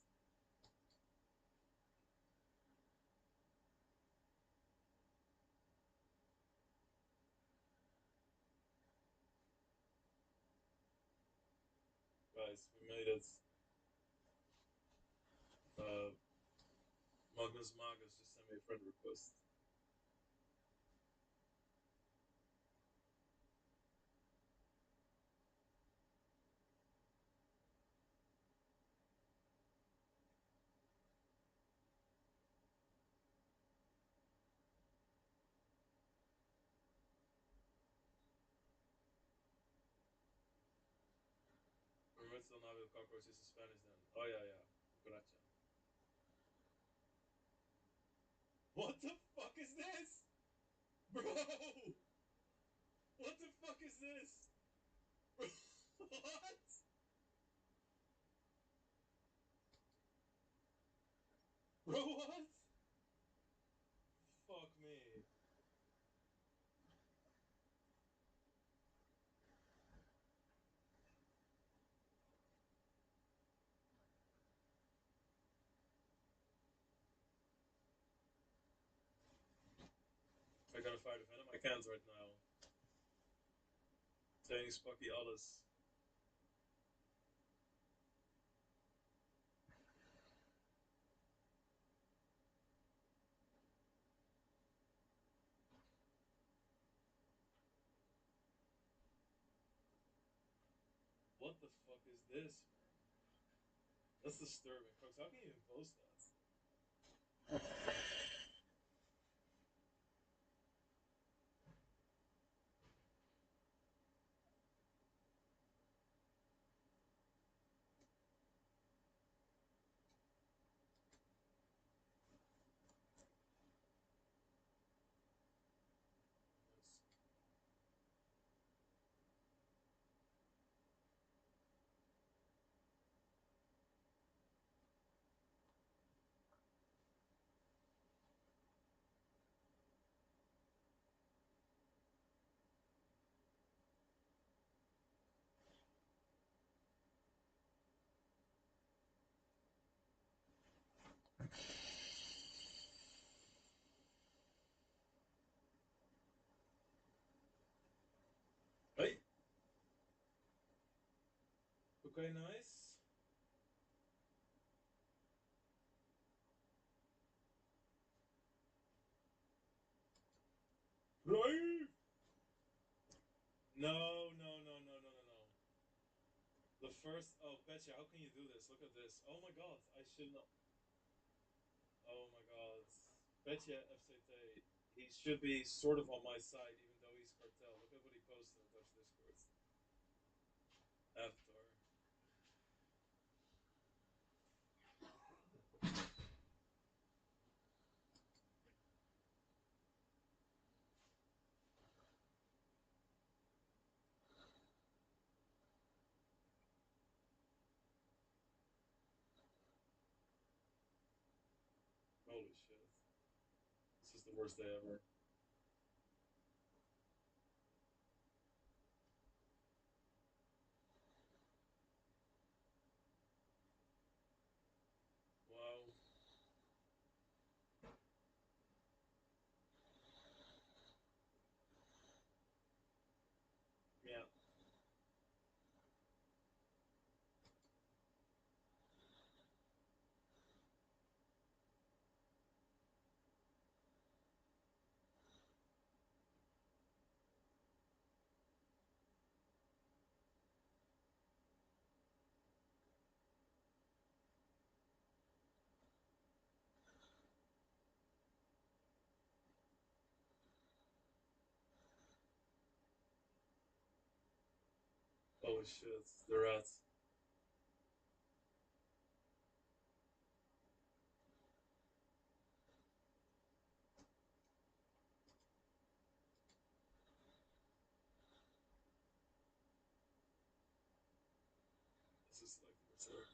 S5: Guys, we made it. Magnus Magus just sent me a friend request. Remember still now with cockroaches in Spanish then. Oh yeah, yeah. Cucaracha. What the fuck is this? Bro! What the fuck is this? Bro, What? Bro, what? Fuck me. I gotta fight a venom. I can't right now. Trainingspakkie, alles. What the fuck is this? That's disturbing. Folks, how can you even post that? Hey. Okay, nice. Brave. No, no, no, no, no, no, no. The first. Oh, Betcha, how can you do this? Look at this. Oh my god, I should not. Oh my god. Betcha FCT. He should be sort of on my side, even though he's cartel. Look at what he posted on Dutch Discord. Avatar. Holy shit. This is the worst day ever. Wow. Yeah. Holy shit. The rats. This is like mature.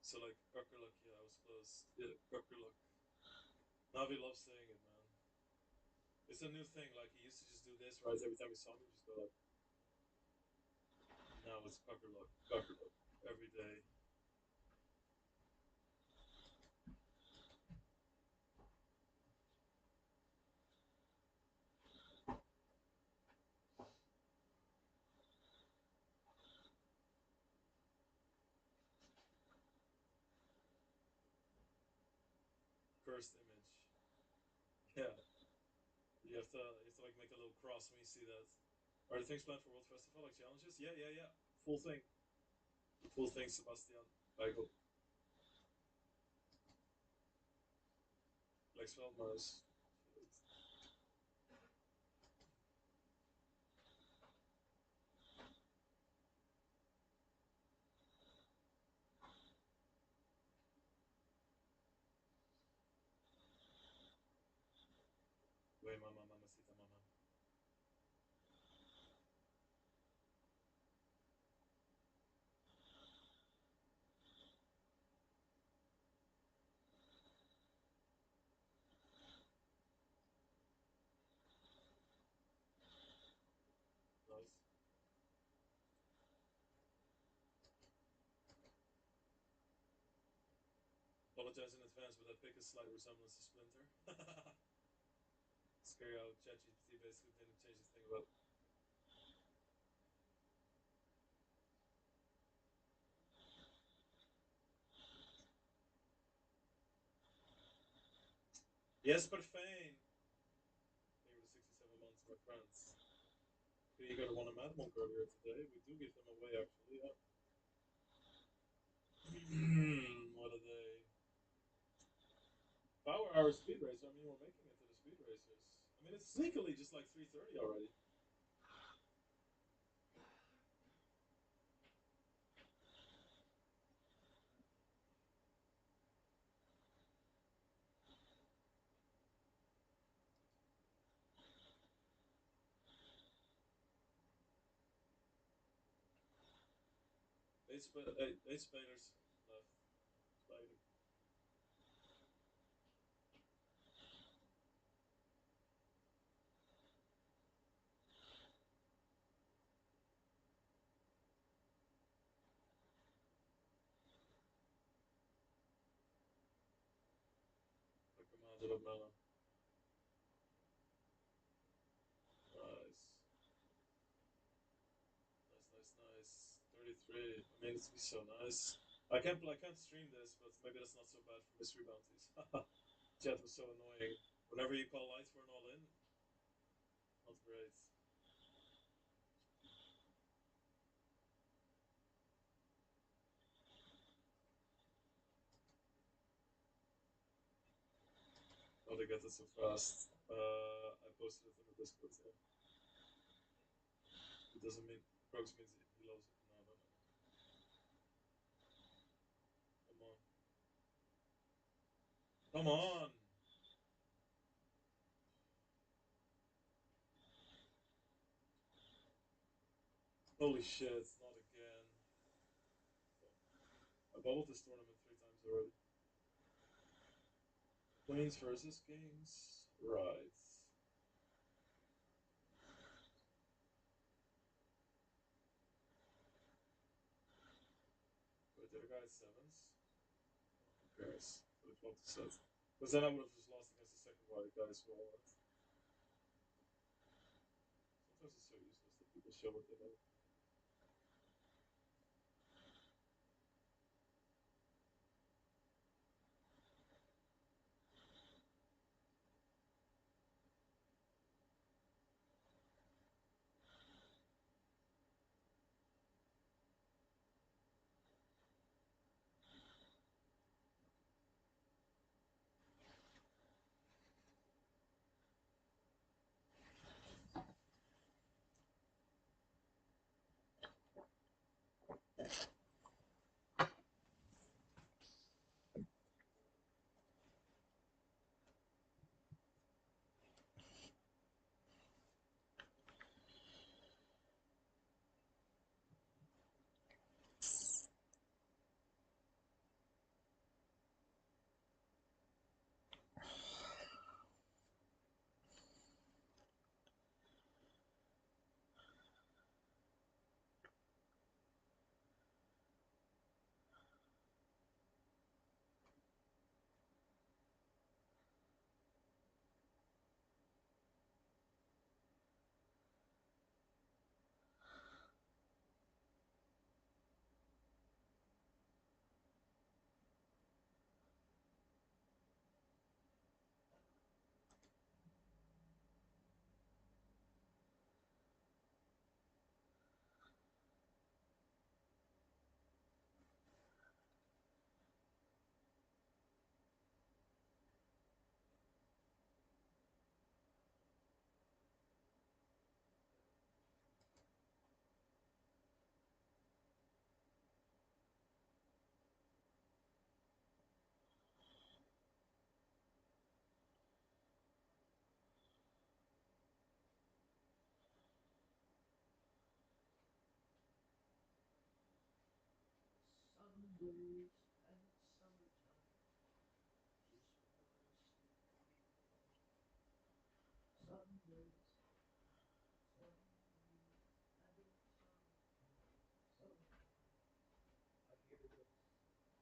S5: So like Kuckerluck, yeah, I was close. Yeah, Kuckerluck. Navi loves saying it, man. It's a new thing. Like he used to just do this, right? Every time we saw him, he'd just go like. Now it's Kuckerluck, Kuckerluck, every day. Cursed image. Yeah. You have to like make a little cross when you see that. Are the things planned for World Festival like challenges? Yeah, yeah, yeah. Full thing. Full thing, Sebastian. Michael. Lex Veldmaas. Wait, mama, mamacita, mama. apologize in advance, but that pick is slight resemblance to Splinter. Scary how ChatGPT basically didn't change a thing about it. Yes, but Fane. Thank you for the 67 months, my friends. You got one a Mad Monk earlier today. We do give them away, actually. Yeah. What a day. Power Hour Speed Racer. I mean, we're making it to the Speed Racers. I mean, it's sneakily just like 3:30 already. Eight spiders left. Spider. Like a model of melon. Nice. Nice. 33. I mean, it's be so nice. I can't stream this, but maybe that's not so bad for mystery bounties. Chat was so annoying. Whenever you call lights for an all in, not great. How they get it so fast? I posted it in the Discord. Yeah. It doesn't mean Crocs means he loves it. No. Come on. Come on. Holy shit! Not again. I bubbled this tournament 3 times already. Queens versus Kings. Right. Wait, the other guy had sevens? Who cares? So they flopped the set. Because then I would have just lost against the second white guy as well. Right? Sometimes it's so useless that people show what they know.
S21: Sundays and summertime just wanna sleep all day. Sundays and summertime. I hear this.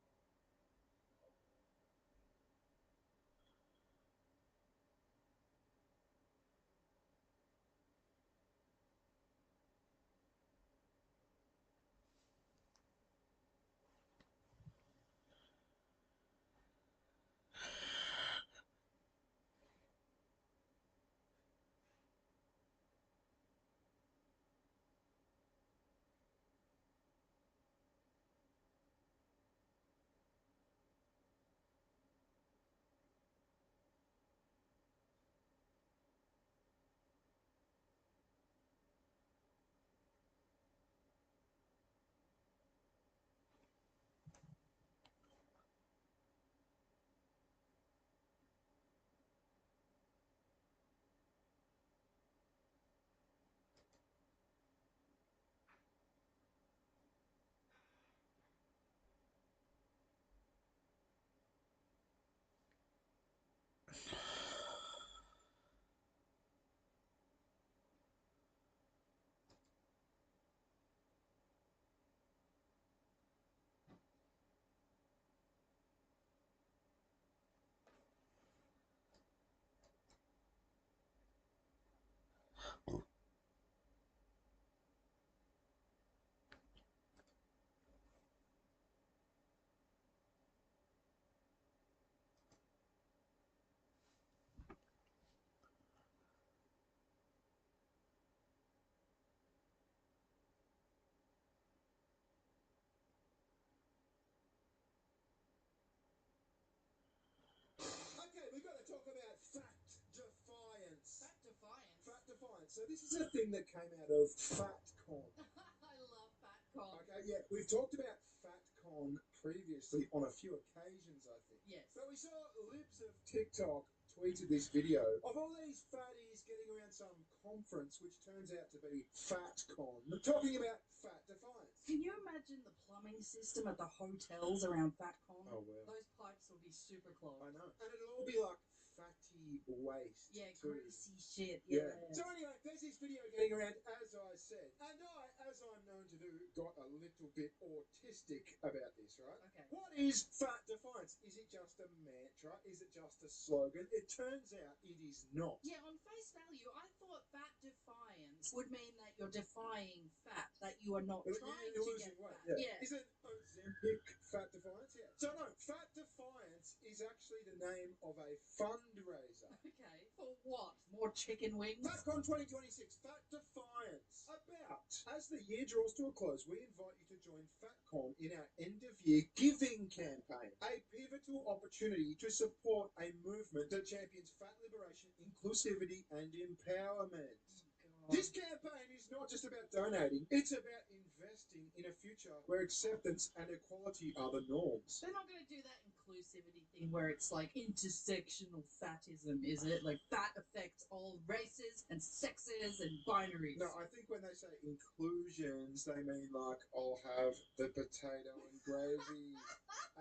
S16: So this is a thing that came out of FatCon.
S6: I love FatCon.
S16: Okay, yeah, we've talked about FatCon previously on a few occasions, I think.
S6: Yes.
S16: But we saw Libs of TikTok tweeted this video of all these fatties getting around some conference, which turns out to be FatCon, talking about fat defiance.
S3: Can you imagine the plumbing system at the hotels around FatCon?
S16: Oh, wow.
S3: Those pipes will be super clogged.
S16: I know. And it'll all be like fatty waste.
S3: Yeah,
S16: too.
S3: greasy shit.
S16: Yeah.
S3: Yeah.
S16: So anyway, there's this video getting around, as I said. And I, as I'm known to do, got a little bit autistic about this, right?
S3: Okay.
S16: What is fat defiance? Is it just a mantra? Is it just a slogan? It turns out it is not.
S3: Yeah, on face value, I thought fat defiance would mean that you're defying fat, that you are not
S16: Well,
S3: trying
S16: you're
S3: to
S16: losing
S3: get
S16: weight.
S3: fat.
S16: Yeah. Is it Ozempic fat defiance? Yeah. So no, fat defiance is actually the name of a fundraiser.
S3: Okay, for what? More chicken wings?
S16: FatCon 2026, Fat Defiance. About. As the year draws to a close, we invite you to join FatCon in our end-of-year giving campaign, a pivotal opportunity to support a movement that champions fat liberation, inclusivity, and empowerment. This campaign is not just about donating, it's about investing in a future where acceptance and equality are the norms.
S3: They're not going to do that inclusivity thing where it's like intersectional fatism, is it? Like fat affects all races and sexes and binaries.
S16: No, I think when they say inclusions, they mean like I'll have the potato and gravy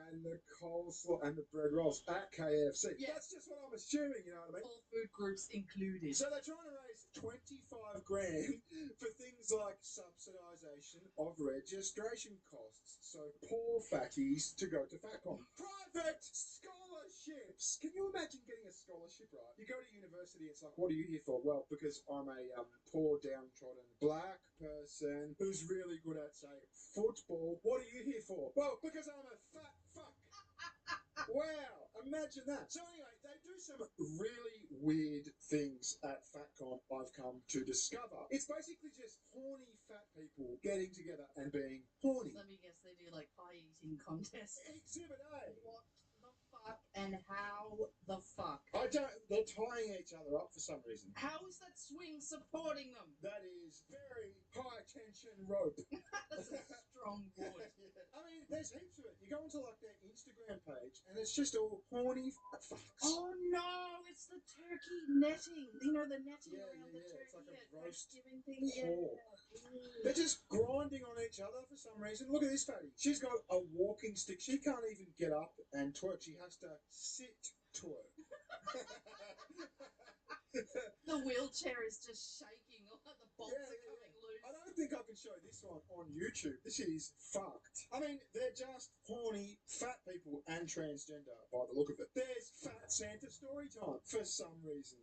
S16: and the coleslaw and the bread rolls at KFC.
S3: Yeah.
S16: That's just what I'm assuming, you know what I mean?
S3: All food groups included.
S16: So they're trying to raise 25 grand for things like subsidisation of registration costs. So poor fatties to go to FatCon. Private scholarships. Can you imagine getting a scholarship, right? You go to university, it's like, what are you here for? Well, because I'm a poor, downtrodden black person who's really good at, say, football. What are you here for? Well, because I'm a fat fuck. Wow, imagine that. So anyway, they do some really weird things at FatCon I've come to discover. It's basically just horny fat people getting together and being horny.
S3: Let me guess, they do like pie eating contests.
S16: Exhibit A.
S3: What the fuck and how the fuck?
S16: They're tying each other up for some reason.
S3: How is that swing supporting them?
S16: That is very high tension rope.
S3: That's a strong word.
S16: Yeah. I mean, there's heaps of it. You go onto like their Instagram page and it's just all horny fat fucks.
S3: Oh no, it's the turkey netting. You know, the netting around the turkey
S16: It's like a
S3: at
S16: roast
S3: Thanksgiving thing.
S16: pork.
S3: Yeah.
S16: They're just grinding on each other for some reason. Look at this fatty. She's got a walking stick. She can't even get up and twerk. She has to sit twerk.
S3: The wheelchair is just shaking. The bolts are coming loose.
S16: I don't think I can show this one on YouTube. This is fucked. I mean, they're just horny fat people and transgender by the look of it. There's Fat Santa story time for some reason.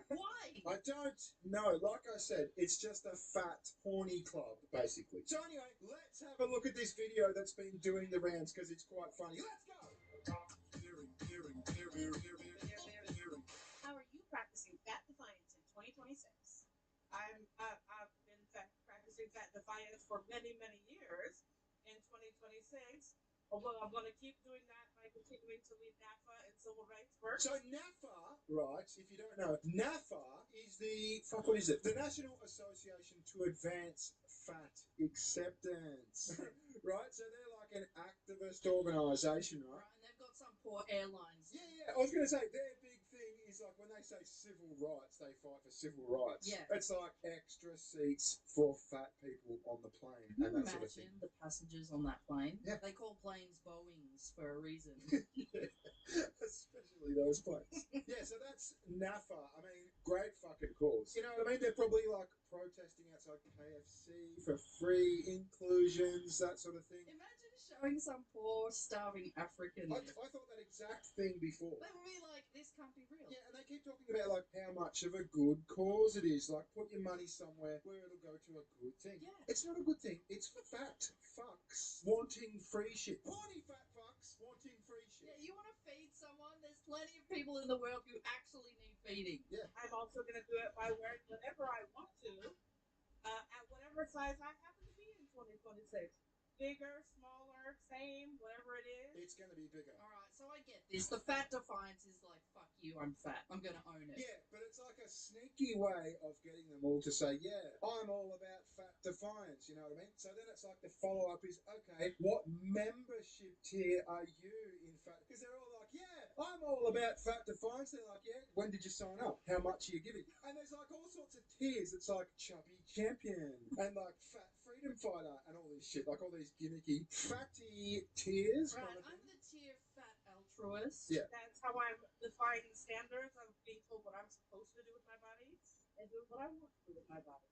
S3: Why?
S16: I don't know. Like I said, it's just a fat horny club, basically. So anyway, let's have a look at this video that's been doing the rounds because it's quite funny. Let's go!
S18: How are you practicing fat defiance in 2026? I've been practicing fat defiance for many, many years in 2026. Although I'm going to keep doing that by continuing to lead NAFA and civil rights work.
S16: So NAFA, right, if you don't know, NAFA is what is it? The National Association to Advance Fat Acceptance. Right? So they're like an activist organisation, right?
S3: Right, and they've got some poor airlines.
S16: Yeah, I was going to say, their big thing is like when they say civil rights, they fight for civil rights.
S3: Yeah.
S16: It's like extra seats for fat people on the plane
S3: Can you
S16: and that sort of thing.
S3: imagine the passengers on that plane?
S16: Yeah.
S3: They call planes Boeings for a reason.
S16: Especially those planes. Yeah, so that's NAFA. I mean, great fucking cause. You know what I mean? They're probably like protesting outside KFC for free inclusions, that sort of thing.
S3: Imagine showing some poor, starving African.
S16: I thought that exact thing before.
S3: They would be like, this can't be real.
S16: Yeah, and they keep talking about like how much of a good cause it is. Like, put your money somewhere where it'll go to a good thing.
S3: Yeah.
S16: It's not a good thing. It's fat fucks wanting free shit. Horny fat fucks wanting free shit.
S3: Yeah, you want to feed someone? There's plenty of people in the world who actually need feeding.
S16: Yeah.
S18: I'm also going to do it by wearing whatever I want to, at whatever size I happen to be in 2026. bigger, smaller, same, whatever it is?
S4: It's going to be bigger.
S3: All right, so I get this. The fat defiance is like, fuck you, I'm fat. I'm going to own it.
S4: Yeah, but it's like a sneaky way of getting them all to say, yeah, I'm all about fat defiance, you know what I mean? So then it's like the follow-up is, okay, what membership tier are you in fat? Because they're all like, yeah, I'm all about fat defiance. They're like, yeah, when did you sign up? How much are you giving? And there's like all sorts of tiers. It's like chubby champion and like fat freedom fighter and all this shit, like all these gimmicky fatty tiers.
S3: Right,
S4: Kind of
S3: I'm
S4: thing.
S3: the tier fat altruist.
S4: Yeah.
S18: That's how I'm defying standards of being told what I'm supposed to do with my body and doing what I want to do with my body.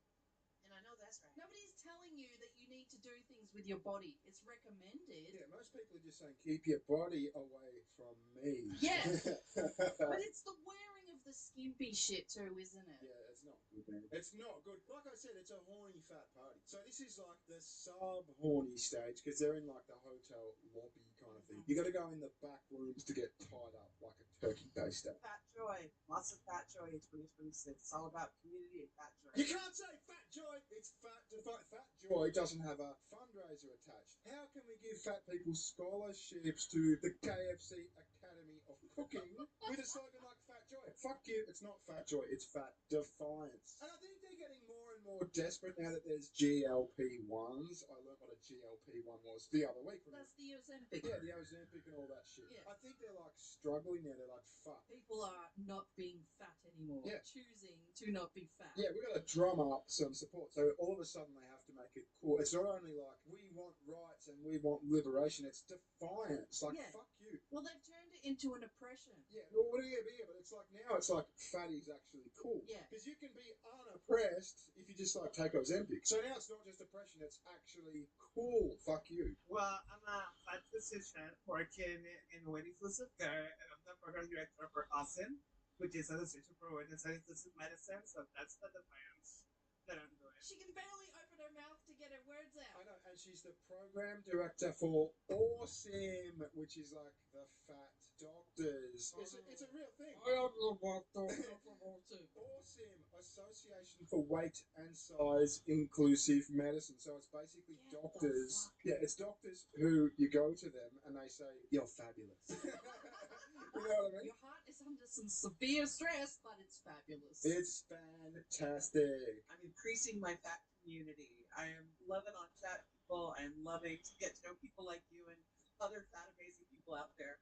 S18: And I know that's right.
S3: Nobody's telling you that you need to do things with your body. It's recommended.
S4: Yeah, most people are just saying, keep your body away from me.
S3: Yes. But it's the wearing of the skimpy shit too, isn't it?
S4: Yeah, it's not good, man. It's not good. Like I said, it's a horny fat party. So this is like the sub-horny stage because they're in like the hotel lobby kind of thing. You got to go in the back rooms to get tied up like a turkey baster.
S18: Fat joy. Lots of fat joy in 2026. It's all about community and fat joy.
S4: You can't say fat joy. It's fat defi- Fat joy doesn't have a fundraiser attached. How can we give fat people scholarships to the KFC Academy of Cooking with a slogan like fat joy? Fuck you. It's not fat joy. It's fat defiance. And I think they're getting more and more desperate now that there's GLP-1s. I learned what a GLP-1 was the other week.
S3: That's the Ozempic.
S4: Yeah, the Ozempic and all that shit.
S3: Yeah.
S4: I think they're like struggling now. They're like, fuck.
S3: People are not being fat anymore.
S4: Yeah.
S3: Choosing to not be fat.
S4: Yeah, we've got to drum up some support. So all of a sudden they have to make it cool. It's not only like we want rights and we want liberation, it's defiance. Like,
S3: Yeah.
S4: fuck you.
S3: Well, they've turned it into an oppression.
S4: Yeah, well, what do you be? But it's like now it's like fatty's actually cool.
S3: Yeah.
S4: Because you can be unoppressed if you just like take Ozempic. So now it's not just oppression, it's actually cool. Fuck you.
S18: Well, I'm a fat physician working in Women's Inclusive Care, and I'm the program director for ASIN, which is Association for Women's and Inclusive Medicine. So that's the defiance that I'm doing.
S3: She can barely open her mouth to get her words out.
S4: I know, and she's the program director for Awesome, which is like the fat doctors. It's a real thing.
S3: I don't know about Awesome.
S4: Awesome Association for Weight and Size Inclusive Medicine. So it's basically doctors. Yeah, it's doctors who you go to them and they say, you're fabulous. You know what I mean?
S3: Your heart is under some severe stress, but it's fabulous.
S4: It's fantastic.
S18: I'm increasing my fat community. I am loving on fat people. I am loving to get to know people like you and other fat amazing people out there.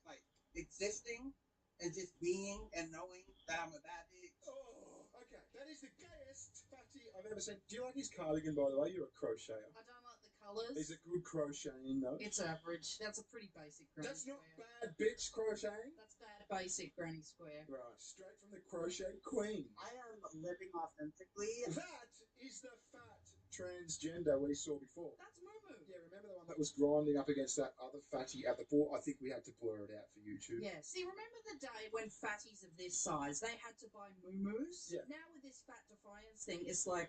S11: Like existing and just being and knowing that I'm a bad bitch.
S4: Oh, okay. That is the gayest fatty I've ever seen. Do you like his cardigan, by the way? You're a crocheter.
S3: I don't like the colours.
S4: Is it good crocheting, though?
S3: It's average. That's a pretty basic granny
S4: That's not
S3: square.
S4: bad bitch crocheting.
S3: That's bad basic granny square.
S4: Right, straight from the crochet queen.
S18: I am living authentically.
S4: That is the fat transgender we saw before.
S3: That's Moo.
S4: Yeah, remember the one that was grinding up against that other fatty at the pool? I think we had to blur it out for YouTube.
S3: Yeah. See, remember the day when fatties of this size, they had to buy moo-moos?
S4: Yeah.
S3: Now with this fat defiance thing, it's like,